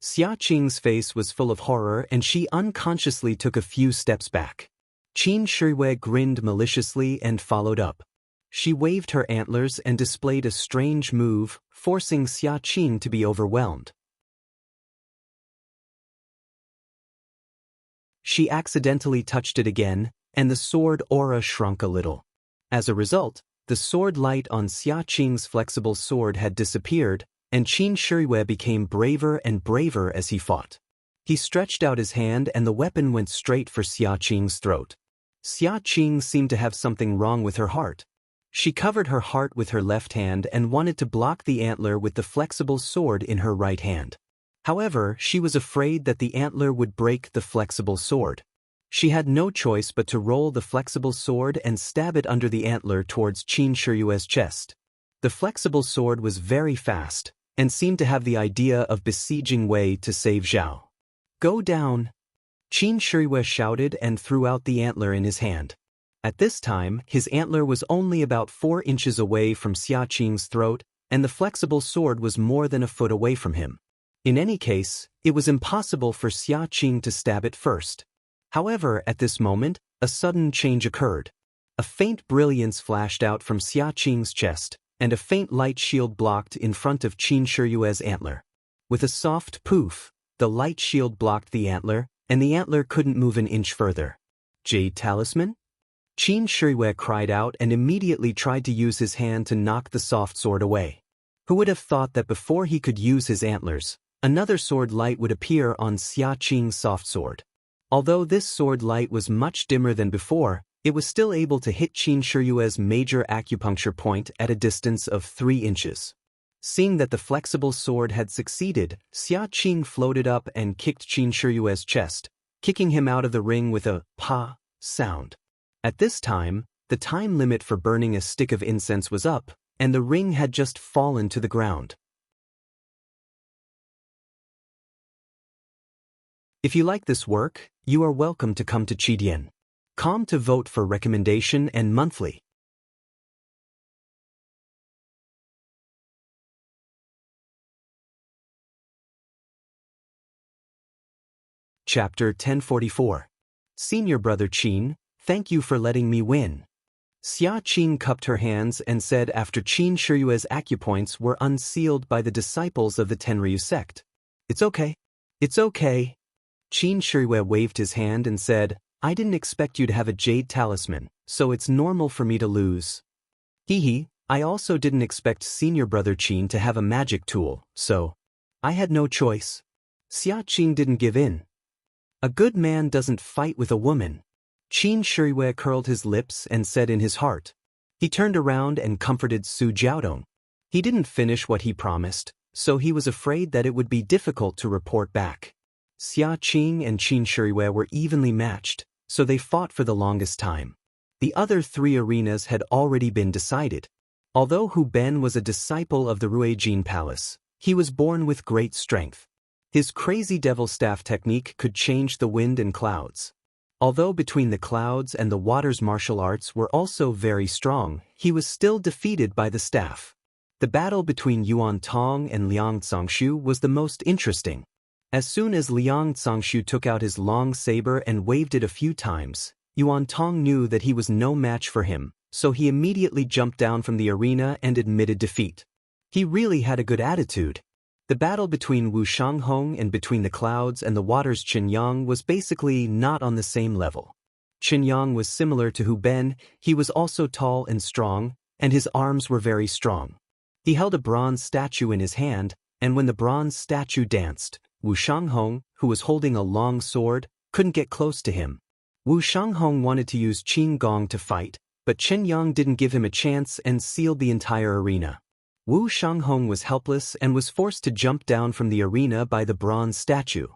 Xiaqing's face was full of horror and she unconsciously took a few steps back. Qin Shiriyue grinned maliciously and followed up. She waved her antlers and displayed a strange move, forcing Xiaqing to be overwhelmed. She accidentally touched it again, and the sword aura shrunk a little. As a result, the sword light on Xia Qing's flexible sword had disappeared, and Qin Shiyue became braver and braver as he fought. He stretched out his hand and the weapon went straight for Xia Qing's throat. Xia Qing seemed to have something wrong with her heart. She covered her heart with her left hand and wanted to block the antler with the flexible sword in her right hand. However, she was afraid that the antler would break the flexible sword. She had no choice but to roll the flexible sword and stab it under the antler towards Qin Shiyue's chest. The flexible sword was very fast, and seemed to have the idea of besieging Wei to save Zhao. "Go down!" Qin Shiyue shouted and threw out the antler in his hand. At this time, his antler was only about 4 inches away from Xia Qing's throat, and the flexible sword was more than a foot away from him. In any case, it was impossible for Xia Qing to stab it first. However, at this moment, a sudden change occurred. A faint brilliance flashed out from Xia Qing's chest, and a faint light shield blocked in front of Qin Shiyue's antler. With a soft poof, the light shield blocked the antler, and the antler couldn't move an inch further. "Jade talisman?" Qin Shiyue cried out and immediately tried to use his hand to knock the soft sword away. Who would have thought that before he could use his antlers, another sword light would appear on Xia Qing's soft sword? Although this sword light was much dimmer than before, it was still able to hit Qin Shiyue's major acupuncture point at a distance of 3 inches. Seeing that the flexible sword had succeeded, Xia Qing floated up and kicked Qin Shiyue's chest, kicking him out of the ring with a "pa" sound. At this time, the time limit for burning a stick of incense was up, and the ring had just fallen to the ground. If you like this work, you are welcome to come to Qidian.com to vote for recommendation and monthly. Chapter 1044. Senior Brother Qin, thank you for letting me win. Xia Qing cupped her hands and said after Qin Shiyue's acupoints were unsealed by the disciples of the Tenryu sect. "It's okay. It's okay." Qin Shiyue waved his hand and said, "I didn't expect you to have a jade talisman, so it's normal for me to lose. Hehe, I also didn't expect Senior Brother Qin to have a magic tool, so I had no choice." Xia Qing didn't give in. "A good man doesn't fight with a woman." Qin Shiyue curled his lips and said in his heart. He turned around and comforted Su Jiaodong. He didn't finish what he promised, so he was afraid that it would be difficult to report back. Xia Qing and Qin Shiyue were evenly matched, so they fought for the longest time. The other 3 arenas had already been decided. Although Hu Ben was a disciple of the Ruijin Palace, he was born with great strength. His crazy devil staff technique could change the wind and clouds. Although between the clouds and the water's martial arts were also very strong, he was still defeated by the staff. The battle between Yuan Tong and Liang Cangshu was the most interesting. As soon as Liang Cangshu took out his long saber and waved it a few times, Yuan Tong knew that he was no match for him, so he immediately jumped down from the arena and admitted defeat. He really had a good attitude. The battle between Wu Shanghong and between the clouds and the water's Qin Yang was basically not on the same level. Qin Yang was similar to Hu Ben, he was also tall and strong, and his arms were very strong. He held a bronze statue in his hand, and when the bronze statue danced, Wu Shanghong, who was holding a long sword, couldn't get close to him. Wu Shanghong wanted to use Qin Gong to fight, but Qin Yang didn't give him a chance and sealed the entire arena. Wu Shanghong was helpless and was forced to jump down from the arena by the bronze statue.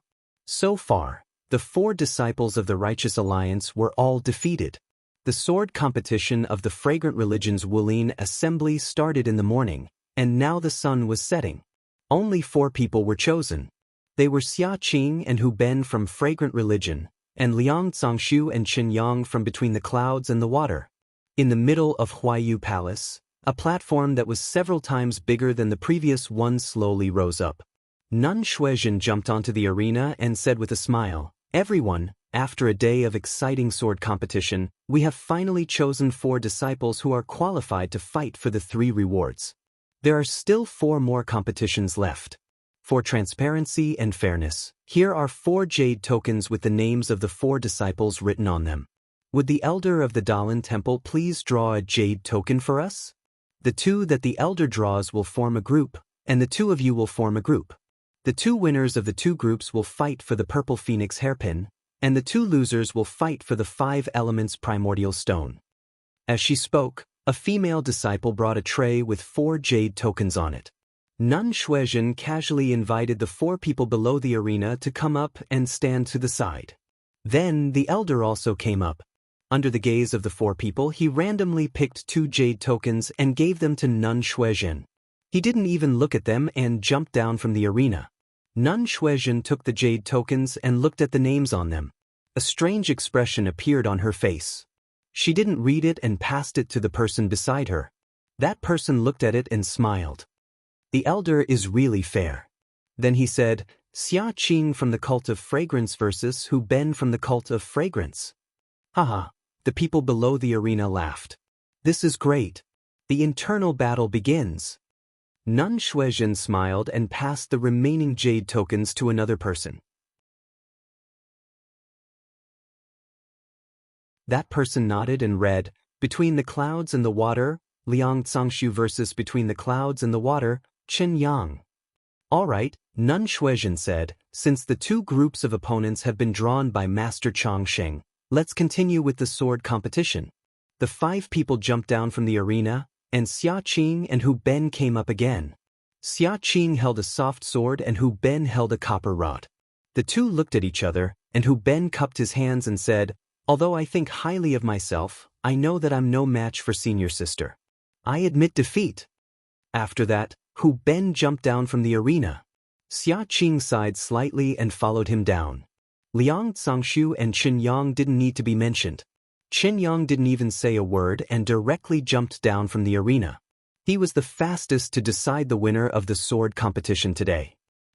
So far, the 4 disciples of the Righteous Alliance were all defeated. The sword competition of the Fragrant Religion's Wulin assembly started in the morning, and now the sun was setting. Only 4 people were chosen. They were Xia Qing and Hu Ben from Fragrant Religion, and Liang Cangshu and Qin Yang from Between the Clouds and the Water. In the middle of Huayu Palace, a platform that was several times bigger than the previous one slowly rose up. Nun Shuizhen jumped onto the arena and said with a smile, "Everyone, after a day of exciting sword competition, we have finally chosen 4 disciples who are qualified to fight for the 3 rewards. There are still 4 more competitions left. For transparency and fairness, here are 4 jade tokens with the names of the 4 disciples written on them. Would the elder of the Daoist temple please draw a jade token for us? The two that the elder draws will form a group, and the two of you will form a group. The two winners of the two groups will fight for the purple phoenix hairpin, and the two losers will fight for the 5 elements primordial stone. As she spoke, a female disciple brought a tray with 4 jade tokens on it. Nun Shuizhen casually invited the 4 people below the arena to come up and stand to the side. Then the elder also came up. Under the gaze of the 4 people, he randomly picked 2 jade tokens and gave them to Nun Shuizhen. He didn't even look at them and jumped down from the arena. Nun Shuizhen took the jade tokens and looked at the names on them. A strange expression appeared on her face. She didn't read it and passed it to the person beside her. That person looked at it and smiled. The elder is really fair. Then he said, Xia Qing from the cult of fragrance versus Hu Ben from the cult of fragrance. Haha. The people below the arena laughed. This is great. The internal battle begins. Nun Shuizhen smiled and passed the remaining jade tokens to another person. That person nodded and read, Between the clouds and the water, Liang Xianxia versus Between the clouds and the water, Qin Yang. All right, Nun Shuizhen said, since the two groups of opponents have been drawn by Master Changsheng, let's continue with the sword competition. The 5 people jumped down from the arena, and Xia Qing and Hu Ben came up again. Xia Qing held a soft sword and Hu Ben held a copper rod. The two looked at each other, and Hu Ben cupped his hands and said, Although I think highly of myself, I know that I'm no match for senior sister. I admit defeat. After that, Hu Ben jumped down from the arena. Xia Qing sighed slightly and followed him down. Liang Xianxia and Qin Yang didn't need to be mentioned. Qin Yang didn't even say a word and directly jumped down from the arena. He was the fastest to decide the winner of the sword competition today.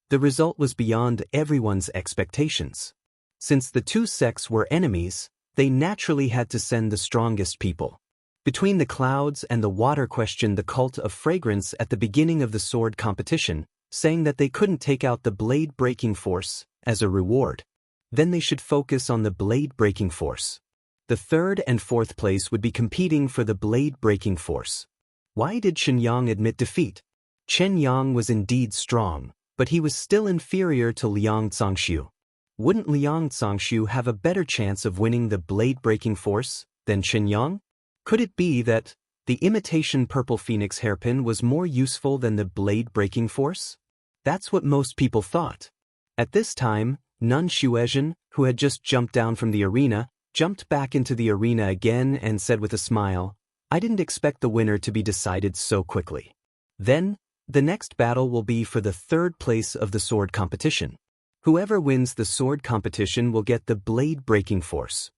The result was beyond everyone's expectations. Since the two sects were enemies, they naturally had to send the strongest people. Between the clouds and the water questioned the cult of fragrance at the beginning of the sword competition, saying that they couldn't take out the blade-breaking force as a reward. Then they should focus on the blade-breaking force. The 3rd and 4th place would be competing for the blade-breaking force. Why did Qin Yang admit defeat? Qin Yang was indeed strong, but he was still inferior to Liang Xianxia. Wouldn't Liang Xianxia have a better chance of winning the blade-breaking force than Qin Yang? Could it be that the imitation purple phoenix hairpin was more useful than the blade-breaking force? That's what most people thought. At this time, Nun Shuizhen, who had just jumped down from the arena, jumped back into the arena again and said with a smile, I didn't expect the winner to be decided so quickly. Then, the next battle will be for the 3rd place of the sword competition. Whoever wins the sword competition will get the blade-breaking force.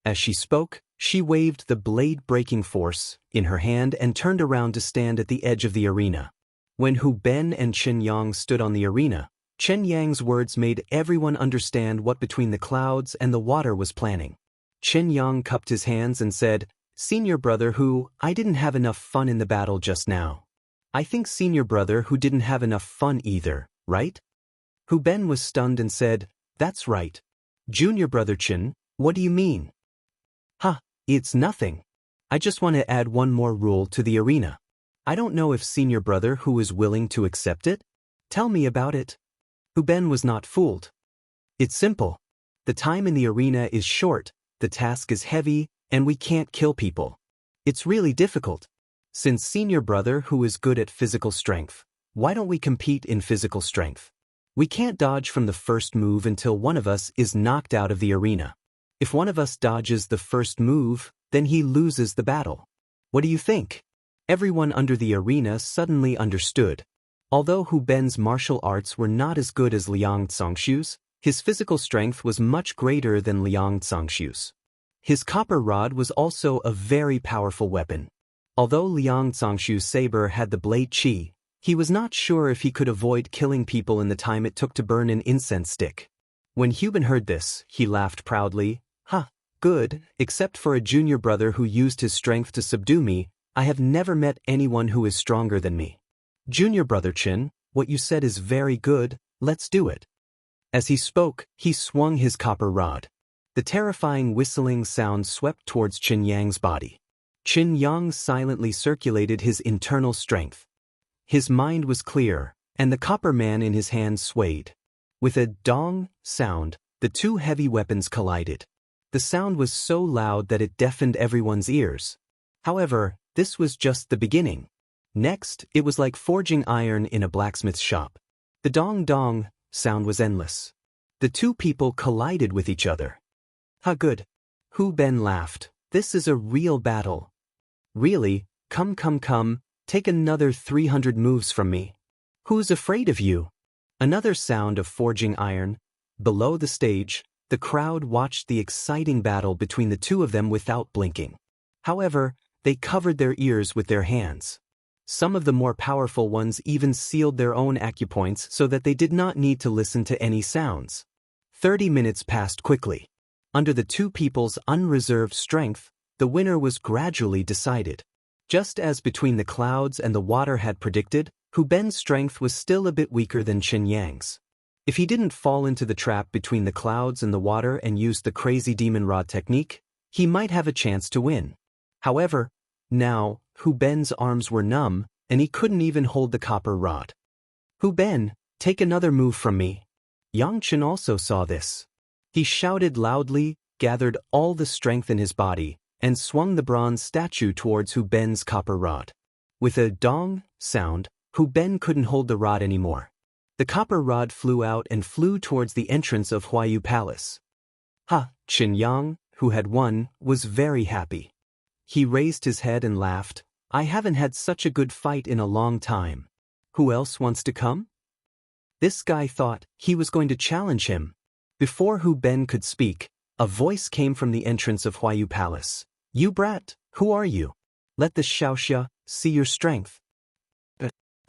As she spoke, she waved the blade-breaking force in her hand and turned around to stand at the edge of the arena. When Hu Ben and Qin Yang stood on the arena, Qin Yang's words made everyone understand what Between the Clouds and the Water was planning. Qin Yang cupped his hands and said, Senior brother Hu, I didn't have enough fun in the battle just now. I think senior brother Hu didn't have enough fun either, right? Hu Ben was stunned and said, That's right. Junior brother Qin, what do you mean? It's nothing. I just want to add one more rule to the arena. I don't know if senior brother Hu is willing to accept it. Tell me about it. Hu Ben was not fooled. It's simple. The time in the arena is short, the task is heavy, and we can't kill people. It's really difficult. Since senior brother Hu is good at physical strength, why don't we compete in physical strength? We can't dodge from the first move until one of us is knocked out of the arena. If one of us dodges the first move, then he loses the battle. What do you think? Everyone under the arena suddenly understood. Although Hu Ben's martial arts were not as good as Liang Xianxia's, his physical strength was much greater than Liang Xianxia's. His copper rod was also a very powerful weapon. Although Liang Xianxia's saber had the blade qi, he was not sure if he could avoid killing people in the time it took to burn an incense stick. When Hu Ben heard this, he laughed proudly. Good, except for a junior brother who used his strength to subdue me, I have never met anyone who is stronger than me. Junior brother Qin, what you said is very good, let's do it. As he spoke, he swung his copper rod. The terrifying whistling sound swept towards Qin Yang's body. Qin Yang silently circulated his internal strength. His mind was clear, and the copper man in his hand swayed. With a dong sound, the two heavy weapons collided. The sound was so loud that it deafened everyone's ears. However, this was just the beginning. Next, it was like forging iron in a blacksmith's shop. The dong-dong sound was endless. The two people collided with each other. "Ha, good." Hu Ben laughed. "This is a real battle." "Really? Come, take another 300 moves from me." "Who's afraid of you?" Another sound of forging iron. Below the stage, the crowd watched the exciting battle between the two of them without blinking. However, they covered their ears with their hands. Some of the more powerful ones even sealed their own acupoints so that they did not need to listen to any sounds. 30 minutes passed quickly. Under the two people's unreserved strength, the winner was gradually decided. Just as between the clouds and the water had predicted, Hu Ben's strength was still a bit weaker than Qin Yang's. If he didn't fall into the trap between the clouds and the water and use the crazy demon rod technique, he might have a chance to win. However, now, Hu Ben's arms were numb, and he couldn't even hold the copper rod. "Hu Ben, take another move from me." Yang Chen also saw this. He shouted loudly, gathered all the strength in his body, and swung the bronze statue towards Hu Ben's copper rod. With a dong sound, Hu Ben couldn't hold the rod anymore. The copper rod flew out and flew towards the entrance of Huayu Palace. Qin Yang, who had won, was very happy. He raised his head and laughed. "I haven't had such a good fight in a long time. Who else wants to come?" This guy thought he was going to challenge him. Before Hu Ben could speak, a voice came from the entrance of Huayu Palace. "You brat, who are you? Let the Xiaoxia see your strength."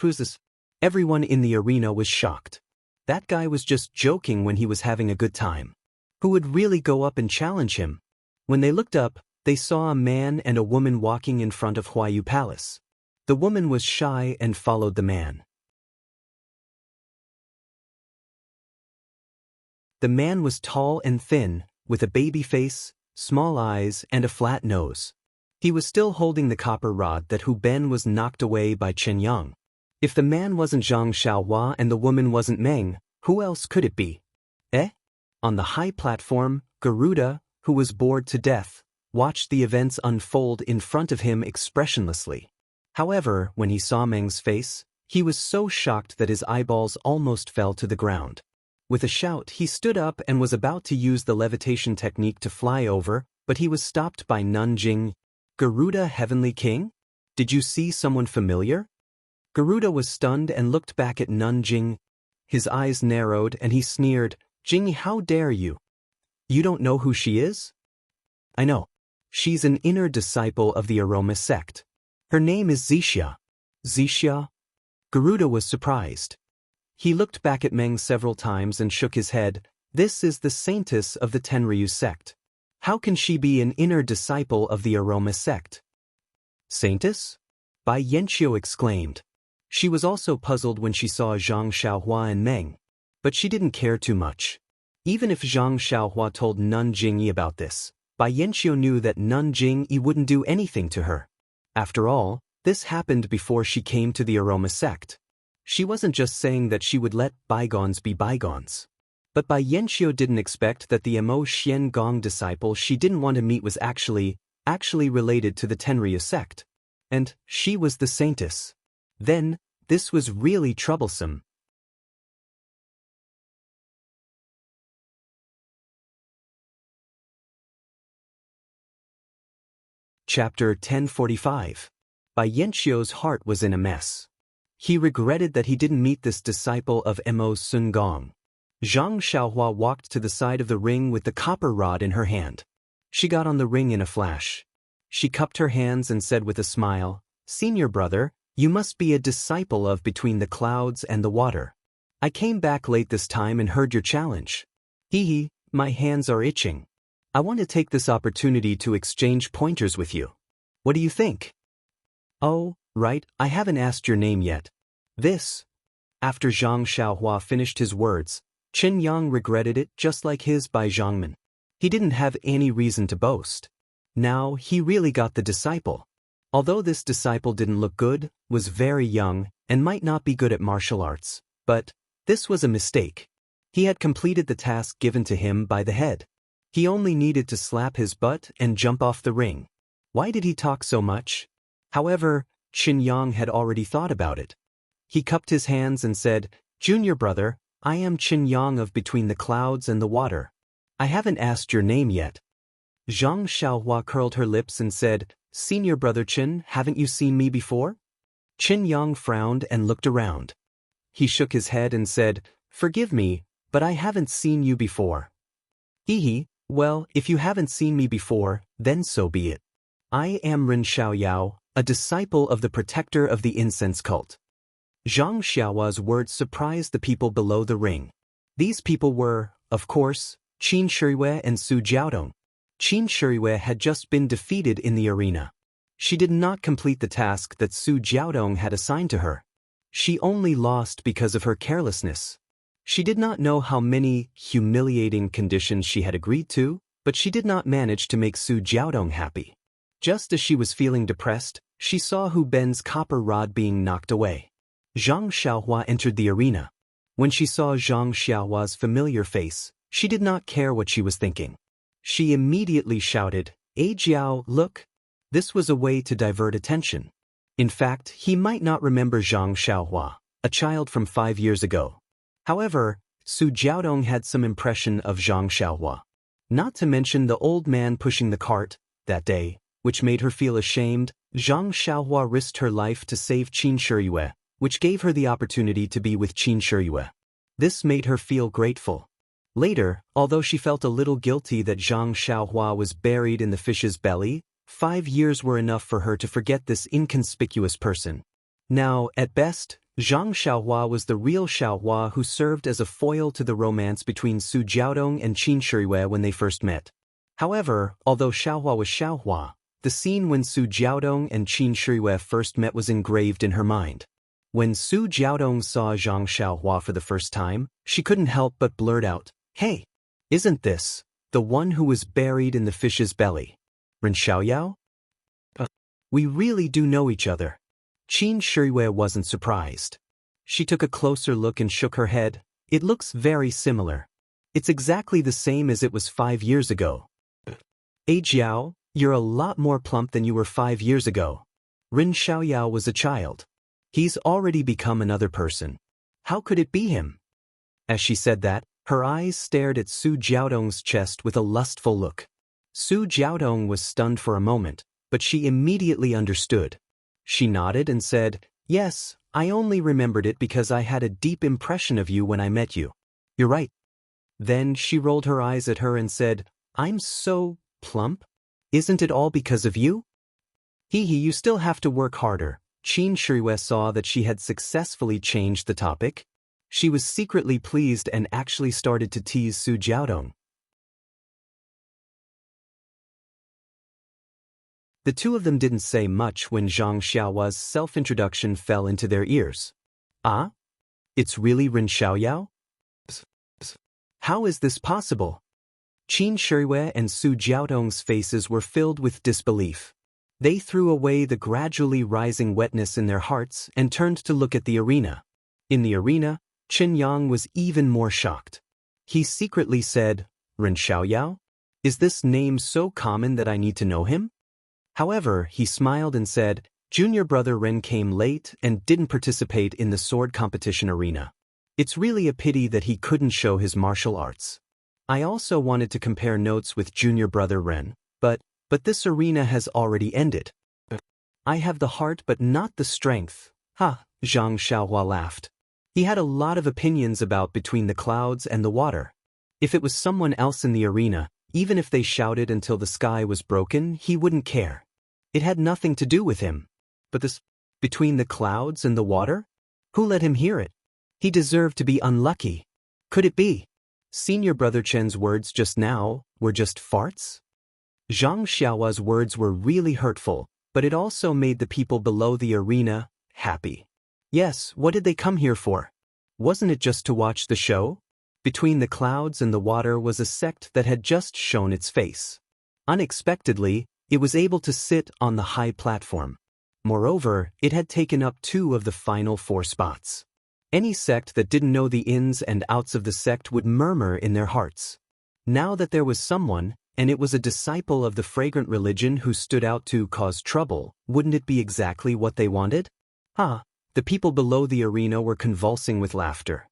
Who's this? Everyone in the arena was shocked. That guy was just joking when he was having a good time. Who would really go up and challenge him? When they looked up, they saw a man and a woman walking in front of Huayu Palace. The woman was shy and followed the man. The man was tall and thin, with a baby face, small eyes, and a flat nose. He was still holding the copper rod that Hu Ben was knocked away by Qin Yang. If the man wasn't Zhang Xiaohua and the woman wasn't Meng, who else could it be? On the high platform, Garuda, who was bored to death, watched the events unfold in front of him expressionlessly. However, when he saw Meng's face, he was so shocked that his eyeballs almost fell to the ground. With a shout, he stood up and was about to use the levitation technique to fly over, but he was stopped by Nanjing. "Garuda, Heavenly King? Did you see someone familiar?" Garuda was stunned and looked back at Nanjing. His eyes narrowed and he sneered, "Jing, how dare you? You don't know who she is?" "I know. She's an inner disciple of the Aroma sect. Her name is Xianxia." "Xianxia?" Garuda was surprised. He looked back at Meng several times and shook his head. "This is the saintess of the Tenryu sect. How can she be an inner disciple of the Aroma sect?" "Saintess?" Bai Yanqiu exclaimed. She was also puzzled when she saw Zhang Xiaohua and Meng, but she didn't care too much. Even if Zhang Xiaohua told Nun Jingyi about this, Bai Yanqiu knew that Nun Jingyi wouldn't do anything to her. After all, this happened before she came to the Aroma sect. She wasn't just saying that she would let bygones be bygones. But Bai Yanqiu didn't expect that the Mo Xian Gong disciple she didn't want to meet was actually related to the Tenryu sect. And she was the saintess. Then, this was really troublesome. Chapter 1045. Bai Yanqiu's heart was in a mess. He regretted that he didn't meet this disciple of Mo Sun Gong. Zhang Xiaohua walked to the side of the ring with the copper rod in her hand. She got on the ring in a flash. She cupped her hands and said with a smile, "Senior brother, you must be a disciple of Between the Clouds and the Water. I came back late this time and heard your challenge. Hee, my hands are itching. I want to take this opportunity to exchange pointers with you. What do you think?" "Oh, right, I haven't asked your name yet." After Zhang Xiaohua finished his words, Qin Yang regretted it just like his by Zhangman. He didn't have any reason to boast. Now he really got the disciple. Although this disciple didn't look good, was very young, and might not be good at martial arts, but this was a mistake. He had completed the task given to him by the head. He only needed to slap his butt and jump off the ring. Why did he talk so much? However, Qin Yang had already thought about it. He cupped his hands and said, "Junior brother, I am Qin Yang of Between the Clouds and the Water. I haven't asked your name yet." Zhang Xiaohua curled her lips and said, "Senior brother Qin, haven't you seen me before?" Qin Yang frowned and looked around. He shook his head and said, "Forgive me, but I haven't seen you before." "Hee, well, if you haven't seen me before, then so be it. I am Ren Xiaoyao, a disciple of the protector of the incense cult." Zhang Xiaohua's words surprised the people below the ring. These people were, of course, Qin Shiyue and Su Jiaodong. Qin Shiyue had just been defeated in the arena. She did not complete the task that Su Jiaodong had assigned to her. She only lost because of her carelessness. She did not know how many humiliating conditions she had agreed to, but she did not manage to make Su Jiaodong happy. Just as she was feeling depressed, she saw Hu Ben's copper rod being knocked away. Zhang Xiaohua entered the arena. When she saw Zhang Xiaohua's familiar face, she did not care what she was thinking. She immediately shouted, Jiao, look!" This was a way to divert attention. In fact, he might not remember Zhang Xiaohua, a child from 5 years ago. However, Su Jiaodong had some impression of Zhang Xiaohua. Not to mention the old man pushing the cart, that day, which made her feel ashamed. Zhang Xiaohua risked her life to save Qin Shiyue, which gave her the opportunity to be with Qin Shiyue. This made her feel grateful. Later, although she felt a little guilty that Zhang Xiaohua was buried in the fish's belly, 5 years were enough for her to forget this inconspicuous person. Now, at best, Zhang Xiaohua was the real Xiaohua who served as a foil to the romance between Su Jiaodong and Qin Shiyue when they first met. However, although Xiaohua was Xiaohua, the scene when Su Jiaodong and Qin Shiyue first met was engraved in her mind. When Su Jiaodong saw Zhang Xiaohua for the first time, she couldn't help but blurt out, "Hey, isn't this the one who was buried in the fish's belly? Ren Xiaoyao? We really do know each other." Qin Shiyue wasn't surprised. She took a closer look and shook her head. "It looks very similar. It's exactly the same as it was 5 years ago." Jiao, you're a lot more plump than you were 5 years ago. Ren Xiaoyao was a child. He's already become another person. How could it be him? As she said that, her eyes stared at Su Jiaodong's chest with a lustful look. Su Jiaodong was stunned for a moment, but she immediately understood. She nodded and said, "Yes, I only remembered it because I had a deep impression of you when I met you. You're right." Then she rolled her eyes at her and said, "I'm so plump? Isn't it all because of you?" You still have to work harder." Qin Shiyue saw that she had successfully changed the topic. She was secretly pleased and actually started to tease Su Jiaodong. The two of them didn't say much when Zhang Xiaohua's self-introduction fell into their ears. "Ah? It's really Ren Xiaoyao? How is this possible?" Qin Shiyue and Su Jiaodong's faces were filled with disbelief. They threw away the gradually rising wetness in their hearts and turned to look at the arena. In the arena, Qin Yang was even more shocked. He secretly said, "Ren Xiaoyao? Is this name so common that I need to know him?" However, he smiled and said, "Junior brother Ren came late and didn't participate in the sword competition arena. It's really a pity that he couldn't show his martial arts. I also wanted to compare notes with junior brother Ren, but this arena has already ended. I have the heart but not the strength." Zhang Xiaohua laughed. He had a lot of opinions about Between the Clouds and the Water. If it was someone else in the arena, even if they shouted until the sky was broken, he wouldn't care. It had nothing to do with him. But this Between the Clouds and the Water? Who let him hear it? He deserved to be unlucky. Could it be Senior Brother Chen's words just now were just farts? Zhang Xiaohua's words were really hurtful, but it also made the people below the arena happy. Yes, what did they come here for? Wasn't it just to watch the show? Between the clouds and the water was a sect that had just shown its face. Unexpectedly, it was able to sit on the high platform. Moreover, it had taken up 2 of the final 4 spots. Any sect that didn't know the ins and outs of the sect would murmur in their hearts. Now that there was someone, and it was a disciple of the fragrant religion who stood out to cause trouble, wouldn't it be exactly what they wanted? The people below the arena were convulsing with laughter.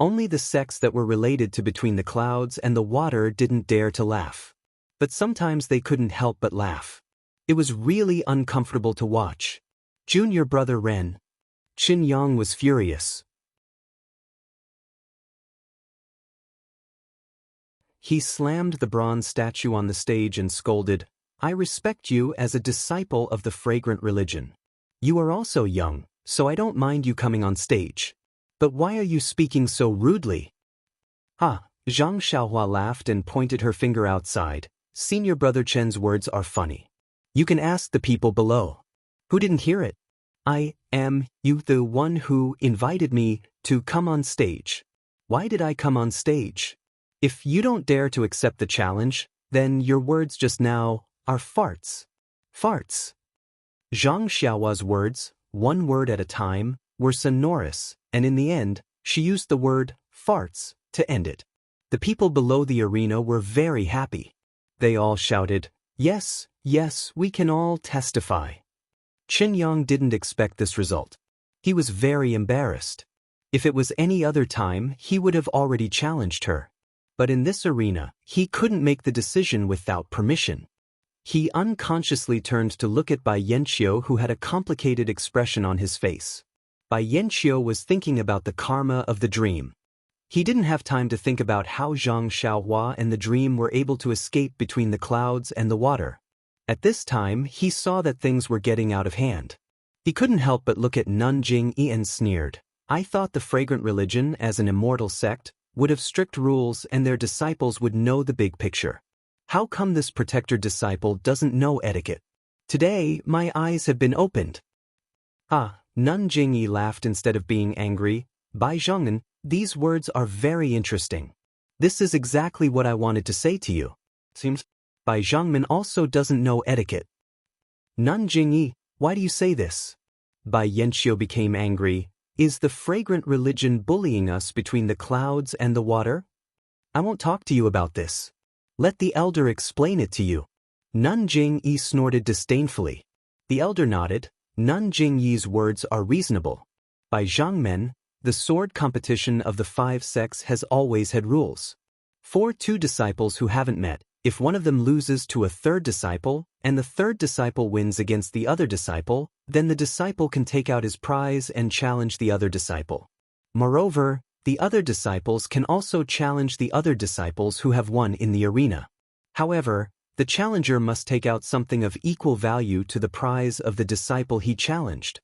Only the sects that were related to between the clouds and the water didn't dare to laugh. But sometimes they couldn't help but laugh. It was really uncomfortable to watch. Junior brother Ren. Qin Yang was furious. He slammed the bronze statue on the stage and scolded, "I respect you as a disciple of the fragrant religion. You are also young, so I don't mind you coming on stage. But why are you speaking so rudely?" Zhang Xiaohua laughed and pointed her finger outside. "Senior brother Chen's words are funny. You can ask the people below." "Who didn't hear it?" "I am you the one who invited me to come on stage." "Why did I come on stage?" "If you don't dare to accept the challenge, then your words just now are farts." "Farts." Zhang Xiaohua's words, one word at a time, were sonorous, and in the end, she used the word farts to end it. The people below the arena were very happy. They all shouted, "Yes, yes, we can all testify." Qin Yang didn't expect this result. He was very embarrassed. If it was any other time, he would have already challenged her. But in this arena, he couldn't make the decision without permission. He unconsciously turned to look at Bai Yanqiu, who had a complicated expression on his face. Bai Yanqiu was thinking about the karma of the dream. He didn't have time to think about how Zhang Xiaohua and the dream were able to escape between the clouds and the water. At this time, he saw that things were getting out of hand. He couldn't help but look at Nanjing and sneered. "I thought the fragrant religion, as an immortal sect, would have strict rules and their disciples would know the big picture. How come this protector disciple doesn't know etiquette? Today, my eyes have been opened." Nanjing laughed instead of being angry. "Bai Zhong'an, these words are very interesting. This is exactly what I wanted to say to you. Seems Bai Zhongman also doesn't know etiquette." "Nanjing, why do you say this?" Bai Yanqiu became angry. "Is the fragrant religion bullying us between the clouds and the water? I won't talk to you about this. Let the elder explain it to you." Nanjing snorted disdainfully. The elder nodded. "Nanjing Yi's words are reasonable. By Zhangmen, the sword competition of the 5 sects has always had rules. For 2 disciples who haven't met, if one of them loses to a 3rd disciple, and the 3rd disciple wins against the other disciple, then the disciple can take out his prize and challenge the other disciple. Moreover, the other disciples can also challenge the other disciples who have won in the arena. However, the challenger must take out something of equal value to the prize of the disciple he challenged.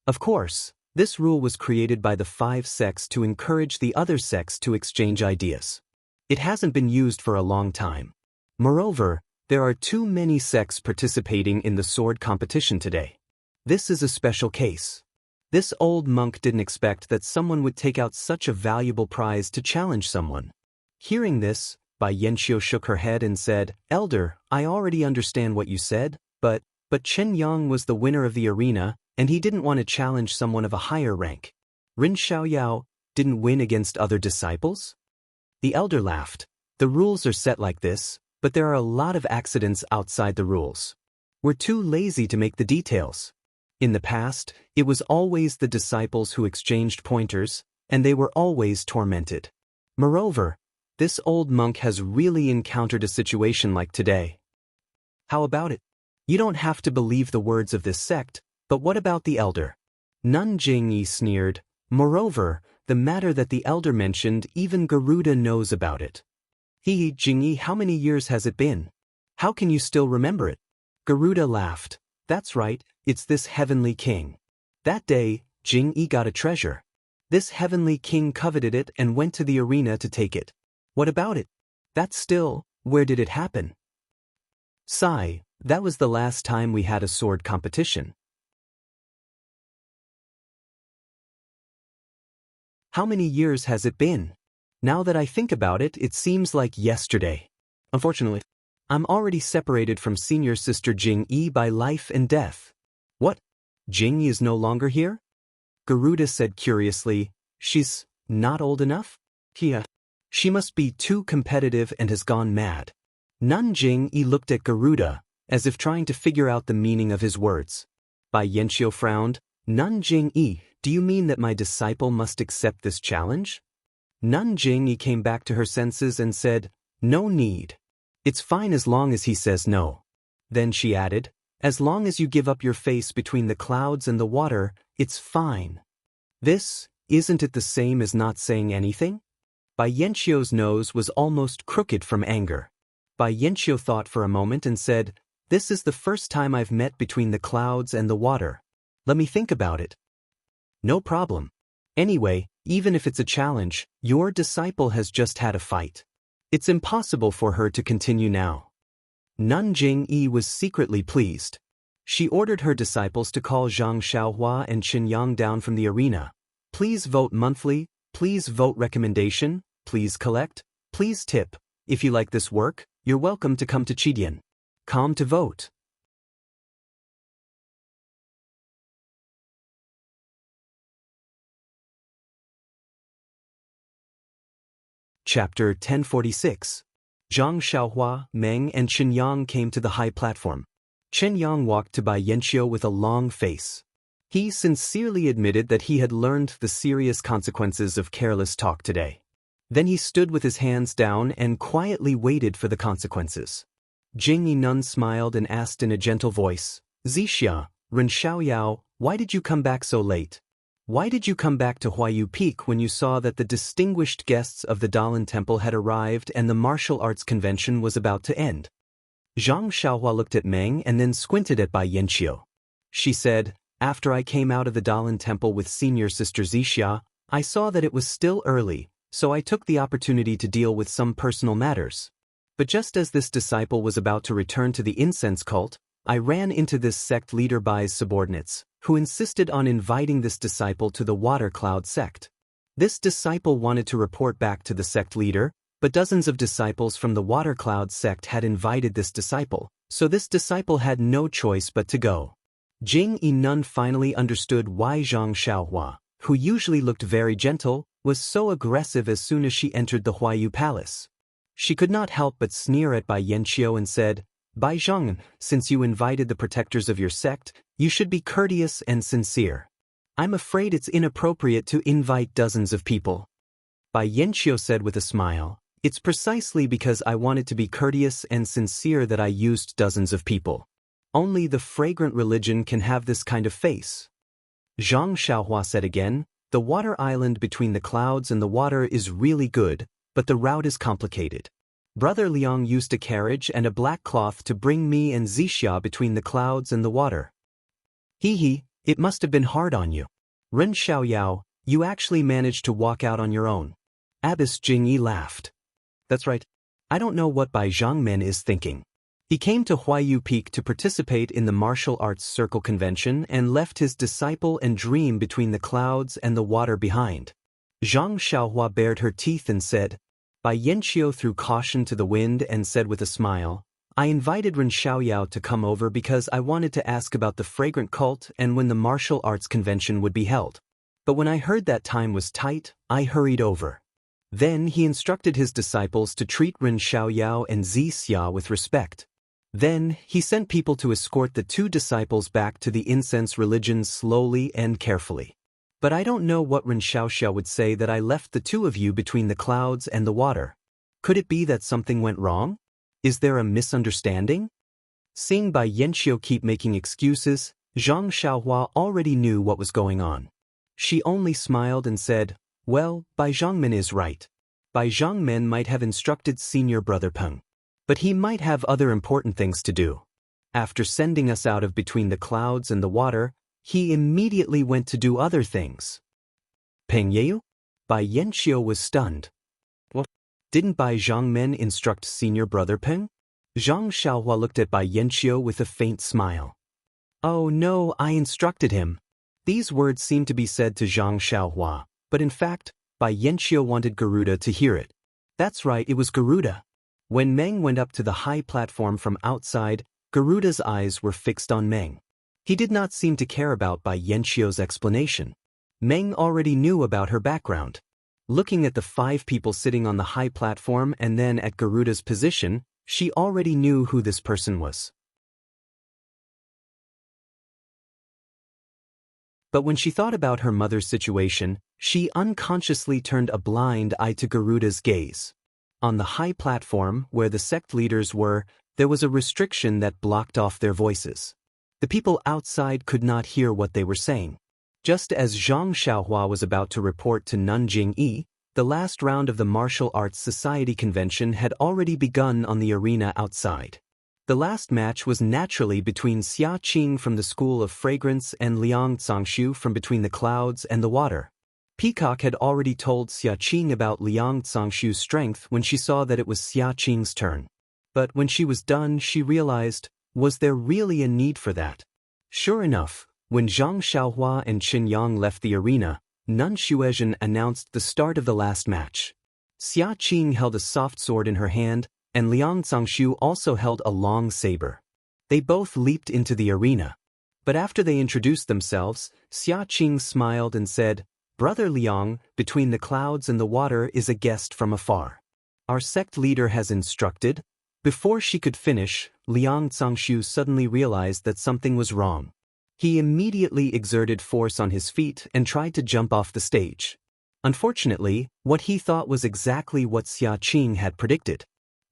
Of course, this rule was created by the 5 sects to encourage the other sects to exchange ideas. It hasn't been used for a long time. Moreover, there are too many sects participating in the sword competition today. This is a special case. This old monk didn't expect that someone would take out such a valuable prize to challenge someone. Hearing this, Bai Yanqiu shook her head and said, "Elder, I already understand what you said, but Chen Yang was the winner of the arena, and he didn't want to challenge someone of a higher rank. Rin Xiaoyao didn't win against other disciples?" The elder laughed. "The rules are set like this, but there are a lot of accidents outside the rules. We're too lazy to make the details. In the past, it was always the disciples who exchanged pointers, and they were always tormented. Moreover, this old monk has really encountered a situation like today. How about it? You don't have to believe the words of this sect, but what about the elder?" Nanjing sneered. "Moreover, the matter that the elder mentioned, even Garuda knows about it." Jingyi, how many years has it been? How can you still remember it?" Garuda laughed. "That's right, it's this heavenly king. That day, Jingyi got a treasure. This heavenly king coveted it and went to the arena to take it. What about it? That's still, where did it happen?" "Sigh, that was the last time we had a sword competition." "How many years has it been?" Now that I think about it, it seems like yesterday. Unfortunately, I'm already separated from senior sister Jing-yi by life and death. What? Jing-yi is no longer here? Garuda said curiously, she's not old enough? Yeah. She must be too competitive and has gone mad. Nun Jing-yi looked at Garuda, as if trying to figure out the meaning of his words. Bai Yanqiu frowned. Nun Jing-yi, do you mean that my disciple must accept this challenge? Nun Jing-yi came back to her senses and said, no need. It's fine as long as he says no. Then she added, as long as you give up your face between the clouds and the water, it's fine. Isn't it the same as not saying anything? Bai Yanqiu's nose was almost crooked from anger. Bai Yanqiu thought for a moment and said, this is the first time I've met between the clouds and the water. Let me think about it. No problem. Anyway, even if it's a challenge, your disciple has just had a fight. It's impossible for her to continue now. Nun Jing-yi was secretly pleased. She ordered her disciples to call Zhang Xiaohua and Qin Yang down from the arena. Please vote monthly, please vote recommendation, please collect, please tip. If you like this work, you're welcome to come to Chidian. Come to vote. Chapter 1046. Zhang Xiaohua, Meng and Qin Yang came to the high platform. Qin Yang walked to Bai Yanqiu with a long face. He sincerely admitted that he had learned the serious consequences of careless talk today. Then he stood with his hands down and quietly waited for the consequences. Jing-yi Nun smiled and asked in a gentle voice, Xianxia, Ren Xiaoyao, why did you come back so late? Why did you come back to Huayu Peak when you saw that the distinguished guests of the Daoist Temple had arrived and the martial arts convention was about to end? Zhang Xiaohua looked at Meng and then squinted at Bai Yanqiu. She said, after I came out of the Daoist Temple with senior sister Xianxia, I saw that it was still early, so I took the opportunity to deal with some personal matters. But just as this disciple was about to return to the incense cult, I ran into this sect leader Bai's subordinates, who insisted on inviting this disciple to the Water Cloud sect. This disciple wanted to report back to the sect leader, but dozens of disciples from the Water Cloud sect had invited this disciple, so this disciple had no choice but to go. Jing-yi Nun finally understood why Zhang Xiaohua, who usually looked very gentle, was so aggressive as soon as she entered the Huayu Palace. She could not help but sneer at Bai Yanqiu and said, Bai Zhang, since you invited the protectors of your sect, you should be courteous and sincere. I'm afraid it's inappropriate to invite dozens of people. Bai Yanqiu said with a smile, it's precisely because I wanted to be courteous and sincere that I used dozens of people. Only the fragrant religion can have this kind of face. Zhang Xiaohua said again, the water island between the clouds and the water is really good, but the route is complicated. Brother Liang used a carriage and a black cloth to bring me and Xianxia between the clouds and the water. It must have been hard on you. Ren Xiaoyao, you actually managed to walk out on your own. Abbess Jing-yi laughed. That's right. I don't know what Bai Zhangmen is thinking. He came to Huayu Peak to participate in the martial arts circle convention and left his disciple and dream between the clouds and the water behind. Zhang Xiaohua bared her teeth and said, Bai Yanqiu threw caution to the wind and said with a smile, I invited Ren Xiaoyao to come over because I wanted to ask about the fragrant cult and when the martial arts convention would be held. But when I heard that time was tight, I hurried over. Then he instructed his disciples to treat Ren Xiaoyao and Xianxia with respect. Then he sent people to escort the two disciples back to the incense religion slowly and carefully. But I don't know what Ren Xiaoxia would say that I left the two of you between the clouds and the water. Could it be that something went wrong? Is there a misunderstanding? Seeing Bai Yanqiu keep making excuses, Zhang Xiaohua already knew what was going on. She only smiled and said, well, Bai Zhangmen is right. Bai Zhangmen might have instructed senior brother Peng. But he might have other important things to do. After sending us out of between the clouds and the water, he immediately went to do other things. Peng Yeu? Bai Yanqiu was stunned. What? Didn't Bai Zhangmen instruct senior brother Peng? Zhang Xiaohua looked at Bai Yanqiu with a faint smile. Oh no, I instructed him. These words seemed to be said to Zhang Xiaohua, but in fact, Bai Yanxiu wanted Garuda to hear it. That's right, it was Garuda. When Meng went up to the high platform from outside, Garuda's eyes were fixed on Meng. He did not seem to care about Bai Yanxiu's explanation. Meng already knew about her background. Looking at the 5 people sitting on the high platform and then at Garuda's position, she already knew who this person was. But when she thought about her mother's situation, she unconsciously turned a blind eye to Garuda's gaze. On the high platform, where the sect leaders were, there was a restriction that blocked off their voices. The people outside could not hear what they were saying. Just as Zhang Xiaohua was about to report to Nanjing Yi, the last round of the Martial Arts Society convention had already begun on the arena outside. The last match was naturally between Xia Qing from the School of Fragrance and Liang Zhangshu from Between the Clouds and the Water. Peacock had already told Xia Qing about Liang Zhangshu's strength when she saw that it was Xia Qing's turn. But when she was done, she realized, was there really a need for that? Sure enough, when Zhang Xiaohua and Qin Yang left the arena, Nun Shuezhen announced the start of the last match. Xia Qing held a soft sword in her hand, and Liang Zhangshu also held a long saber. They both leaped into the arena. But after they introduced themselves, Xia Qing smiled and said, "Brother Liang, Between the Clouds and the Water is a guest from afar. Our sect leader has instructed." Before she could finish, Liang Zhangshu suddenly realized that something was wrong. He immediately exerted force on his feet and tried to jump off the stage. Unfortunately, what he thought was exactly what Xia Qing had predicted.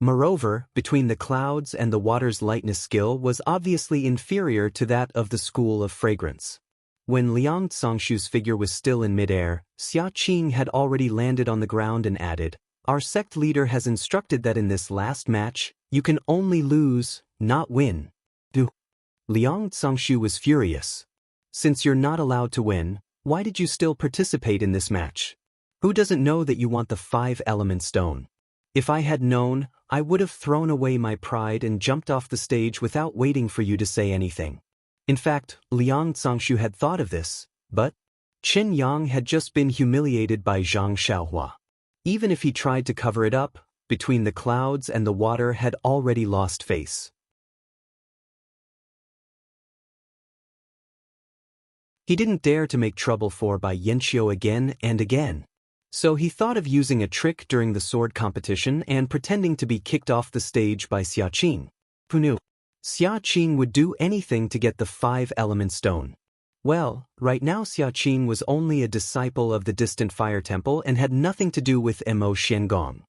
Moreover, Between the Clouds and the Water's lightness skill was obviously inferior to that of the School of Fragrance. When Liang Zhangshu's figure was still in midair, Xia Qing had already landed on the ground and added, "Our sect leader has instructed that in this last match, you can only lose, not win." Liang Zhangshu was furious. "Since you're not allowed to win, why did you still participate in this match? Who doesn't know that you want the 5-element stone? If I had known, I would have thrown away my pride and jumped off the stage without waiting for you to say anything." In fact, Liang Zhangshu had thought of this, but Qin Yang had just been humiliated by Zhang Xiaohua. Even if he tried to cover it up, Between the Clouds and the Water had already lost face. He didn't dare to make trouble for Bai Yanxiu again and again. So he thought of using a trick during the sword competition and pretending to be kicked off the stage by Xia Qing. Who knew? Xia Qing would do anything to get the 5-element stone. Well, right now Xia Qing was only a disciple of the distant fire temple and had nothing to do with Mo Xiangong.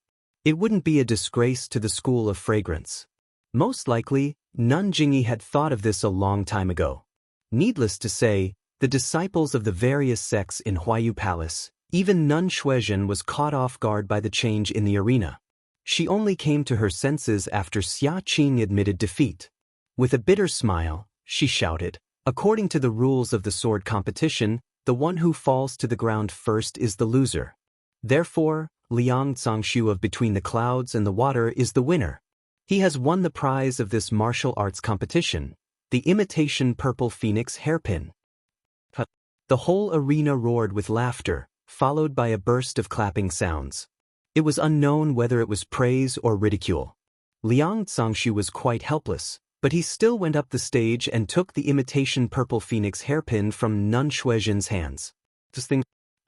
It wouldn't be a disgrace to the School of Fragrance. Most likely, Nun Jingyi had thought of this a long time ago. Needless to say, the disciples of the various sects in Huayu Palace, even Nun Shuezhen was caught off guard by the change in the arena. She only came to her senses after Xia Qing admitted defeat. With a bitter smile, she shouted, "According to the rules of the sword competition, the one who falls to the ground first is the loser. Therefore, Liang Zhangshu of Between the Clouds and the Water is the winner. He has won the prize of this martial arts competition, the imitation purple phoenix hairpin." The whole arena roared with laughter, followed by a burst of clapping sounds. It was unknown whether it was praise or ridicule. Liang Zhangshu was quite helpless, but he still went up the stage and took the imitation purple phoenix hairpin from Nun Shuezhen's hands.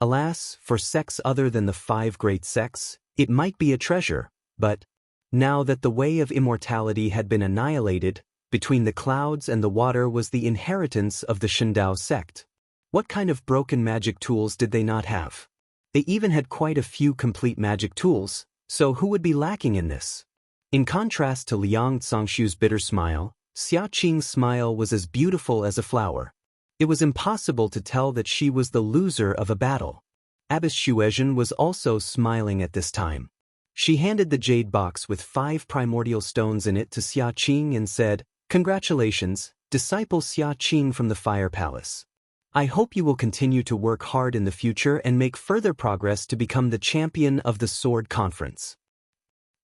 Alas, for sects other than the 5 great sects, it might be a treasure, but now that the way of immortality had been annihilated, Between the Clouds and the Water was the inheritance of the Shindao sect. What kind of broken magic tools did they not have? They even had quite a few complete magic tools, so who would be lacking in this? In contrast to Liang Zhangshu's bitter smile, Xia Qing's smile was as beautiful as a flower. It was impossible to tell that she was the loser of a battle. Abbess Shuezhen was also smiling at this time. She handed the jade box with 5 primordial stones in it to Xia Qing and said, "Congratulations, disciple Xia Qing from the Fire Palace. I hope you will continue to work hard in the future and make further progress to become the champion of the Sword Conference."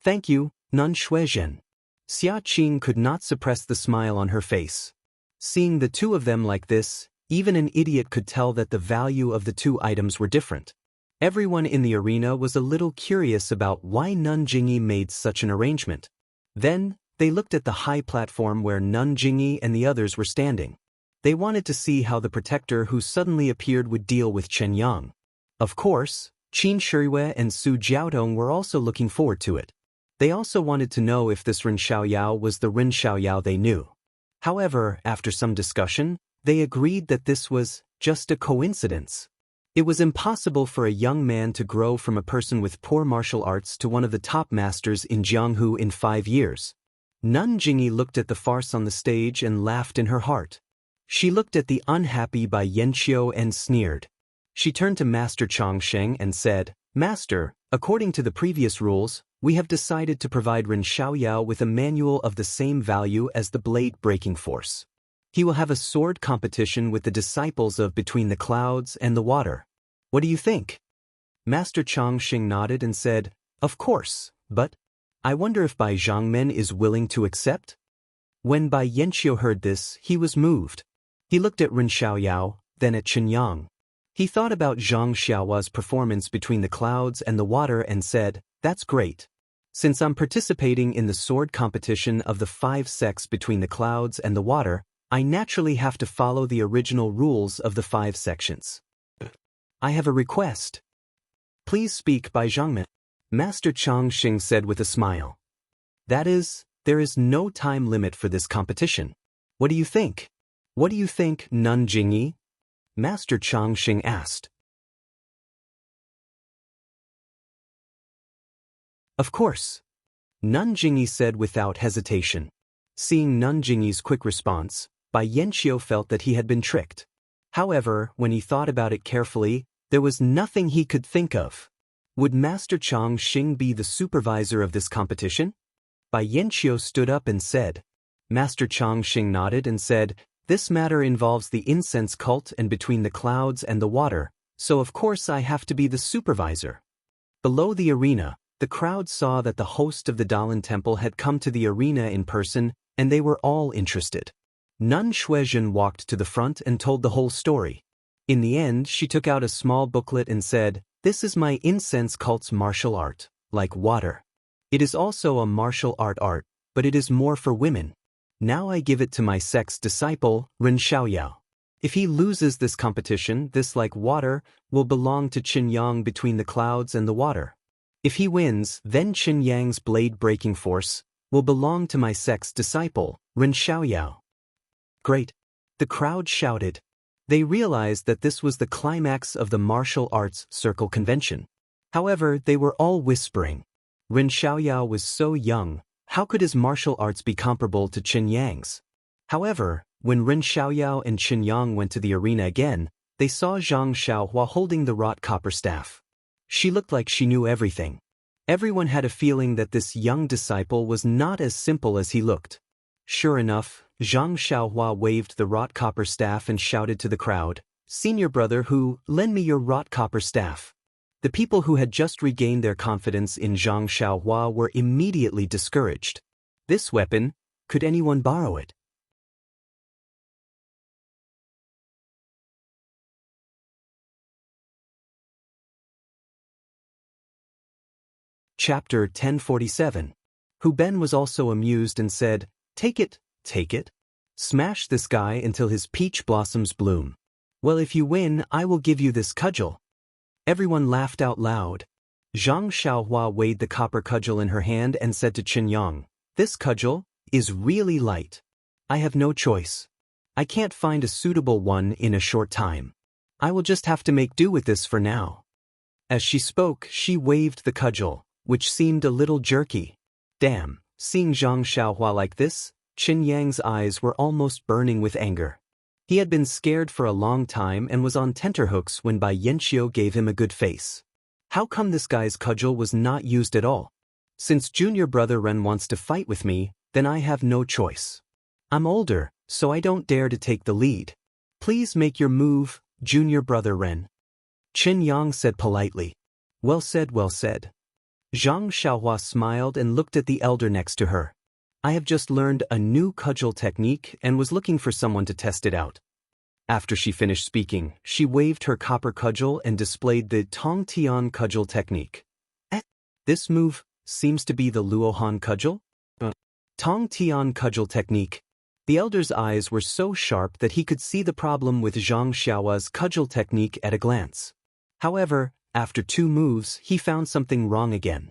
"Thank you, Nun Shuezhen." Xia Qing could not suppress the smile on her face. Seeing the two of them like this, even an idiot could tell that the value of the 2 items were different. Everyone in the arena was a little curious about why Nun Jingyi made such an arrangement. Then, they looked at the high platform where Nun Jingyi and the others were standing. They wanted to see how the protector who suddenly appeared would deal with Chen Yang. Of course, Qin Shiyue and Su Jiaodong were also looking forward to it. They also wanted to know if this Ren Xiaoyao was the Ren Xiaoyao they knew. However, after some discussion, they agreed that this was just a coincidence. It was impossible for a young man to grow from a person with poor martial arts to one of the top masters in Jianghu in 5 years. Nun Jingyi looked at the farce on the stage and laughed in her heart. She looked at the unhappy Bai Yanqiu and sneered. She turned to Master Chongsheng and said, "Master, according to the previous rules, we have decided to provide Ren Xiaoyao with a manual of the same value as the blade breaking force. He will have a sword competition with the disciples of Between the Clouds and the Water. What do you think?" Master Chongsheng nodded and said, "Of course, but I wonder if Bai Zhangmen is willing to accept?" When Bai Yanqiu heard this, he was moved. He looked at Ren Xiaoyao, then at Chen Yang. He thought about Zhang Xiaohua's performance Between the Clouds and the Water and said, "That's great. Since I'm participating in the sword competition of the 5 sects Between the Clouds and the Water, I naturally have to follow the original rules of the 5 sections. I have a request. Please speak, Bai Zhangmen." Master Chongsheng said with a smile. "That is, there is no time limit for this competition. What do you think?" "What do you think, Nun Jingyi?" Master Chongsheng asked. "Of course," Nun Jingyi said without hesitation. Seeing Nun Jingyi's quick response, Bai Yanqiu felt that he had been tricked. However, when he thought about it carefully, there was nothing he could think of. Would Master Chongsheng be the supervisor of this competition? Bai Yanqiu stood up and said. Master Chongsheng nodded and said, "This matter involves the incense cult and Between the Clouds and the Water, so of course I have to be the supervisor." Below the arena, the crowd saw that the host of the Daoist temple had come to the arena in person, and they were all interested. Nun Shuizhen walked to the front and told the whole story. In the end, she took out a small booklet and said, "This is my incense cult's martial art, like water. It is also a martial art, but it is more for women. Now I give it to my sect's disciple, Ren Xiaoyao. If he loses this competition, this like water will belong to Qin Yang Between the Clouds and the Water. If he wins, then Qin Yang's blade-breaking force will belong to my sect's disciple, Ren Xiaoyao." "Great!" the crowd shouted. They realized that this was the climax of the martial arts circle convention. However, they were all whispering. Ren Xiaoyao was so young, how could his martial arts be comparable to Qin Yang's? However, when Ren Xiaoyao and Qin Yang went to the arena again, they saw Zhang Xiaohua holding the wrought copper staff. She looked like she knew everything. Everyone had a feeling that this young disciple was not as simple as he looked. Sure enough, Zhang Xiaohua waved the wrought copper staff and shouted to the crowd, "Senior brother Hu, lend me your wrought copper staff." The people who had just regained their confidence in Zhang Xiaohua were immediately discouraged. This weapon, could anyone borrow it? Chapter 1047. Hu Ben was also amused and said, "Take it, take it. Smash this guy until his peach blossoms bloom. Well, if you win, I will give you this cudgel." Everyone laughed out loud. Zhang Xiaohua weighed the copper cudgel in her hand and said to Qin Yang, "This cudgel is really light. I have no choice. I can't find a suitable one in a short time. I will just have to make do with this for now." As she spoke, she waved the cudgel, which seemed a little jerky. Damn, seeing Zhang Xiaohua like this, Qin Yang's eyes were almost burning with anger. He had been scared for a long time and was on tenterhooks when Bai Yanqiu gave him a good face. How come this guy's cudgel was not used at all? Since junior brother Ren wants to fight with me, then I have no choice. I'm older, so I don't dare to take the lead. Please make your move, junior brother Ren. Qin Yang said politely. Well said, well said. Zhang Xiaohua smiled and looked at the elder next to her. I have just learned a new cudgel technique and was looking for someone to test it out. After she finished speaking, she waved her copper cudgel and displayed the Tong Tian cudgel technique. This move seems to be the Luohan cudgel? Tong Tian cudgel technique. The elder's eyes were so sharp that he could see the problem with Zhang Xiaohua's cudgel technique at a glance. However, after 2 moves, he found something wrong again.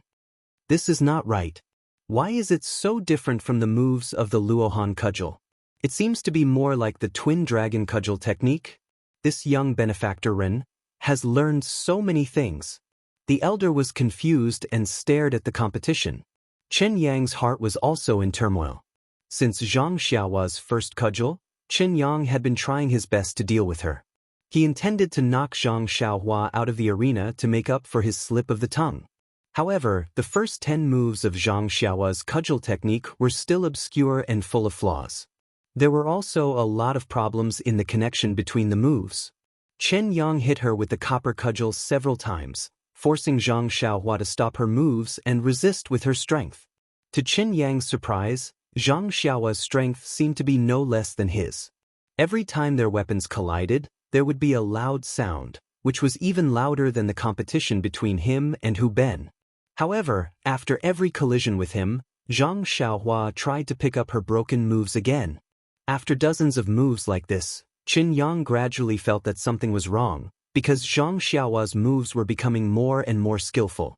This is not right. Why is it so different from the moves of the Luohan cudgel? It seems to be more like the twin dragon cudgel technique. This young benefactor Ren has learned so many things. The elder was confused and stared at the competition. Chen Yang's heart was also in turmoil. Since Zhang Xiaohua's first cudgel, Chen Yang had been trying his best to deal with her. He intended to knock Zhang Xiaohua out of the arena to make up for his slip of the tongue. However, the first 10 moves of Zhang Xiaohua's cudgel technique were still obscure and full of flaws. There were also a lot of problems in the connection between the moves. Chen Yang hit her with the copper cudgel several times, forcing Zhang Xiaohua to stop her moves and resist with her strength. To Chen Yang's surprise, Zhang Xiaohua's strength seemed to be no less than his. Every time their weapons collided, there would be a loud sound, which was even louder than the competition between him and Hu Ben. However, after every collision with him, Zhang Xiaohua tried to pick up her broken moves again. After dozens of moves like this, Chen Yang gradually felt that something was wrong, because Zhang Xiaohua's moves were becoming more and more skillful.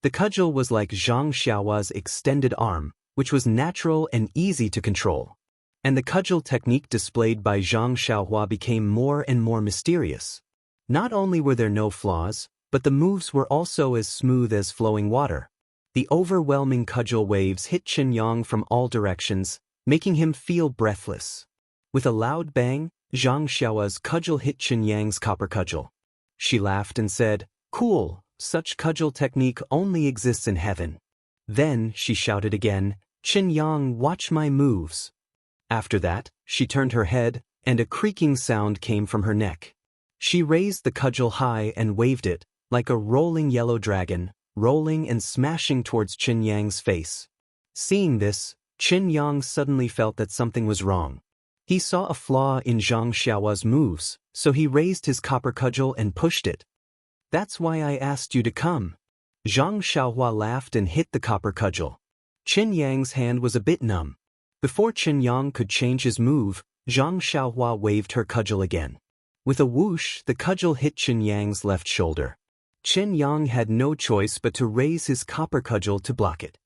The cudgel was like Zhang Xiaohua's extended arm, which was natural and easy to control. And the cudgel technique displayed by Zhang Xiaohua became more and more mysterious. Not only were there no flaws, but the moves were also as smooth as flowing water. The overwhelming cudgel waves hit Chen Yang from all directions, making him feel breathless. With a loud bang, Zhang Xiaohua's cudgel hit Chen Yang's copper cudgel. She laughed and said, "Cool, such cudgel technique only exists in heaven." Then, she shouted again, "Chen Yang, watch my moves." After that, she turned her head, and a creaking sound came from her neck. She raised the cudgel high and waved it, like a rolling yellow dragon, rolling and smashing towards Chen Yang's face. Seeing this, Chen Yang suddenly felt that something was wrong. He saw a flaw in Zhang Xiaohua's moves, so he raised his copper cudgel and pushed it. "That's why I asked you to come." Zhang Xiaohua laughed and hit the copper cudgel. Chen Yang's hand was a bit numb. Before Chen Yang could change his move, Zhang Xiaohua waved her cudgel again. With a whoosh, the cudgel hit Chen Yang's left shoulder. Chen Yang had no choice but to raise his copper cudgel to block it.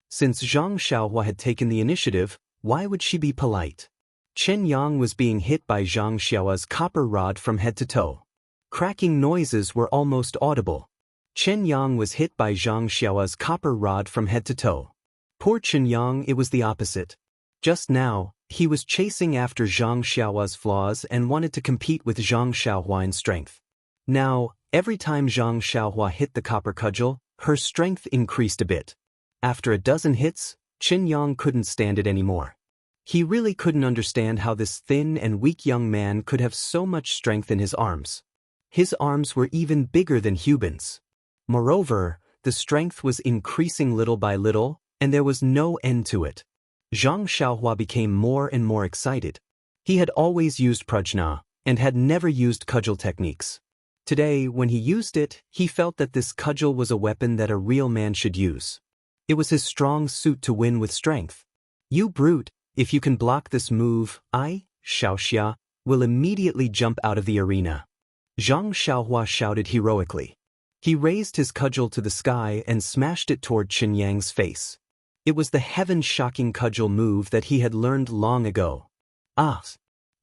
Since Zhang Xiaohua had taken the initiative, why would she be polite? Chen Yang was being hit by Zhang Xiaohua's copper rod from head to toe. Cracking noises were almost audible. Chen Yang was hit by Zhang Xiaohua's copper rod from head to toe. Poor Chen Yang, it was the opposite. Just now, he was chasing after Zhang Xiaohua's flaws and wanted to compete with Zhang Xiaohua in strength. Now, every time Zhang Xiaohua hit the copper cudgel, her strength increased a bit. After a dozen hits, Chen Yang couldn't stand it anymore. He really couldn't understand how this thin and weak young man could have so much strength in his arms. His arms were even bigger than Hu Ben's. Moreover, the strength was increasing little by little, and there was no end to it. Zhang Xiaohua became more and more excited. He had always used prajna, and had never used cudgel techniques. Today, when he used it, he felt that this cudgel was a weapon that a real man should use. It was his strong suit to win with strength. "You brute, if you can block this move, I, Xiaoxia, will immediately jump out of the arena." Zhang Xiaohua shouted heroically. He raised his cudgel to the sky and smashed it toward Chen Yang's face. It was the heaven-shocking cudgel move that he had learned long ago.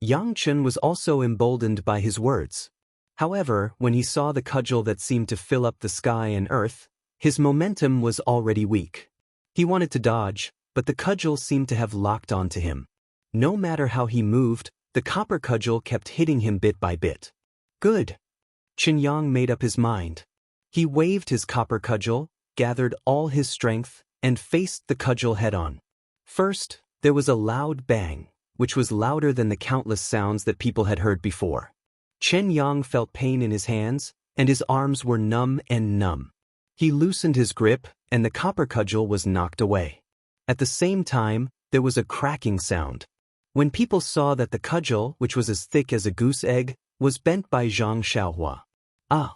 Yang Chen was also emboldened by his words. However, when he saw the cudgel that seemed to fill up the sky and earth, his momentum was already weak. He wanted to dodge, but the cudgel seemed to have locked onto him. No matter how he moved, the copper cudgel kept hitting him bit by bit. Good. Chen Yang made up his mind. He waved his copper cudgel, gathered all his strength, and faced the cudgel head-on. First, there was a loud bang, which was louder than the countless sounds that people had heard before. Chen Yang felt pain in his hands, and his arms were numb and numb. He loosened his grip, and the copper cudgel was knocked away. At the same time, there was a cracking sound. When people saw that the cudgel, which was as thick as a goose egg, was bent by Zhang Xiaohua. Ah!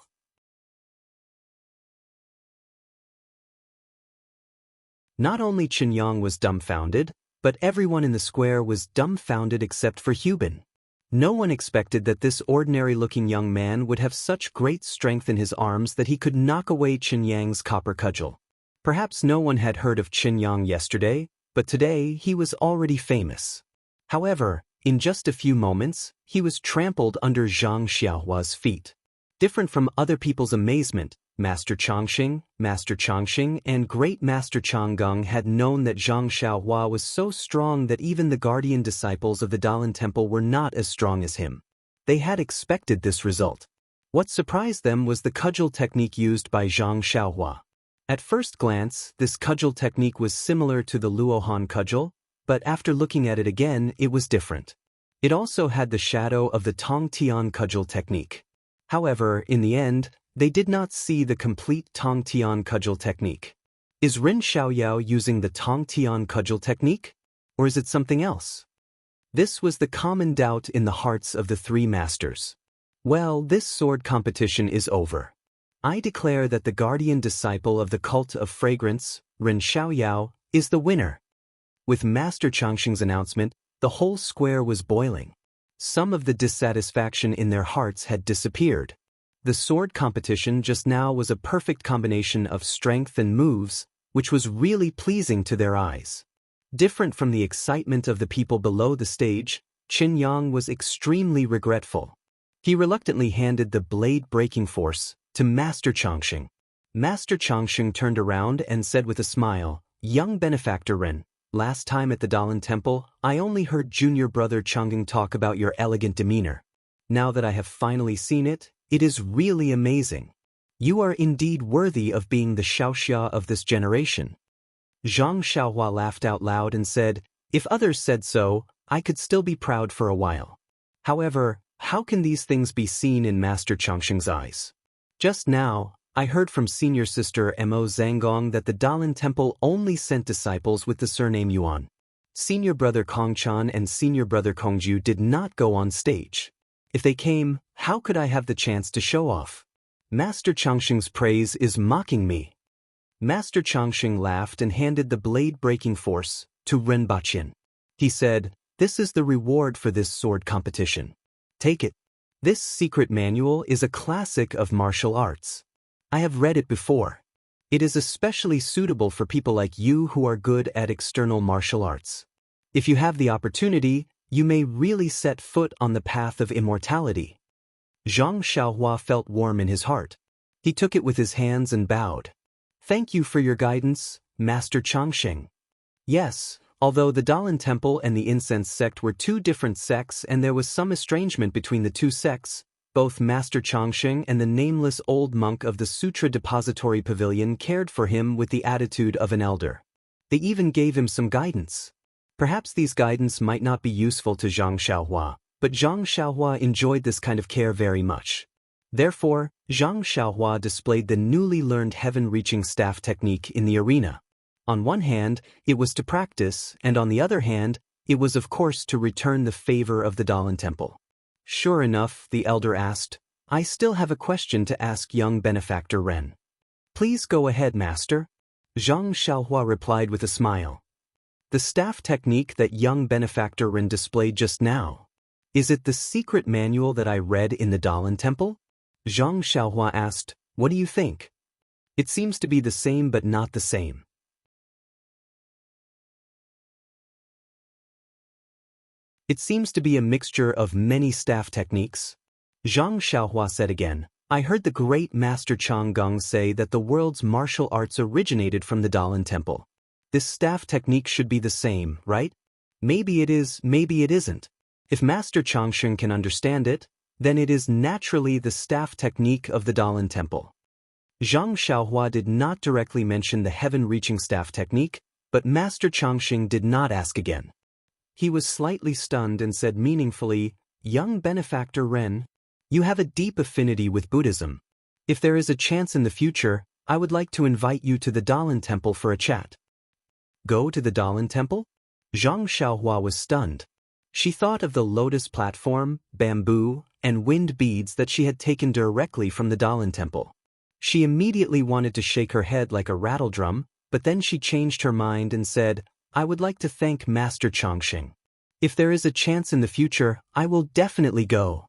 Not only Qinyang was dumbfounded, but everyone in the square was dumbfounded except for Hubin. No one expected that this ordinary-looking young man would have such great strength in his arms that he could knock away Qinyang's copper cudgel. Perhaps no one had heard of Qinyang yesterday, but today he was already famous. However, in just a few moments, he was trampled under Zhang Xiaohua's feet. Different from other people's amazement, Master Changxing, and Great Master Changgung had known that Zhang Xiaohua was so strong that even the guardian disciples of the Daoist Temple were not as strong as him. They had expected this result. What surprised them was the cudgel technique used by Zhang Xiaohua. At first glance, this cudgel technique was similar to the Luohan cudgel, but after looking at it again, it was different. It also had the shadow of the Tongtian cudgel technique. However, in the end, they did not see the complete Tongtian cudgel technique. Is Ren Xiaoyao using the Tongtian cudgel technique? Or is it something else? This was the common doubt in the hearts of the three masters. Well, this sword competition is over. I declare that the guardian disciple of the cult of fragrance, Ren Xiaoyao, is the winner. With Master Changxing's announcement, the whole square was boiling. Some of the dissatisfaction in their hearts had disappeared. The sword competition just now was a perfect combination of strength and moves, which was really pleasing to their eyes. Different from the excitement of the people below the stage, Qinyang was extremely regretful. He reluctantly handed the blade-breaking force to Master Changxing. Master Changxing turned around and said with a smile, "Young benefactor Ren, last time at the Daoist Temple, I only heard junior brother Changgung talk about your elegant demeanor. Now that I have finally seen it, it is really amazing. You are indeed worthy of being the Xiaoxia of this generation." Zhang Xiaohua laughed out loud and said, "If others said so, I could still be proud for a while. However, how can these things be seen in Master Changxing's eyes? Just now, I heard from senior sister Mo Zhangong that the Daoist Temple only sent disciples with the surname Yuan. Senior brother Kongchan and senior brother Kongju did not go on stage. If they came, how could I have the chance to show off? Master Changxing's praise is mocking me." Master Changxing laughed and handed the blade-breaking force to Ren Baqin. He said, "This is the reward for this sword competition. Take it. This secret manual is a classic of martial arts. I have read it before. It is especially suitable for people like you who are good at external martial arts. If you have the opportunity, you may really set foot on the path of immortality." Zhang Xiaohua felt warm in his heart. He took it with his hands and bowed. "Thank you for your guidance, Master Changxing." Yes, although the Daoist Temple and the incense sect were two different sects and there was some estrangement between the two sects, both Master Changxing and the nameless old monk of the Sutra Depository Pavilion cared for him with the attitude of an elder. They even gave him some guidance. Perhaps these guidance might not be useful to Zhang Xiaohua, but Zhang Xiaohua enjoyed this kind of care very much. Therefore, Zhang Xiaohua displayed the newly learned heaven-reaching staff technique in the arena. On one hand, it was to practice, and on the other hand, it was of course to return the favor of the Daoist Temple. Sure enough, the elder asked, "I still have a question to ask young benefactor Ren." "Please go ahead, master." Zhang Xiaohua replied with a smile. "The staff technique that young benefactor Ren displayed just now, is it the secret manual that I read in the Daoist Temple?" Zhang Xiaohua asked, "What do you think?" "It seems to be the same but not the same. It seems to be a mixture of many staff techniques." Zhang Xiaohua said again, "I heard the great Master Changgung say that the world's martial arts originated from the Daoist Temple. This staff technique should be the same, right? Maybe it is, maybe it isn't. If Master Changxing can understand it, then it is naturally the staff technique of the Daoist Temple." Zhang Xiaohua did not directly mention the heaven-reaching staff technique, but Master Changxing did not ask again. He was slightly stunned and said meaningfully, "Young benefactor Ren, you have a deep affinity with Buddhism. If there is a chance in the future, I would like to invite you to the Daoist Temple for a chat." "Go to the Daoist Temple?" Zhang Xiaohua was stunned. She thought of the lotus platform, bamboo, and wind beads that she had taken directly from the Daoist temple. She immediately wanted to shake her head like a rattledrum, but then she changed her mind and said, "I would like to thank Master Chongqing. If there is a chance in the future, I will definitely go."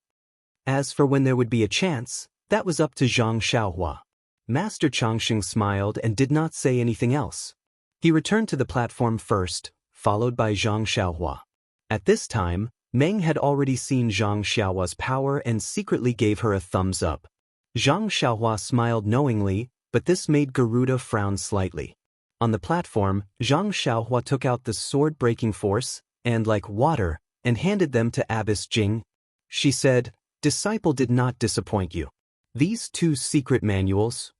As for when there would be a chance, that was up to Zhang Xiaohua. Master Chongqing smiled and did not say anything else. He returned to the platform first, followed by Zhang Xiaohua. At this time, Meng had already seen Zhang Xiaohua's power and secretly gave her a thumbs up. Zhang Xiaohua smiled knowingly, but this made Garuda frown slightly. On the platform, Zhang Xiaohua took out the sword-breaking force, and like water, and handed them to Abbess Jing. She said, "Disciple did not disappoint you. These 2 secret manuals."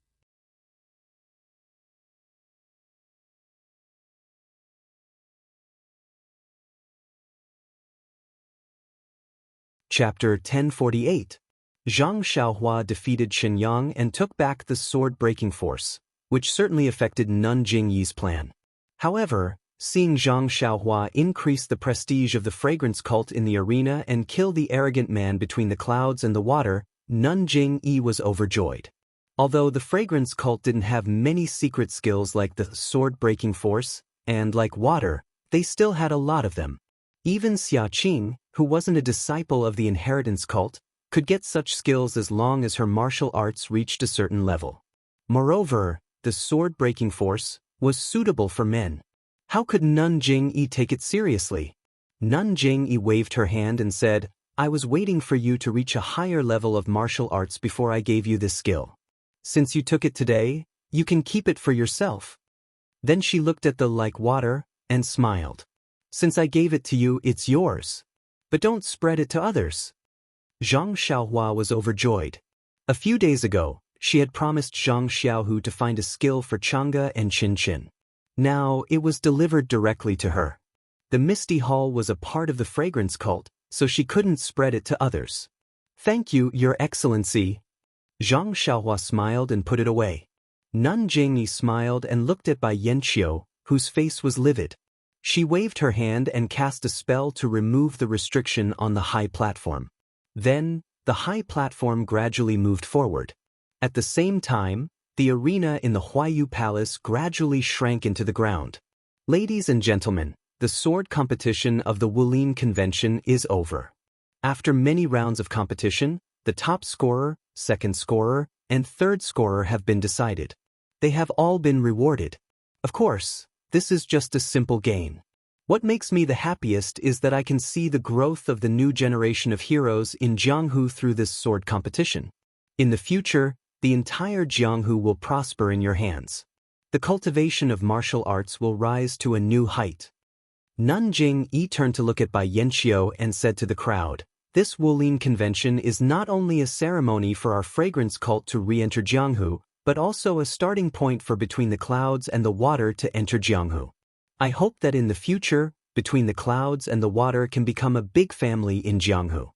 Chapter 1048. Zhang Xiaohua defeated Xianyang and took back the sword-breaking force, which certainly affected Nun Jingyi's plan. However, seeing Zhang Xiaohua increase the prestige of the fragrance cult in the arena and kill the arrogant man between the clouds and the water, Nun Jingyi was overjoyed. Although the fragrance cult didn't have many secret skills like the sword-breaking force, and like water, they still had a lot of them. Even Xia Qing, who wasn't a disciple of the inheritance cult, could get such skills as long as her martial arts reached a certain level. Moreover, the sword-breaking force was suitable for men. How could Nun Jingyi take it seriously? Nun Jingyi waved her hand and said, "I was waiting for you to reach a higher level of martial arts before I gave you this skill. Since you took it today, you can keep it for yourself." Then she looked at the like water and smiled. "Since I gave it to you, it's yours. But don't spread it to others." Zhang Xiaohua was overjoyed. A few days ago, she had promised Zhang Xiaohu to find a skill for Chang'e and Qin. Now, it was delivered directly to her. The Misty Hall was a part of the fragrance cult, so she couldn't spread it to others. "Thank you, Your Excellency." Zhang Xiaohua smiled and put it away. Nun Jingyi smiled and looked at Bai Yanqiu, whose face was livid. She waved her hand and cast a spell to remove the restriction on the high platform. Then, the high platform gradually moved forward. At the same time, the arena in the Huayu Palace gradually shrank into the ground. Ladies and gentlemen, the sword competition of the Wulin Convention is over. After many rounds of competition, the top scorer, second scorer, and third scorer have been decided. They have all been rewarded. Of course, this is just a simple gain. What makes me the happiest is that I can see the growth of the new generation of heroes in Jianghu through this sword competition. In the future, the entire Jianghu will prosper in your hands. The cultivation of martial arts will rise to a new height. Nun Jingyi turned to look at Bai Yanqiu and said to the crowd, "This Wulin Convention is not only a ceremony for our fragrance cult to re-enter Jianghu, but also a starting point for Between the Clouds and the Water to enter Jianghu. I hope that in the future, Between the Clouds and the Water can become a big family in Jianghu.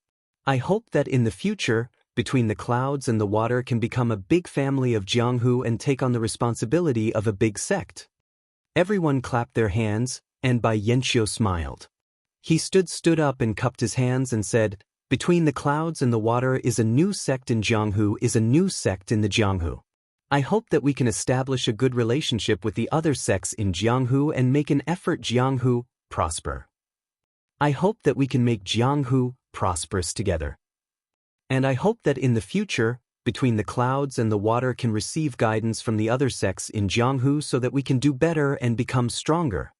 I hope that in the future, Between the Clouds and the Water can become a big family of Jianghu and take on the responsibility of a big sect." Everyone clapped their hands, and Bai Yanqiu smiled. He stood up and cupped his hands and said, "Between the Clouds and the Water is a new sect in Jianghu is a new sect in the Jianghu. I hope that we can establish a good relationship with the other sects in Jianghu and make an effort Jianghu prosper. I hope that we can make Jianghu prosperous together. And I hope that in the future, Between the Clouds and the Water can receive guidance from the other sects in Jianghu so that we can do better and become stronger."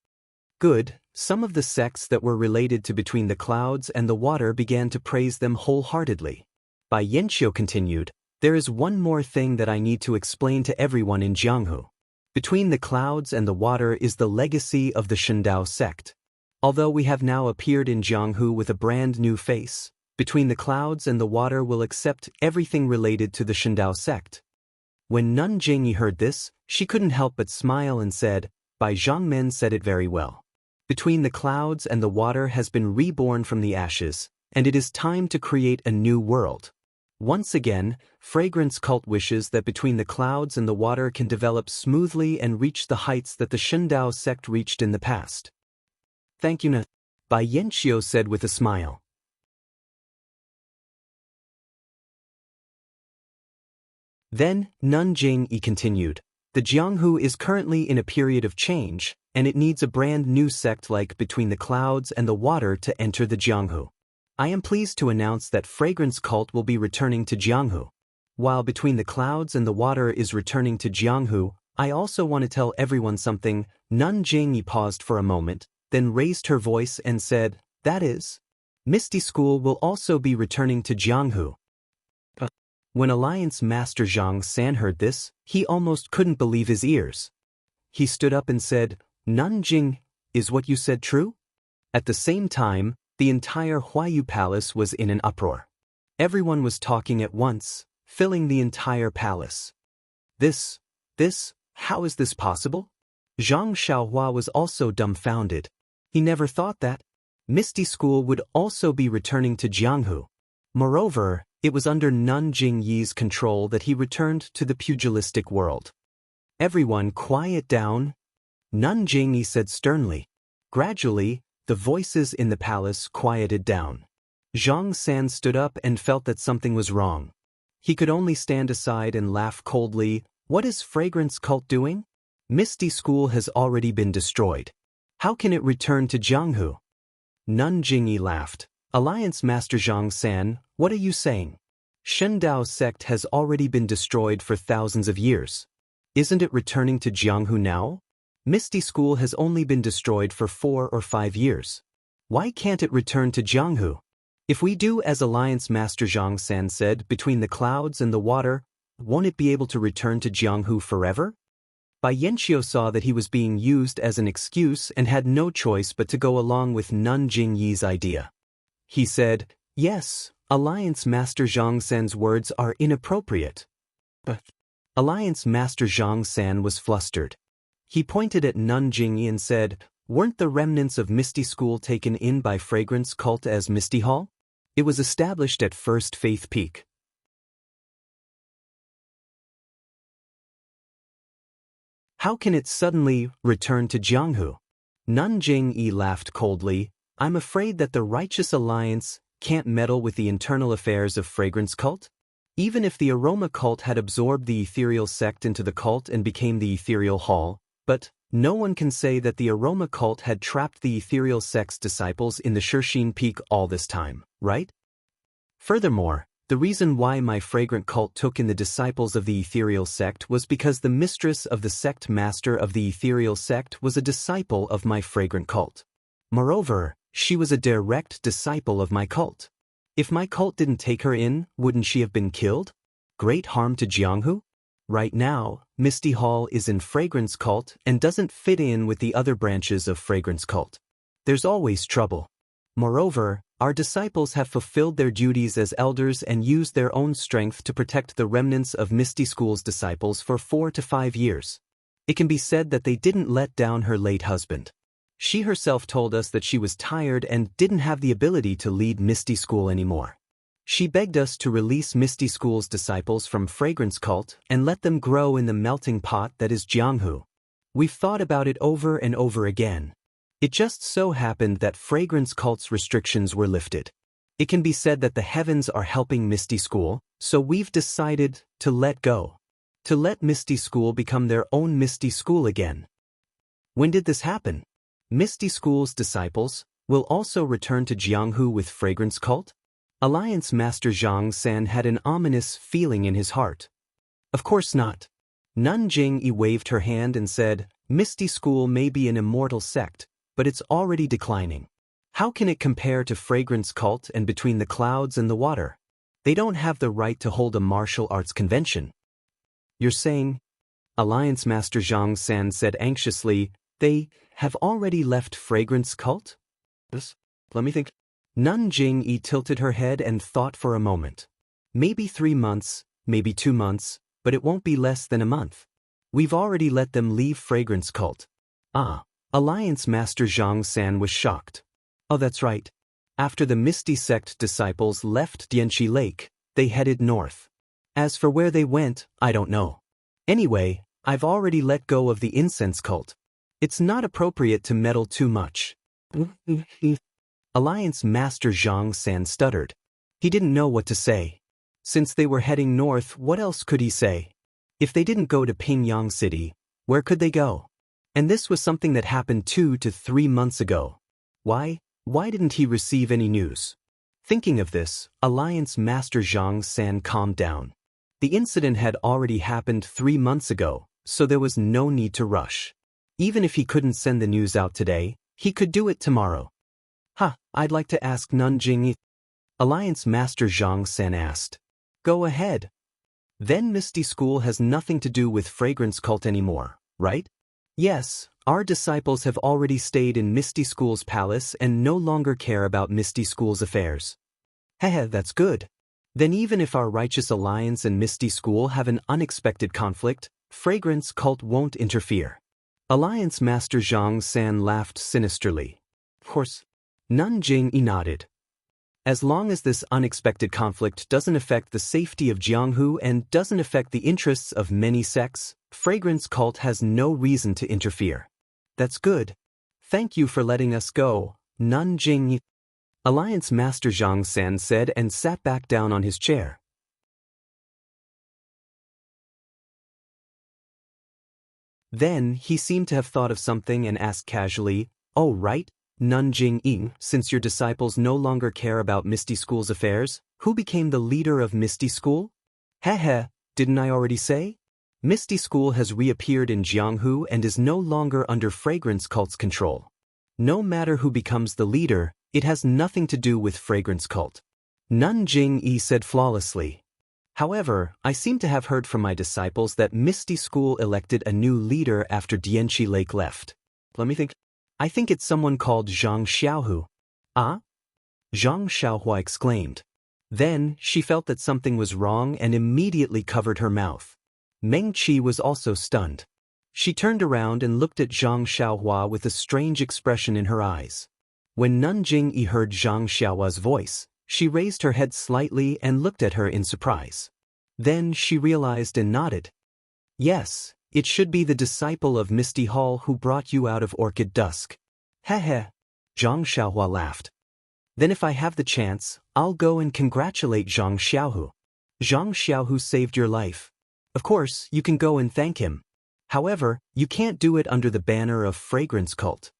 Good. Some of the sects that were related to Between the Clouds and the Water began to praise them wholeheartedly. Bai Yanqiu continued, "There is one more thing that I need to explain to everyone in Jianghu. Between the Clouds and the Water is the legacy of the Shendao sect. Although we have now appeared in Jianghu with a brand new face, Between the Clouds and the Water will accept everything related to the Shendao sect." When Nun Jingyi heard this, she couldn't help but smile and said, "Bai Zhangmen said it very well. Between the Clouds and the Water has been reborn from the ashes, and it is time to create a new world. Once again, Fragrance Cult wishes that Between the Clouds and the Water can develop smoothly and reach the heights that the Shendao sect reached in the past." Thank you, Bai Yanxiu said with a smile. Then, Nun Jingyi continued. The Jianghu is currently in a period of change, and it needs a brand new sect like Between the Clouds and the Water to enter the Jianghu. I am pleased to announce that Fragrance Cult will be returning to Jianghu. While Between the Clouds and the Water is returning to Jianghu, I also want to tell everyone something. Nun Jingyi paused for a moment, then raised her voice and said, that is, Misty School will also be returning to Jianghu. When Alliance Master Zhang San heard this, he almost couldn't believe his ears. He stood up and said, Nanjing, is what you said true? At the same time, the entire Huayu Palace was in an uproar. Everyone was talking at once, filling the entire palace. How is this possible? Zhang Xiaohua was also dumbfounded. He never thought that Misty School would also be returning to Jianghu. Moreover, it was under Nun Jingyi's control that he returned to the pugilistic world. Everyone quiet down, Nun Jingyi said sternly. Gradually, the voices in the palace quieted down. Zhang San stood up and felt that something was wrong. He could only stand aside and laugh coldly. What is Fragrance Cult doing? Misty School has already been destroyed. How can it return to Jianghu? Nun Jingyi laughed. Alliance Master Zhang San, what are you saying? Shendao sect has already been destroyed for thousands of years. Isn't it returning to Jianghu now? Misty School has only been destroyed for 4 or 5 years. Why can't it return to Jianghu? If we do as Alliance Master Zhang San said, Between the Clouds and the Water, won't it be able to return to Jianghu forever? Bai Yanxiu saw that he was being used as an excuse and had no choice but to go along with Nun Jingyi's idea. He said, yes, Alliance Master Zhang San's words are inappropriate. But Alliance Master Zhang San was flustered. He pointed at Nun Jingyi and said, weren't the remnants of Misty School taken in by Fragrance Cult as Misty Hall? It was established at First Faith Peak. How can it suddenly return to Jianghu? Nun Jingyi laughed coldly. I'm afraid that the Righteous Alliance can't meddle with the internal affairs of Fragrance Cult. Even if the Aroma Cult had absorbed the Ethereal Sect into the cult and became the Ethereal Hall, but no one can say that the Aroma Cult had trapped the Ethereal Sect's disciples in the Shirxin Peak all this time, right? Furthermore, the reason why my Fragrant Cult took in the disciples of the Ethereal Sect was because the mistress of the sect master of the Ethereal Sect was a disciple of my Fragrant Cult. Moreover, she was a direct disciple of my cult. If my cult didn't take her in, wouldn't she have been killed? Great harm to Jianghu? Right now, Misty Hall is in Fragrance Cult and doesn't fit in with the other branches of Fragrance Cult. There's always trouble. Moreover, our disciples have fulfilled their duties as elders and used their own strength to protect the remnants of Misty School's disciples for 4 to 5 years. It can be said that they didn't let down her late husband. She herself told us that she was tired and didn't have the ability to lead Misty School anymore. She begged us to release Misty School's disciples from Fragrance Cult and let them grow in the melting pot that is Jianghu. We've thought about it over and over again. It just so happened that Fragrance Cult's restrictions were lifted. It can be said that the heavens are helping Misty School, so we've decided to let go. To let Misty School become their own Misty School again. When did this happen? Misty School's disciples will also return to Jianghu with Fragrance Cult? Alliance Master Zhang San had an ominous feeling in his heart. Of course not. Nun Jingyi waved her hand and said, Misty School may be an immortal sect, but it's already declining. How can it compare to Fragrance Cult and Between the Clouds and the Water? They don't have the right to hold a martial arts convention. You're saying? Alliance Master Zhang San said anxiously, they have already left Fragrance Cult? Let me think. Nun Jingyi tilted her head and thought for a moment. Maybe 3 months, maybe 2 months, but it won't be less than a month. We've already let them leave Fragrance Cult. Ah, Alliance Master Zhang San was shocked. Oh, that's right. After the Misty Sect disciples left Dianxi Lake, they headed north. As for where they went, I don't know. Anyway, I've already let go of the Incense Cult. It's not appropriate to meddle too much. Alliance Master Zhang San stuttered. He didn't know what to say. Since they were heading north, what else could he say? If they didn't go to Pingyang City, where could they go? And this was something that happened 2 to 3 months ago. Why didn't he receive any news? Thinking of this, Alliance Master Zhang San calmed down. The incident had already happened 3 months ago, so there was no need to rush. Even if he couldn't send the news out today, he could do it tomorrow. I'd like to ask Nanjing. Alliance Master Zhang San asked. Go ahead. Then Misty School has nothing to do with Fragrance Cult anymore, right? Yes, our disciples have already stayed in Misty School's palace and no longer care about Misty School's affairs. That's good. Then even if our Righteous Alliance and Misty School have an unexpected conflict, Fragrance Cult won't interfere. Alliance Master Zhang San laughed sinisterly. Of course. Nanjing nodded. As long as this unexpected conflict doesn't affect the safety of Jianghu and doesn't affect the interests of many sects, Fragrance Cult has no reason to interfere. That's good. Thank you for letting us go, Nanjing. Alliance Master Zhang San said and sat back down on his chair. Then he seemed to have thought of something and asked casually, "Oh, right, Nanjing, since your disciples no longer care about Misty School's affairs, who became the leader of Misty School?" Didn't I already say? Misty School has reappeared in Jianghu and is no longer under Fragrance Cult's control. No matter who becomes the leader, it has nothing to do with Fragrance Cult. Nanjing said flawlessly. However, I seem to have heard from my disciples that Misty School elected a new leader after Dianchi Lake left. Let me think. I think it's someone called Zhang Xiaohu. Ah? Zhang Xiaohua exclaimed. Then, she felt that something was wrong and immediately covered her mouth. Meng Qi was also stunned. She turned around and looked at Zhang Xiaohua with a strange expression in her eyes. When Nanjing heard Zhang Xiaohua's voice, she raised her head slightly and looked at her in surprise. Then she realized and nodded. Yes, it should be the disciple of Misty Hall who brought you out of Orchid Dusk. Zhang Xiaohua laughed. Then if I have the chance, I'll go and congratulate Zhang Xiaohu. Zhang Xiaohu saved your life. Of course, you can go and thank him. However, you can't do it under the banner of Fragrance Cult.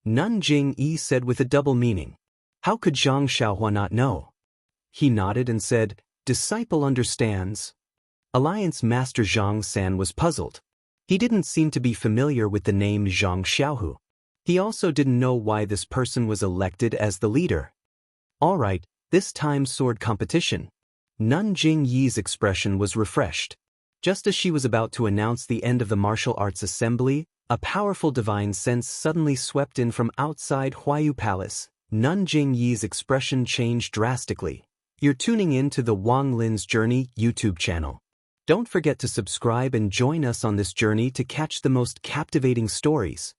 Nanjing said with a double meaning. How could Zhang Xiaohua not know? He nodded and said, "Disciple understands." Alliance Master Zhang San was puzzled. He didn't seem to be familiar with the name Zhang Xiaohu. He also didn't know why this person was elected as the leader. All right, this time sword competition. Nanjing Yi's expression was refreshed. Just as she was about to announce the end of the martial arts assembly, a powerful divine sense suddenly swept in from outside Huayu Palace. Nanjing Yi's expression changed drastically. You're tuning in to the Wang Lin's Journey YouTube channel. Don't forget to subscribe and join us on this journey to catch the most captivating stories.